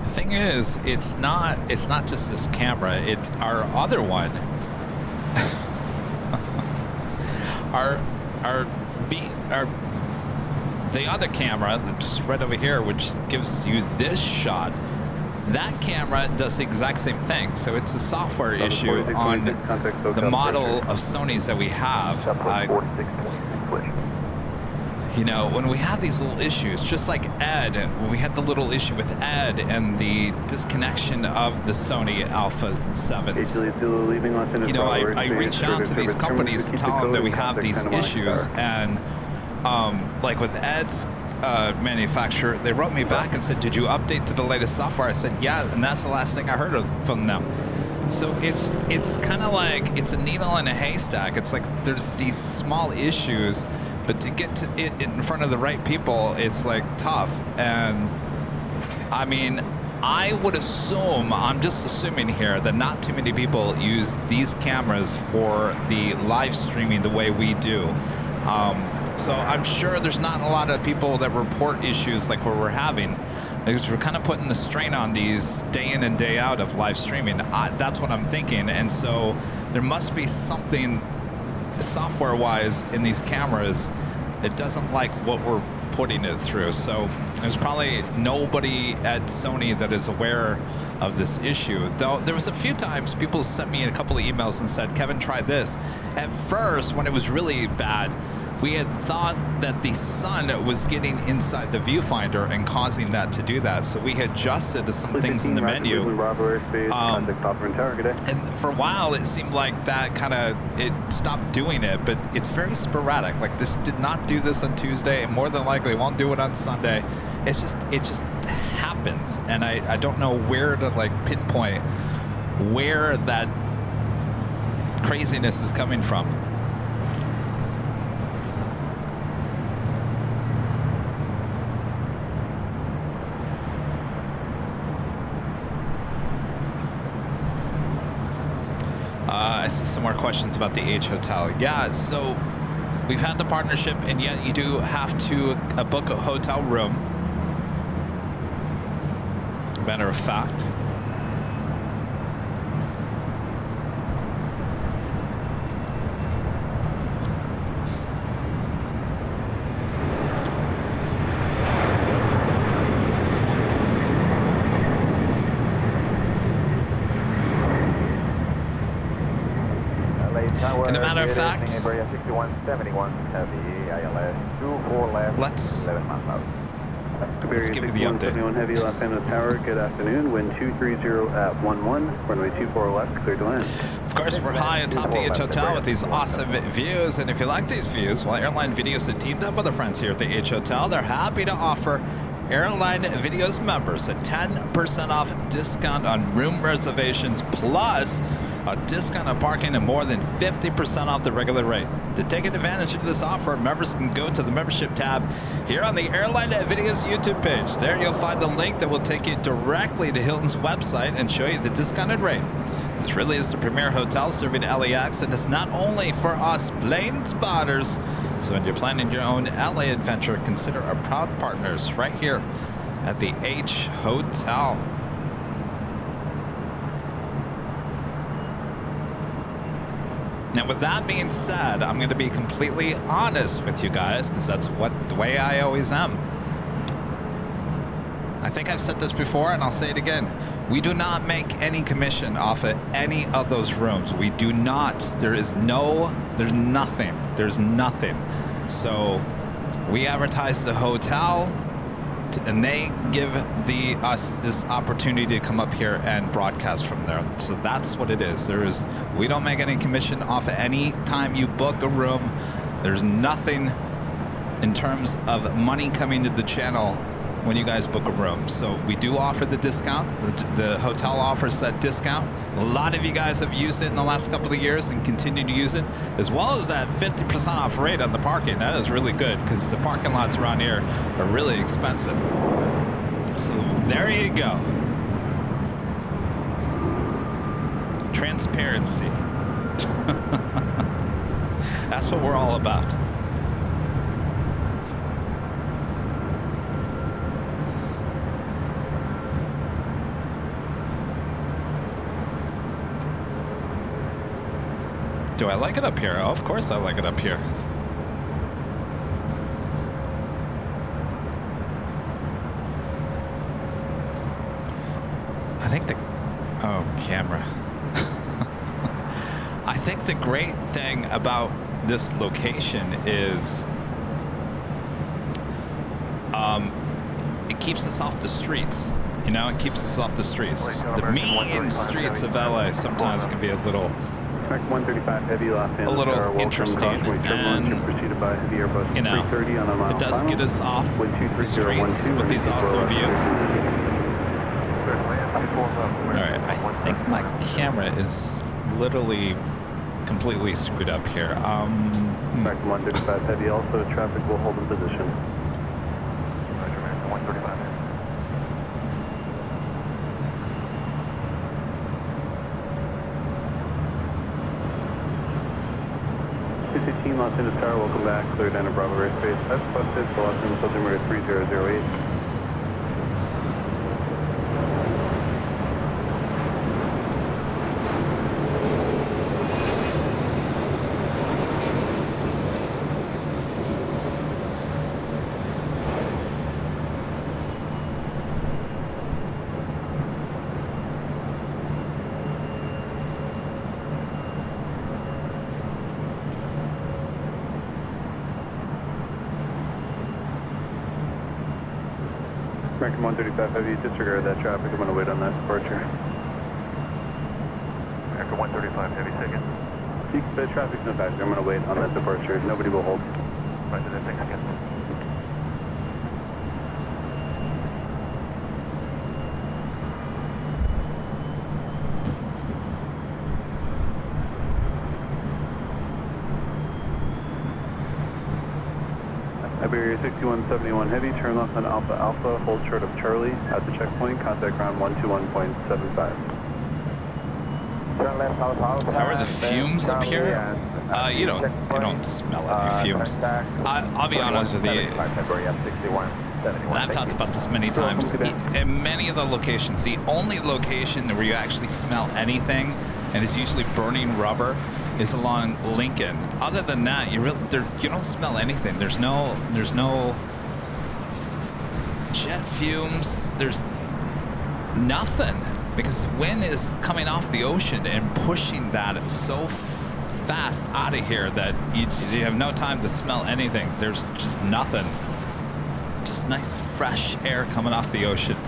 Thing is, it's not just this camera, it's our other one. the other camera just right over here, which gives you this shot. That camera does the exact same thing, so it's a software issue on the model of Sonys that we have. You know, when we have these little issues, just like Ed, when we had the little issue with Ed and the disconnection of the Sony Alpha 7s, you know, I reach out to these companies to tell them that we have these issues, and like with Ed's manufacturer, they wrote me back and said, did you update to the latest software? I said, yeah, and that's the last thing I heard from them. So it's kind of like it's a needle in a haystack. It's like there's these small issues, but to get to it in front of the right people, it's like tough. And I mean, I would assume, I'm just assuming here, that not too many people use these cameras for the live streaming the way we do. So I'm sure there's not a lot of people that report issues like what we're having, because we're kind of putting the strain on these day in and day out of live streaming. That's what I'm thinking. And so there must be something software-wise in these cameras that doesn't like what we're putting it through. So there's probably nobody at Sony that is aware of this issue. Though there was a few times people sent me a couple of emails and said, Kevin, try this. At first, when it was really bad, we had thought that the sun was getting inside the viewfinder and causing that to do that. So we had adjusted to some things in the menu. And for a while, it seemed like that it stopped doing it, but it's very sporadic. Like, this did not do this on Tuesday, and more than likely won't do it on Sunday. It just happens. And I don't know where to like pinpoint where that craziness is coming from. I see some more questions about the H Hotel. Yeah, so we've had the partnership, and yet you do have to book a hotel room. Matter of fact. In a matter of fact, 6171 heavy, ILS 24 left, let's 11 miles out. give you the update. 6171 heavy, Los Angeles Tower, good afternoon, wind 230 at 11, runway 24 left, clear to land. Of course, we're high atop the H Hotel with these awesome views, and if you like these views, well, Airline Videos have teamed up with our friends here at the H Hotel. They're happy to offer Airline Videos members a 10% off discount on room reservations, plus a discount on parking and more than 50% off the regular rate. To take advantage of this offer, members can go to the membership tab here on the Airline Videos YouTube page. There you'll find the link that will take you directly to Hilton's website and show you the discounted rate. This really is the premier hotel serving LAX, and it's not only for us plane spotters. So when you're planning your own LA adventure, consider our proud partners right here at the H Hotel. Now, with that being said, I'm going to be completely honest with you guys, because that's the way I always am. I think I've said this before, and I'll say it again. We do not make any commission off of any of those rooms. We do not. There's nothing. There's nothing. So we advertise the hotel, and they give us this opportunity to come up here and broadcast from there. So that's what it is. We don't make any commission off of any time you book a room. There's nothing in terms of money coming to the channel when you guys book a room. So we do offer the discount. The hotel offers that discount. A lot of you guys have used it in the last couple of years and continue to use it, as well as that 50% off rate on the parking. That is really good because the parking lots around here are really expensive. So there you go. Transparency. That's what we're all about. Do I like it up here? Oh, of course I like it up here. I think the... Oh, camera. I think the great thing about this location is it keeps us off the streets. You know, it keeps us off the streets. The mean streets of LA sometimes can be a little... 135 heavy Los Angeles. A little interesting, and you know, it does get us off the streets with these awesome views. All right, I think my camera is literally completely screwed up here. Back to 135 heavy, also traffic will hold in position. Roger, man, 135. 216 Los Angeles Tower, welcome back. Clear down to Bravo airspace. That's busted, so Los Angeles altimeter 3008. American 135 heavy, disregard that traffic. I'm going to wait on that departure. American 135 heavy, second. The traffic's no factor. I'm going to wait on that departure. Nobody will hold. Roger that, thanks again. Iberia 6171 heavy, turn left on Alpha Alpha, hold short of Charlie at the checkpoint, contact ground 121.75. Turn left Alpha Alpha. How are the fumes up here? You don't smell any fumes. I'll be honest with you, and I've talked about this many times. In many of the locations, the only location where you actually smell anything, and it's usually burning rubber, is along Lincoln. Other than that, you don't smell anything. There's no jet fumes. There's nothing, because the wind is coming off the ocean and pushing that so fast out of here that you have no time to smell anything. There's just nothing. Just nice fresh air coming off the ocean.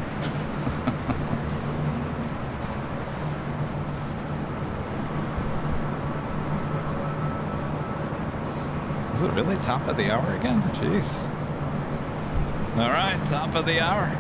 Is it really top of the hour again? Jeez. All right, top of the hour.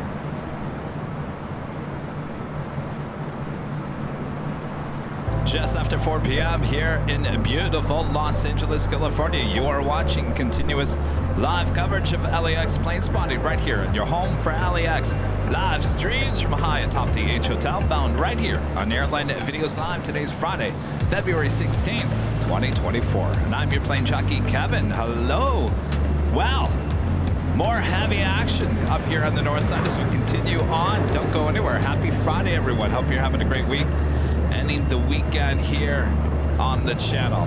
Just after 4 p.m. here in beautiful Los Angeles, California. You are watching continuous live coverage of LAX plane spotting right here in your home for LAX. Live streams from high atop the H Hotel, found right here on Airline Videos Live. Today's Friday, February 16th, 2024. And I'm your plane jockey, Kevin. Hello. Well, more heavy action up here on the north side as we continue on. Don't go anywhere. Happy Friday, everyone. Hope you're having a great week. Ending the weekend here on the channel.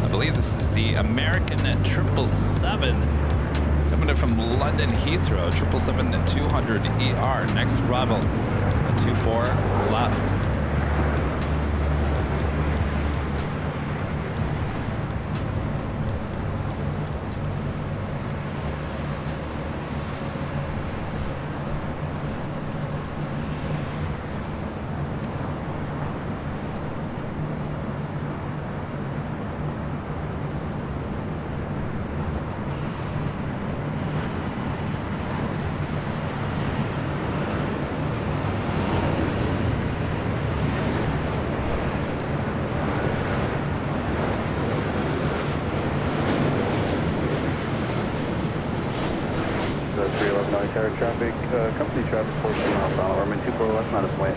I believe this is the American 777 coming in from London Heathrow, 777-200ER. Next arrival at 24 left. LA Tower traffic, company traffic 14 miles an hour, runway 24 left, minus way.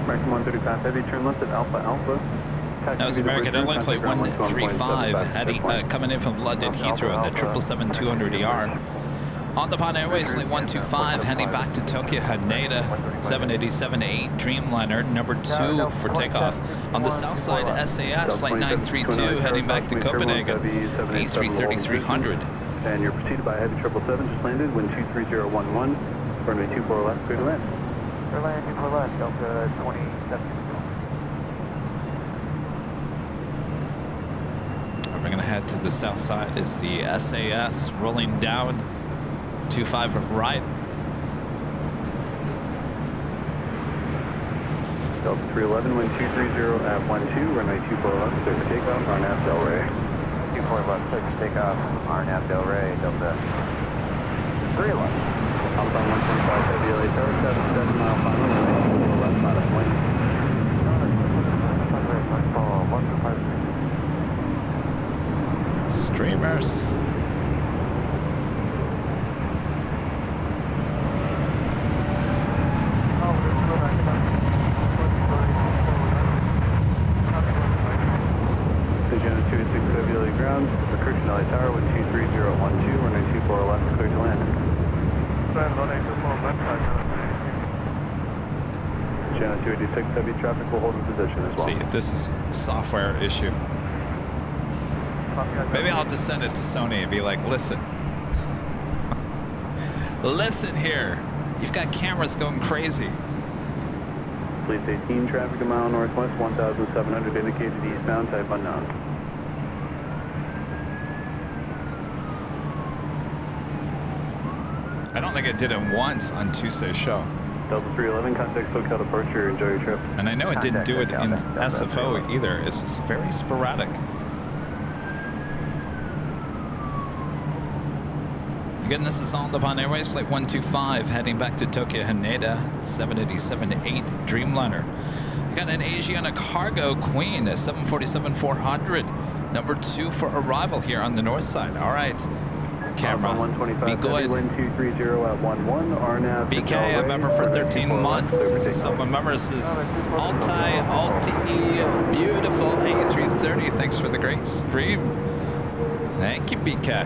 American 135 heavy, turn left at Alpha Alpha. That was American Airlines Flight 135 heading, coming in from London Heathrow at the 777-200ER. On the Pan Airways Flight 125 heading back to Tokyo Haneda, 787-8 Dreamliner number 2 for takeoff. On the south side SAS Flight 932 heading back to Copenhagen, A330-300. And you're preceded by heavy 777, just landed, wind 23011, runway 24 left, clear to land. Airline 24 left, Delta 27. We're going to head to the south side is the SAS rolling down 25 right. Delta 311, wind 230 at 12, runway 24 left, clear for takeoff, RNAV Del Rey. 24 left, clear for takeoff, RNAV Del Rey, Delta 311. Alpha 125 heavy LA Tower, 77 mile final, runway 24 left, minus wind. Streamers. Agenda 286 heavy LA ground, recruiting LA Tower, wind 23012, runway 24 left, clear to land. Channel 286 heavy traffic will hold in position as well. See, this is a software issue. Maybe I'll just send it to Sony and be like, listen. Listen here. You've got cameras going crazy. Police 18, traffic a mile northwest, 1,700 indicated eastbound, type unknown. I don't think I did it once on Tuesday's show. Delta 311, contact SoCal departure, enjoy your trip. And I know it didn't do it in SFO either. It's just very sporadic. Again, this is on the Pan Airways Flight 125 heading back to Tokyo Haneda, 787-8 Dreamliner. We got an Asiana Cargo Queen, a 747-400, number 2 for arrival here on the north side. All right. Camera, be good. BK, a member for 13 months. This is someone member. This is Altai, beautiful A330. Thanks for the great stream. Thank you, BK.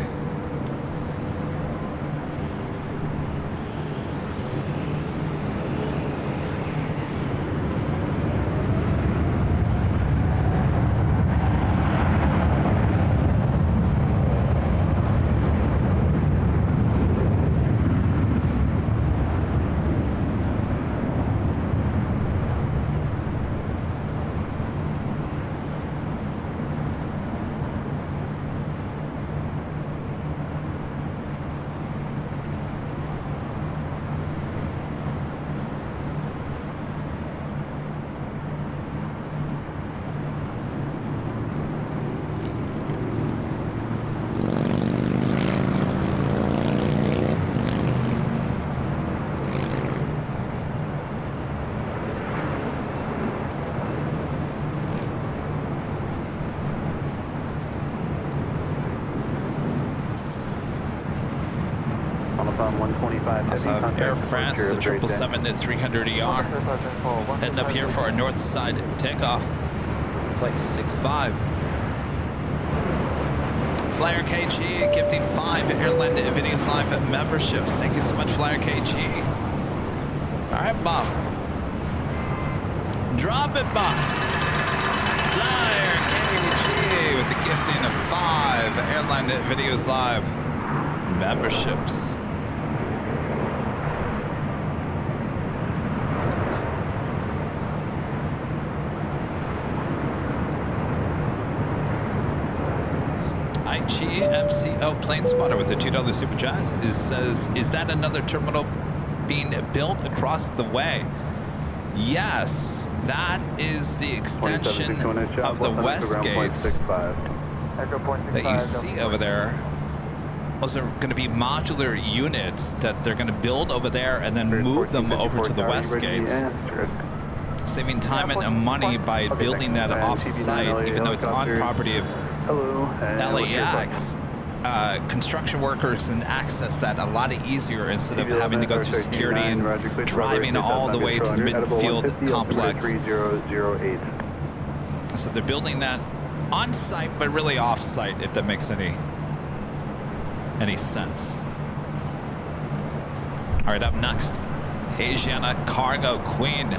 That's Air France, the 777-300ER. Heading up here for our north side takeoff. Flight 65. Flyer KG gifting 5 Airline Videos Live memberships. Thank you so much, Flyer KG. All right, Bob. Drop it, Bob. Flyer KG with the gifting of 5 Airline Videos Live memberships. I IGMCO plane spotter with a $2 super chat says, is that another terminal being built across the way? Yes, that is the extension of the west gates that you see over there. Those are going to be modular units that they're going to build over there and then move them over to the west gates, saving time and money by building that off-site, even though it's on property of LAX. Construction workers can access that a lot easier instead of having to go through security and driving all the way to the midfield complex. So they're building that on-site, but really off-site, if that makes any sense. All right, up next, Asiana Cargo Queen.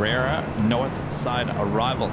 Rare north side arrival.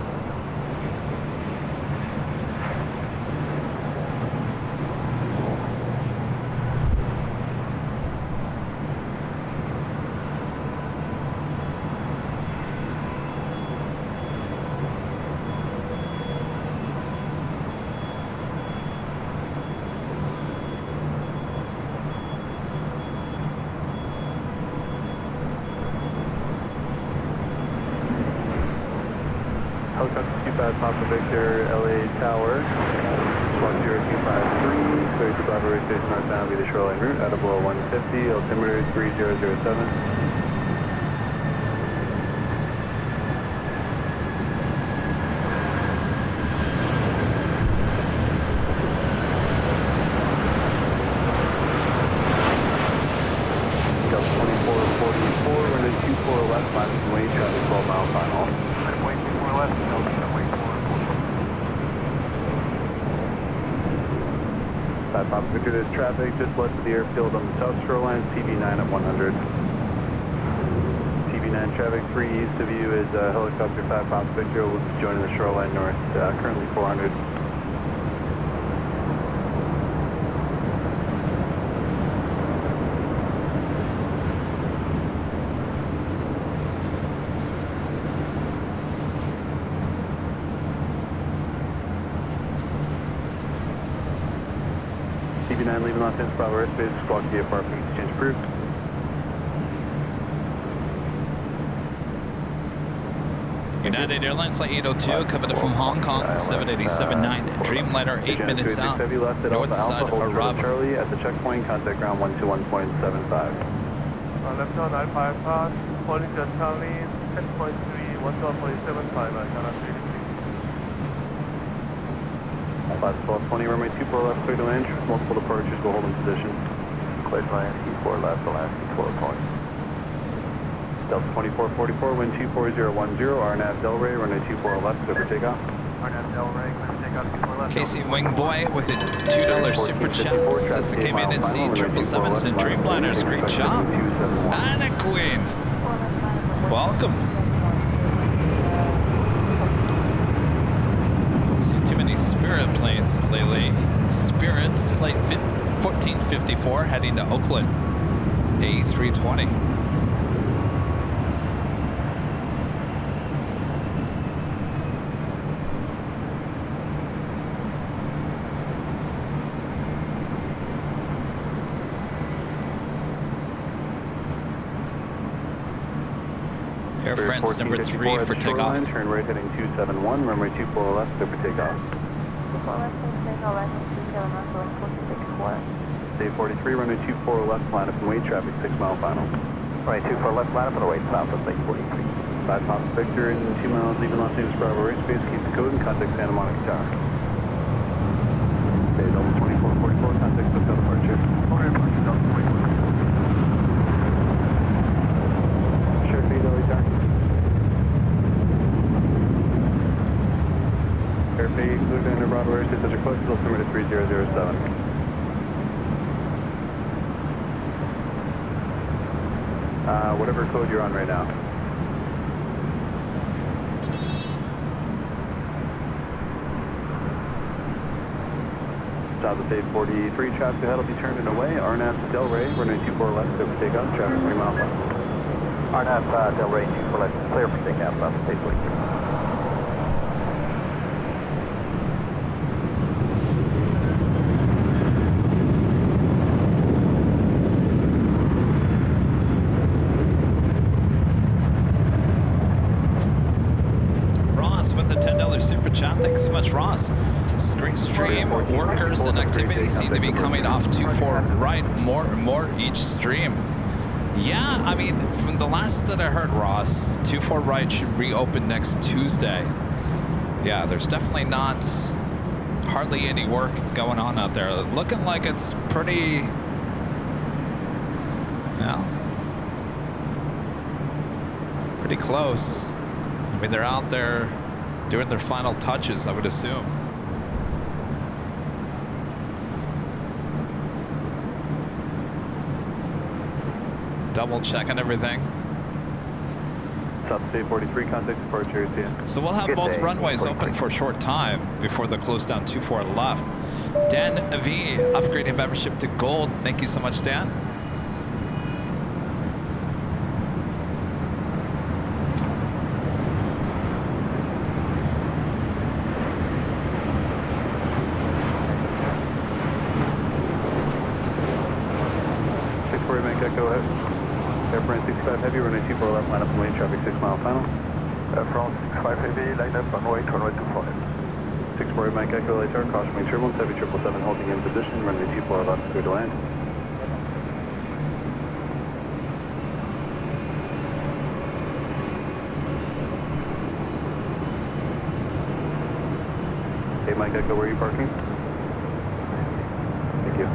Papa Victor, LA Tower, Squawk 0253, clear to Bravo Ray Station northbound via the shoreline route, out of below 150, altimeter 3007. Victor, there's traffic just west of the airfield on the south shoreline, TV9 at 100. TV9 traffic 3 east of you is helicopter 5 Papa Victor, will be joining the shoreline north, currently 400. TV9 leaving Los Angeles Bravo airspace, squawk VFR for exchange approved. United Airlines Flight 802 coming in from Hong Kong, 787-9, Dreamliner 8 minutes out, north side arrival. Charlie at the checkpoint, contact ground 121.75. Left on I-5 holding the Charlie 10.3, 1.75, Ghana 33. 1220, runway 24 left, clear to land, multiple departures, go hold in position. Clear to land, T4 left, the last T4 point. Delta 2444, wind 24010, RNAV Delray, runway 24 left, clear for takeoff. RNAV Delray, clear for takeoff, 24 left. Casey Wingboy with a $2 super chat says it came in and see 777s and Dreamliners. Great job. Anna Queen. Welcome. See too many Spirit planes lately. Spirit flight 1454 heading to Oakland, A320. Air France number 3 for takeoff. Turn right heading 271, runway 24 left, clear for takeoff. Day 43, runway 24 left, line up and wait, traffic 6 mile final. Runway 24 left, line up and wait, south of Day 43. 5 Papa Victor and 2 miles leaving Los Angeles Bravo airspace, keep the code and contact Santa Monica Tower. Day Delta 2444, contact Hotel departure. Sure, feed LA Tower. Airfare cleared under Bravo airspace as requested, altimeter 3007. Whatever code you're on right now. South of Day 43, traffic ahead will be turned away. RNAV Delray, runway 24 left, clear for takeoff, traffic 3 miles left. RNAV Delray 24 left, clear for takeoff, south of Day 43. with a $10 super chat. Thanks so much, Ross. This is great stream. Workers and activities seem to be coming off 24 right more and more each stream. Yeah, I mean, from the last that I heard, Ross, 24 right should reopen next Tuesday. Yeah, there's definitely not hardly any work going on out there. Looking like it's pretty, well, pretty close. I mean, they're out there doing their final touches, I would assume. Double checking everything. South State 43, contact departure ATM. So we'll have both runways open for a short time before the close down 24 left. Dan V, upgrading membership to gold. Thank you so much, Dan. Go ahead. Airplane 65 Heavy, runway 24 left, line up and lane traffic 6 mile final. France 65 Heavy, line up runway 25. 64 Mike Echo LHR, caution wing turbulence, heavy 777 holding in position, runway 24 left, clear to land. Hey Mike Echo, where are you parking? Thank you.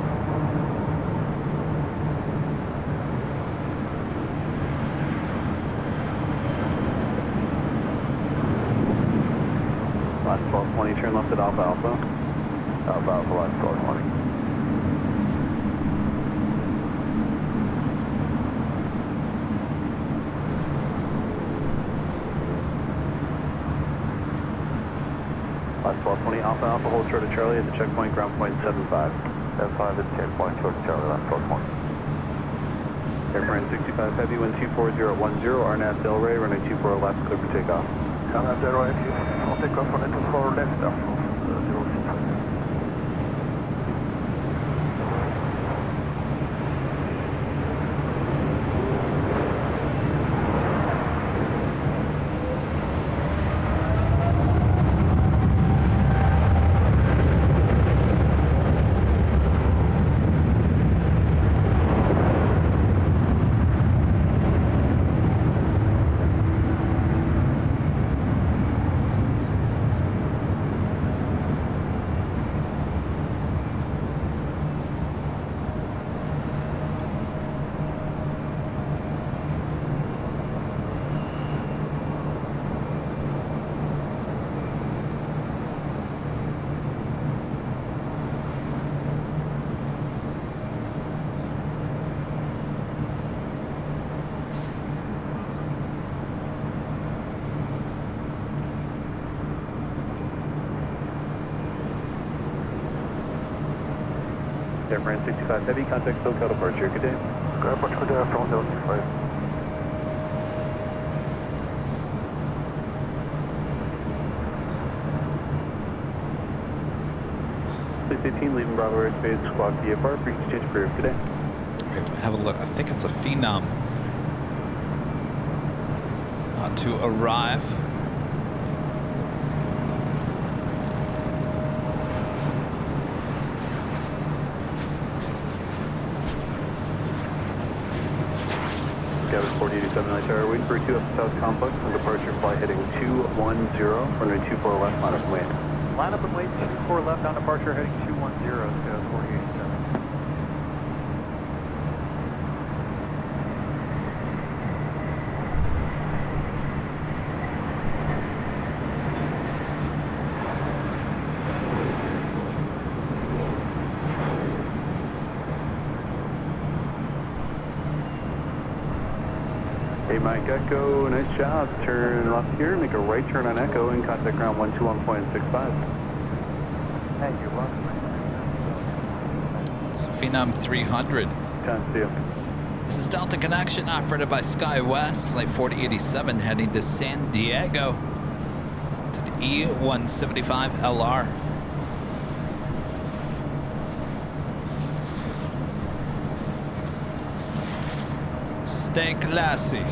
Last 1220, turn left at Alpha Alpha. Alpha Alpha, last 1220. Last 1220, Alpha Alpha, hold short of Charlie at the checkpoint, ground point 75. 75 at checkpoint, short Charlie, last 1220. Airplane 65 Heavy, wind 24010, RNAV Delray, runway 24 left, clear for takeoff. RNAV Delray, on takeoff on 24 left, Air France 065. Airplane 65 Heavy, contact SoCal departure, good day. Airport to the Air France 065. Police 18, leaving Bravo airspace, squawk VFR, frequency change for good day. Have a look. I think it's a Phenom to arrive. Gavin 4087 LHR, waiting for 2 up South Complex on departure flight heading 210, runway 24 left, line up and wait. Line up and wait, 24 left on departure heading 210, so 4087. Hey Mike Echo, nice job. Turn left here, make a right turn on Echo and contact ground 121.65. Hey, you're welcome. It's a Phenom 300. See you. This is Delta Connection operated by SkyWest, flight 4087 heading to San Diego to the E175LR. Stay classy.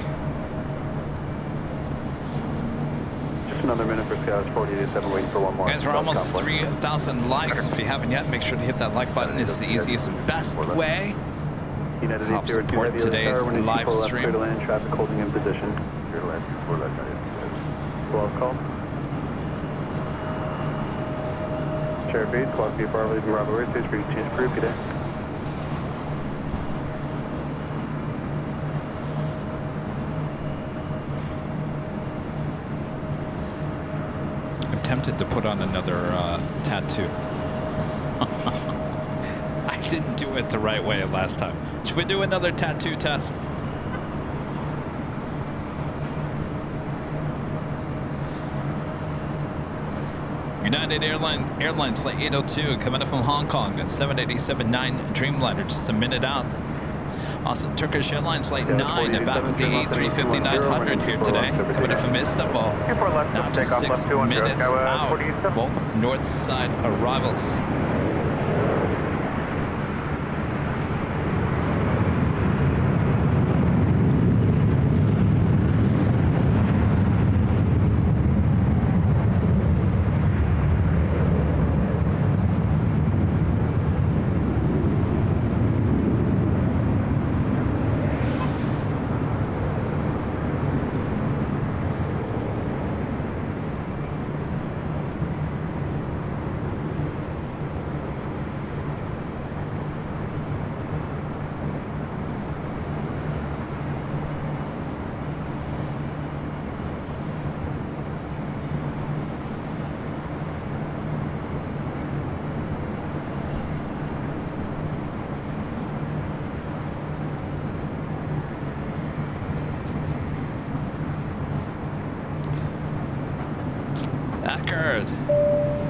Just another minute for Scouts 4887, waiting for one more. Guys, we're almost 3,000 likes. If you haven't yet, make sure to hit that like button. It's the easiest and best way to help support today's live stream. Traffic holding in position. Squawk call. Sheriff 8, Squawk B, Farley, Bravo 8, stage for you, change crew, good day. I'm tempted to put on another tattoo. I didn't do it the right way last time. Should we do another tattoo test? United Airlines flight 802 coming up from Hong Kong and 787-9 Dreamliner just a minute out. Also Turkish Airlines flight 9 back with the A350-900 here today coming in from Istanbul. Now just 6 minutes out. Both north side arrivals.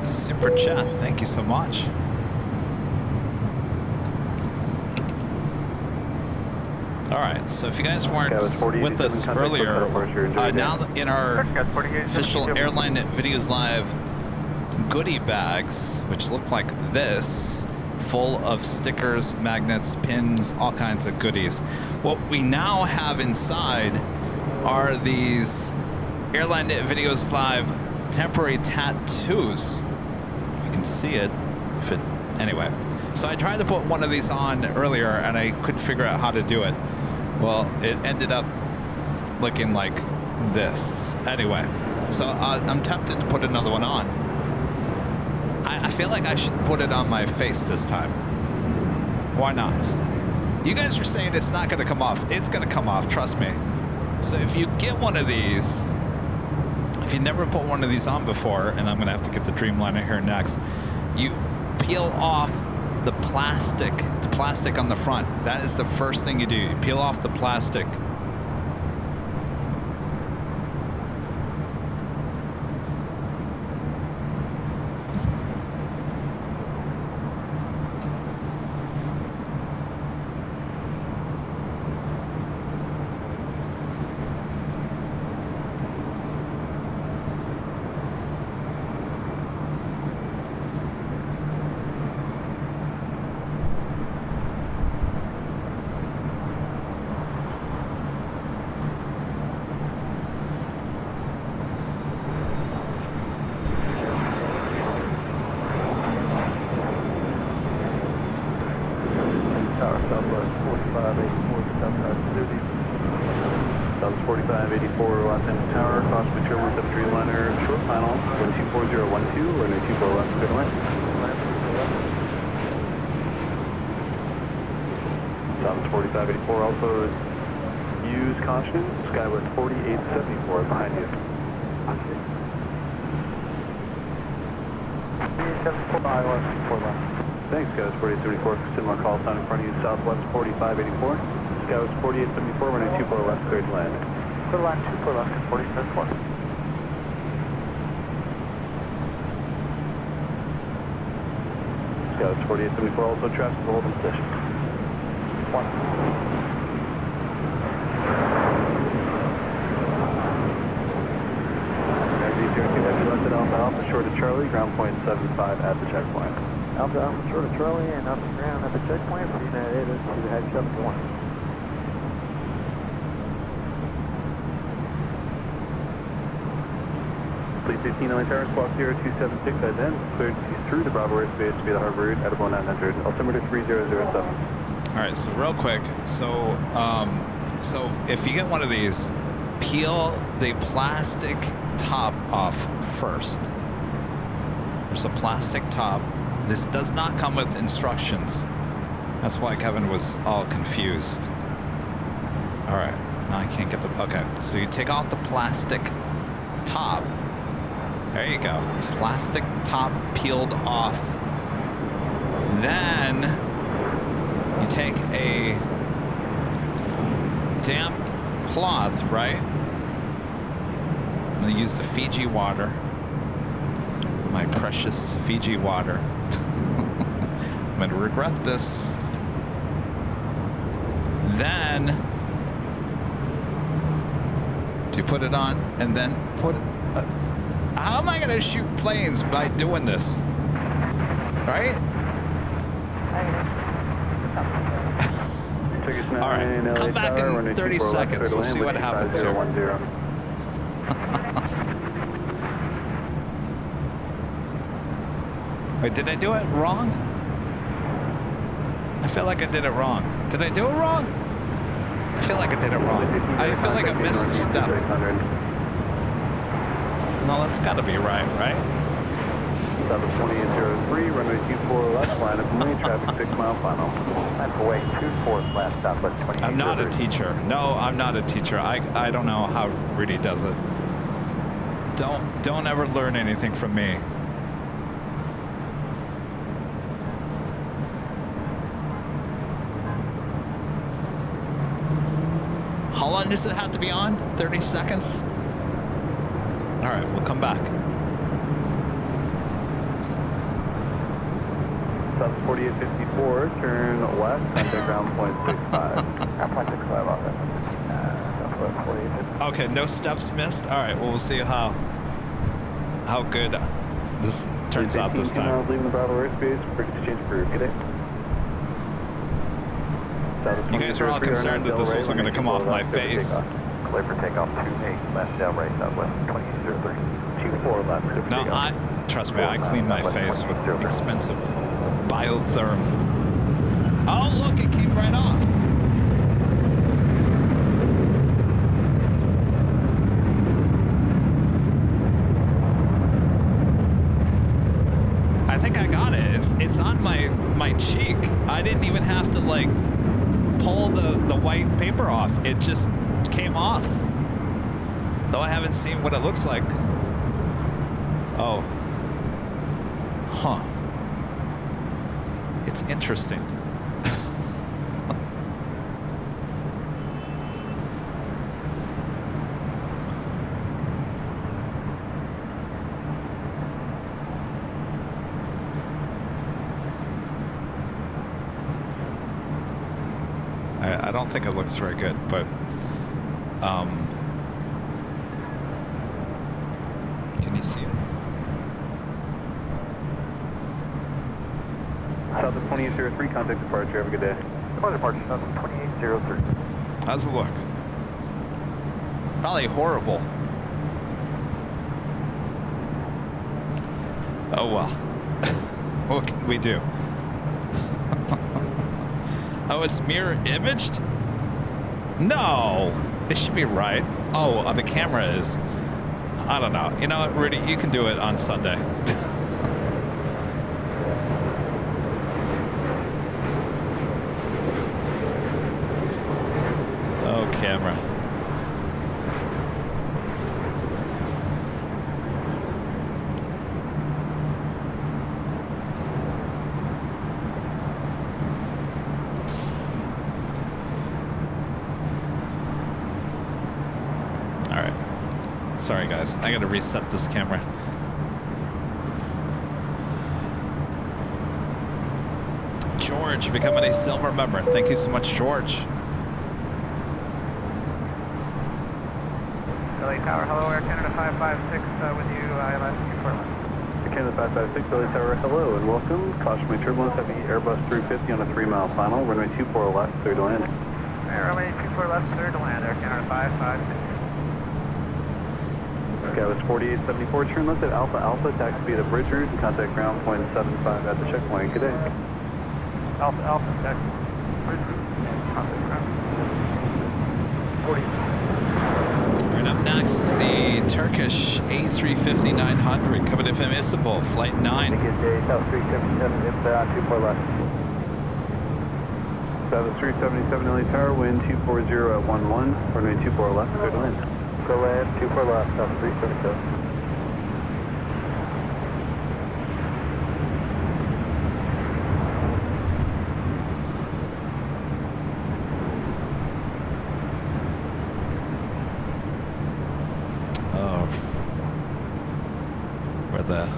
Super chat, thank you so much. All right, so if you guys weren't with us earlier, now in our official Airline Videos Live goodie bags, which look like this, full of stickers, magnets, pins, all kinds of goodies. What we now have inside are these Airline Videos Live temporary tattoos. You can see it. Anyway, so I tried to put one of these on earlier and I couldn't figure out how to do it. Well, it ended up looking like this. Anyway, so I'm tempted to put another one on. I feel like I should put it on my face this time. Why not? You guys are saying it's not going to come off. It's going to come off, trust me. So if you get one of these, if you never put one of these on before, and I'm going to have to get the Dreamliner here next, you peel off the plastic on the front. That is the first thing you do. You peel off the plastic. Thanks, Scouts 4874, similar call sign in front of you, Southwest 4584. Scouts 4874, running 24 left, clear to land. Clear to land, 24 left, 47.4. Scouts 4874, also traffic to hold in position. 1. Alpha short of Charlie, ground point 75 at the checkpoint. Alpha short of Charlie and up to ground at the checkpoint for United 802 head 71. Please 15 LA Tower, squawk 0276, guys in. Cleared through the Bravo airspace via the harbor route at about 900. Altimeter 3007. All right, so real quick, so if you get one of these, peel the plastic top off first. There's a plastic top. This does not come with instructions. That's why Kevin was all confused. All right, now I can't get the, okay. So you take off the plastic top. There you go. Plastic top peeled off. Then you take a damp cloth, right? I'm gonna use the Fiji water. My precious Fiji water. I'm gonna regret this. Then to put it on and then put how am I gonna shoot planes by doing this? Right? All right, come back in 30 seconds. We'll see what happens here. Wait, did I do it wrong? I feel like I did it wrong. Did I do it wrong? I feel like I did it wrong. I feel like I missed a step. No, that's gotta be right, right? 2803, runway 24 left, line up main traffic 6 mile final. Time for wait 24 last stop, but 28. I'm not a teacher. No, I'm not a teacher. I don't know how Rudy does it. Don't ever learn anything from me. How long does it have to be on? 30 seconds? All right, we'll come back. South 4854, turn west, contact ground point 65. Point 65 off it. Okay, no steps missed. All right, well, we'll see how good this turns out this time. Leaving the Bravo airspace, break exchange for good day. You guys are all concerned that this wasn't going to come off my face. Clear for takeoff 28, left down right, southwest 2803. 24 left. No, trust me, I clean my face with expensive biotherm. Oh, look, it came right off. I think I got it. It's on my cheek. I didn't even have to like pull the white paper off. It just came off. Though I haven't seen what it looks like. Oh. Huh. It's interesting. I don't think it looks very good, but can you see it? South of 2803, contact departure. Have a good day. Departure, south of 2803. How's it look? Probably horrible. Oh well. What can we do? Oh, it's mirror imaged? No, it should be right. Oh, the camera is. I don't know. You know what, Rudy? You can do it on Sunday. Oh, camera. Sorry guys, I gotta reset this camera. George becoming a silver member. Thank you so much, George. LA Tower, hello, Air Canada 556 with you, ILS Portland. Air Canada 556, LA Tower, hello and welcome. Cautionary turbulence at the Airbus 350 on a 3-mile final. Runway 24 left, clear to land. Runway 24 left, clear to land, Air Canada 556. Skywas 4874, turn left at Alpha Alpha, taxi via the bridge route and contact ground point 75 at the checkpoint. Good day. Alpha Alpha, taxi. Bridge route, contact ground. 40. And up next is the Turkish A350-900 coming in from Istanbul, flight 9. Good day, South 377, inbound 24 left. South 377 LA Tower, wind 240 at 11, runway 24 left, clear to land. Go land, 24 left, South 377. Oh, for the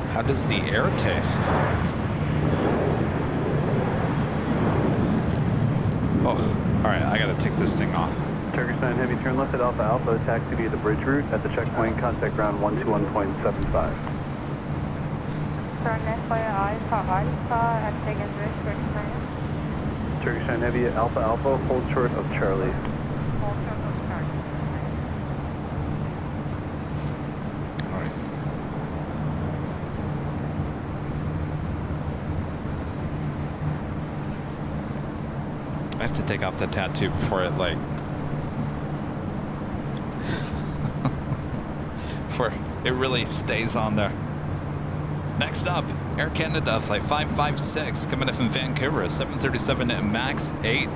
how does the air taste? Oh, all right, I gotta take this thing off. Turkish 9 Heavy, turn left at Alpha Alpha, taxi via the bridge route at the checkpoint, contact ground 121.75. Turn left via Alpha and take a bridge for experience. Turkish 9 Heavy, Alpha Alpha, hold short of Charlie. Hold short of Charlie. All right. I have to take off the tattoo before it like before it really stays on there. Next up, Air Canada flight 556 coming in from Vancouver, 737 at max 8.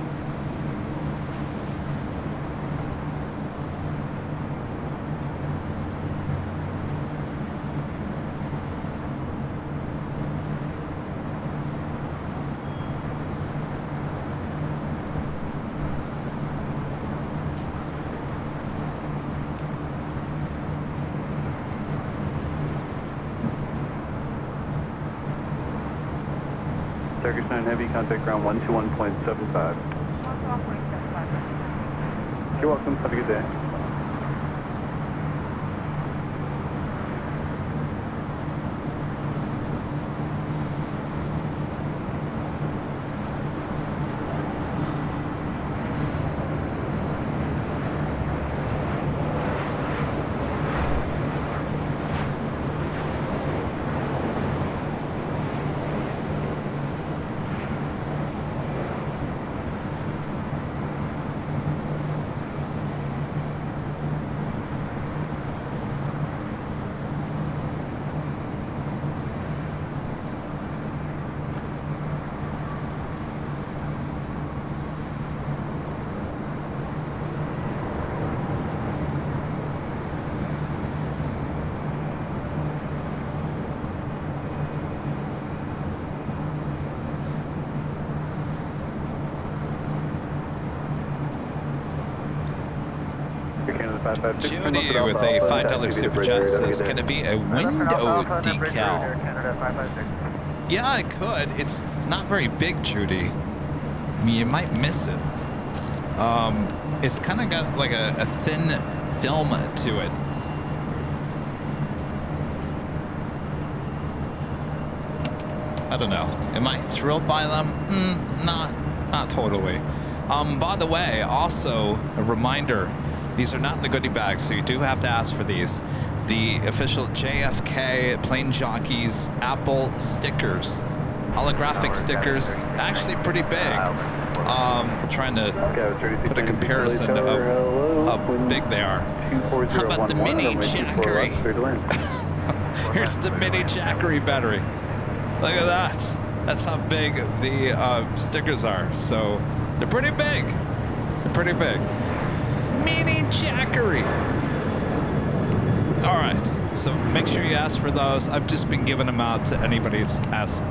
Turkish 9 Heavy, contact ground 121.75. 121.75. You're welcome. Have a good day. Judy with a $5 super chat says, can it be a window decal? Yeah, I could. It's not very big, Judy. I mean, you might miss it. It's kind of got like a thin film to it. I don't know. Am I thrilled by them? Not totally. By the way, also a reminder, these are not in the goodie bag, so you do have to ask for these. The official JFK Plane Jockeys Apple stickers, holographic stickers, actually pretty big. Trying to put a comparison of how big they are. How about the mini Jackery? Here's the mini Jackery battery. Look at that. That's how big the stickers are. So they're pretty big. They're pretty big. Mini Jackery. All right. So make sure you ask for those. I've just been giving them out to anybody who's asked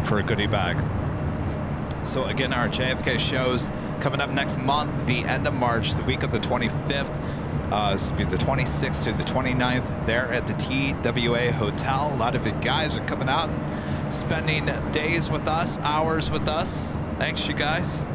for a goodie bag. So again, our JFK shows coming up next month, the end of March, the week of the 25th. This will be the 26th through the 29th there at the TWA Hotel. A lot of you guys are coming out and spending days with us, hours with us. Thanks, you guys.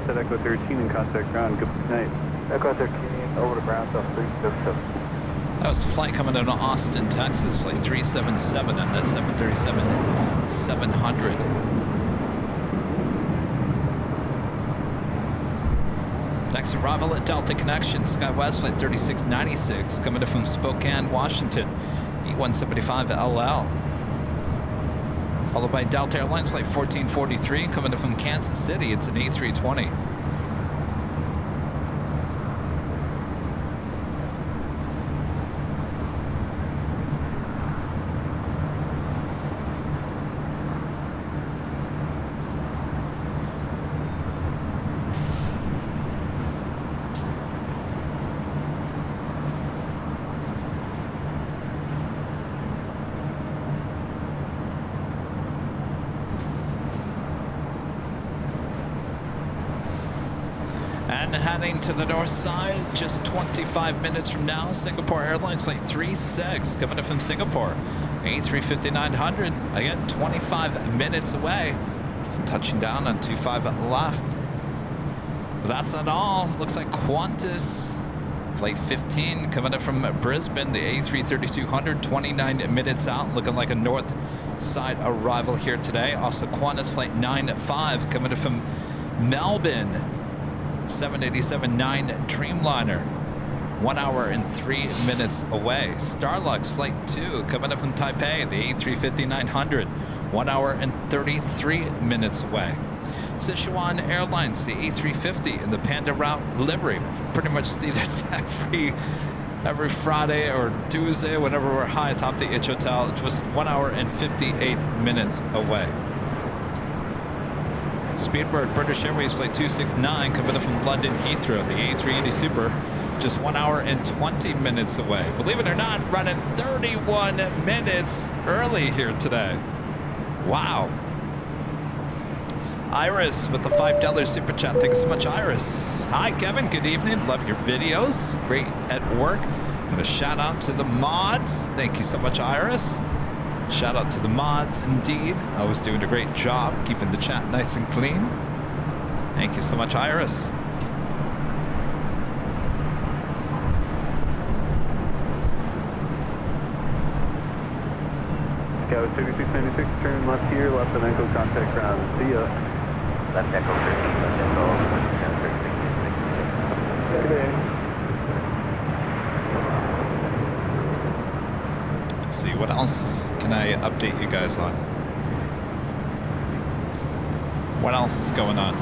Echo 13 and contact ground. Good night. Echo 13 over to ground, South 377. That was a flight coming out of Austin, Texas, flight 377 on the 737-700. Next arrival at Delta Connection, SkyWest flight 3696, coming in from Spokane, Washington, E175LL. Followed by Delta Airlines flight 1443, coming in from Kansas City. It's an A320. And heading to the north side, just 25 minutes from now, Singapore Airlines flight 36, coming in from Singapore, A350-900, again, 25 minutes away from touching down on 25 left. But that's not all. Looks like Qantas flight 15, coming in from Brisbane, the A330-200, 29 minutes out, looking like a north side arrival here today. Also Qantas flight 95, coming in from Melbourne, 787-9 Dreamliner, 1 hour and 3 minutes away. Starlux Flight 2 coming up from Taipei, the A350-900, 1 hour and 33 minutes away. Sichuan Airlines, the A350 in the Panda route livery. Pretty much see this every Friday or Tuesday whenever we're high atop the H Hotel. Just 1 hour and 58 minutes away. Speedbird British Airways flight 269 coming in from London Heathrow, the A380 Super, just 1 hour and 20 minutes away. Believe it or not, running 31 minutes early here today. Wow. Iris with the $5 super chat. Thanks so much, Iris. Hi, Kevin. Good evening. Love your videos. Great at work. And a shout out to the mods. Thank you so much, Iris. Shout out to the mods, indeed. Always doing a great job keeping the chat nice and clean. Thank you so much, Iris. Sky Tower 3696, turn left here, left of Echo, contact ground. See ya. Left Echo 13, left Echo 36. Let's see, what else can I update you guys on? What else is going on?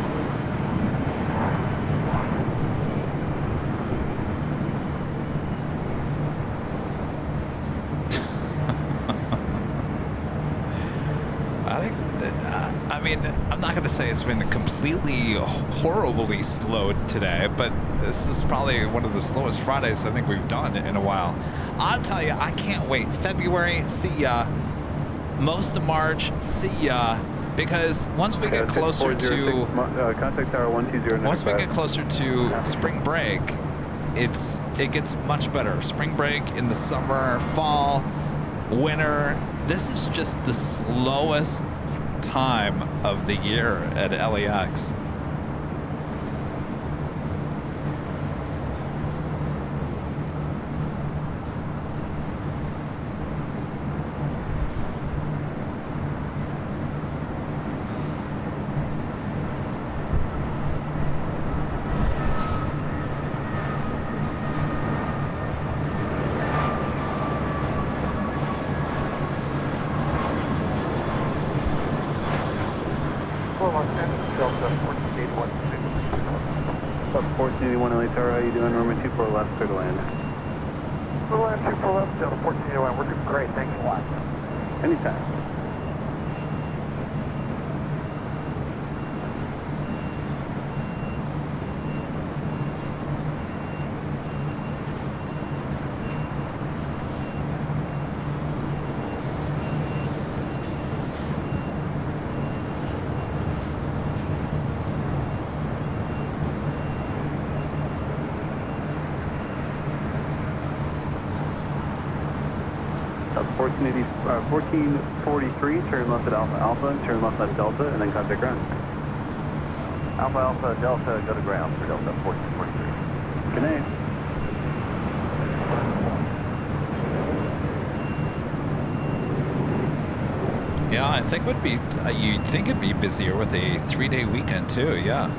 I mean, I'm not going to say it's been completely horribly slow today, but this is probably one of the slowest Fridays I think we've done in a while. I'll tell you, I can't wait. February, see ya. Most of March, see ya. Because once we get closer to contact tower 120. once we get closer to spring break, it gets much better. Spring break in the summer, fall, winter. This is just the slowest time of the year at LAX. Up 1481 LA Tower, how you doing? Runway 24 left, clear to land. Clear to land, 24 left, Delta 1481. We're doing great, thank you. Anytime. Up 1443, turn left at Alpha Alpha, turn left at Delta, and then contact ground. Alpha Alpha Delta, go to ground for Delta 1443. Good night. Yeah, I think would be you'd think it'd be busier with a 3-day weekend too. Yeah.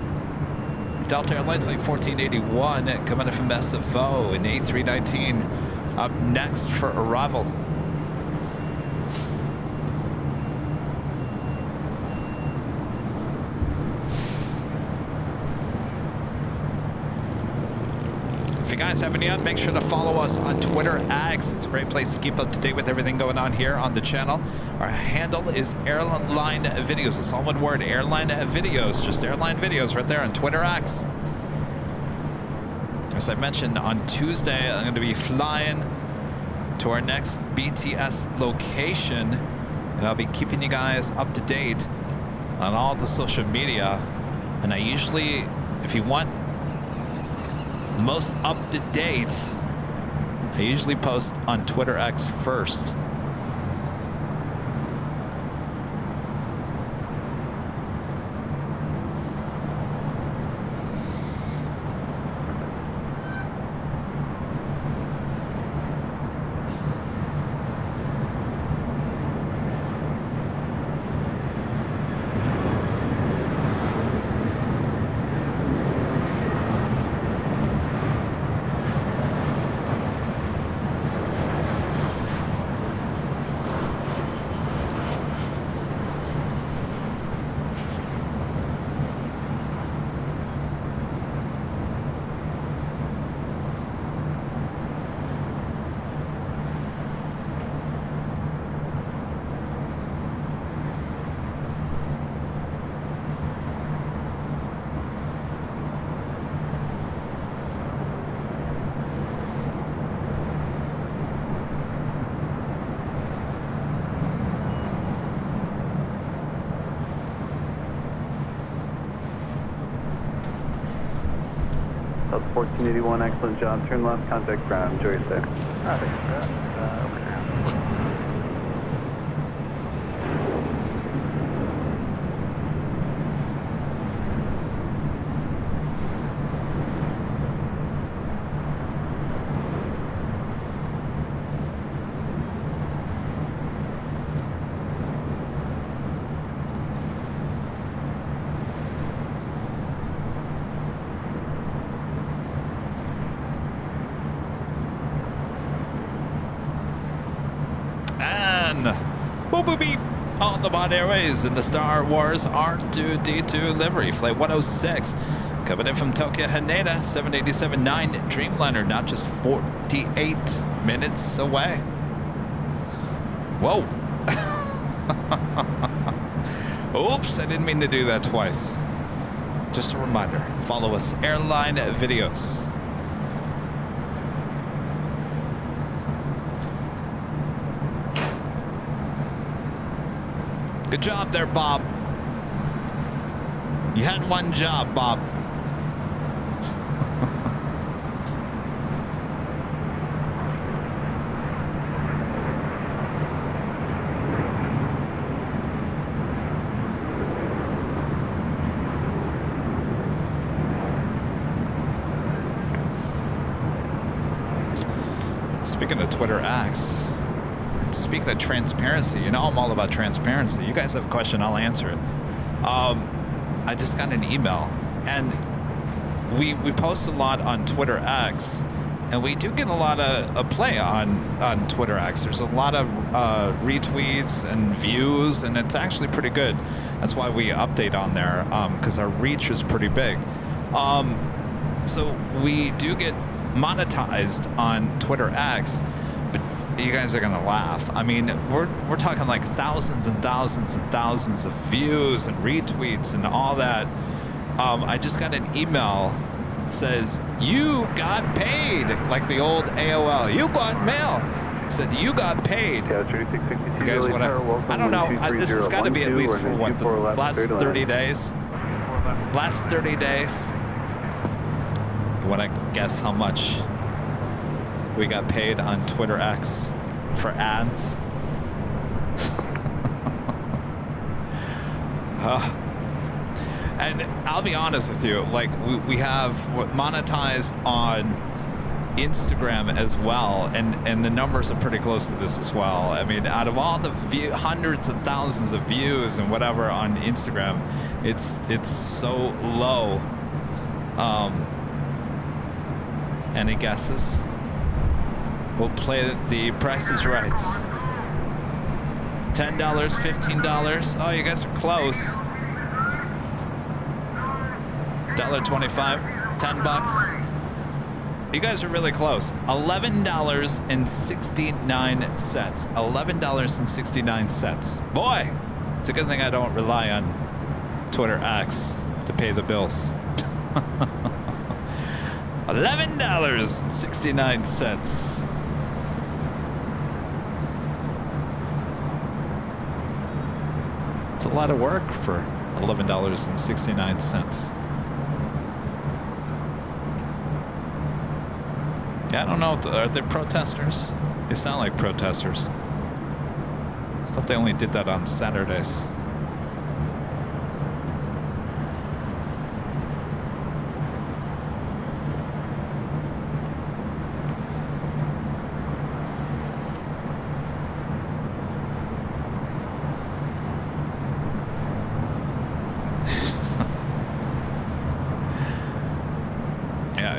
Delta Airlines like 1481 coming in from SFO and A319 up next for arrival. If you guys haven't yet, make sure to follow us on Twitter, X. It's a great place to keep up to date with everything going on here on the channel. Our handle is Airline Videos. It's all one word, Airline Videos. Just Airline Videos right there on Twitter, X. As I mentioned, on Tuesday, I'm going to be flying to our next BTS location, and I'll be keeping you guys up to date on all the social media. And I usually, if you want most up to date, I usually post on Twitter X first. Up 1481, excellent job. Turn left, contact ground. Enjoy your stay. Boop boop beep. On the Bond Airways in the Star Wars R2-D2 livery. Flight 106. Coming in from Tokyo Haneda, 787-9 Dreamliner, not just 48 minutes away. Whoa. Oops, I didn't mean to do that twice. Just a reminder, follow us, Airline Videos. Good job there, Bob. You had one job, Bob. Speaking of Twitter X, and speaking of transparency, you know I'm all about transparency. You guys have a question, I'll answer it. I just got an email, and we post a lot on Twitter X, and we do get a lot of play on Twitter X. There's a lot of retweets and views, and it's actually pretty good. That's why we update on there, because our reach is pretty big. So we do get monetized on Twitter X, but you guys are gonna laugh. I mean, we're talking like thousands and thousands and thousands of views and retweets and all that. I just got an email says you got paid, like the old AOL. You got mail. Said you got paid. Yeah, you guys want to? I don't know. This has got to be at least for what, the last 30 days. Last 30 days. You want to guess how much we got paid on Twitter X for ads? And I'll be honest with you, like we have monetized on Instagram as well, and the numbers are pretty close to this as well. I mean, out of all the hundreds of thousands of views and whatever on Instagram, it's so low. Any guesses? We'll play the Price is Right. $10, $15. Oh, you guys are close. $1.25, $10. You guys are really close. $11.69. $11.69. Boy, it's a good thing I don't rely on Twitter X to pay the bills. $11.69. It's a lot of work for $11.69. Yeah, I don't know. Are they protesters? They sound like protesters. I thought they only did that on Saturdays.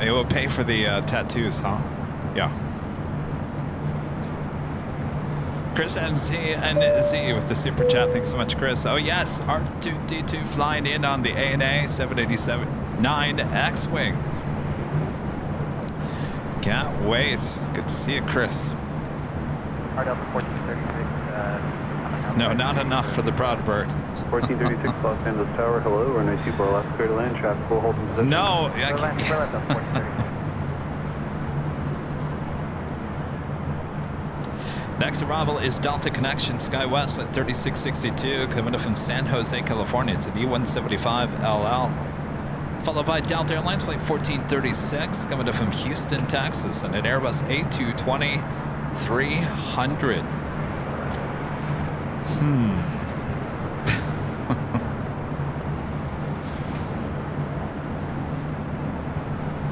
It will pay for the tattoos, huh? Yeah. Chris MZ and Z with the super chat. Thanks so much, Chris. Oh yes, R2-D2 flying in on the ANA 787-9 X-Wing. Can't wait. Good to see you, Chris. No, not enough for the proud bird. 1436 Los Angeles Tower, hello, runway 24 left, clear to land, traffic will hold in position. No, Next arrival is Delta Connection, SkyWest Flight 3662, coming in from San Jose, California. It's an E175LL. Followed by Delta Airlines Flight 1436, coming in from Houston, Texas, and an Airbus A220-300.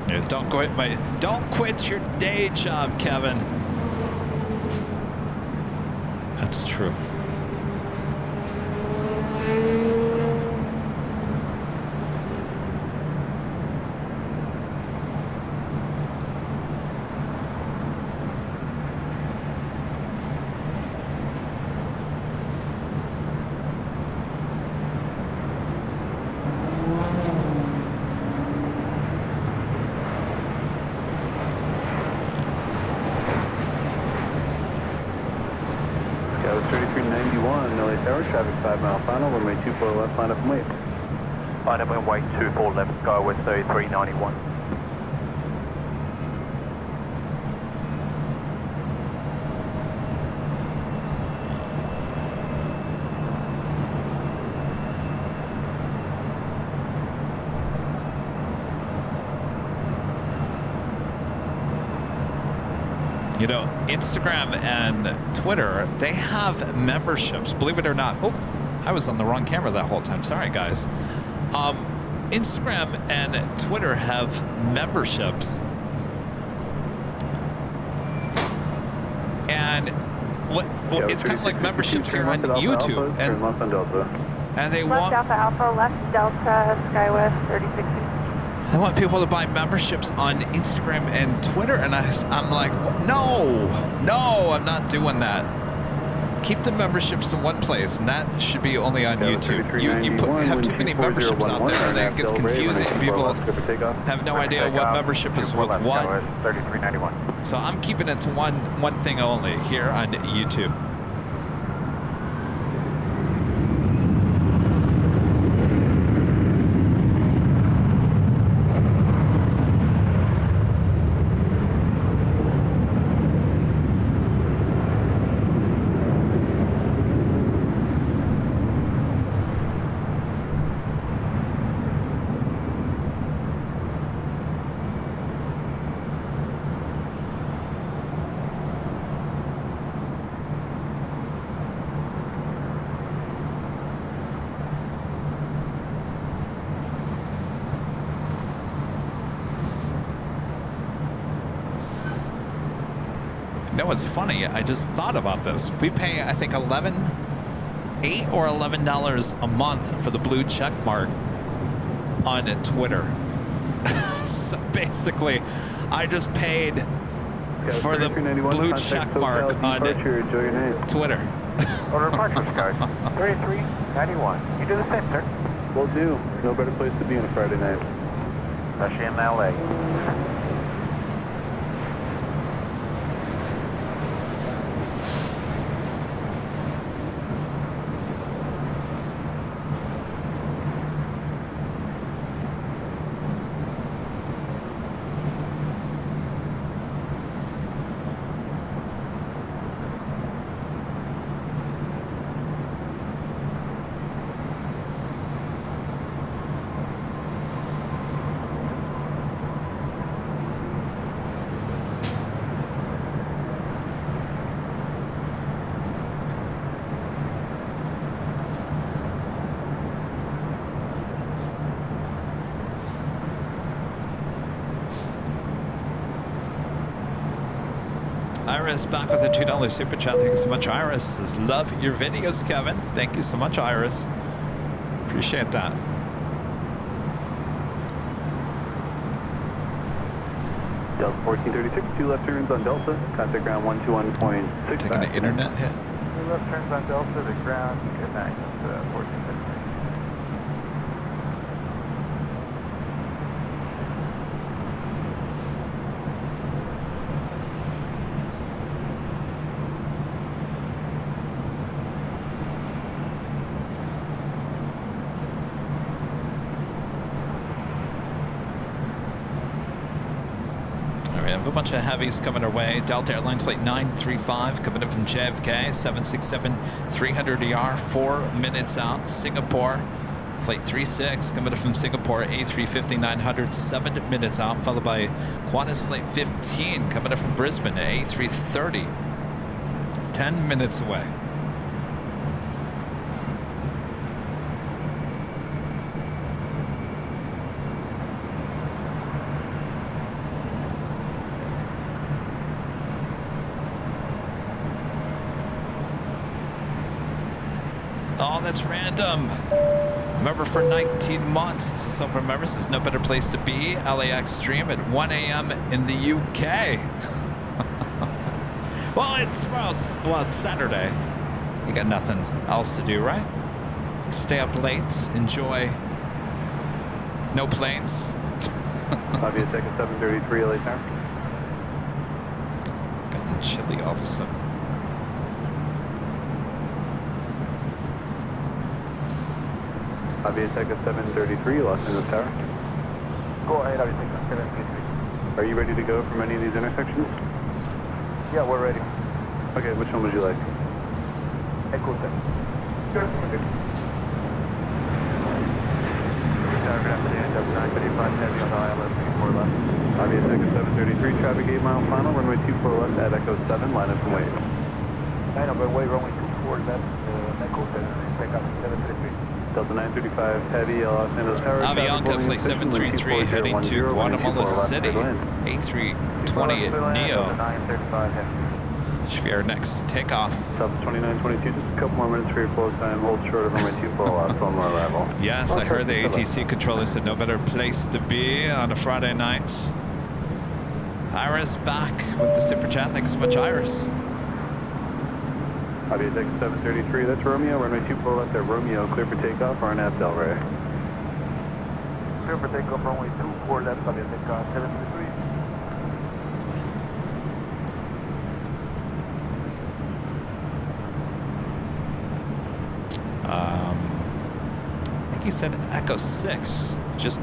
Yeah, don't quit your day job, Kevin. That's true. Tower, traffic 5 mile final, runway 24 left, line up and wait. Line up and wait, 24 left, Skywest 3391. You know, Instagram and Twitter, they have memberships, believe it or not. Oh, I was on the wrong camera that whole time. Sorry, guys. Instagram and Twitter have memberships. And it's kind of like memberships here on YouTube. And they want... Left Alpha Alpha, left Delta, Skywest 36. I want people to buy memberships on Instagram and Twitter, and I'm like, no, I'm not doing that. Keep the memberships in one place, and that should be only on YouTube. You have too many memberships out there, and it gets confusing. People have no idea what membership is with what. 3391. So I'm keeping it to one thing only here on YouTube. You know what's funny? I just thought about this. We pay, I think, $8 or $11 a month for the blue check mark on Twitter. So basically, I just paid for the blue check mark on Twitter. Order departure, guys. 3391. You do the same, sir. Will do. No better place to be on a Friday night. Especially in LA. Iris back with a $2 super chat. Thank you so much, Iris. Says, love your videos, Kevin. Thank you so much, Iris. Appreciate that. Delta 1436, 2 left turns on Delta. Contact ground 121.6. Taking an internet hit. 2 left turns on Delta, the ground. Good night. 1436. A bunch of heavies coming our way. Delta Airlines flight 935 coming in from JFK, 767-300ER, 4 minutes out. Singapore, flight 36 coming in from Singapore, A350-900, 7 minutes out, followed by Qantas flight 15 coming in from Brisbane, A330, 10 minutes away. Oh, that's random. Remember for 19 months. This is someone remembers there's no better place to be. LAX stream at 1 a.m. in the UK. Well, it's Saturday. You got nothing else to do, right? Stay up late, enjoy. No planes. Obvious second 733 LA Tower. Getting chilly all of a sudden. Aviatech 733, Los Angeles Tower. Go ahead, Aviatech 733. Are you ready to go from any of these intersections? Yeah, we're ready. Okay, which one would you like? Echo 10. Good. Okay. Aviatech 733, traffic 8 mile final, runway 24 left at Echo 7, line up and wait. 9 over way, runway 24 left, Echo 7, take up 733. Delta 935 Heavy, Los Angeles Tower. Avianca Flight 733 heading to Guatemala City. A320 Neo. 935 Heavy. Should be our next takeoff. Delta 2922, just a couple more minutes for your flow time. Hold short of runway 24 left, one more arrival. Yes, I heard the ATC controller said no better place to be on a Friday night. Iris back with the super chat. Thanks so much, Iris. Aviatech 733, that's Romeo. Runway 24 left at Romeo. Clear for takeoff, RNAV Delray. Clear for takeoff, runway 24 left, Aviatech 733. I think he said Echo 6. Just.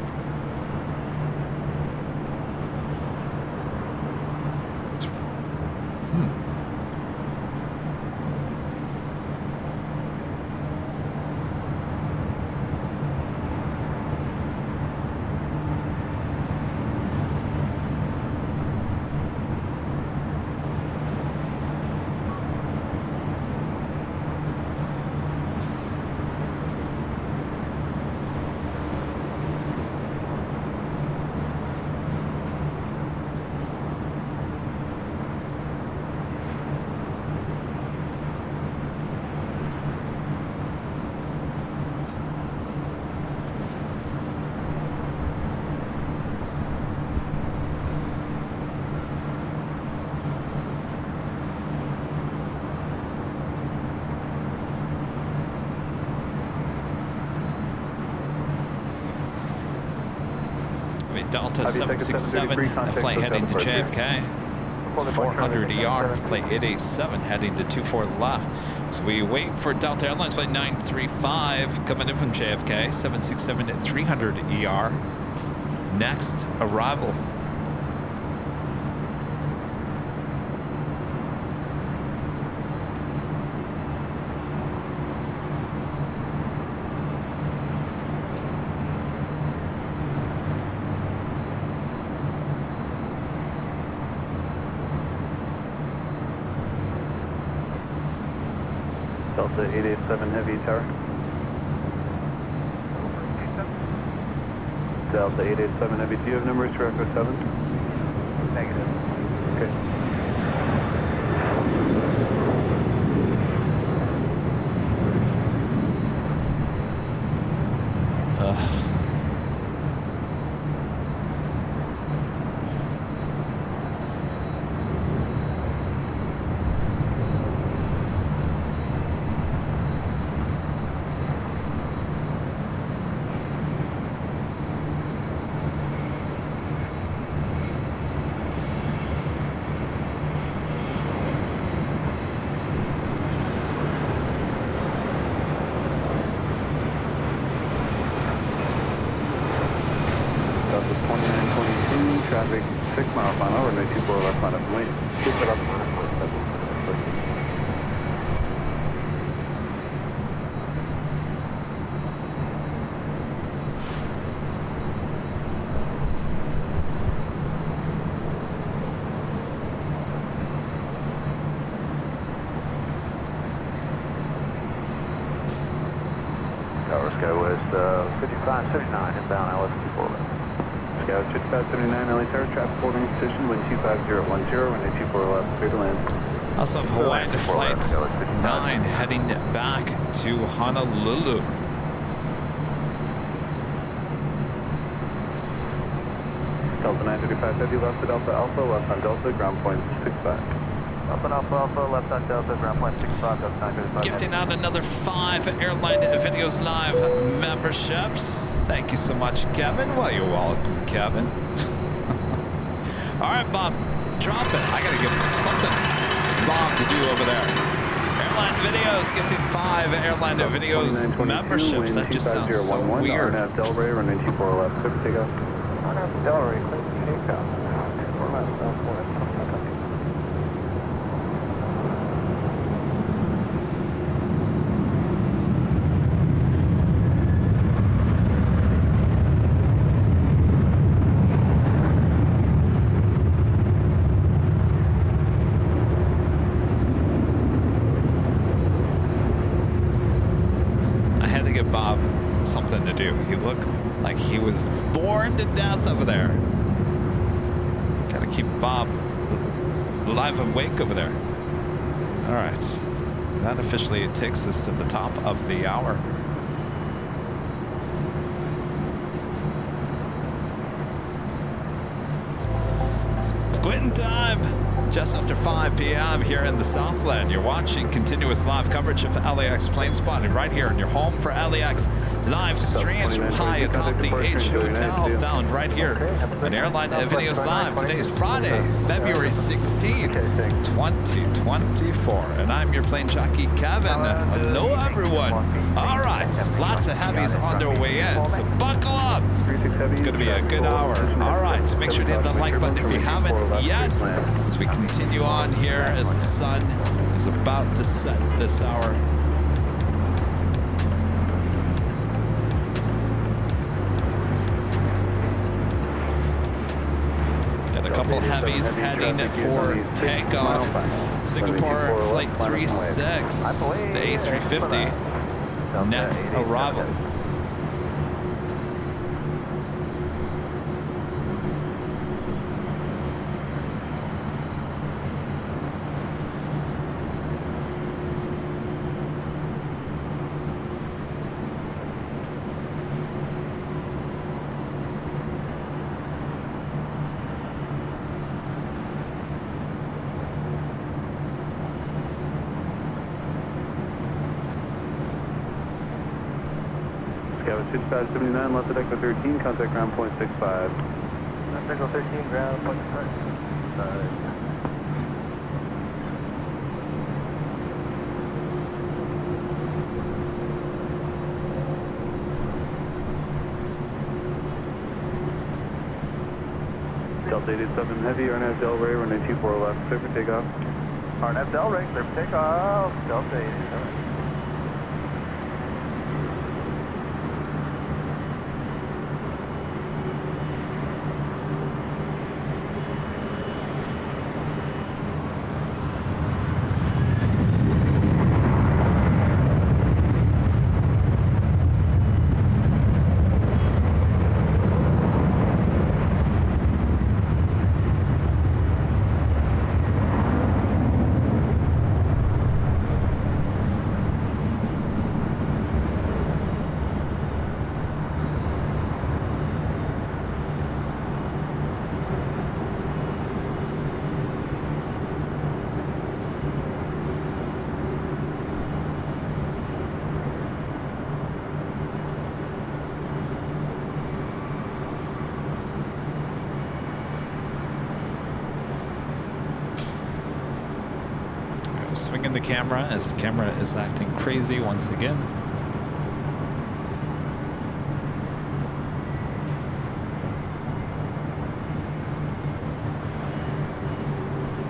It's. Delta 767, a flight heading to JFK. It's 400 ER, flight 887 heading to 24 left. So we wait for Delta Airlines flight 935 coming in from JFK, 767 at 300 ER. Next arrival. Delta 887 Heavy Tower. Delta 887 Heavy, do you have numbers for Echo 7? Negative. Okay. Delta 2922, traffic 6 mile final, runway 24 left, line up and wait. Keep it up, man. Tower SkyWest 5579 inbound LS24 left. Scout 5579, LA Tower, traffic holding position, wind 25010, runway 24 left, clear to land. Also have Hawaiian Flight 9 heading back to Honolulu. Delta 935 Heavy, left to Delta Alpha, left on Delta, ground point 65. Up and Alpha, left on Delta, ground point 65, Delta 935. Gifting out another 5 Airline Videos Live memberships. Thank you so much, Kevin. Well, you're welcome, Kevin. All right, Bob, drop it. I got to give something Bob to do over there. Airline Videos gifting 5 Airline Videos memberships. That just sounds so weird. RNAV Delray, runway 24 left, clear for takeoff. RNAV Delray, clear for takeoff. 24 left, southwest. Bob something to do. He looked like he was bored to death over there. Gotta keep Bob alive and awake over there. All right, that officially takes us to the top of the hour. It's quitting time. Just after 5 p.m. here in the Southland. You're watching continuous live coverage of LAX plane spotting right here in your home for LAX live streams from high atop the H Hotel, found right here on Airline Videos Live. Today's Friday, February 16th, 2024. And I'm your plane jockey, Kevin. Hello, everyone. All right, lots of heavies on their way in, so buckle up. It's going to be a good hour. All right, make sure to hit that like button if you haven't yet, as we continue on here as the sun is about to set this hour. Got a couple heavies heading for takeoff. Singapore Flight 36 to A350. Next arrival. Scout 6579, left at Echo 13, contact ground point 65. Left Echo 13, ground point 65. Delta 87 Heavy, RNAV Delray, runway 24 left, clear for takeoff. RNAV Delray, clear for takeoff. Delta 87. Swinging the camera as the camera is acting crazy once again.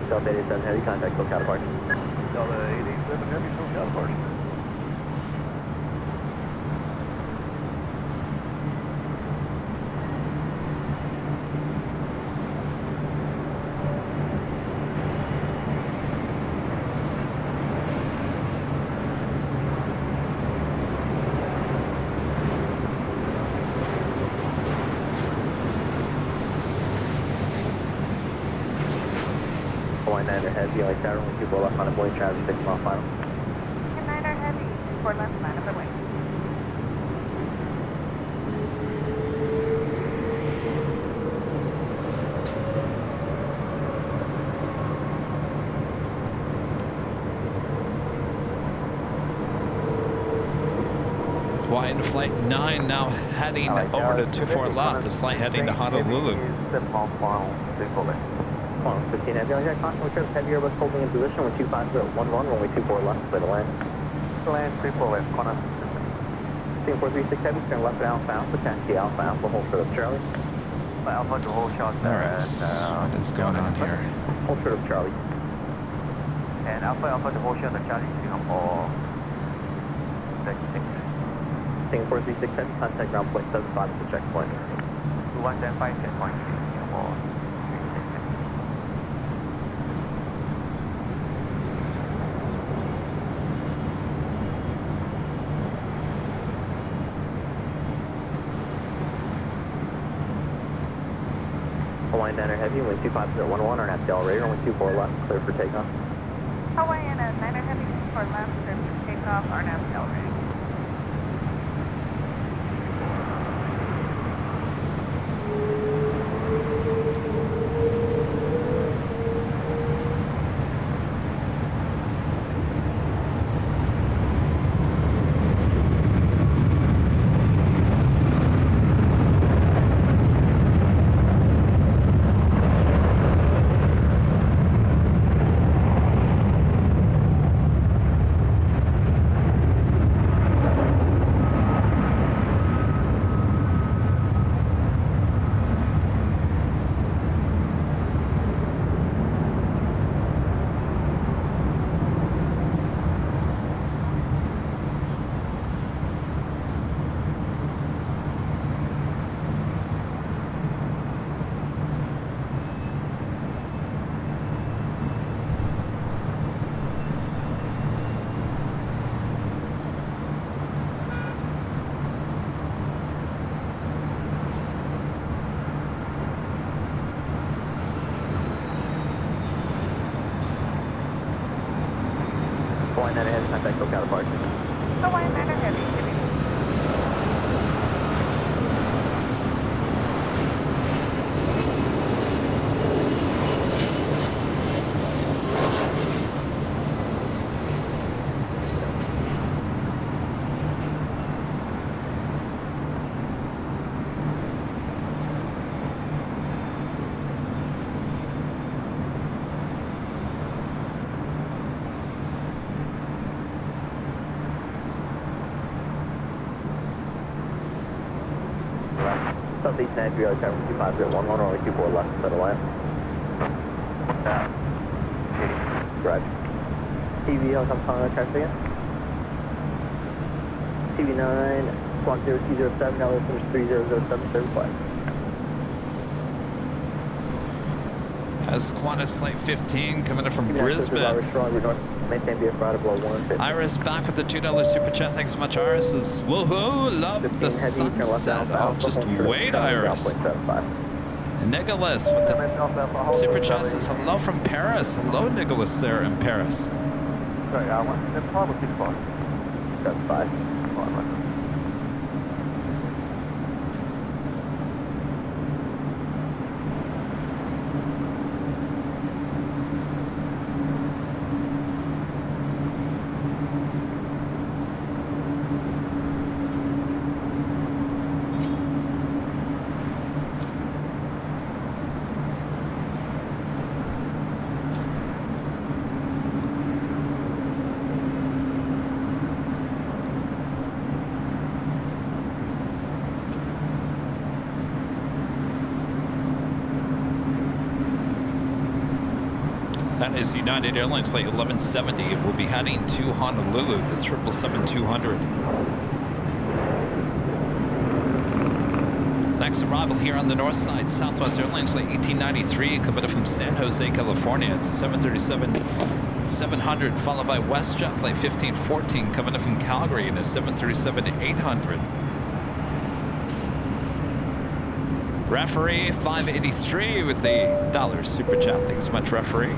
Delta 87 Heavy, contact SoCal departure. Delta 87 Heavy, SoCal departure. Niner Heavy, LA Tower, 24 left on a boy, traffic 6 mile final. Niner Heavy, 4 left, 9 of the way. Hawaiian Flight 9 now heading over to 24 left. This flight heading to Honolulu. 7 mile final, Swan 15 Heavy. I got constantly trips heavy Airbus holding in position with 25011, runway 24 left, clear to land. Land 34 left, corner. Team 436 Heavy, turn left and alpha, taxi alpha, hold short of Charlie. Alpha to hold short. All right, what is going on here? Hold short of Charlie. And Alpha to hold short of Charlie, Singapore 36. Team 436 Heavy, contact ground point 75 at the checkpoint. 2175 checkpoint, Singapore 36. Hawaiian Niner Heavy, wind 25011, or NASDAQ radar, wind 24 left, clear for takeoff. Hawaiian Niner Heavy, 4 left, clear for takeoff, RNAV accelerating. Hawaiian Niner Heavy, contact SoCal departure. Hawaiian Niner Heavy, giving. Southeast Nigeria, Tower 25011, runway 24 left, clear to land. Roger. TV, helicopter calling on traffic again. TV9, squawk 0207, now listeners 3007, third flight. As Qantas Flight 15 coming in from TV9, Brisbane. Iris strong, north, maintain BF right below 150. Iris back with the $2 super chat. Thanks so much, Iris. Says, woohoo, love the sunset. Oh, just wait, Iris. Nicholas with the super chat says, hello from Paris. Hello, Nicholas, there in Paris. Sorry, that's 5 or 65? That's 5. That is United Airlines Flight 1170. It will be heading to Honolulu, the 777-200. Next arrival here on the north side, Southwest Airlines Flight 1893, coming from San Jose, California. It's 737-700, followed by WestJet Flight 1514, coming in from Calgary, and a 737-800. Referee 583 with the $1 super chat. Thanks so much, referee.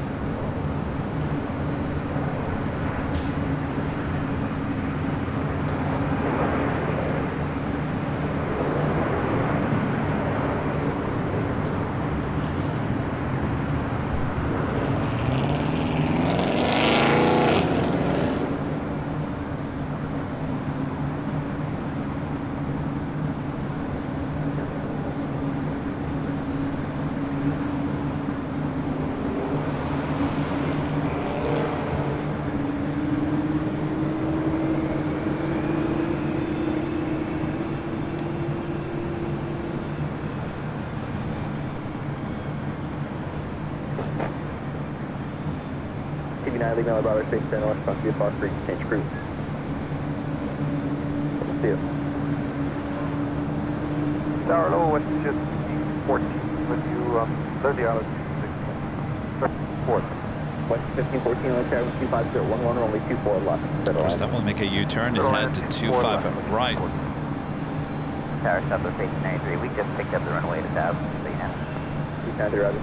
United League, Miller Brother, Space Center, North, front, be far free, change crew. See you. Tower low, west just 14 with you, 30 out of 4th. West 1514, LA Tower 25011, runway 24 left. First time we'll make a U-turn and head to 25 right. Tower Southwest Station 93, we just picked up the runway to Tab, so you know. 293, Roger.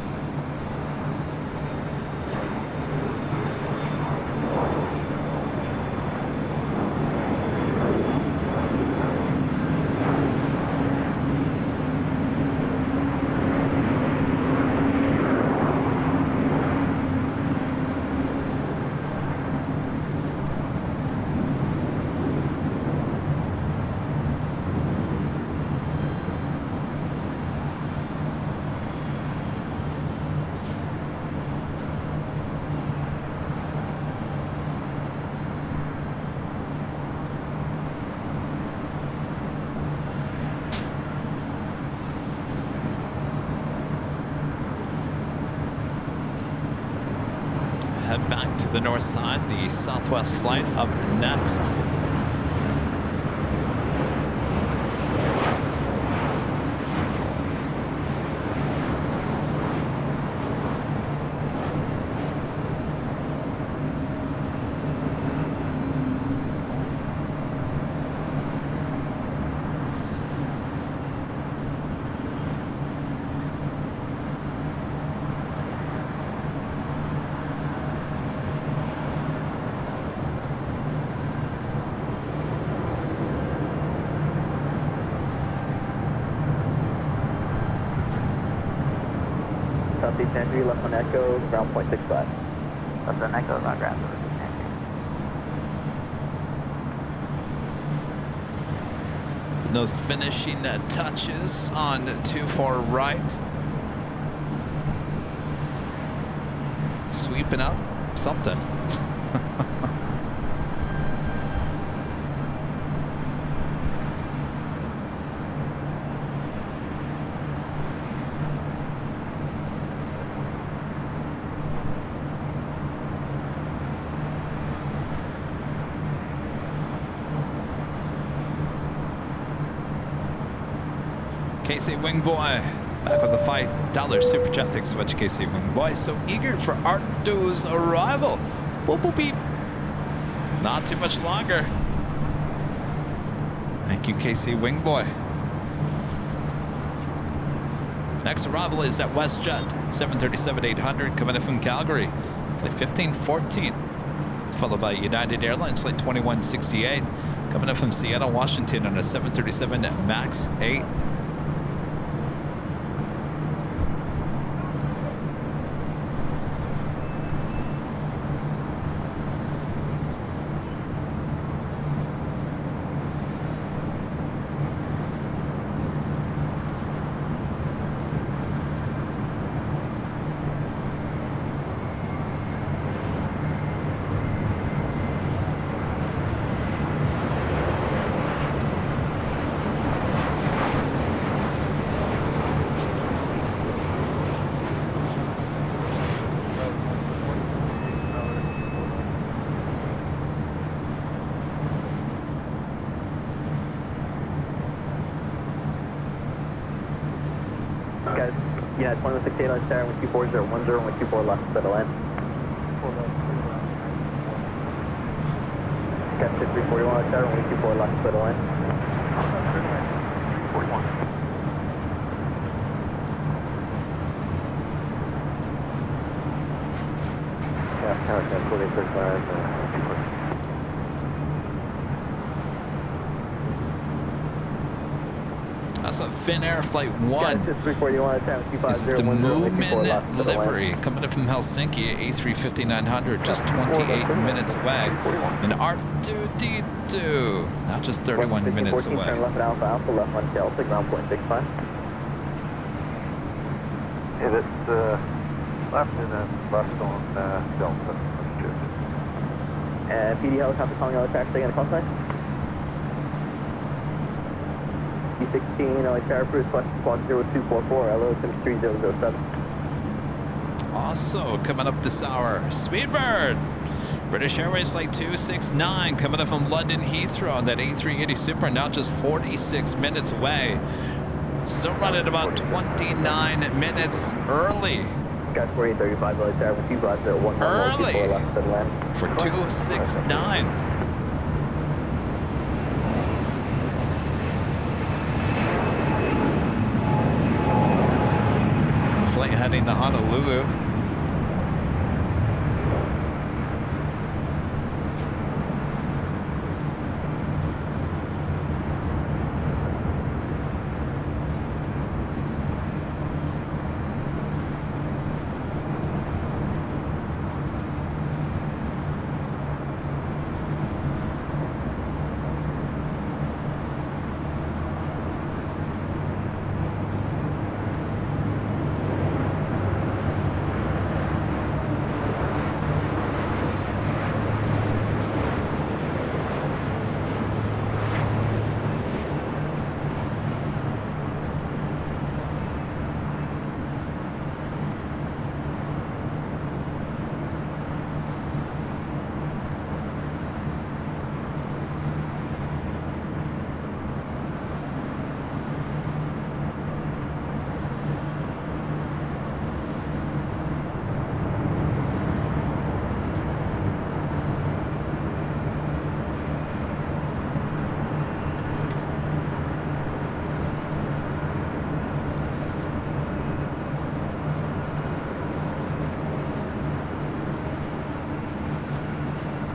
Head back to the north side, the Southwest flight up next. Southeast entry, left on Echo, ground point 65. Left on Echo, on ground. Putting those finishing touches on 24 right. Sweeping up something. KC Wing Boy back with the fight. $1 super chat. Thanks so much, KC Wing Boy. So eager for Artu's arrival. Boop boop beep. Not too much longer. Thank you, KC Wing Boy. Next arrival is at WestJet 737-800 coming in from Calgary. Flight 1514. It's followed by United Airlines flight 2168 coming in from Seattle, Washington on a 737 MAX 8. Guys, yeah, 2168 on Tower, 124.010, 124 left, settle in. Got 6341 on Tower, 124 left, settle in. 41. Yeah, Tower 10, 4835, That's a Finnair Flight 1. This is the Moomin livery coming in from Helsinki at A350-900, just 28 minutes away. And R2D2, now just 31 minutes away. Turn left at Alpha Alpha, left on Delta, ground point 65. Hit it left and then left on Delta. And PD helicopter calling out attack, staying on the call sign. P16, LA Tower, Bruce, West Squad 0244, LO 3007. Also coming up this hour, Speedbird. British Airways Flight 269 coming up from London Heathrow on that A380 Super, now just 46 minutes away. Still running about 29 minutes early. Got 4835 LA Tower, 2501. Early for 269. It's the flight heading to Honolulu.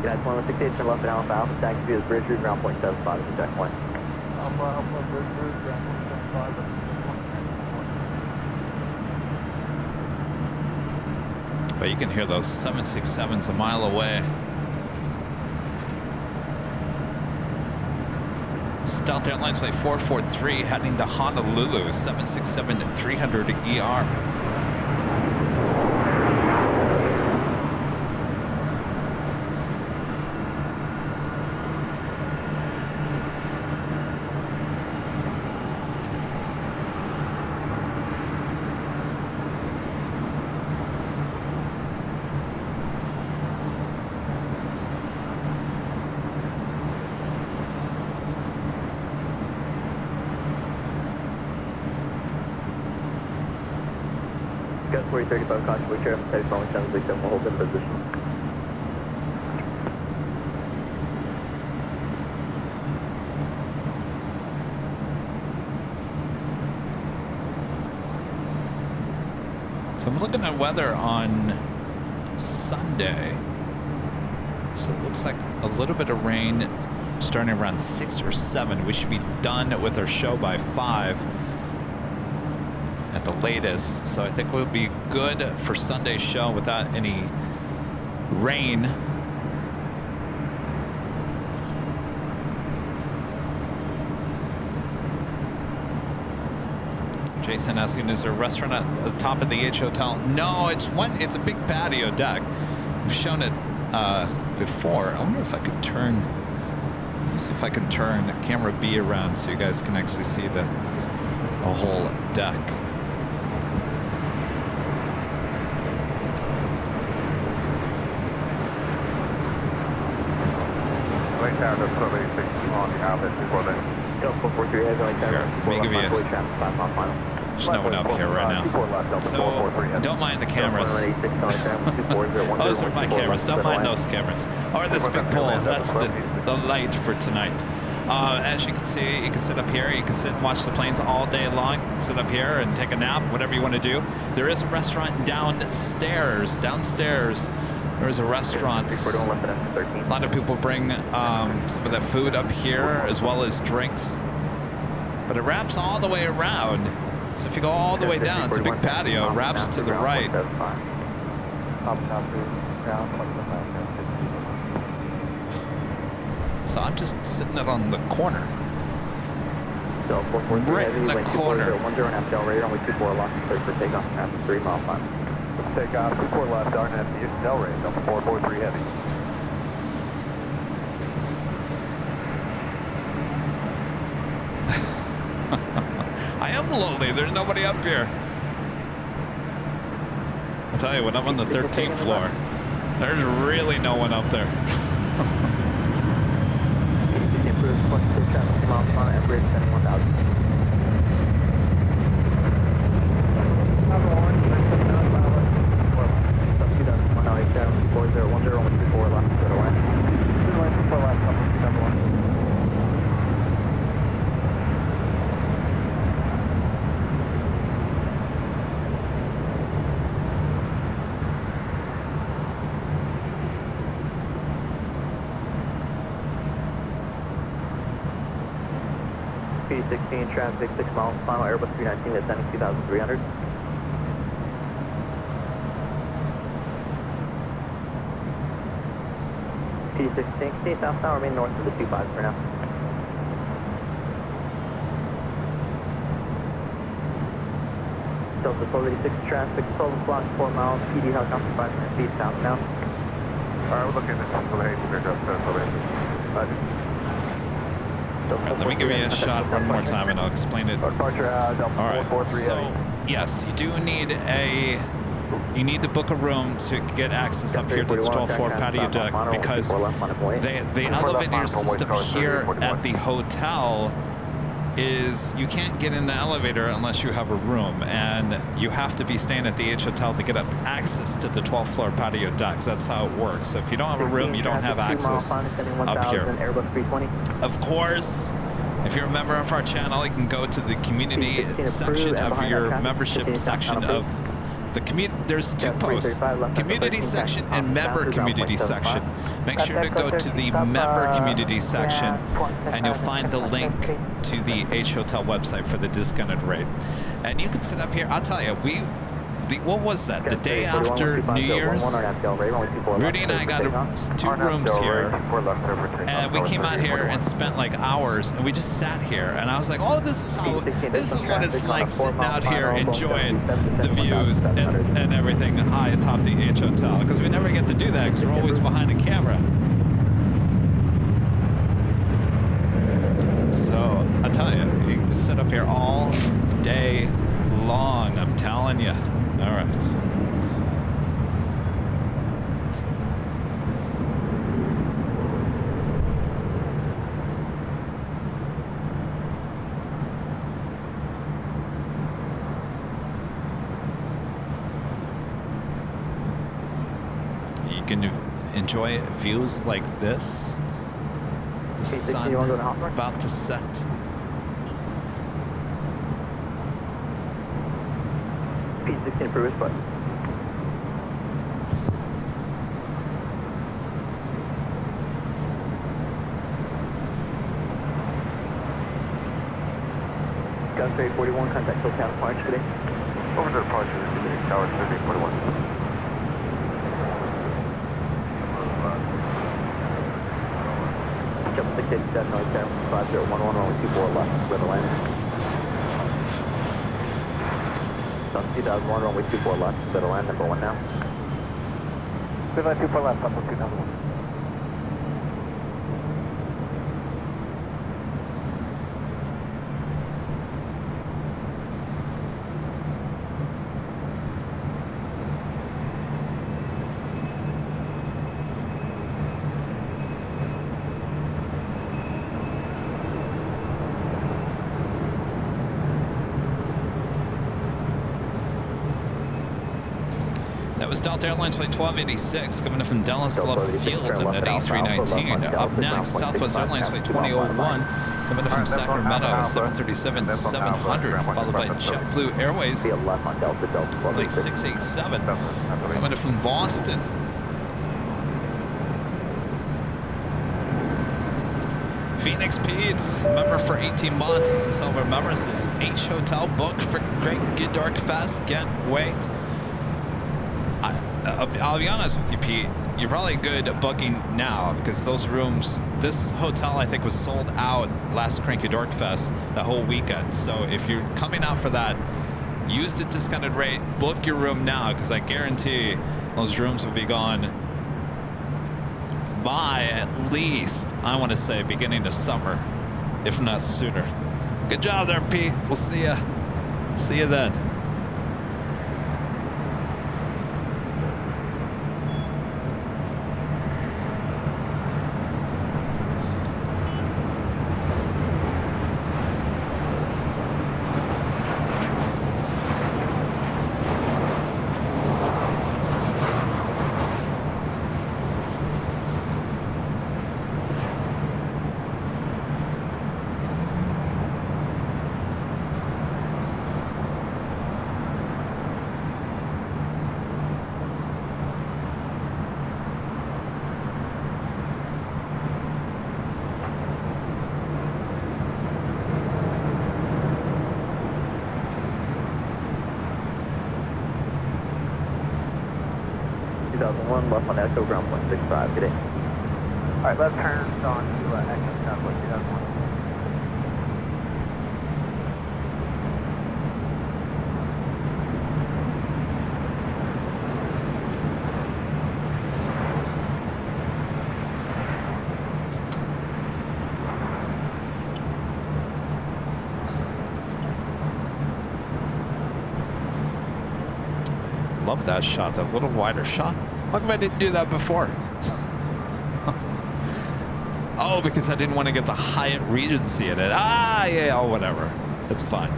United 168, turn left and Alpha Alpha, taxi via the bridge route, ground point 75 is the checkpoint. Alpha Alpha, bridge route, ground point 75, that's But you can hear those 767s a mile away. Delta Airlines Flight 443 heading to Honolulu, 767-300ER. Got 4035, caution, we chair, heading following 767, we'll hold in position. So I'm looking at weather on Sunday. So it looks like a little bit of rain starting around 6 or 7. We should be done with our show by 5 at the latest. So I think we'll be good for Sunday's show without any rain. Jason asking, is there a restaurant at the top of the H Hotel? No, it's a big patio deck. We've shown it before. I wonder if I could turn, let me see if I can turn camera B around so you guys can actually see the whole deck. LA Tower, that's 1286 on the outlet before that. Delta 443, heading LA Tower, Here, let me give you snowing up here right now. So don't mind the cameras. Those are my cameras. Don't mind those cameras. Or this big pole. That's the light for tonight. As you can see, you can sit up here. You can sit and watch the planes all day long. Sit up here and take a nap, whatever you want to do. There is a restaurant downstairs. Downstairs, there is a restaurant. A lot of people bring some of that food up here as well as drinks. But it wraps all the way around. So if you go all the way down, it's a big patio. It wraps to the right. So I'm just sitting it on the corner. Right in the corner. 10 left, radar, only 24 left, clear for takeoff, after 3 mile climb. Takeoff, 24 left, Darn at the Del range, Delta 443 heavy. I am lonely. There's nobody up here. I I'll tell you, when I'm on the 13th floor, there's really no one up there. Improved 26 traffic 2 miles per hour, average sending 1000. P16 traffic 6 miles, final Airbus 319 descending 2,300. P16, stay southbound, remain north of the 25 for now. Delta 1286 traffic, 12 o'clock, 4 miles, PD helicopter 500 feet southbound. Alright, we're looking at Central Haiti, pick up Central Haiti. Let me give you a shot one more time and I'll explain it. Departure, Alright, so yes, you do need you need to book a room to get access up here to the 12th floor patio deck because the elevator system here at the hotel is you can't get in the elevator unless you have a room, and you have to be staying at the H Hotel to get up access to the 12th floor patio decks. That's how it works. So if you don't have a room, you don't have access up here. Of course, if you're a member of our channel, you can go to the community section of your membership section of the there's two posts, community section and member community section. Make sure to go to the member community section and you'll find the link to the H Hotel website for the discounted rate. And you can sit up here. I'll tell you, what was that? The day after New Year's, Rudy and I got 2 rooms here, and we came out here and spent like hours, and we just sat here, and I was like, oh, this is what it's like sitting out here enjoying the views and everything high atop the H Hotel, because we never get to do that because we're always behind a camera. So I tell you, you can just sit up here all day long, I'm telling you. All right. You can enjoy views like this. The sun about to set. P16 for respect. Gus 841, contact Total Departure today. Over to departure, Tower 3841. Jump 687, noise 5011, only 24 left, weather landing. 2001, runway 24 left, better land, number 1 now. 24 left, up to 2001. That was Delta Airlines Flight 1286 coming in from Dallas Love Field in that A319. Up next, Southwest Airlines Flight 2001 coming in from Sacramento, 737-700, followed by JetBlue Airways Flight 687 coming in from Boston. Phoenix Peds, member for 18 months. This is all of our members. This is H Hotel booked for Great Good Dark Fest. Can't wait. I'll be honest with you, Pete. You're probably good at booking now because those rooms, this hotel I think was sold out last Cranky Dork Fest the whole weekend. So if you're coming out for that, use the discounted rate, book your room now because I guarantee those rooms will be gone by at least, I want to say, beginning of summer, if not sooner. Good job there, Pete. We'll see ya. See you then. 2001, left on Echo, ground point 65, good day. Alright, left turn on to Echo, Southwest 2001. Love that shot, that little wider shot. How come I didn't do that before? Oh, because I didn't want to get the Hyatt Regency in it. Ah, yeah, oh, whatever. It's fine.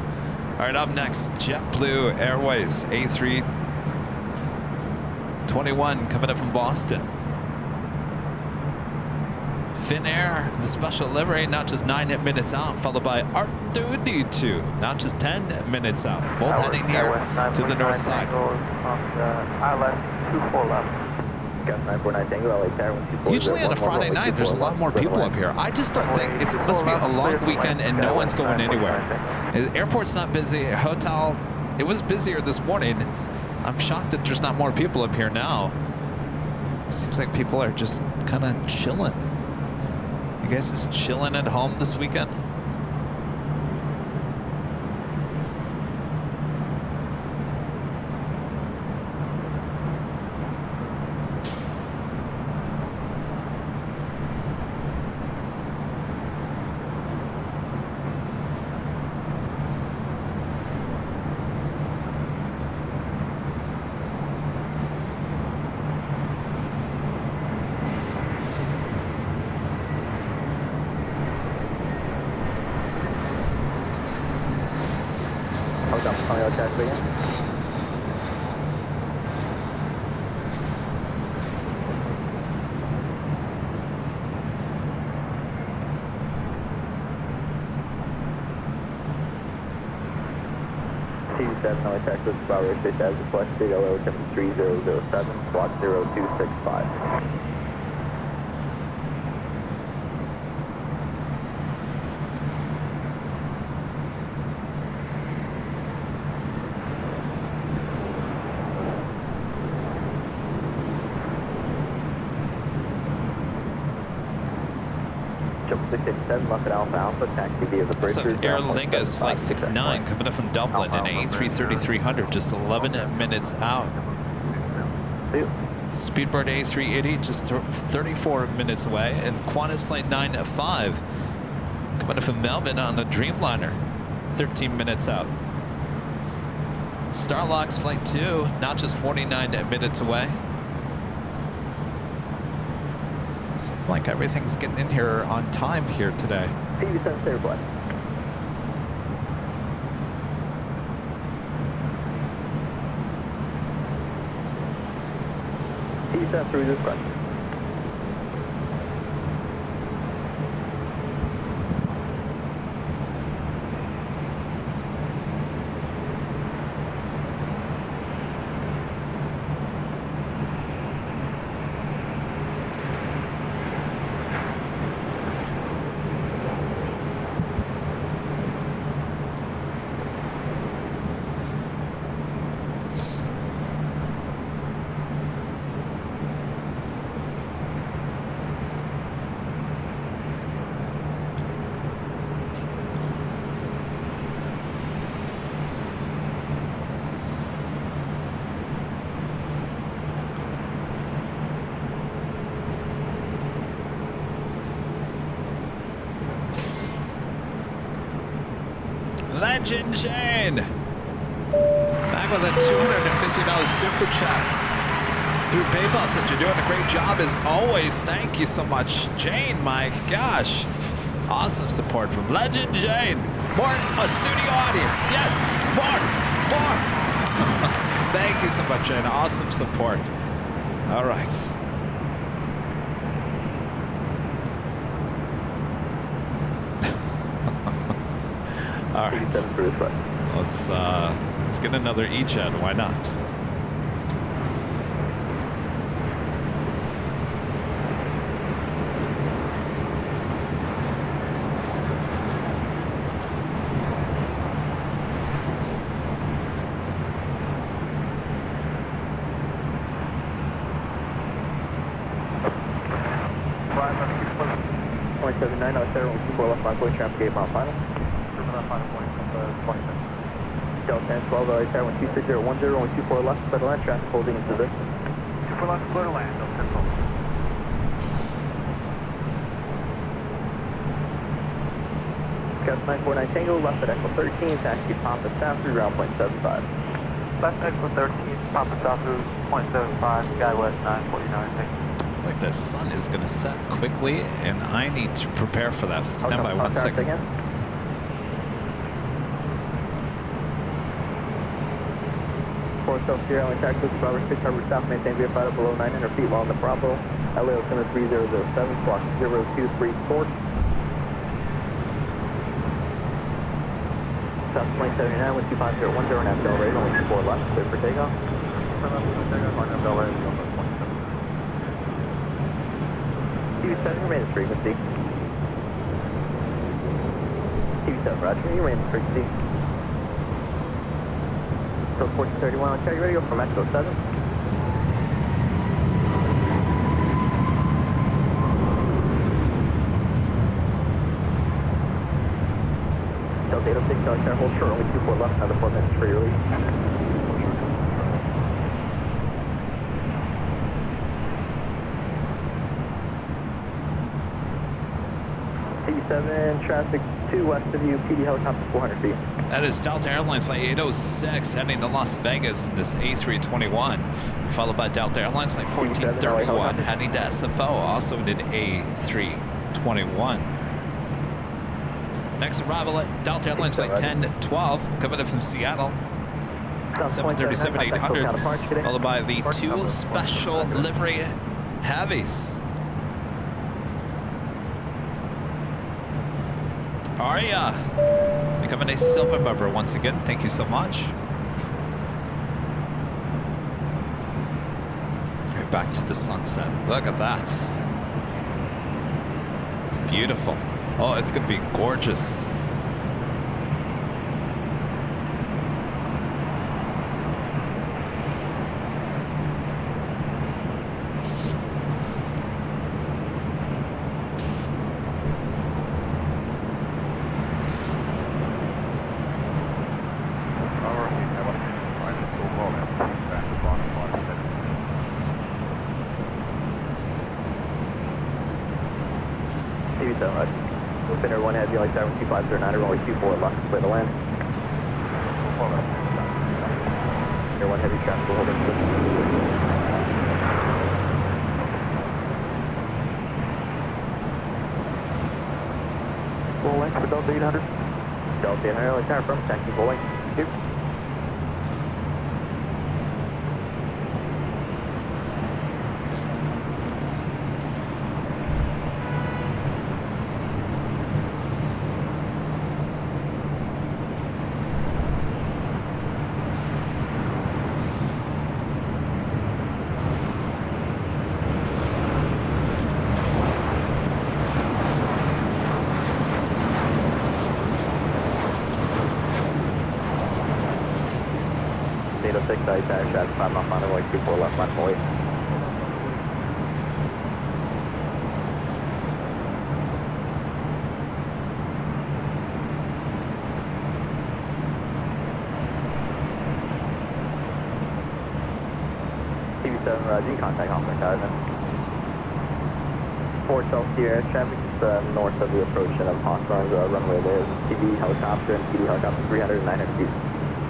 All right, up next, JetBlue Airways A321 coming up from Boston. Finnair, the special livery, not just 9 minutes out, followed by R2D2, not just 10 minutes out. Both heading here to the north side. ILS 24 left. Usually on a Friday night, there's a lot more people up here. I just don't think it must be a long weekend and no one's going anywhere. The airport's not busy. Hotel, it was busier this morning. I'm shocked that there's not more people up here now. It seems like people are just kind of chilling. You guys just chilling at home this weekend? Texas, Bravo Space as requested, LO 73007, squawk 0265. So Air Lingus Flight 69 coming up from Dublin in A330-300, just 11 minutes out. Speedbird A380 just 34 minutes away, and Qantas Flight 95 coming up from Melbourne on a Dreamliner, 13 minutes out. Starlux Flight 2 now just 49 minutes away. Seems like everything's getting in here on time here today. Through this question. Legend Jane, back with a $250 super chat through PayPal. Said you're doing a great job as always. Thank you so much, Jane. My gosh, awesome support from Legend Jane. More a studio audience. Yes, more. Thank you so much, Jane. Awesome support. All right. All right, let's get another E-Jet. Why not? 2079, LA Tower 124 left line, point traffic 8 mile final. Left final point from the 26. Delta 1012, LA Tower 12610, 124 left, clear to land, traffic holding in position. 24 left, clear to land, Delta 1012. Gus 949 Tango, left at Echo 13, taxi Papa South through ground point 75. Left Echo 13, Papa South through .75, Sky West 949, thank you. Like the sun is going to set quickly, and I need to prepare for that. So stand by 1 second. Four South Sierra, LA Taxi, Robert 6 Harbor South, maintain VFI below 900 feet while on the Bravo. LA Ocean 3007, squawk 0234. South 2079, 12510, and Abdel Ray, only 4 left, clear for takeoff. TV7, remain in frequency. TV7, roger, you remain in frequency. So 1431, okay, you ready to go for Metro 7? Delta 806, Delta hold short, only 24 left, another 4 minutes for your release. TV7, traffic 2 west of you, PD helicopter 400 feet. That is Delta Airlines Flight 806 heading to Las Vegas in this A321, followed by Delta Airlines Flight 1431 heading to SFO, also in A321. Next arrival at Delta Airlines Flight 1012 coming in from Seattle, 737-800, followed by the 2 special livery heavies. Aria, becoming a silver member once again. Thank you so much. Right back to the sunset. Look at that. Beautiful. Oh, it's going to be gorgeous. Spinner 1 heavy, like 72509, only 24 left, clear to land. Spinner 1 heavy, traffic will hold in position. Full length for Delta 800. Delta 800, like tower from, taxi full length. Thank you. Traffic 5 mile final, like 24 left, line point. TV7, Roger, contact Hawthorne Tower then. 4 South Sierra, traffic is north of the approach of Hawthorne's runway there. TV helicopter and PD helicopter 300 and 900 feet.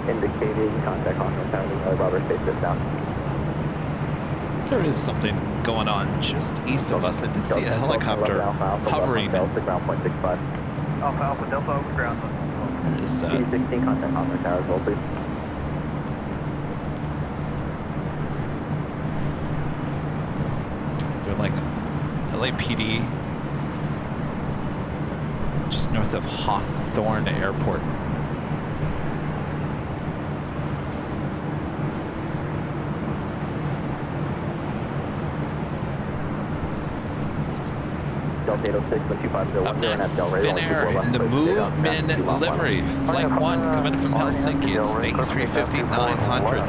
Indicated, contact Hawthorne Tower, Robert Space sit down. There is something going on just east of us. I did see a helicopter hovering. Delta ground point 65. Alpha Alpha Delta over ground. Where is that? P16, contact Hawthorne Tower as well, please. They're like LAPD, just north of Hawthorne Airport. Up next, Finnair in the Moomin livery. Flight 1 coming from Helsinki. It's an A350-900.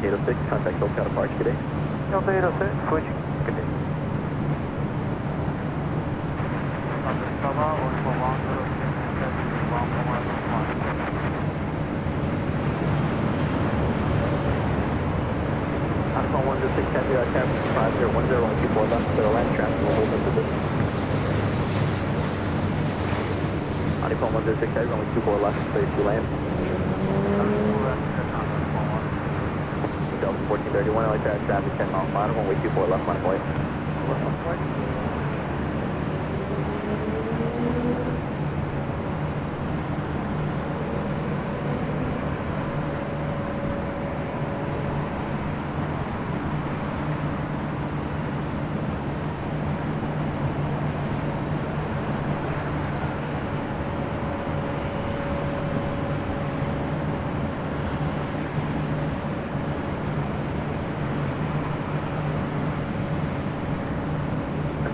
806, contact SoCal Departure, good day. Delta 806, switching. Good day. Undercover, or for long, Alpha 106 Heavy, Captain 5010, only 24 left, clear line, traffic will hold into this. Alpha 106 Heavy, only 24 left, clear to land. Delta 1431, LA Tower, traffic 10 miles per hour, runway 24 left, line of way.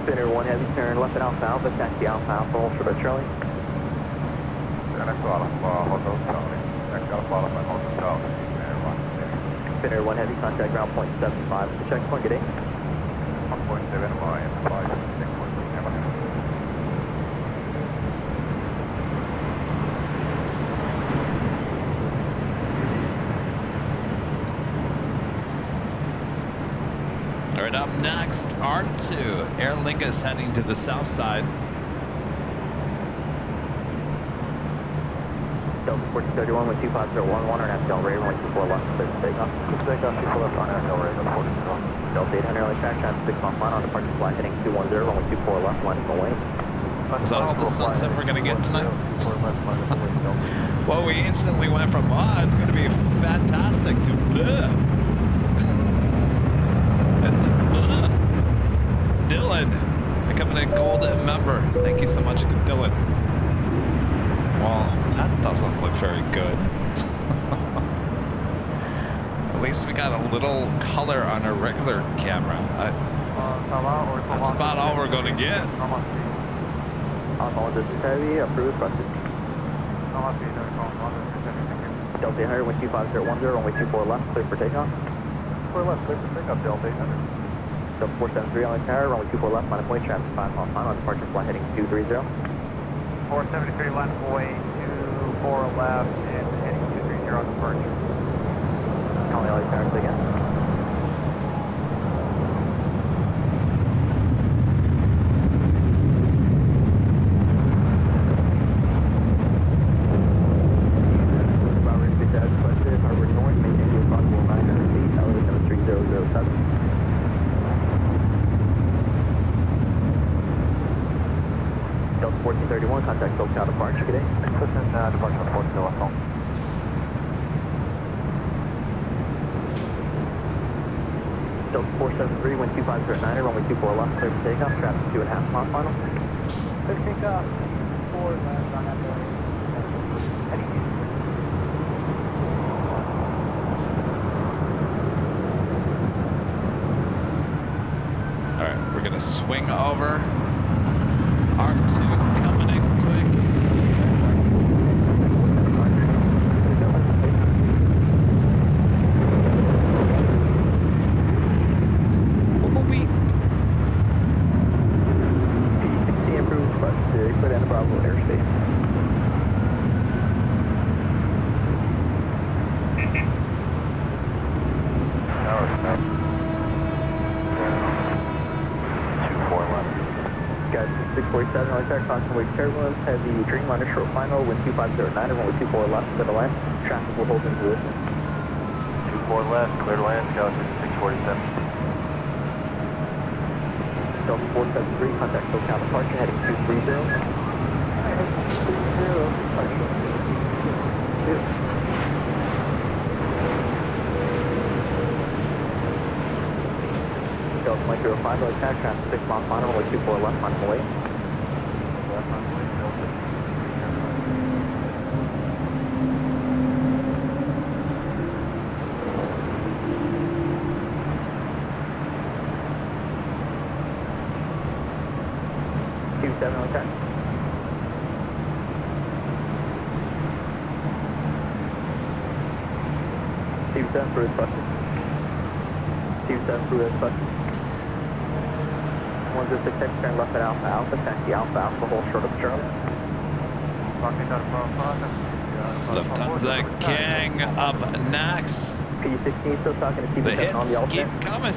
Spinner 1 heavy, turn left at Alpha, taxi Alpha, hold for Charlie. Spinner 1 heavy, contact ground point 75 at the checkpoint, good day. 1.7 All right, up next, R2. Airlink is heading to the south side. Delta 1431 with 25011 and Del Rey 124 left, clear to take off. Takeoff, people left on Del Rey, go 40. Delta 800 LA track, traffic 6 miles per hour on departure flight heading 210, runway 24 left, line of way. Is that all the sunset we're going to get tonight? Well, we instantly went from, it's going to be fantastic to, It's Dylan becoming a gold member. Thank you so much, Dylan. Well, that doesn't look very good. At least we got a little color on our regular camera. That's about all we're going to get. Alpha 106 Heavy, approved, busted. Delta 800 with 25010, runway 24 left, clear for takeoff. 4 left, clear for takeoff, Delta 800. Delta 473 LA Tower, runway 24 left, line of way, traffic 5 miles per hour on departure flight heading 230. 473 line of way, 24 left, and heading 230 on departure. Calling LA Tower again. Delta 1431, contact SoCal Departure, good day. Departure on 14 left home. Delta 473, wind 2509, runway 24 left, clear for takeoff, traffic 2.5 miles final. Clear takeoff, 4 left on that way. Heading All right, we're going to swing over. R2 coming in quick. Whoop-whoopie. P60 improved, but clear down to Bravo airspace. Got 647 LA Tower, constant wake turbulence, heavy Dreamliner short final, wind 2509, runway 24 left, clear to land. Traffic will hold in position. 24 left, clear to land, Galaxy 647. Delta 473, contact SoCal Departure, heading 230. Delta Mike 05, LA Tower, traffic 6 miles per hour, runway 24 left, line of way. Left on the way, Delta. 27 LA Tower. Steve 7 for his busted. SEPULVEDA, 106, turn left at Alpha Alpha, taxi Alpha Alpha, hold short of Charlie. Lufthansa King up next. P16 still talking to The P7 on hits the keep alternate. coming.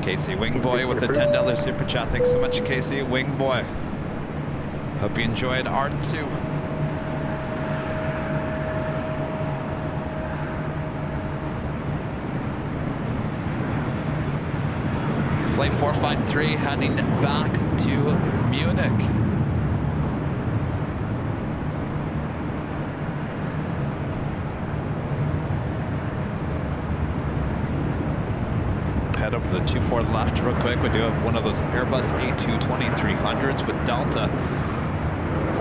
Casey Wingboy with the $10 super chat. Thanks so much, Casey Wingboy. Hope you enjoyed R2. Flight 453 heading back to Munich. Head over to the 24 left real quick. We do have one of those Airbus A220-300s with Delta.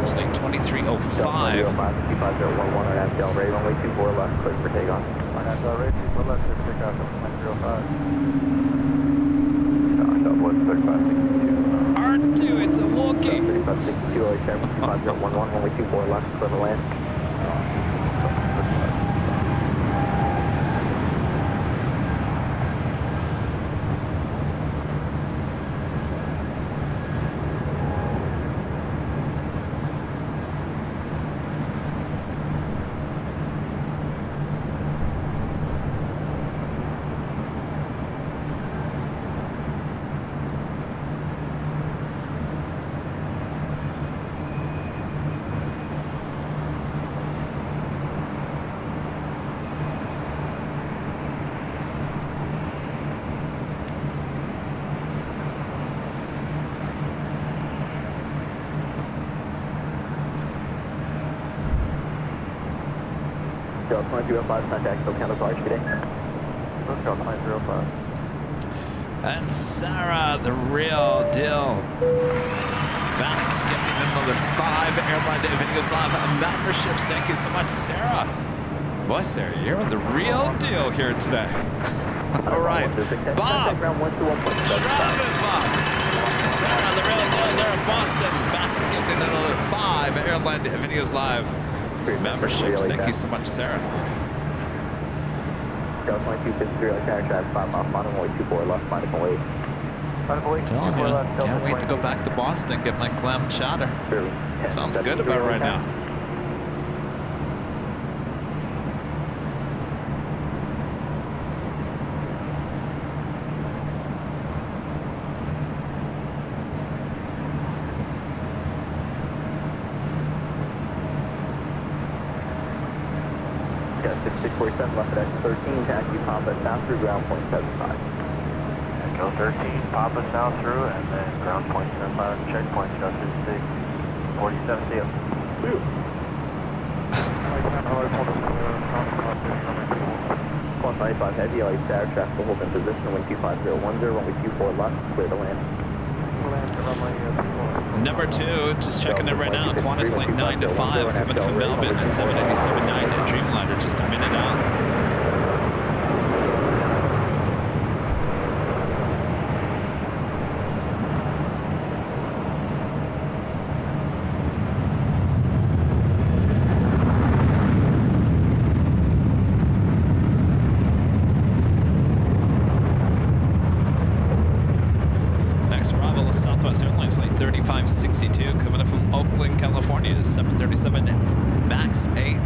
It's like 2305. 25011 on FDL rate, only 24 left, clear for takeoff. On FDL rate, 24 left, clear for takeoff, 905. R2, it's a Wookiee. 3562, LHR 5011, only 24 left, clear to land. Delta 2305, contact SoCal Barge today. Delta 2305. And Sarah, the real deal. Back, gifting another 5 Airline Videos Live memberships. Thank you so much, Sarah. Boy, Sarah, you're the real deal here today. All right, Bob. Travis, Bob. Sarah, the real deal there in Boston. Back, gifting another 5 Airline Videos Live memberships. Thank you so much, Sarah. Delta 2253, LHR drive 5 off, on only 24 left, minus 08. Telling you, can't wait to go back to Boston, get my clam chowder. Sounds good about right now. Got 6647 left at X13, taxi Papa south through ground point 75. Echo 13, Papa south through, and then ground point 75, checkpoint just at 647 deal. 195 heavy, LHR traffic will hold in position, wind 25010, runway 24 left, clear to land. Number 2, just checking it right now. Qantas flight 9 to 5 coming from Melbourne, a 787-9 Dreamliner, just a minute out. Southwest Airlines flight 3562 coming up from Oakland, California, 737 MAX 8.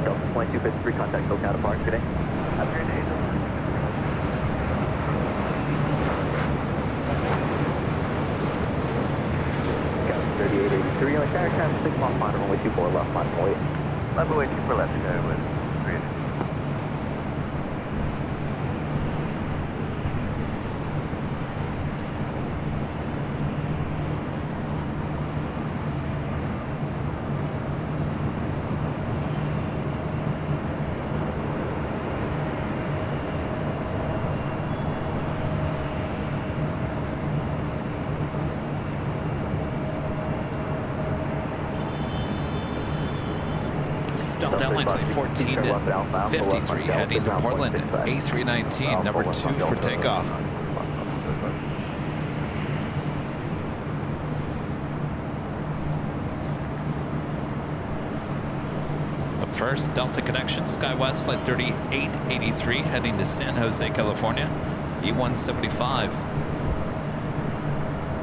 Delta 2253, contact SoCal Barge today. Got 3883 on carrier traffic, 6 off, minor runway 24 left, minor runway 8. Runway 24 left, go with 3. airlines like 1453 heading to Portland, A319, number 2 for takeoff. Up first, Delta Connection, SkyWest Flight 3883 heading to San Jose, California, E175.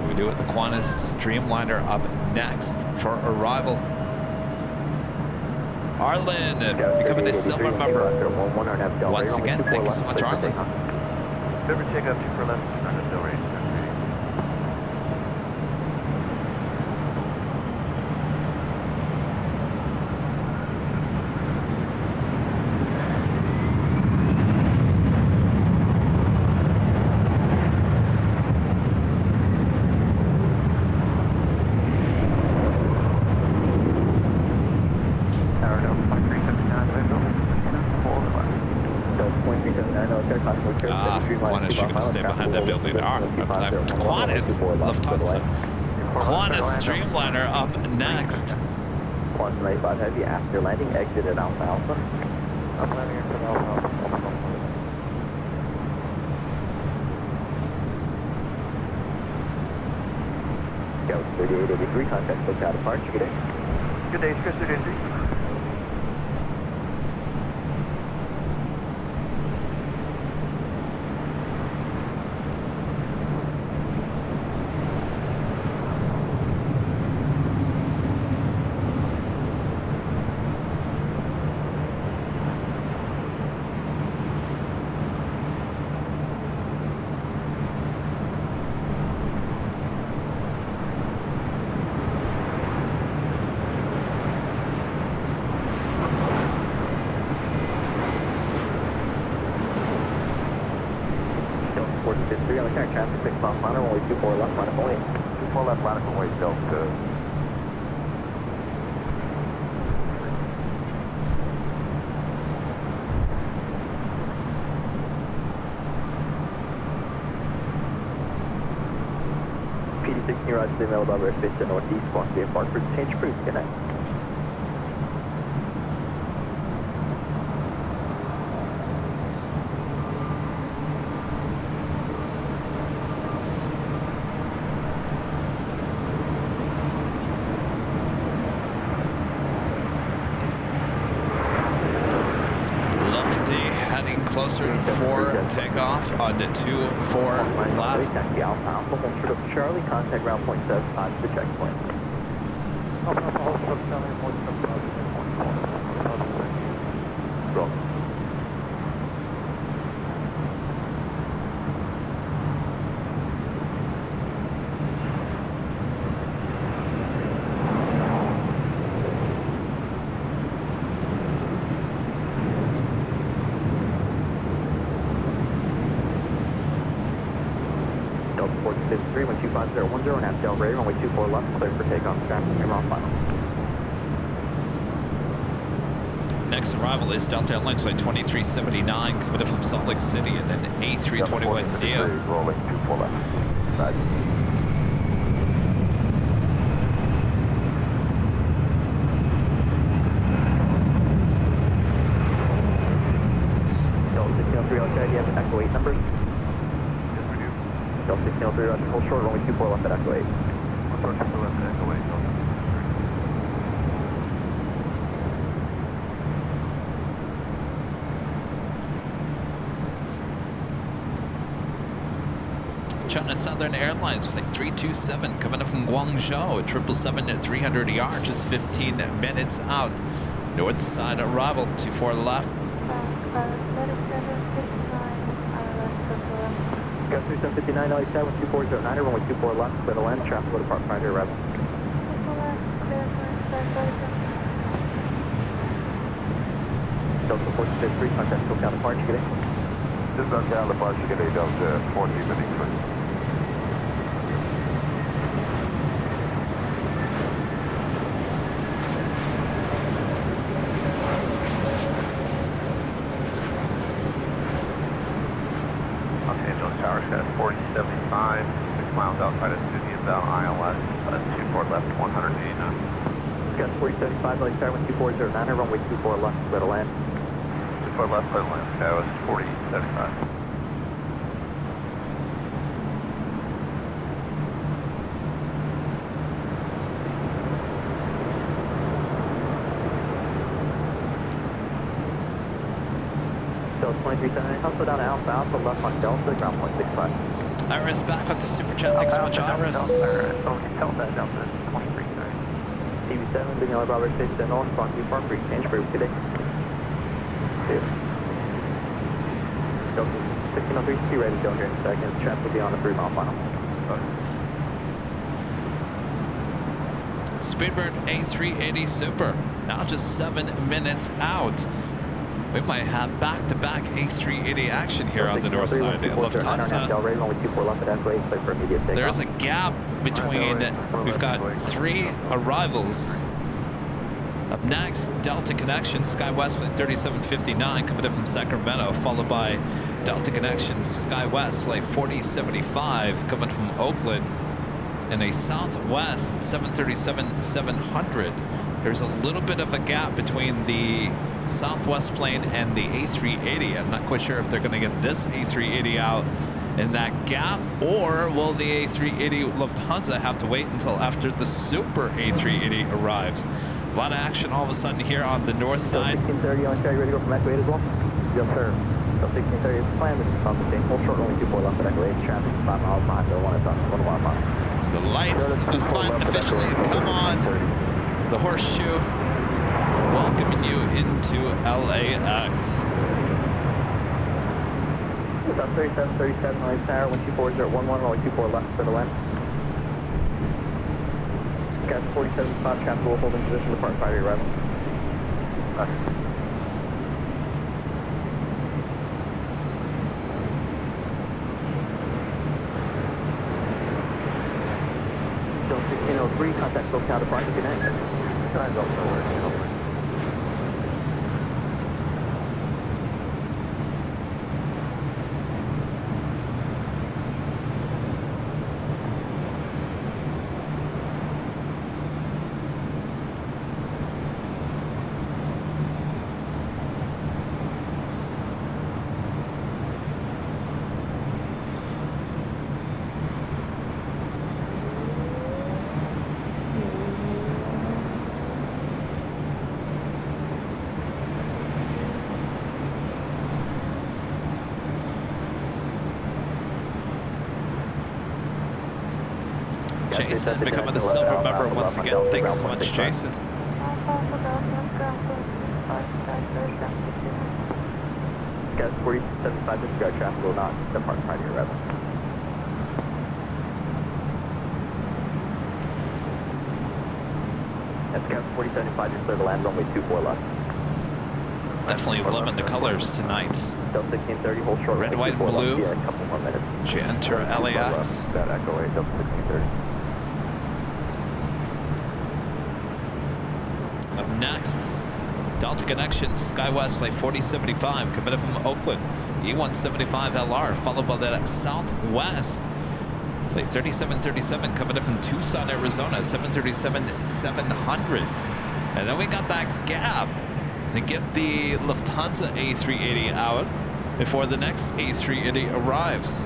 We do it the Qantas Dreamliner up next for arrival. Arlen becoming a silver member. Once again, thank you so much, Arlen. River checkup 2 for left, turn to still range. Qantas, you're going to stay behind that building. Qantas, Lufthansa. Qantas Dreamliner up next. Quantum 85 Heavy, after landing, exit at Alpha Alpha. I'm landing at Alpha Alpha. Scout 3883, contact SoCal departure, good day. Good day, Chris 3883. Traffic 6 miles per hour, only 24 left, line of way. 24 left, line of way, Delta. PD-16, roger, the mail above airspace to northeast, Squawk Bay, Hartford, change cruise, good night. Closer for takeoff on 24 left. Taxi Alpha Alpha, hold short of Charlie, contact ground point 75 to the checkpoint. Alpha Alpha, hold short of Charlie, point 75. Roll. Delta 453, 125.010, and half Del Rey, runway 24 left, clear for takeoff, traffic, and round final. Next arrival is Delta Airlines Flight 2379, coming from Salt Lake City, and then A321 Neo. Rolling 24 left. Roger. Delta 1603, okay, do you have Echo 8 numbers? Yes, we do. Delta 1603, roger, hold short, runway 24 left at Echo 8. 1 short, 2 left at Echo 8, Delta. China Southern Airlines Flight 327 coming up from Guangzhou, 777 at 300ER, just 15 minutes out. North side arrival, 24 left. Got 3759, LAX 2409, runway 24 left, clear to land, traffic will depart prior to arrival. Delta 453, contact SoCal departure, good day. This is SoCal departure, good day, Delta 4073. Tower set 4075, 6 miles outside of Studio Bell, ILS, 24 left, 189. Got 4075, LA Tower 12409, runway 24 left, clear to land. 24 left, clear to land. Tower 4075. Delta 2379, hustle down to Alpha Alpha, left on Delta, ground point 65. Iris back with the super chat. Thanks so much, Iris. Delta 2330. TV7, Big Yellow Bravo 6, and on, Squawk Uniform, free change for today. Delta 1603, ready to go here in seconds. Traffic will be on the 3 mile final. Speedbird A380 Super, now just 7 minutes out. We might have back-to-back A380 action here on the north side of Lufthansa. There's a gap between, we've got 3 arrivals. Up next, Delta Connection, SkyWest flight 3759, coming in from Sacramento, followed by Delta Connection, SkyWest flight 4075, coming from Oakland, and a Southwest 737-700. There's a little bit of a gap between the Southwest plane and the A380. I'm not quite sure if they're going to get this A380 out in that gap, or will the A380 Lufthansa have to wait until after the Super A380 arrives? A lot of action all of a sudden here on the north side. 1630 on carry, ready to go from Echo 8 as well? Yes, sir. So 1630 is planned, it's on the same full short, only 24 left at Echo 8, traffic 5 miles behind, so 1 is on 1 mile behind. The lights have officially come on. The horseshoe welcoming you into LAX. South 3737, LA Tower, 124011, only 24 left for the land. Gas 47.5, traffic will hold in position, depart prior to your arrival. Still 1603, contact SoCal departure, good night. Time's up nowhere, Jason becoming a silver member once again. Thanks so much, Jason. Gas 4075, disregard traffic will not depart prior to your arrival. That's Gas 4075, just clear the land, runway 24 left. Definitely loving the colors tonight. Delta 1630, hold short. Red, white, and blue. Yeah, a couple more minutes. As you enter LAX. Got Echo 8, Delta 1630. Up next, Delta Connection, SkyWest flight 4075, coming in from Oakland, E175LR, followed by that Southwest flight 3737, coming in from Tucson, Arizona, 737-700. And then we got that gap to get the Lufthansa A380 out before the next A380 arrives.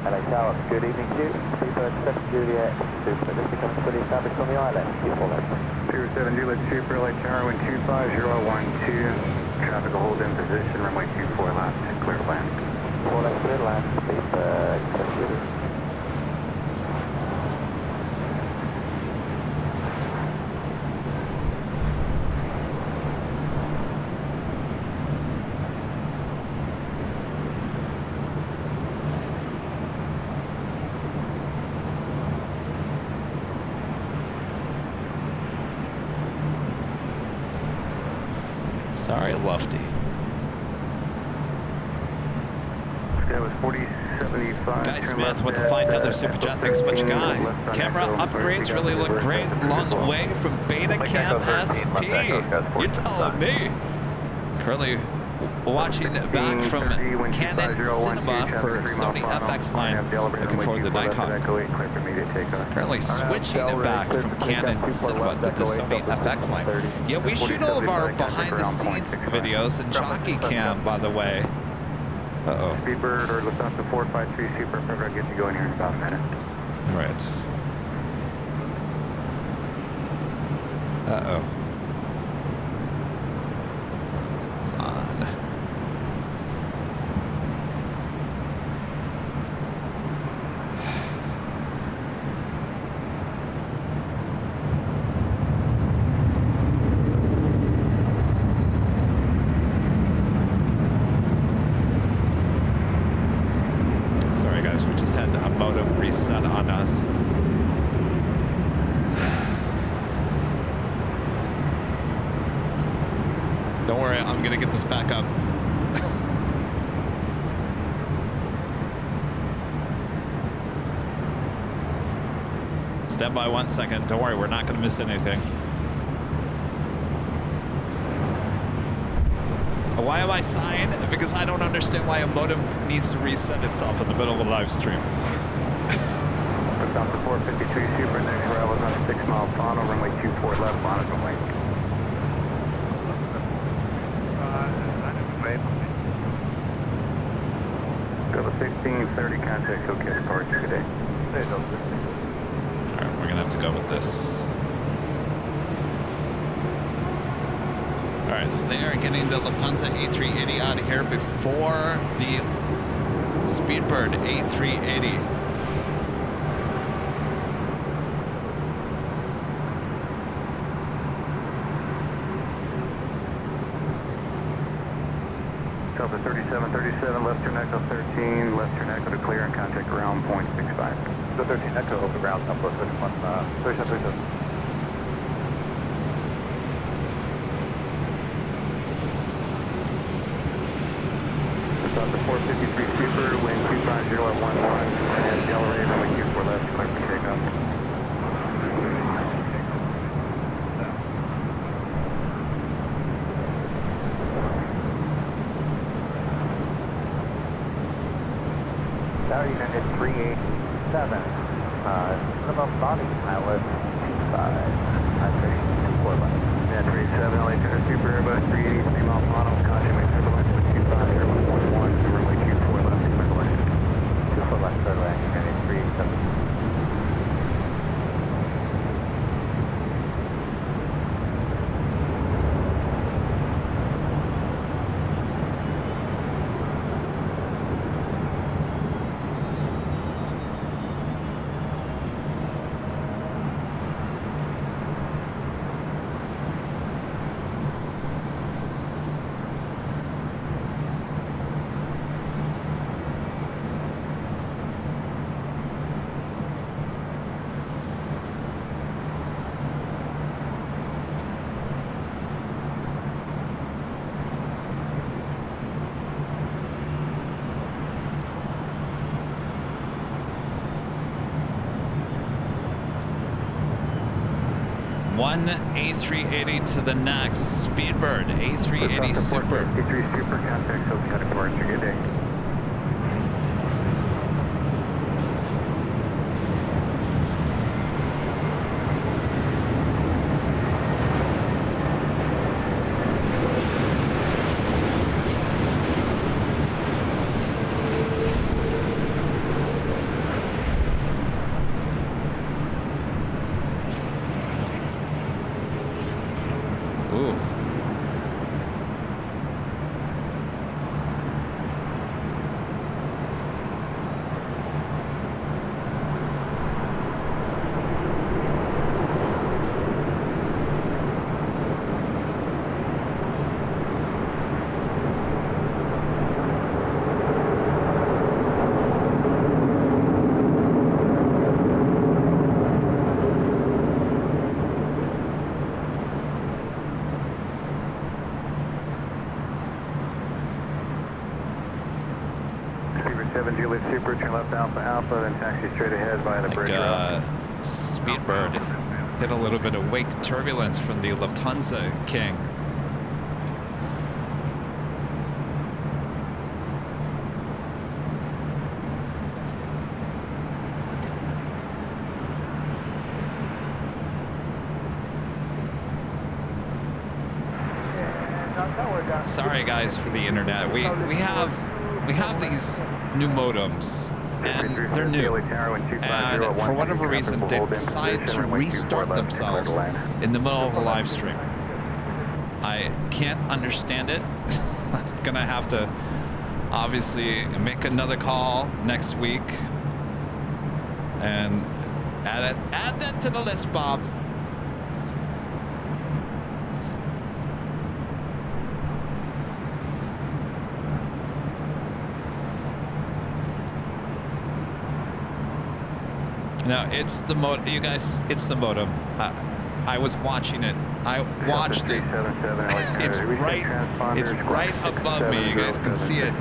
LA Tower, good evening to you. 337 Juliet, Super. This becomes fully established on the island. Beautiful. 07 Juliet Super, LA Tower, 125012. Traffic will hold in position, runway 24 left, clear to land. 4 left, clear to land. Please, accept Juliet. Sorry, Lufty. That was 47 Guy Smith with the $5 super chat. Thanks so much, Guy. Camera upgrades really look great. Long way from Beta Cam SP. You're telling me. Currently watching back from Canon Cinema for Sony FX line. Looking forward to Nikon. Currently switching back from Canon Cinema to the Sony FX line. Yeah, we shoot all of our behind the scenes videos in Jockey Cam, by the way. Uh-oh. Speedbird or Lufthansa 453 Super, I'll get you going here in about a minute. All right. Uh-oh. Come on. Sorry guys, we just had a modem reset on us. Don't worry, I'm gonna get this back up. Stand by 1 second. Don't worry, we're not gonna miss anything. Why am I sighing? Because I don't understand why a modem needs to reset itself in the middle of a live stream. Lufthansa 453 Super, next arrival is on 6 mile final, runway 24 left, line runway. Go to 1630, contact okay, departure today. All right, we're gonna have to go with this. All right, so they are getting the Lufthansa A380 out of here before the Speedbird A380. Delta 3737, left turn echo 13, left turn echo to clear and contact ground point 65. So 13 echo over ground, number 31, 3737. Delta 453 Super, wind 250 at 11, and BLVD runway 24 left, clear for takeoff. Tower Unit 387, minimum body pilot 25, I'm ready, 4 left. Yeah, 387, LA Turner Super, Airbus 383 mile final, caution wing turbulence with 25, air 1.1, runway 24 left, clear to land. 24 left, clear to land, Unit 387. One A380 to the next. Speedbird A380 Super. A3 Super, contact SoCal departure, good day. Ooh. 37 Juliet Super, turn left Alpha Alpha, then taxi straight ahead via the bridge route. Speedbird hit a little bit of wake turbulence from the Lufthansa King. Sorry guys for the internet. We have these new modems and they're new, and for whatever reason they decide to restart themselves in the middle of the live stream. I can't understand it. I'm gonna have to obviously make another call next week and add that to the list, Bob. No, it's the modem, you guys. It's the modem. I was watching it. I watched it. It's right above me. You guys can see it.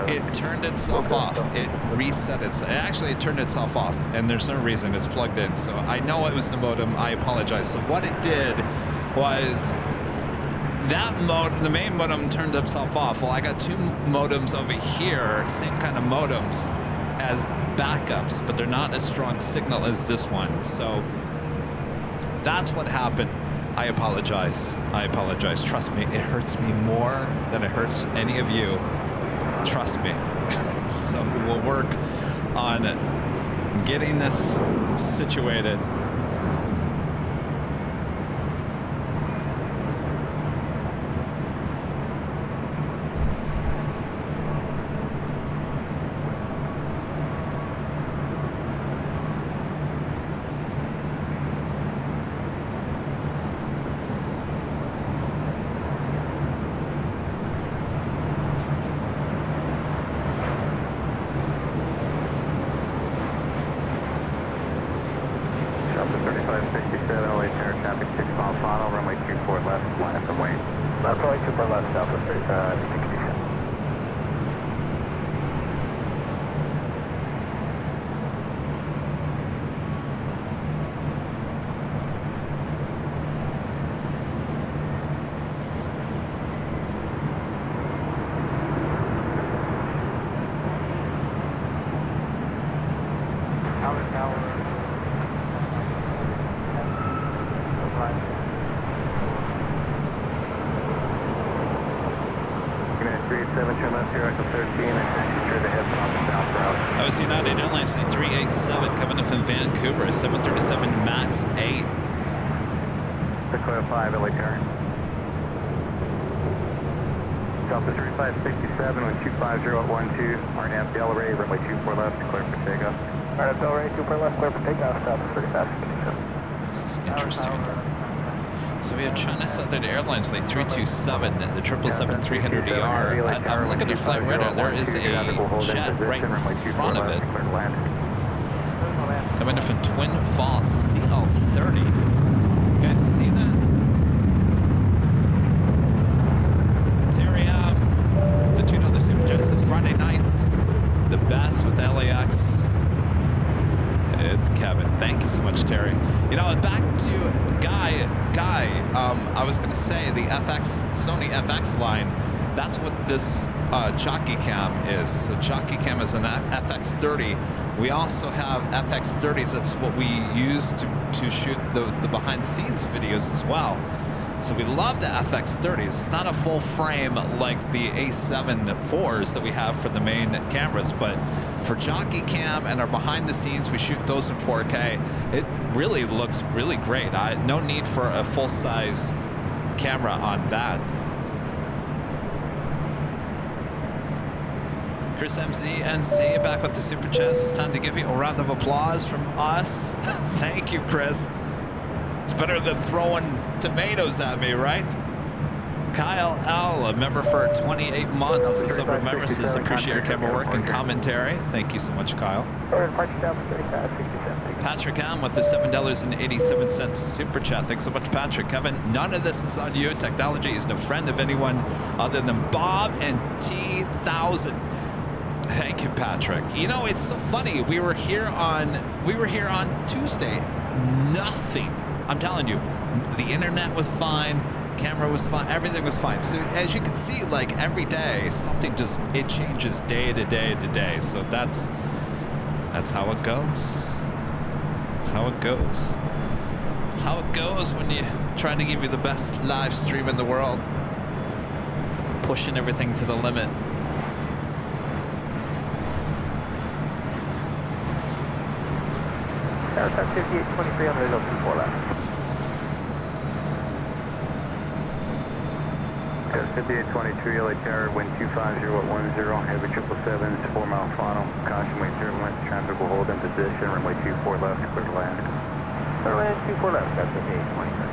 It turned itself off. It reset itself. Actually, it turned itself off, and there's no reason. It's plugged in. So I know it was the modem. I apologize. So what it did was that modem, the main modem, turned itself off. Well, I got two modems over here, same kind of modems as backups, but they're not as strong signal as this one. So that's what happened. I apologize. I apologize. Trust me, it hurts me more than it hurts any of you. Trust me. So we'll work on getting this situated. OC United Airlines Flight 387 coming in from Vancouver, 737 MAX 8. Dakota 5, LA turn. Delta 3567 with 250 at 12. RNAV Delray, runway 24 left, clear for takeoff. RNAV Delray, 24 left, clear for takeoff, Delta 3567. This is interesting. So we have China Southern Airlines Flight 327, the 777-300ER. I'm looking at flight radar. There is a jet right in front of it. Coming in from Twin Falls, CL30. You guys see that? Terry with the $2 Super Jet says Friday nights, the best with LAX. It's Kevin. Thank you so much, Terry. You know, back to Guy. I was going to say the Sony FX line. That's what this Jockey Cam is. So Jockey Cam is an FX30. We also have FX30s. That's what we use to shoot the behind-the-scenes videos as well. So we love the FX30s. It's not a full frame like the A7 IVs that we have for the main cameras, but for Jockey Cam and our behind the scenes, we shoot those in 4K. It really looks really great. No need for a full-size camera on that. Chris MZNC back with the Super Chest. It's time to give you a round of applause from us. Thank you, Chris. It's better than throwing tomatoes at me, right? Kyle L, a member for 28 months. This is Silver Member. Says appreciate your camera work and commentary. Thank you so much, Kyle. Patrick M with the $7.87 super chat. Thanks so much, Patrick. Kevin, none of this is on you. Technology is no friend of anyone other than Bob and T1000. Thank you, Patrick. You know, it's so funny. We were here on Tuesday. Nothing. I'm telling you, the internet was fine, camera was fine, everything was fine. So as you can see, like every day, something just it changes day to day to day. So that's how it goes. That's how it goes. That's how it goes when you try to give you the best live stream in the world. Pushing everything to the limit. Aircraft 5823 on the radio 24 left. 5823 LA Tower, wind 250 at 10, heavy 777s, 4 mile final, caution wave turbulence, traffic will hold in position, runway 24 left, clear to land. Clear to land, 24 left, that's 5823.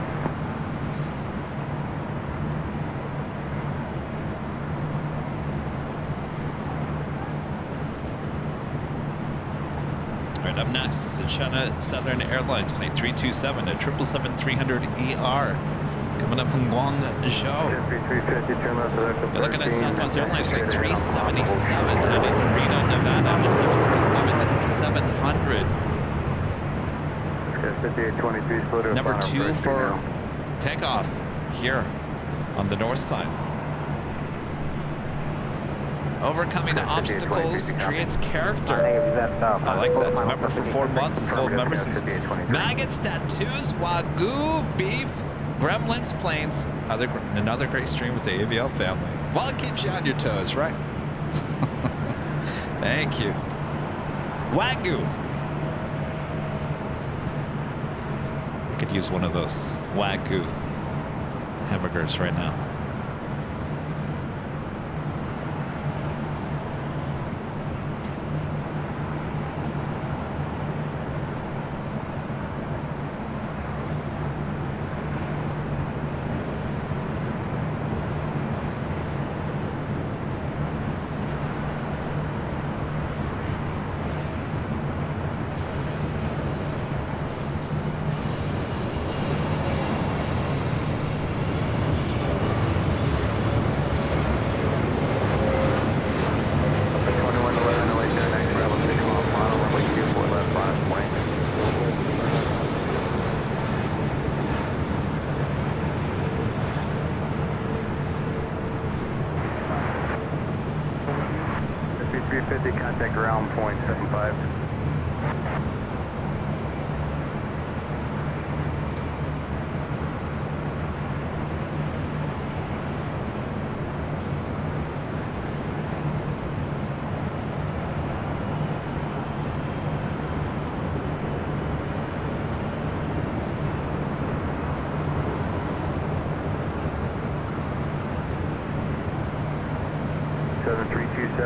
Up next is the China Southern Airlines flight 327 at 777-300ER coming up from Guangzhou. You're looking at Southwest Airlines flight 377 headed to Reno, Nevada to 737-700. Number 2 for takeoff here on the north side. Overcoming obstacles creates character. I like that. Member for 4 months is gold member. Maggots, tattoos, wagyu, beef, gremlins, planes. Another great stream with the AVL family. Well, it keeps you on your toes, right? Thank you. Wagyu. I could use one of those wagyu hamburgers right now. Contact ground point 75.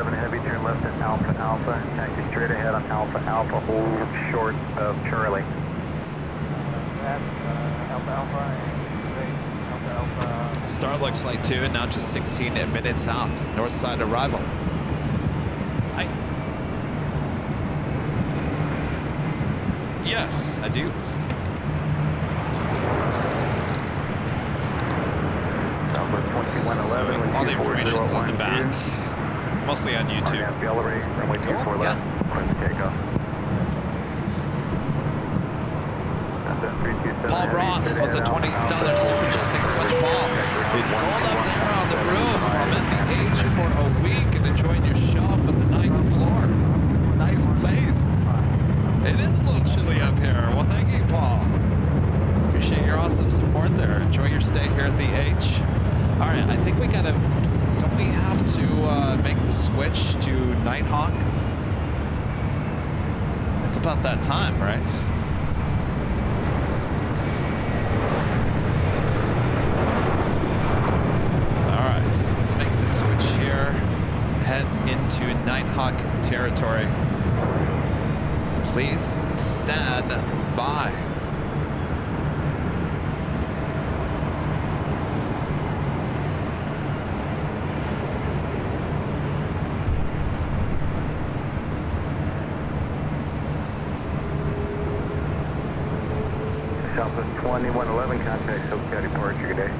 Heavy turn left at Alpha Alpha, taxi straight ahead on Alpha Alpha, hold short of Charlie. Alpha Alpha. Starlux Flight 2 and now just 16 minutes out. North side arrival. Hi. Yes, I do. So all the information's on the back. Mostly on YouTube. Paul Roth with a $20 super chat. Thanks so much, Paul. It's cold up there on the roof. I'm at the H for a week and enjoying your show from the 9th floor. Nice place. It is a little chilly up here. Well, thank you, Paul. Appreciate your awesome support there. Enjoy your stay here at the H. All right, I think we gotta. Don't we have to make the switch to Nighthawk? It's about that time, right? All right, let's make the switch here. Head into Nighthawk territory. Please stand by. Southwest 2111, contact Soapcat departure, good day.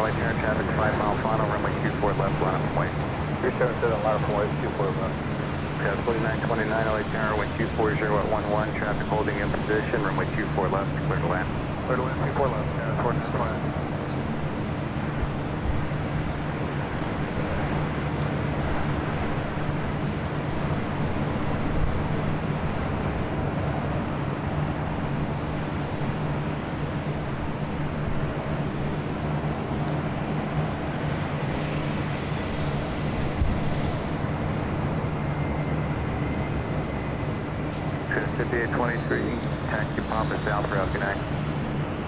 LA Tower, traffic 5 mile final, runway 24 left, line up and wait. 377, line up and wait, 24 left. Yeah, 4929 LA Tower, wind 240 at 11, traffic holding in position, runway 24 left, clear to land. Clear to land, 24 left, yeah, 4929. SEPULVEDA 23, taxi Papa South, route connect.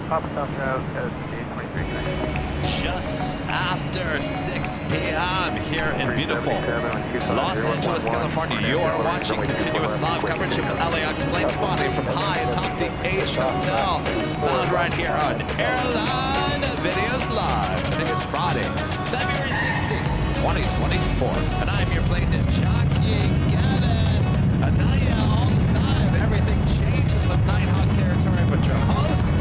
Papa South Route, SEPULVEDA 23 connect. Just after 6 p.m. here in beautiful Los Angeles, California. You are watching continuous live coverage of LAX plane spotting from high atop the H Hotel, found right here on Airline Videos Live. Today is Friday, February 16th, 2024, and I'm your plane jockey, Gavin. I tell you all the time, everything changes with Nighthawk territory, but your host,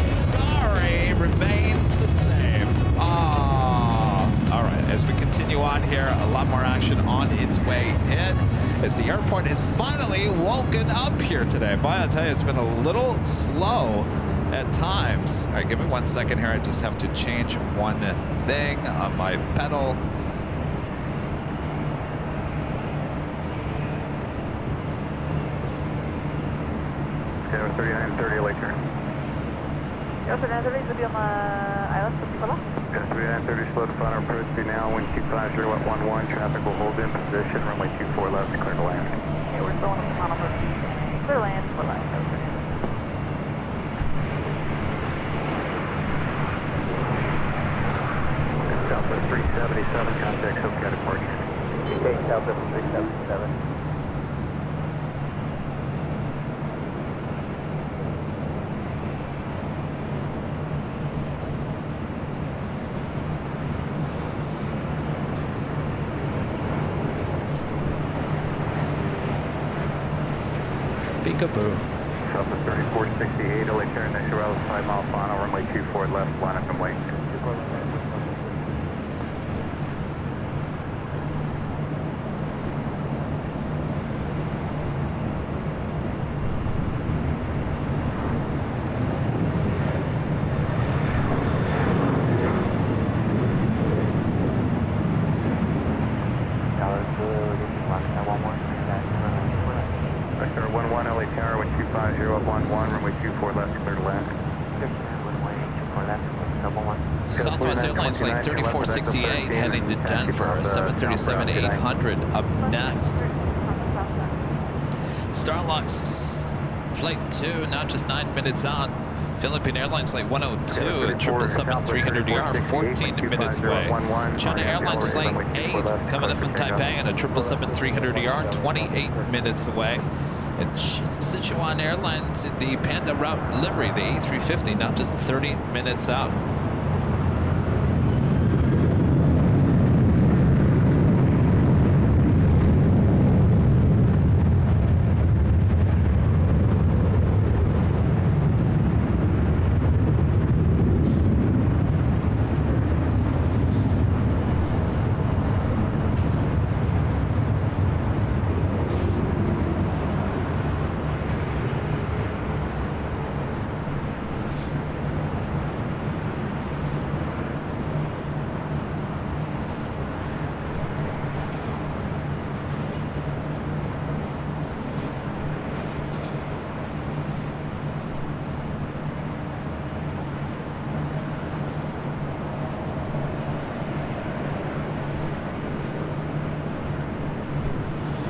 sorry, remains the same. All right, as we continue on here, a lot more action on its way in as the airport has finally woken up here today. Boy, I tell you, it's been a little slow at times. All right, give me 1 second here. I just have to change one thing on my pedal. Tower 3930 LA turn. Yo, 3930 will be on my island for Nicola. Yeah, 3930 slow to final approach to now, wind 250 at 11, traffic will hold in position, runway 24 left, clear to land. Okay, we're still on the final approach. Clear land for land. Southwest 377, contact SoCal departure. Okay, Southwest 377. Peekaboo. Southwest 3468, LA turn, next route 5 mile final, runway 24 left, line up and wait. Vector 11 LA Tower, wind 250 up 11, runway 24 left, clear to land. Southwest Airlines Flight 3468 heading to Denver, 737-800 up next. Starlux Flight 2, now just 9 minutes on. Philippine Airlines Flight 102 at 777-300ER, 14 minutes away. China Airlines Flight 8 coming in from Taipei and a 777-300ER, 28 minutes away. And Sichuan Airlines in the Panda route livery, the A350, now just 30 minutes out.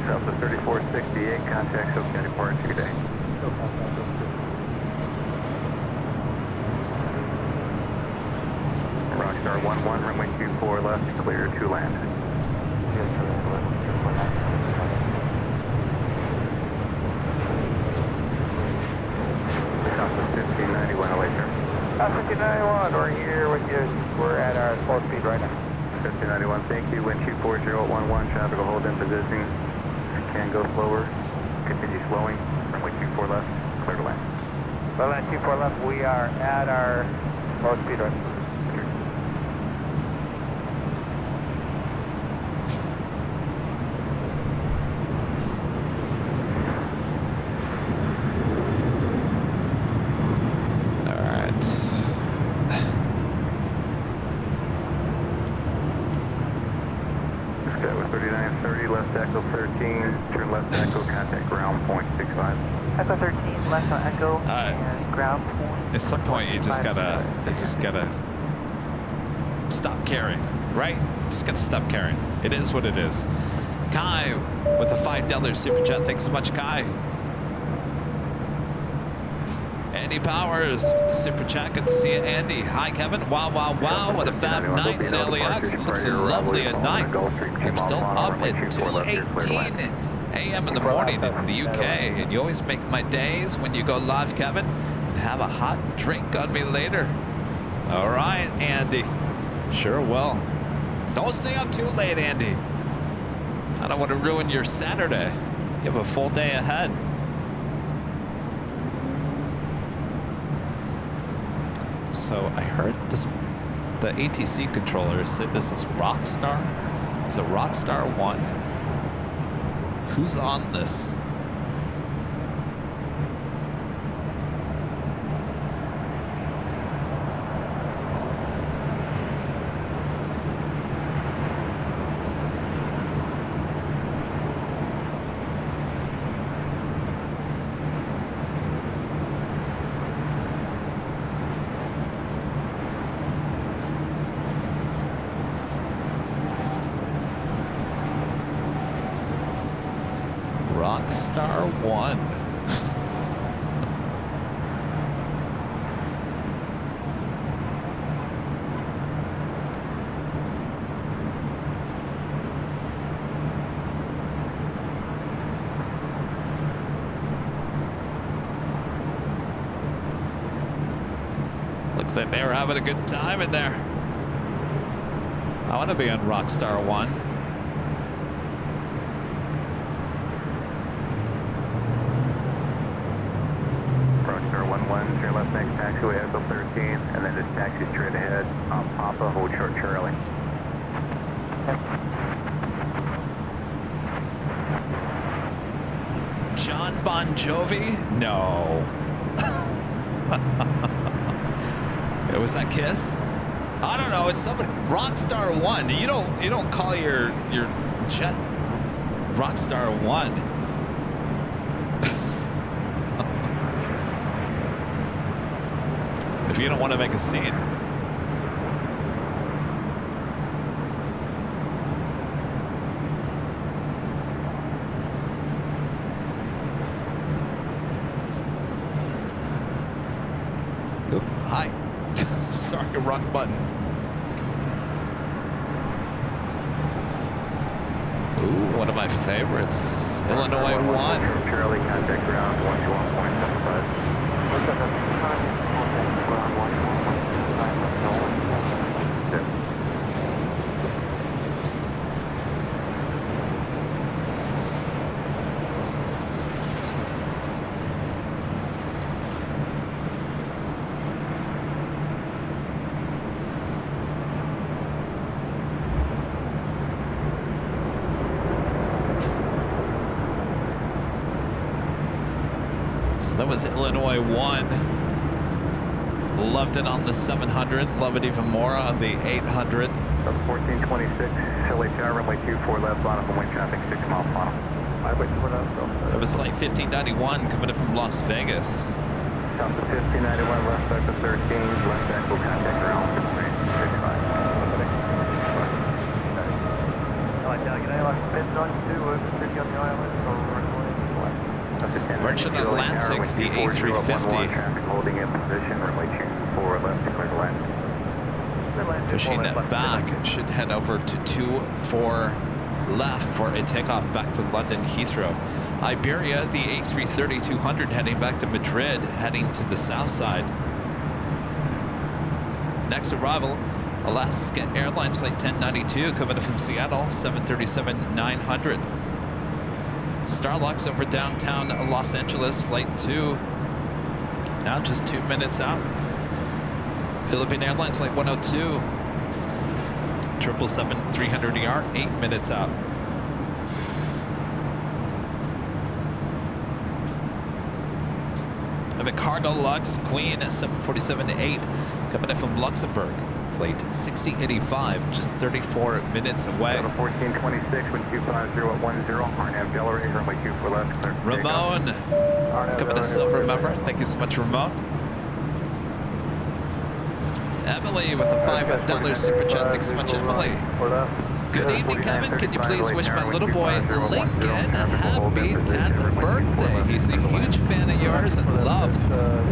Southwest 3468, contact SoCal departure today. Rockstar 11, runway 24 left, clear to land. Southwest 1591 LA turn. 1591, we're here with you. We're at our slow speed right now. 1591, thank you. Wind 240 at 11, traffic will hold in position. Can go slower. Continue slowing. Runway 24 left, clear to land. Well, at 24 left, we are at our slow speed right now. Echo 13, turn left Echo, contact ground point 65. Echo 13, left on Echo, and ground point. At some point, you just gotta stop caring, right? Just gotta stop caring. It is what it is. Kai with a $5 super chat. Thanks so much, Kai. Andy Powers with the super chat. Good to see you, Andy. Hi, Kevin. Wow, wow, wow. What a fab night at LAX. Looks lovely at night. I'm still up at 2:18 a.m. in the morning in the UK. And you always make my days when you go live, Kevin. And have a hot drink on me later. All right, Andy. Sure will. Don't stay up too late, Andy. I don't want to ruin your Saturday. You have a full day ahead. So I heard this, the ATC controller said this is Rockstar. Is it Rockstar 1? Who's on this? Rockstar 1. Looks like they were having a good time in there. I want to be on Rockstar 1. Turn left next taxiway Echo 13, and then just taxi straight ahead on Papa, hold short Charlie. John Bon Jovi? No. Was that Kiss? I don't know. It's somebody. Rockstar 1. You don't call your jet Rockstar 1. If you don't want to make a scene. Oop, hi. Sorry, wrong button. Ooh, one of my favorites. Illinois 1. Charlie, contact ground 121.75. So that was Illinois 1. Loved it on the 700. Love it even more on the 800. 1426, LA Tower, runway 24 left, bottom of wind traffic, 6 miles final. That was flight 1591 coming in from Las Vegas. South of 1591, left Echo 13, left Echo, contact ground, 65. Merchant Atlantic, the A350. Traffic holding in position, runway 24 left, clear to land. Pushing it back, should head over to 24 left for a takeoff back to London Heathrow. Iberia, the A330-200 heading back to Madrid, heading to the south side. Next arrival, Alaska Airlines flight 1092 coming in from Seattle, 737-900. Starlux over downtown Los Angeles, flight 2, now just 2 minutes out. Philippine Airlines flight 102, 777-300ER, 8 minutes out. I have a Cargo Lux Queen 747-8 coming in from Luxembourg, plate 6085, just 34 minutes away. 1426, wind 250 at 10, RNAV Delray, runway 24 left. Ramon, coming a silver member. Thank you so much, Ramon. Emily with the $5 super chat. Thanks so much, Emily. Good evening, Kevin. Can you please wish my little boy Lincoln a happy 10th birthday? He's a huge fan of yours and loves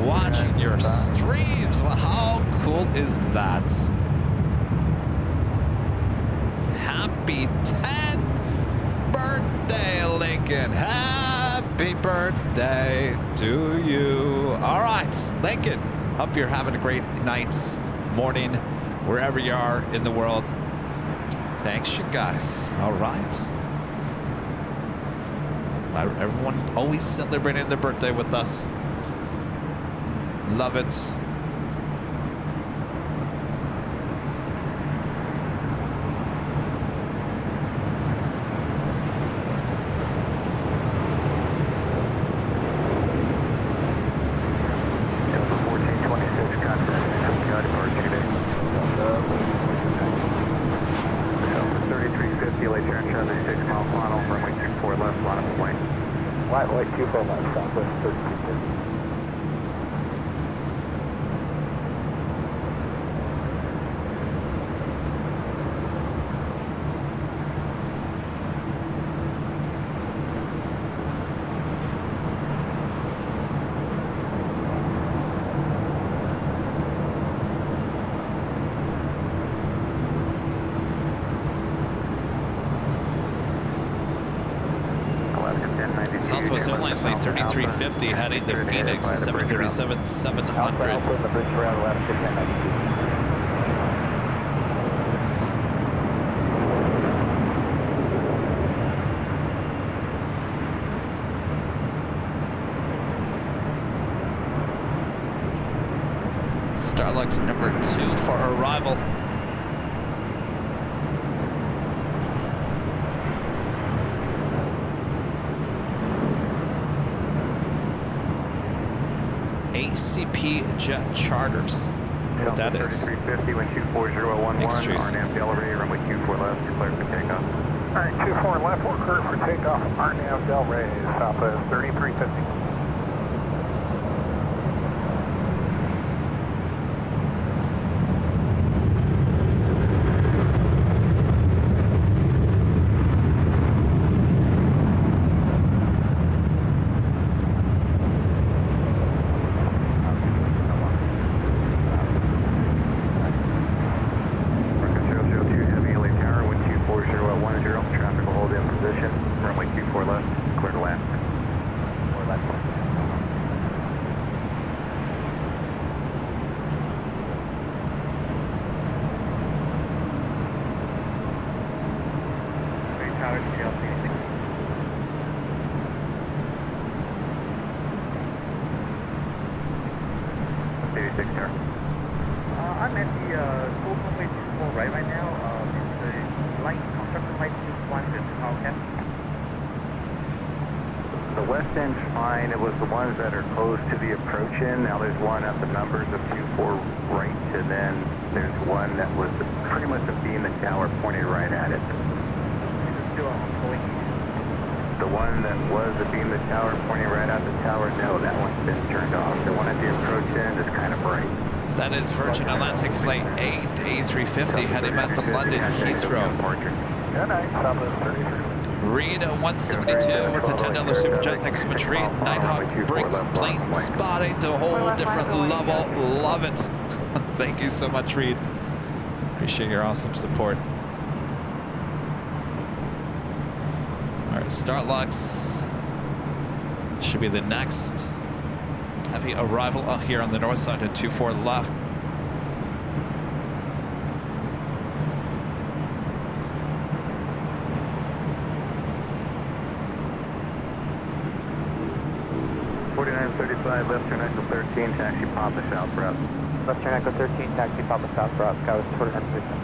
watching your streams. Well, how cool is that? Happy 10th birthday, Lincoln. Happy birthday to you. All right, Lincoln, hope you're having a great night, morning, wherever you are in the world. Thanks, you guys. All right. Everyone always celebrating their birthday with us. Love it. Lightweight 24 left, southwest 1350. Southwest Airlines flight 3350 heading to Phoenix, 737-700. Starlux number 2 for arrival. ACP Jet Charters. I don't know what that is. 350, wind 24011, RNAV Delray, runway 24 left, clear for takeoff. All right, 24 left, we're clear for takeoff. RNAV Delray, southwest 3350. I'm at the Gold Runway 24 right now. The line construction height is 150 okay. The west end's fine. It was the ones that are close to the approach end. Now there's one at the numbers of 24 right, and then there's one that was pretty much a beam and tower pointed right at it. Still going east. The one that was a beam and tower pointing right at the tower, no, that one's been turned off. The one at the approach end is kind of bright. That is Virgin Atlantic Flight 8, A350, heading back to London Heathrow. Good night, southwest 33. Reed 172 with a $10 super jet. Thanks so much, Reed. Nighthawk brings plane spotting to a whole different level. Love it. Thank you so much, Reed. Appreciate your awesome support. All right, Starlux should be the next heavy arrival here on the north side at 24 left. Western Echo 13, taxi Papa southbound. Western Echo 13, taxi Papa southbound, sky was 49 position.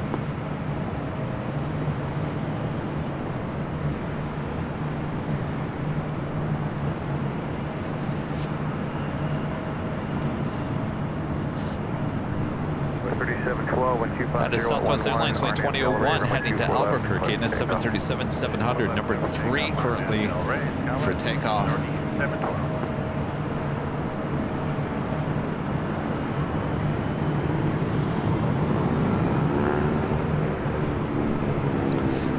That is Southwest Airlines Flight 2001 heading to Albuquerque, and it's 737-700, number 3 currently for takeoff.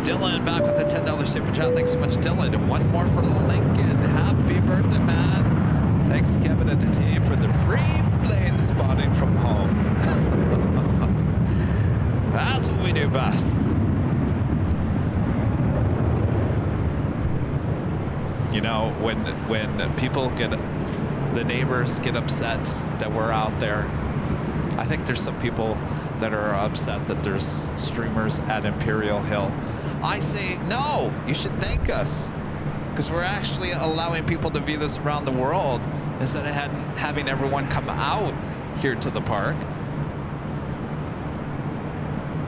Dylan back with the $10 super chat. Thanks so much, Dylan. And one more for Lincoln. Happy birthday, man. Thanks, Kevin and the team, for the free plane spotting from home. That's what we do best. You know, when people the neighbors get upset that we're out there, I think there's some people that are upset that there's streamers at Imperial Hill. I say, no, you should thank us, because we're actually allowing people to view this around the world instead of having everyone come out here to the park.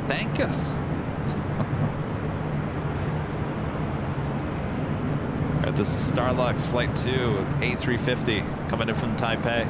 Thank us. All right, this is Starlux Flight 2, A350, coming in from Taipei.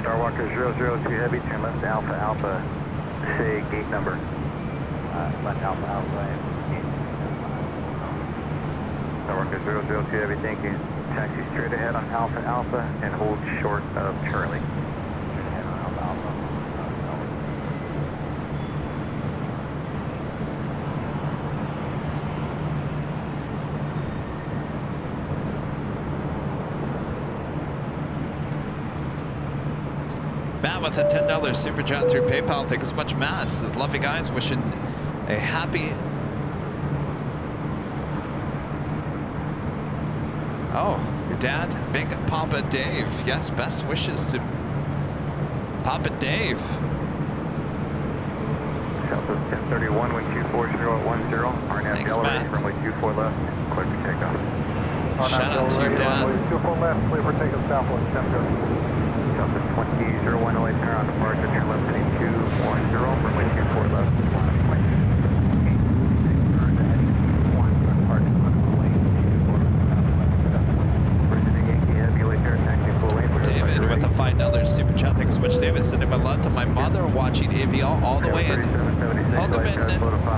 Starwalker 002 Heavy, turn left Alpha Alpha, say gate number. Left Alpha Alpha, gate. Starwalker 002 Heavy, thank you. Taxi straight ahead on Alpha Alpha and hold short of Charlie. Straight ahead on Alpha Alpha. Matt with a $10 super chat through PayPal. Thanks so much, Matt. Says, love you guys. Wishing a happy... Oh, your dad, Big Papa Dave. Yes, best wishes to Papa Dave. Southwest 1031, wind 240 Thanks, Matt. Runway 24 left, clear for takeoff. Shout out to your dad. Runway 24 left, clear for takeoff, Southwest 1030. Southwest 2001 turn on departure, turn left heading 210, runway 24 left, runway 8. David with a $5 super chat. Thanks so much, David. Sending my love to my mother watching AVL all the way in Hoboken,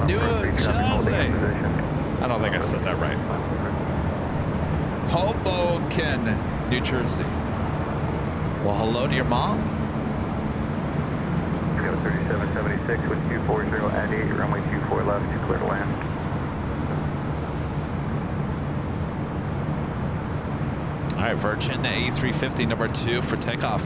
New Jersey. I don't think I said that right. Hoboken, New Jersey. Well, hello to your mom. 3776 with 240 at 8, runway 24 left, clear to land. All right, Virgin A350, number 2 for takeoff.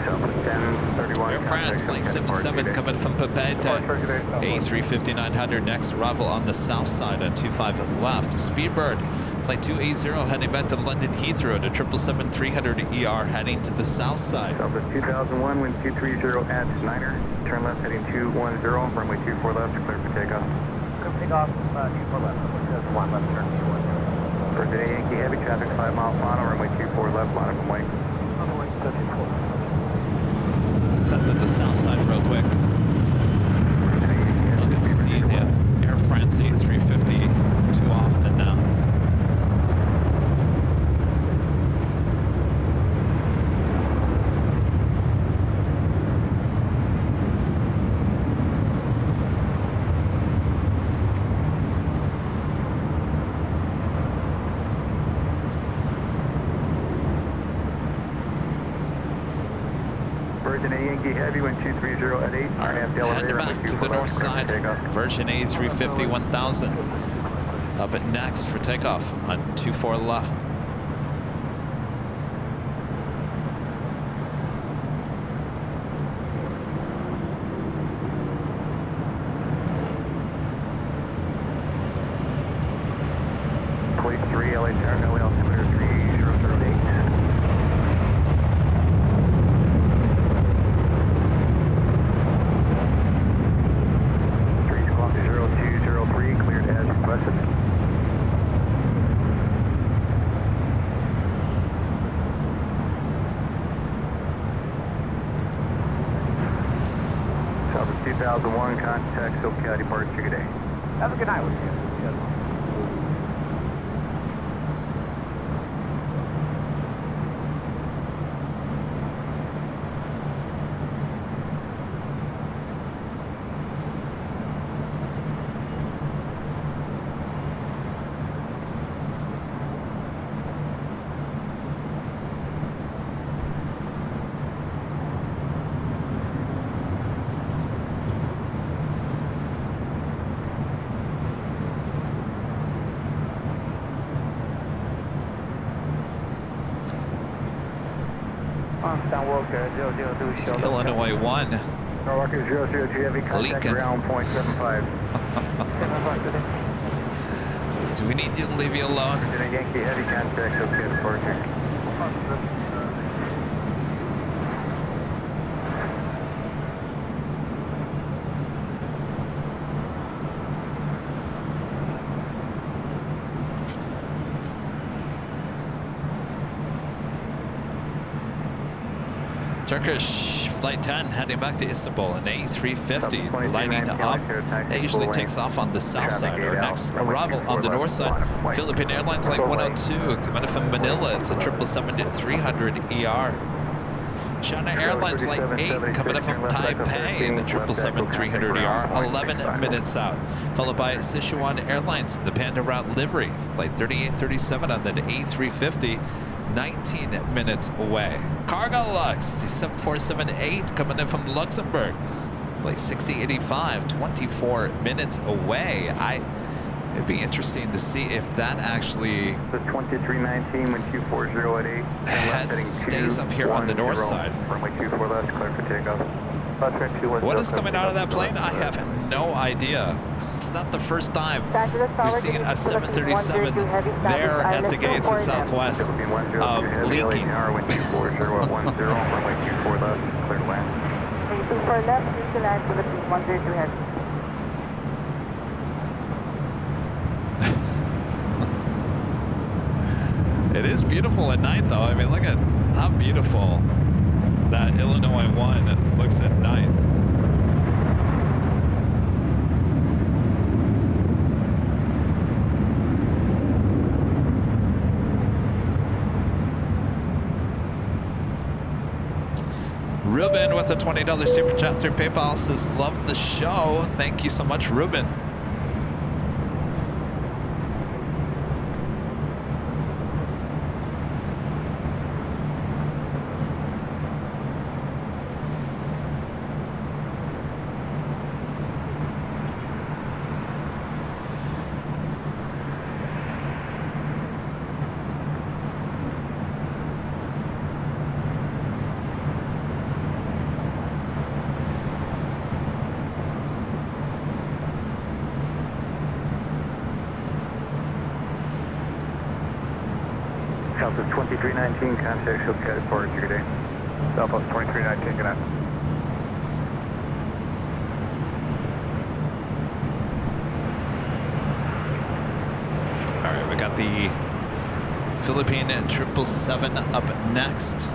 Southwest 1031. Air France, flight 77 coming from Papete. A350-900, next arrival on the south side on 25 left. Speedbird, flight 280 heading back to London Heathrow to 777-300ER heading to the south side. Southwest 2001, wind 230 at Niner. Turn left heading 210, runway 24 left, clear for takeoff. Clear for takeoff, 24 left, 1 left, turn 210. For today, Yankee Heavy, traffic 5 miles final, runway 24 left, line up and wait. Let's head to the south side real quick. We'll get to see the Air France A350 too often now. Yankee Heavy, wind 230 at 8. Heading back to the north side. Virgin A350 1000. Up at next for takeoff on 24 left. Police 3, LA Terminal, altimeter 3008. Southwest 2001, contact SoCal departure today. Have a good night with you. Illinois 1. Norwalker 002 Heavy, contact ground point 75. Do we need you to leave you alone? Yankee Heavy, contact SoCal departure. Turkish Flight 10 heading back to Istanbul, an A350 lining up. It usually takes off on the south side. Our next arrival on the north side, Philippine Airlines Flight 102 coming from Manila. It's a 777-300ER. China Airlines Flight 8 coming up from Taipei, the 777-300ER, 11 minutes out. Followed by Sichuan Airlines, the Panda Route livery, Flight 3837 on the A350. 19 minutes away. Cargolux, the 7478 coming in from Luxembourg. It's like 6085, 24 minutes away. It'd be interesting to see if that actually the 2319 when 240 at 8 stays up here on the north side. Runway 24 left, clear for takeoff. What is coming out of that plane? I have no idea. It's not the first time we've seen a 737 there at the gates of Southwest leaking. Runway 24 left, clear to land. 24 left, clear to land, Philippines 102 heavy. It is beautiful at night, though. I mean, look at how beautiful that Illinois 1 looks at night. Ruben with a $20 super chat through PayPal says, love the show. Thank you so much, Ruben. 2319, contact Shilka departure today. Southwest 2319, good night. All right, we got the Philippine 777 up next.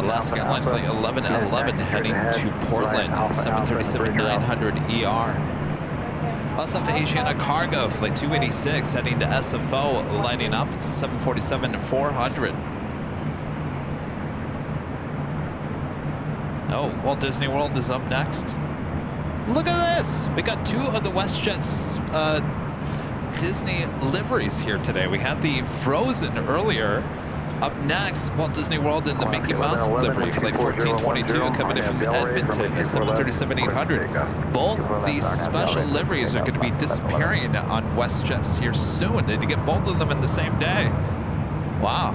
Alaska Airlines Flight 1111 heading to Portland, 737-900 ER. SF Asiana Cargo Flight 286 heading to SFO, lighting up 747-400. Oh, Walt Disney World is up next. Look at this! We got two of the WestJet's Disney liveries here today. We had the Frozen earlier. Up next, Walt Disney World in the Mickey Mouse livery, Flight 1422, coming in from Edmonton, a 737-800. Both these special liveries are going to be disappearing on WestJet here soon. Did you get both of them in the same day? Wow.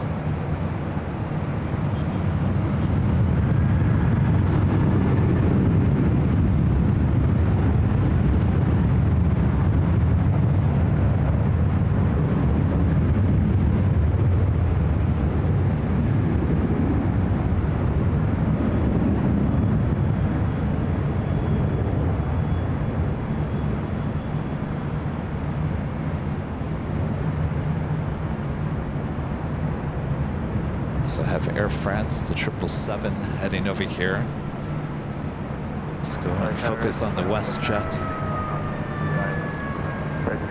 Also have Air France, the 777 heading over here. Let's go and focus on the WestJet.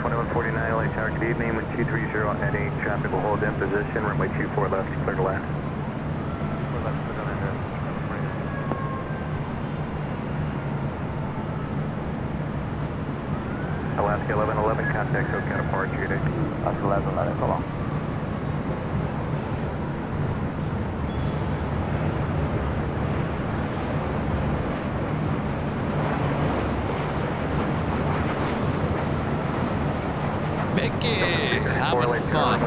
2149, LA Tower, good evening, with 230 at 8, traffic will hold in position, runway 24 left, clear to land. Alaska 1111, contact SoCal departure today. Alaska 1111, so long. Mickey, having fun.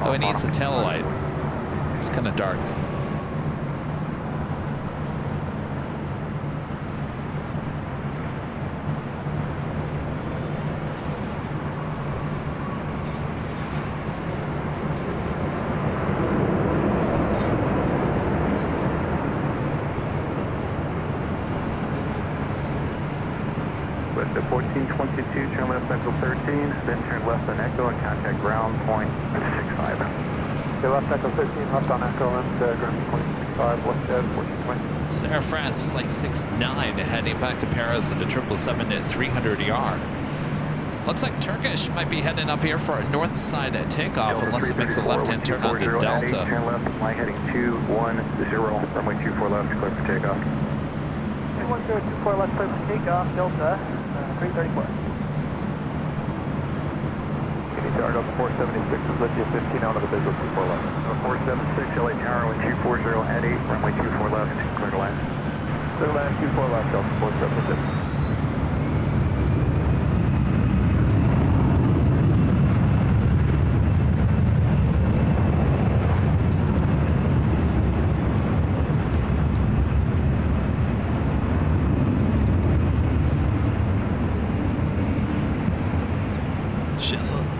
Oh, he needs a tail light. It's kind of dark. With the 1422, turn left Echo 13, then turn left on Echo and contact ground point 65. Okay, left Echo 13, left on Echo and ground point 65, left dead 1420. It's Air France Flight 69 heading back to Paris in the 777-300ER. Looks like Turkish might be heading up here for a north side takeoff unless it makes a left-hand turn onto Delta. Turn left, flight heading 210, runway 24 left, clear for takeoff. 21024 left, clear for takeoff, Delta 334. Tower, Delta 476 is with you, 15 out of the business before left. 476, LA Tower, 1240 at 8, runway 24 left, clear to land. Clear to land, 24 left, Delta 476.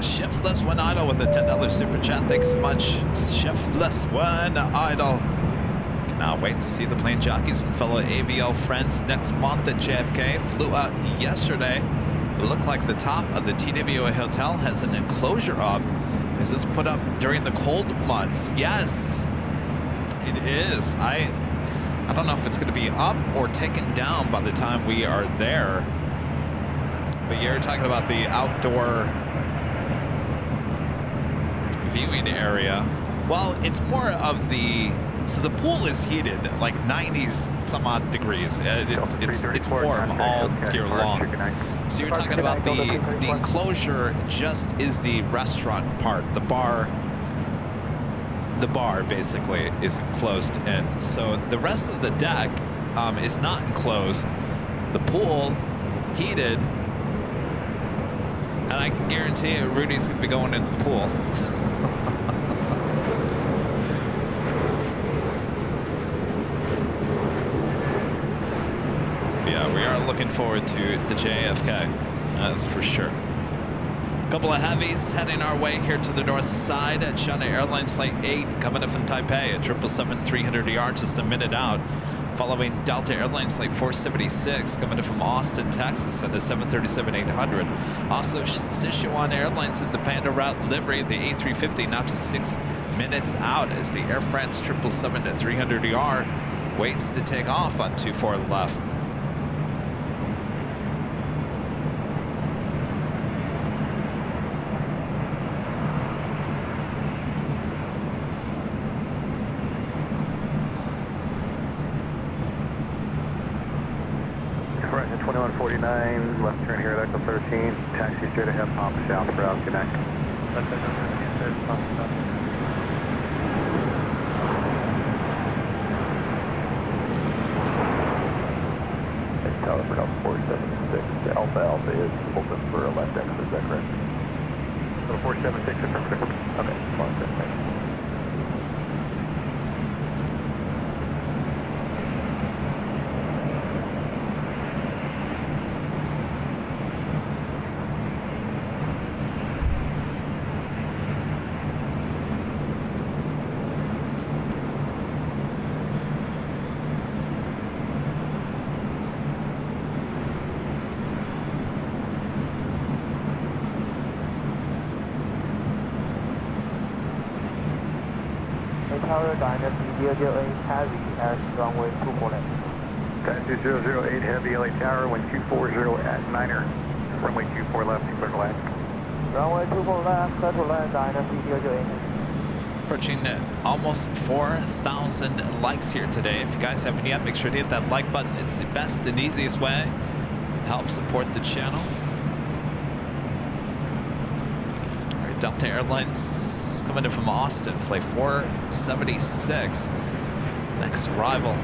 Shiftless One Idol with a $10 super chat. Thanks so much, Shiftless One Idol. Cannot wait to see the plane jockeys and fellow AVL friends next month at JFK. Flew out yesterday. It looked like the top of the TWA hotel has an enclosure up. Is this put up during the cold months? Yes, it is. I don't know if it's going to be up or taken down by the time we are there. But you're talking about the outdoor viewing area. Well, it's more of the, so the pool is heated like 90s some odd degrees. It's warm all year long. So you're talking about the enclosure just is the restaurant part. The bar basically is enclosed in. So the rest of the deck is not enclosed. The pool heated, and I can guarantee you Rudy's gonna be going into the pool. Yeah, we are looking forward to the JFK, that's for sure. A couple of heavies heading our way here to the north side at China Airlines Flight 8 coming in from Taipei at 777-300ER, just a minute out. Following Delta Airlines Flight 476 coming in from Austin, Texas at a 737-800. Also Sichuan Airlines in the Panda route livery, the A350 now just 6 minutes out as the Air France 777-300ER waits to take off on 24 left. Right, 2149, left turn here at Echo 13, taxi straight ahead, Papa South route, connect. Tower for Delta 476, Alpha Alpha is open for a left exit, is that correct? So 476, affirmative. Okay, fine, thanks. Tower, Dynasty 008 Heavy at runway 24 left. Taxi 008 Heavy, LA Tower, 1240 at 9er, runway 24 left, clear to land. Runway 24 left, clear to land, Dynasty 008. Approaching almost 4,000 likes here today. If you guys haven't yet, make sure to hit that like button. It's the best and easiest way to help support the channel. All right, Delta Airlines coming in from Austin, flight 476, next arrival.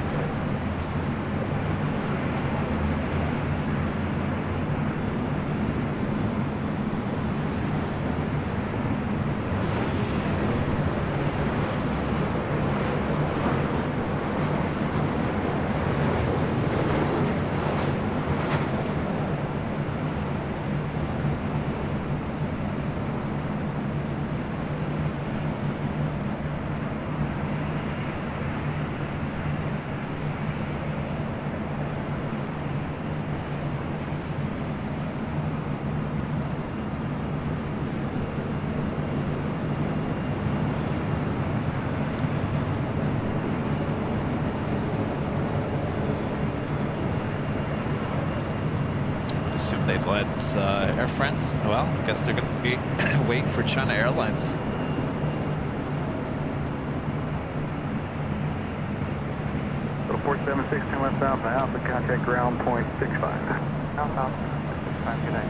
Assume they'd let Air France, well, I guess they're going to be wait for China Airlines. So 476, turn left south, Alpha, contact ground point 65. South, 65, good night,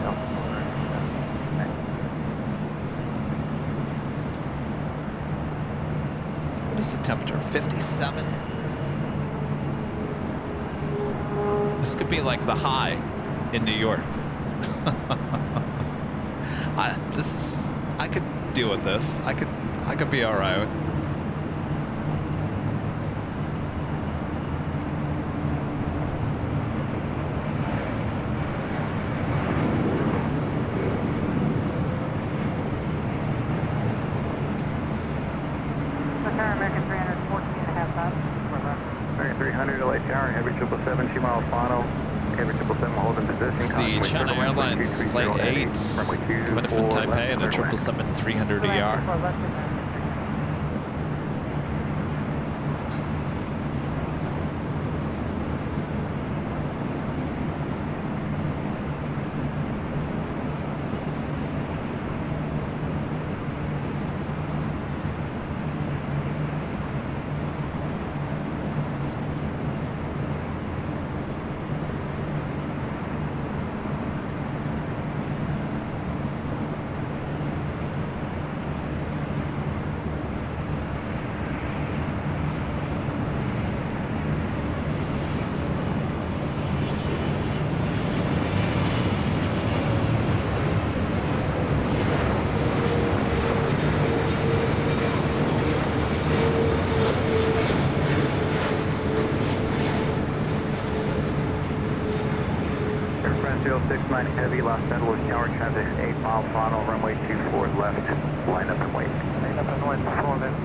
What is the temperature? 57? This could be like the high in New York. I could deal with this. I could be all right. American 300, 14.5 knots. American 300, LA Tower, heavy 777, 2 miles final. Heavy 777 hold in position. It's the China Airlines Flight 8 coming from Taipei and a 777-300ER. Heavy, Los Angeles Tower traffic, 8 mile final, runway 24 left, line up and wait. Line up and wait, 4 left,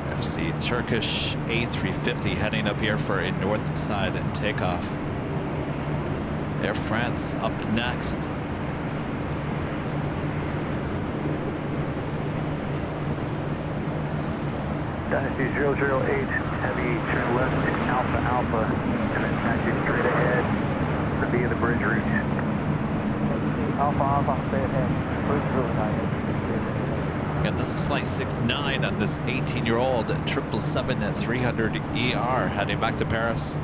There's the Turkish A350 heading up here for a north side takeoff. Air France up next. Dynasty 008, heavy, turn left, Alpha Alpha, and then taxi straight ahead for via the bridge route. Alpha Alpha, stay ahead. Bridge route, And this is flight 69 on this 18-year-old 777-300ER heading back to Paris.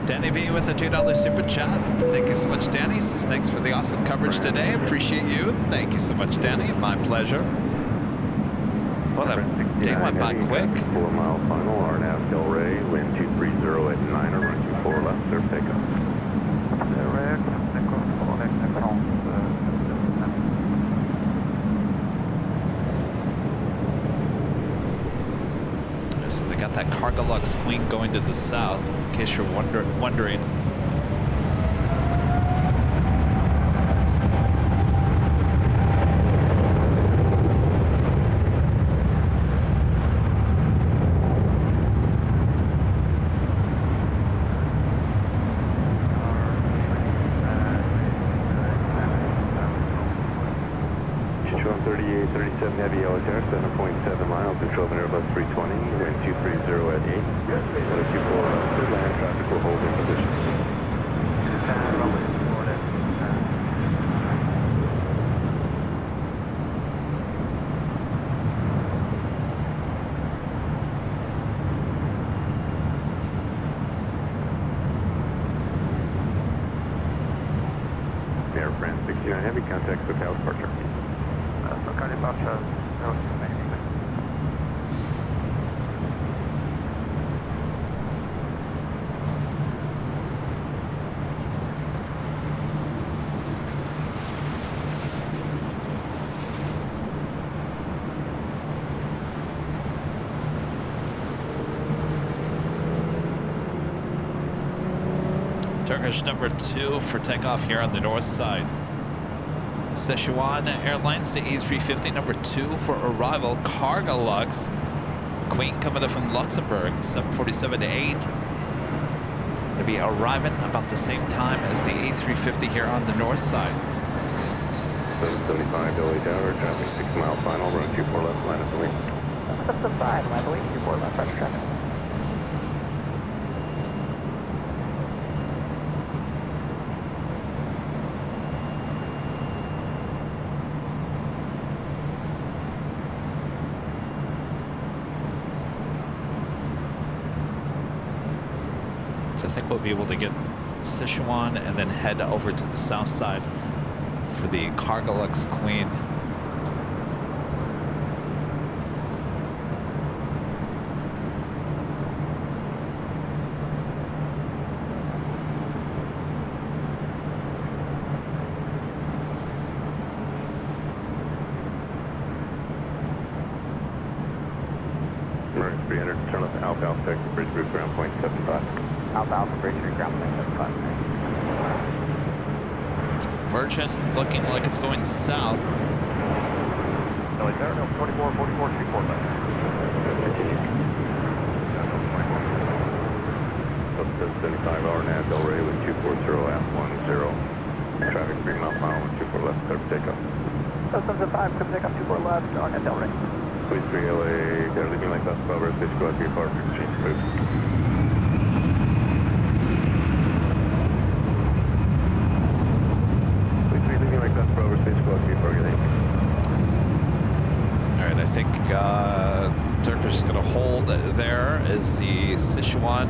Danny B with a $2 super chat. Thank you so much, Danny. Says thanks for the awesome coverage today. Appreciate you. Thank you so much, Danny. My pleasure. Well, that day went by quick. 4 mile final, RNAV Del Rey, wind 230 at 9, or run 24 left, clear takeoff. So they got that Cargolux Queen going to the south, in case you're wondering. Control 38, 37 heavy yellow tail, 7.7 miles, control of Airbus 320, wind 230 at 8. 124 good land traffic will hold in position. Air France 69 heavy, contact SoCal departure. SoCal departure, 0296. Turkish number 2 for takeoff here on the north side. Sichuan Airlines, the A350 number 2 for arrival. Cargolux Queen coming up from Luxembourg, 747-8. Going to be arriving about the same time as the A350 here on the north side. 75 LA Tower, traffic 6 mile final, run 24 left, line up the wing. 775, line the wing, 24 left, pressure traffic. So I think we'll be able to get Sichuan and then head over to the south side for the Cargolux Queen. American 300, turn left Alpha Alpha, Texas, bridge route, ground point 75. Alpha Alpha, bridge route, ground point 75. Virgin looking like it's going south. LA Tower, no, 24, 44, 34 left. Up 75 hour nav, Del Rey with 240 at 10. Traffic 3 mile final, 24 left, clear for takeoff. 775, come take up 24 left, on at Del Rey. Please 3 LA, got a leaving like bus above, please go out to your car for exchange, please. Alright, I think Turkish is going to hold there. Is the Sichuan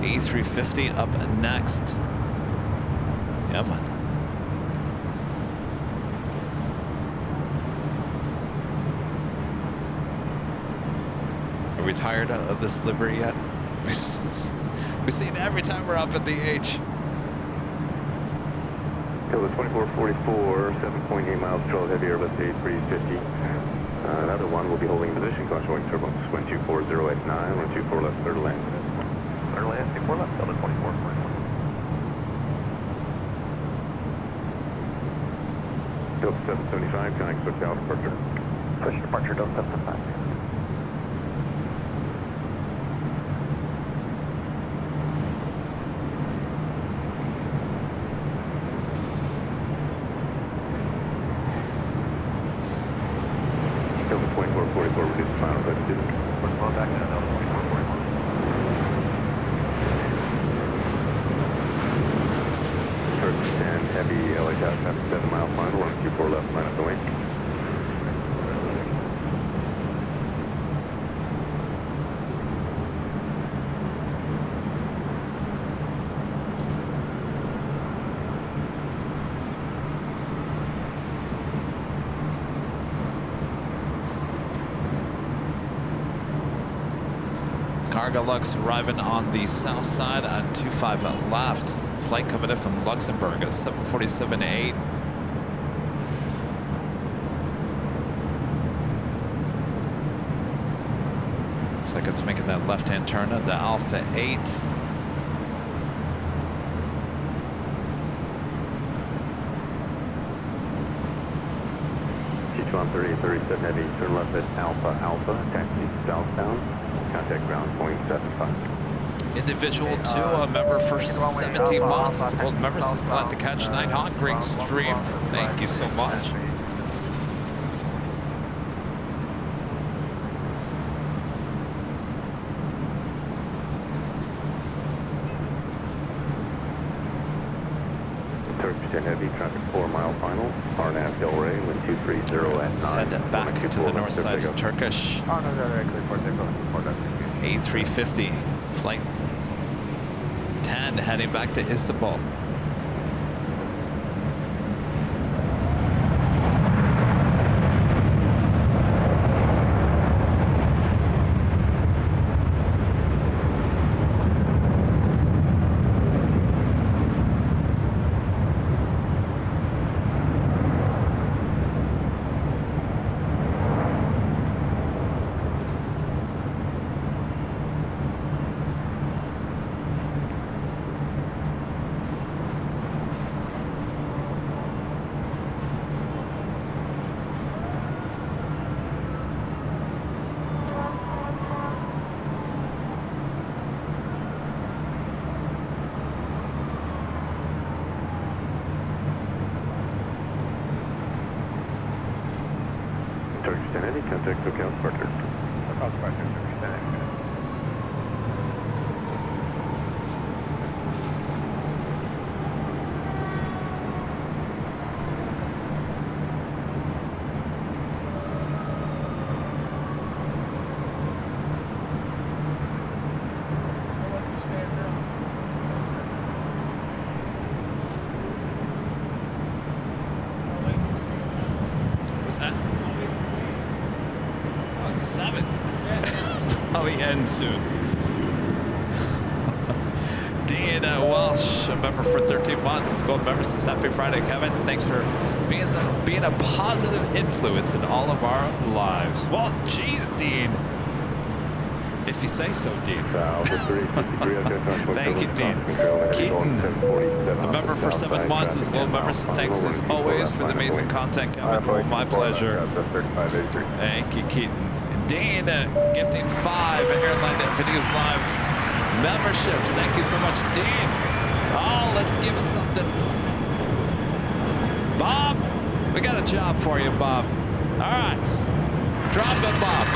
A350 up next? Yeah, man. Are we tired of this livery yet? We see it every time we're up at the H. Kilo 2444, 7.8 miles, control heavy airlift A350. Another one will be holding position, caution wing turbulence, wind 240 at 9, 124 left, clear to land. Clear to land, 24 left, Delta 24. Delta 775, connect with down departure. Push departure, Delta 775. Delta 2444, reduce final touch to We're going back to Delta 2441. Turkish 10, heavy LA Tower, traffic 7 mile final, 124 left, line up the wing. Cargolux arriving on the south side on 25 left. Flight coming in from Luxembourg at 747-8. Looks like it's making that left-hand turn at the Alpha 8. Sichuan 3837 heavy, turn left at Alpha Alpha, taxi southbound. Contact ground point 75. Individual 2, a member for 17 months. It's a gold member. Says glad to catch Nighthawk. Great stream. Thank you so much. Turkish 10 heavy, traffic 4 mile final. RNAV Del Rey, wind 230 at 9. Let's head back to the north side of Turkish. Oh, no, actually, A350, flight 10, heading back to Istanbul. Copy, contact SoCal departure. SoCal departure, What's that? Oh, it's 7. Probably end soon. Dean Welsh, a member for 13 months. It's gold member since Happy Friday, Kevin. Thanks for being a positive influence in all of our lives. Well, geez, Dean. If you say so, Dean. Thank you, Dean. Keaton, a member for 7 months, is a gold member since. Thanks as always for the amazing content, Kevin. Oh, my pleasure. Thank you, Keaton. Dean, gifting 5 Airline Videos Live memberships. Thank you so much, Dean. Oh, let's give something. Bob, we got a job for you, Bob. All right. Drop it, Bob.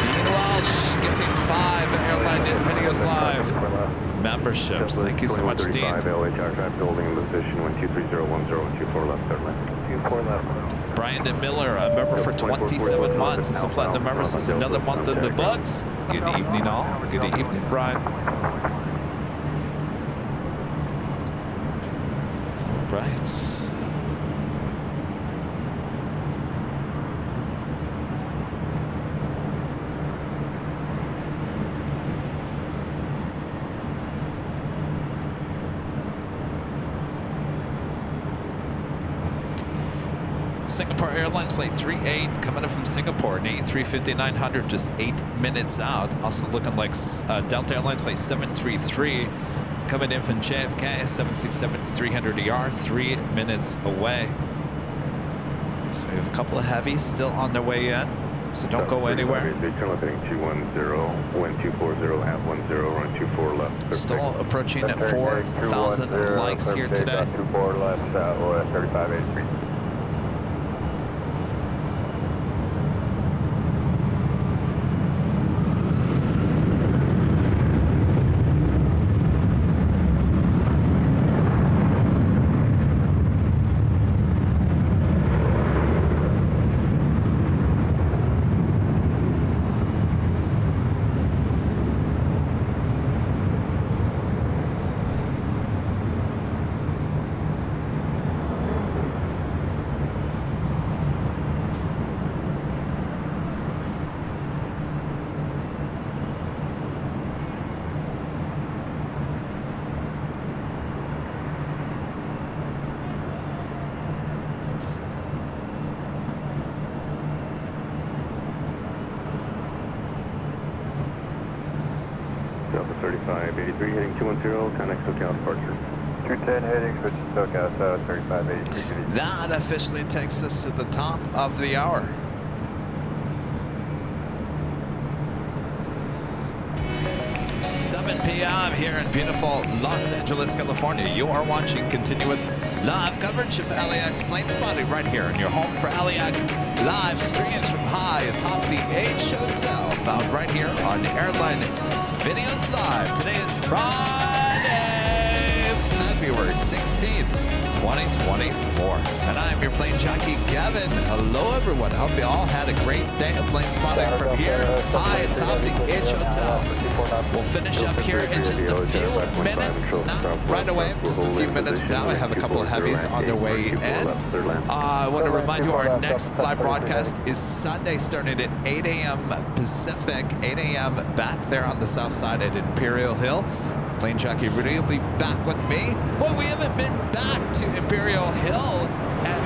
Dean Welsh, gifting 5 Airline Videos Live memberships. Thank you so much, Dean. Aircraft holding in position 123.010.24 left, third line. 24 left. Brandon Miller, a member for 27 months. It's a platinum member since another month in the books. Good evening, all. Good evening, Brian. All right. Singapore Airlines flight 38 coming in from Singapore, an A350-900, just 8 minutes out. Also looking like Delta Airlines flight 733 coming in from JFK, 767-300ER, 3 minutes away. So we have a couple of heavies still on their way in, so don't go anywhere. Still approaching at 4,000 likes here today. 24 left, OS 3583. Delta 3583 heading 210, connect SoCal departure. 210 heading, switch to SoCal, 3583. That officially takes us to the top of the hour. p.m. here in beautiful Los Angeles, California. You are watching continuous live coverage of LAX plane spotting right here in your home for LAX live streams from high atop the H Hotel, found right here on Airline Videos Live. Today is Friday, February 16th, 2024. And I'm your plane jockey, Gavin. Hello, everyone. Hope you all had a great day of plane spotting from here high atop the H Hotel. We'll finish up here in just a few minutes. Not right away, just a few minutes from now. I have a couple of heavies on their way in. I want to remind you our next live broadcast is Sunday starting at 8 a.m. Pacific, 8 a.m. back there on the south side at Imperial Hill. Plane jockey Rudy will be back with me. Boy, we haven't been back to Imperial Hill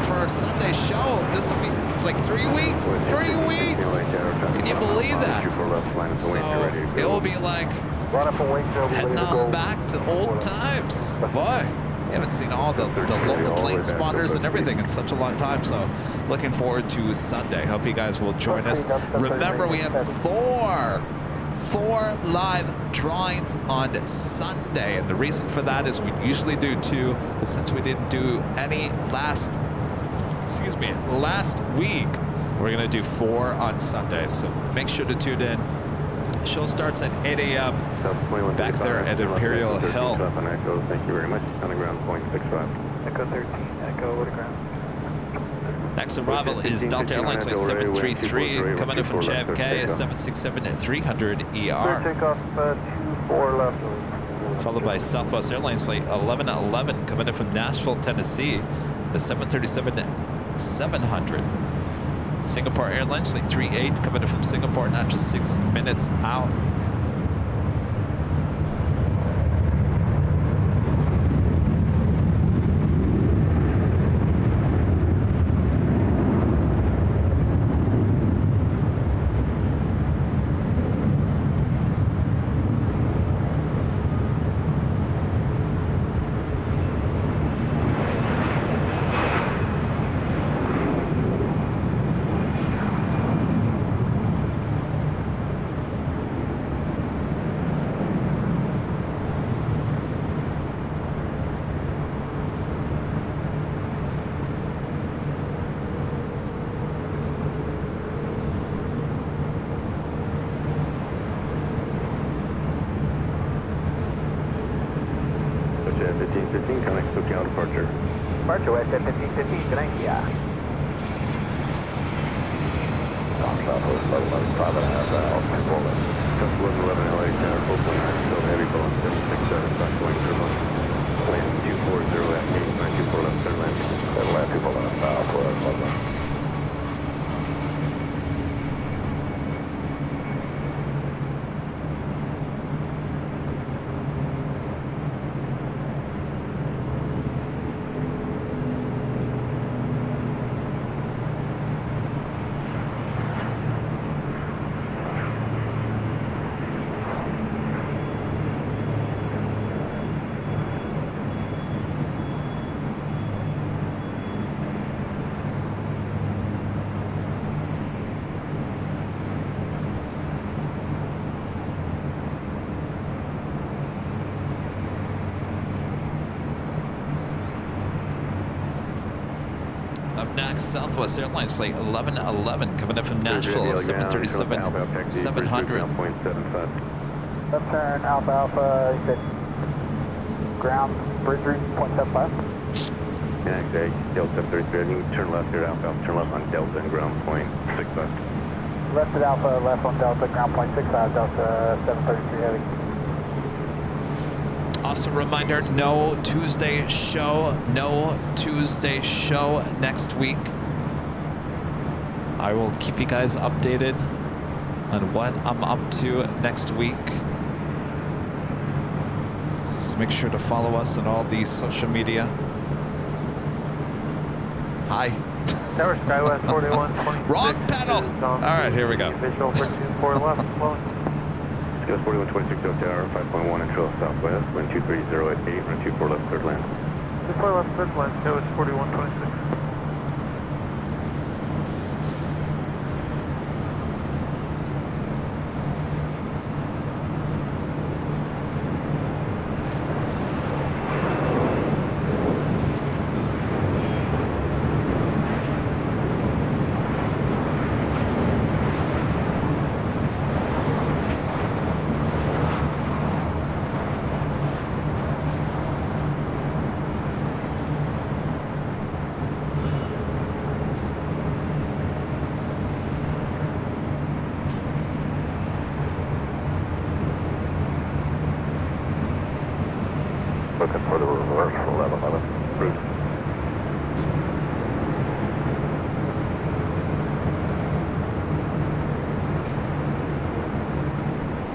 for our Sunday show. This will be like 3 weeks. 3 weeks. Can you believe that? So it will be like heading on back to old times. Boy, we haven't seen all the local plane spotters and everything in such a long time. So looking forward to Sunday. Hope you guys will join us. Remember, we have four live drawings on Sunday, and the reason for that is we usually do 2, but since we didn't do any last week, We're going to do 4 on Sunday, so make sure to tune in. Show starts at 8 a.m. back there at Imperial Hill. Thank you very much. On the ground, 0.65. Echo 13, Echo to ground. Next arrival is Delta Airlines Flight 733 coming in from JFK, 767 at 300 ER. Takeoff 24 left. Followed by Southwest Airlines Flight 1111 coming in from Nashville, Tennessee, the 737-700. Singapore Airlines Flight 38 coming in from Singapore, not just 6 minutes out. Departure West at 1515, good night, yeah. Southwest 1111, 5.5 altitude 1111 LA Tower, Oakland, still heavy Boeing 767, back going through land 240 at 8, 924 left, turn land. Land 240 left, Southwest 11. Up next, Southwest Airlines Flight 1111 coming in from Nashville, 737-700. Left turn, Alpha Alpha, you said ground, bridge route, 0.75. Yeah, okay, Delta 33, I think turn left here, Alpha Alpha, turn left on Delta and ground 0.65. Left at Alpha, left on Delta, ground 0.65, Delta 733 heavy. Also, reminder, no Tuesday show next week. I will keep you guys updated on what I'm up to next week. So make sure to follow us on all the social media. Hi. Tower Skywest 4126. Wrong pedal! All right, here we go. Visual for 24 left, flowing. Skywest 4126 Tower, 5.1 and trail southwest, wind 230 at 8, run 24 left, third land. 24 left, third land, Skywest 4126. Looking for the reverse for 1111. Route.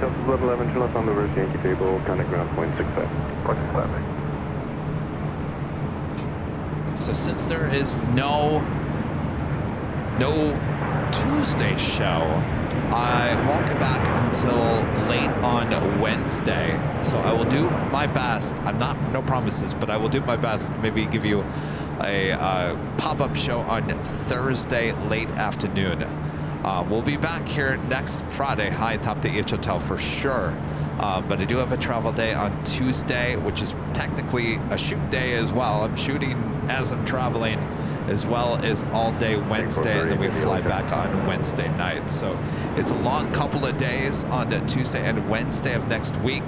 Delta 1111, turn left on the reverse Yankee table, contact ground 0.65. 0.65. So since there is no Tuesday show, I won't get back until late on Wednesday. So I will do my best. No promises, but I will do my best. Maybe give you a pop-up show on Thursday late afternoon. We'll be back here next Friday, high atop the EH Hotel for sure. But I do have a travel day on Tuesday, which is technically a shoot day as well. I'm shooting as I'm traveling, as well as all day Wednesday, and then we fly back on Wednesday night. So it's a long couple of days on Tuesday and Wednesday of next week.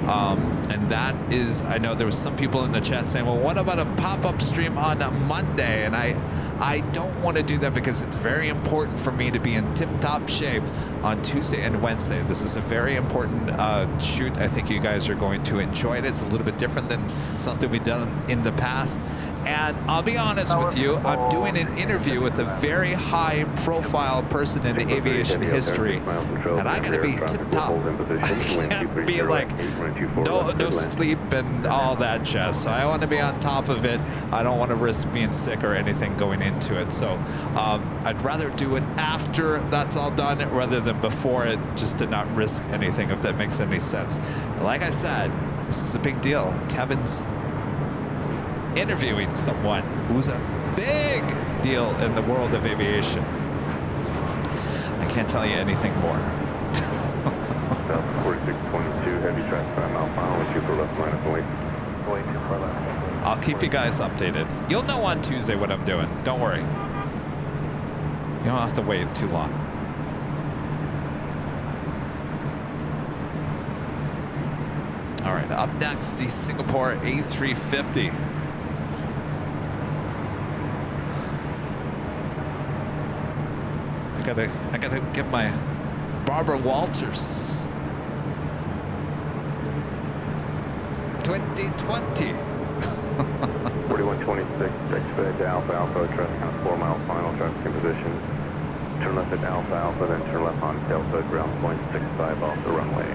And that is, I know there was some people in the chat saying, well, what about a pop-up stream on a Monday? And I don't want to do that because it's very important for me to be in tip-top shape on Tuesday and Wednesday. This is a very important shoot. I think you guys are going to enjoy it. It's a little bit different than something we've done in the past. And I'll be honest with you, I'm doing an interview with a very high-profile person in the aviation history, and I gotta be tip-top. I can't be like no sleep and all that jazz. So I want to be on top of it. I don't want to risk being sick or anything going into it. So I'd rather do it after that's all done rather than before it, just to not risk anything, if that makes any sense. Like I said, this is a big deal. Kevin's interviewing someone who's a big deal in the world of aviation. I can't tell you anything more. 4622, heavy traffic 5 mile final, 2 for left minus away. Way too far left. I'll keep you guys updated. You'll know on Tuesday what I'm doing. Don't worry. You don't have to wait too long. All right, up next, the Singapore A350. I gotta get my Barbara Walters 2020. 4126, expedite to Alpha Alpha, traffic on 4 mile final, traffic in position. Turn left at Alpha Alpha, then turn left on Delta, ground point 65 off the runway.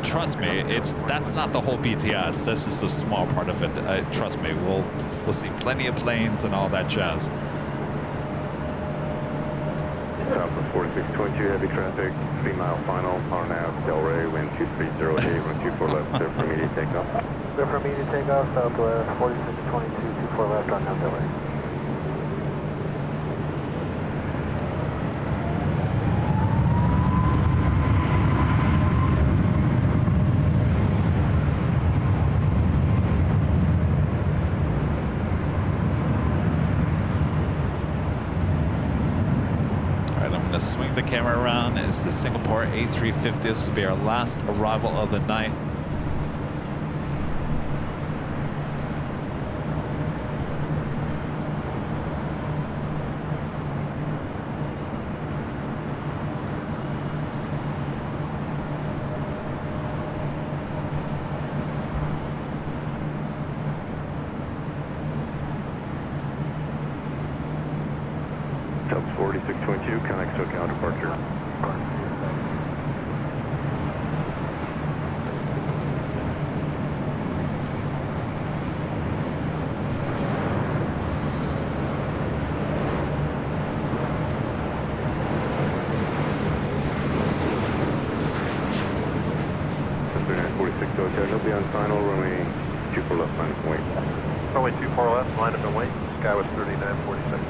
Trust me, that's not the whole BTS. That's just a small part of it. Trust me, we'll see plenty of planes and all that jazz. Southwest 4622, heavy traffic, 3 mile final, power nav, Delray, wind 2308, 124 left, clear for immediate takeoff. Clear for immediate takeoff, Southwest 4622, 24 left on now Delray. Swing the camera around is the Singapore A350. This will be our last arrival of the night. Subs 4622, connect SoCal departure. Subs 46 SoCal, he'll be on final, runway 24 left, line of wait. Runway 24 left, line up and wait. Sky was 3946.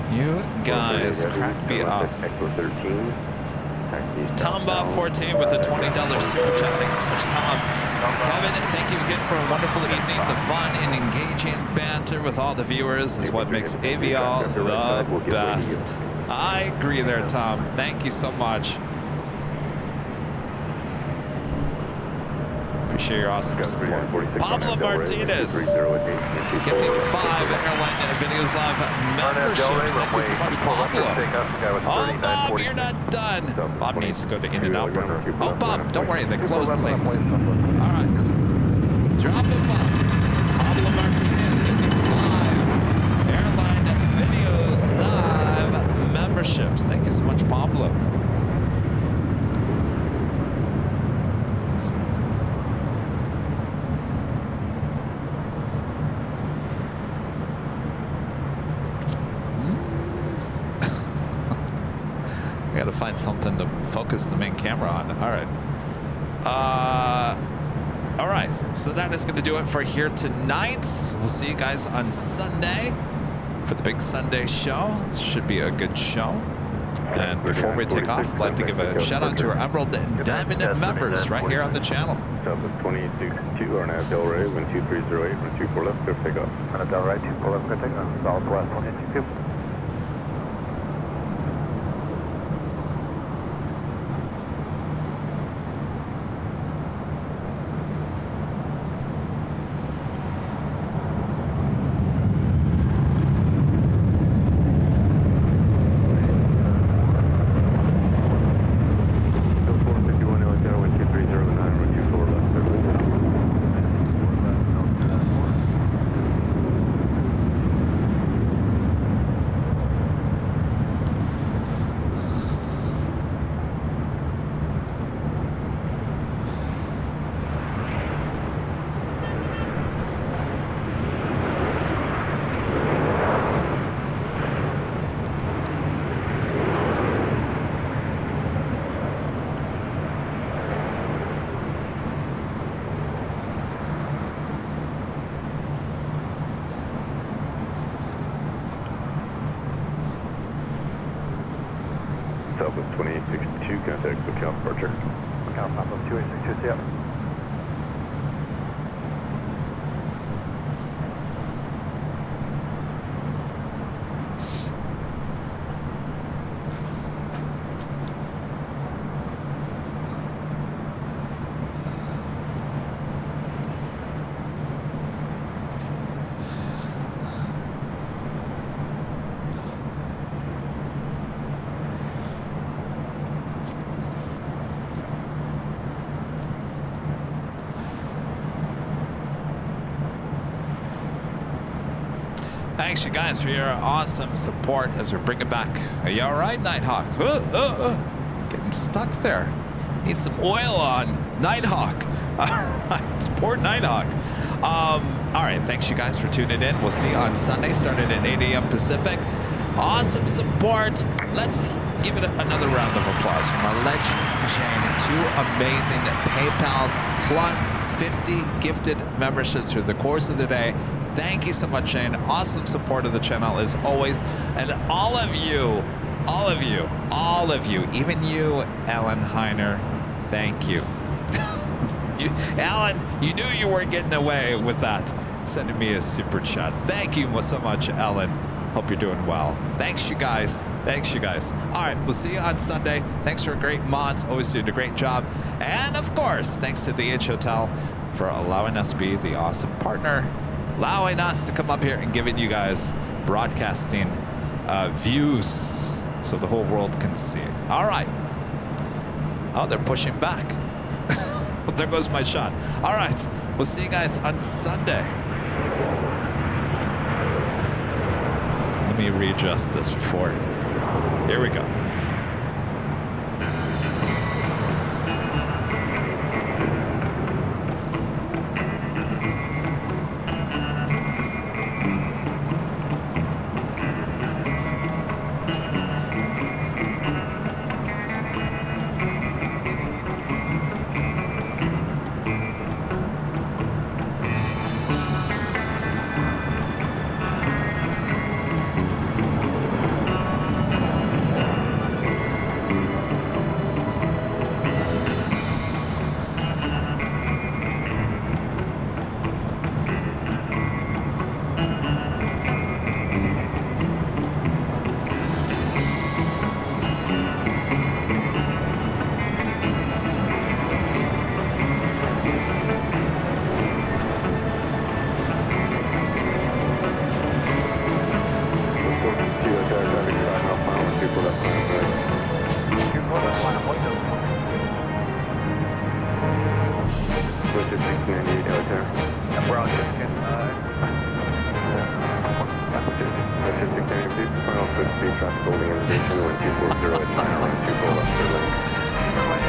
You guys cracked me up. Tom Bob 14 with a $20 super chat. Thanks so much, Tom. Kevin, thank you again for a wonderful evening. The fun and engaging banter with all the viewers is what makes AVL the best. I agree there, Tom. Thank you so much. Appreciate your awesome support. Pablo Martinez, gifting 5 Airline Videos Live memberships. Thank you so much, Pablo. Oh, Bob, you're not done. Bob needs to go to In-N-Out Burger. Oh, Bob, don't worry, they closed late. All right, drop it, Bob. Pablo Martinez gifting 5 Airline Videos Live memberships. Thank you so much, Pablo. gotta find something to focus the main camera on. All right. All right, so that is gonna do it for here tonight. We'll see you guys on Sunday for the big Sunday show. Should be a good show. And before we take off, I'd like to give a shout out to our Emerald and Diamond members right here on the channel. Southwest 2062, RNAV Del Rey, 12308, 124 left, clear for takeoff. RNAV Del Rey, 24 left, clear takeoff. Southwest 2062. Southwest 2862, contact SoCal departure. SoCal, Southwest 2862, see ya. Thanks, you guys, for your awesome support as we bring it back. Are you all right, Nighthawk? Getting stuck there. Need some oil on Nighthawk. It's poor Nighthawk. All right, thanks, you guys, for tuning in. We'll see you on Sunday, starting at 8 a.m. Pacific. Awesome support. Let's give it another round of applause from our legend, Jane. 2 amazing PayPals plus 50 gifted memberships through the course of the day. Thank you so much, Shane. Awesome support of the channel as always. And all of you, even you, Ellen Heiner, thank you. Alan, you knew you weren't getting away with that, sending me a super chat. Thank you so much, Ellen. Hope you're doing well. Thanks, you guys. Thanks, you guys. All right, we'll see you on Sunday. Thanks for great mods, always doing a great job. And of course, thanks to the H Hotel for allowing us to be the awesome partner, allowing us to come up here and giving you guys broadcasting views so the whole world can see it. All right. Oh, they're pushing back. There goes my shot. All right. We'll see you guys on Sunday. Let me readjust this before. Here we go.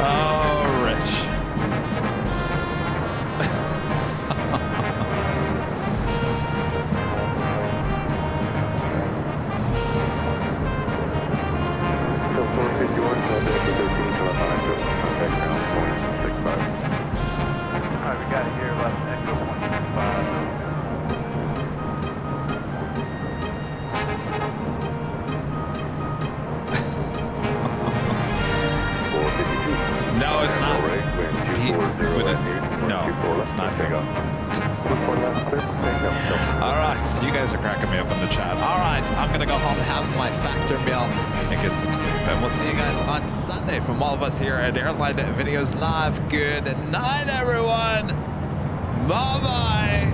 Oh, Rich. So 451, not him. All right, you guys are cracking me up in the chat. All right, I'm gonna go home, have my factor meal, and get some sleep. And we'll see you guys on Sunday from all of us here at Airline Videos Live. Good night, everyone. Bye-bye.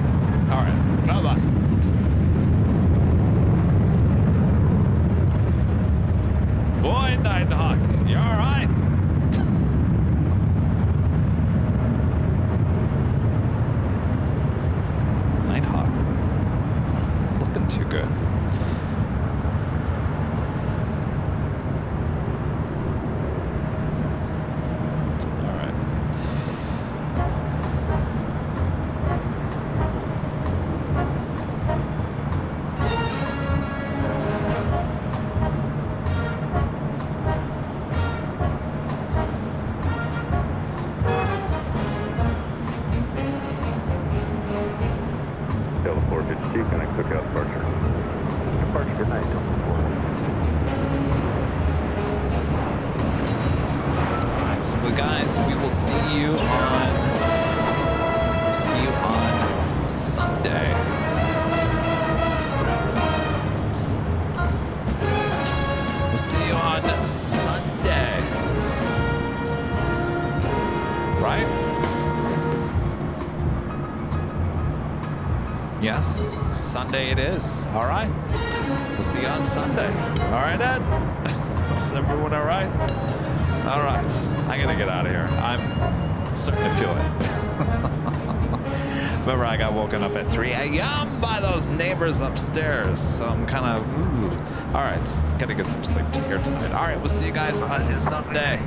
All right, bye-bye. Boy, Nighthawk, you all right? Nighthawk, looking too good. All right. Delta 452, can I click out departure? Departure, good night, Delta 4. All right, so guys, we will see you on Sunday. We'll see you on Sunday. Right? Yes, Sunday it is. All right. We'll see you on Sunday. All right, Ed? Is everyone all right? All right. I got to get out of here. I'm starting to feel it. Remember, I got woken up at 3 a.m. by those neighbors upstairs. So I'm kind of, all right. Got to get some sleep here tonight. All right. We'll see you guys on Sunday.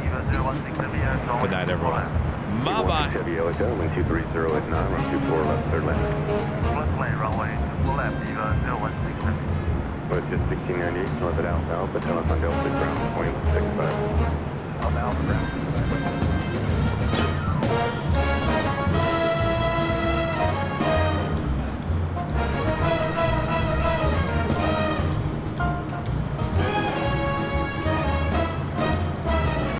Good night, everyone. Bye-bye. Chevy Yellowtail, wind 230 at 9, run 24 left, third lane. Runway 24 left, 016. Well, it's just 1698, north at Alpha Alpha, tell us on Delta ground, 0.65. Alpha Alpha ground.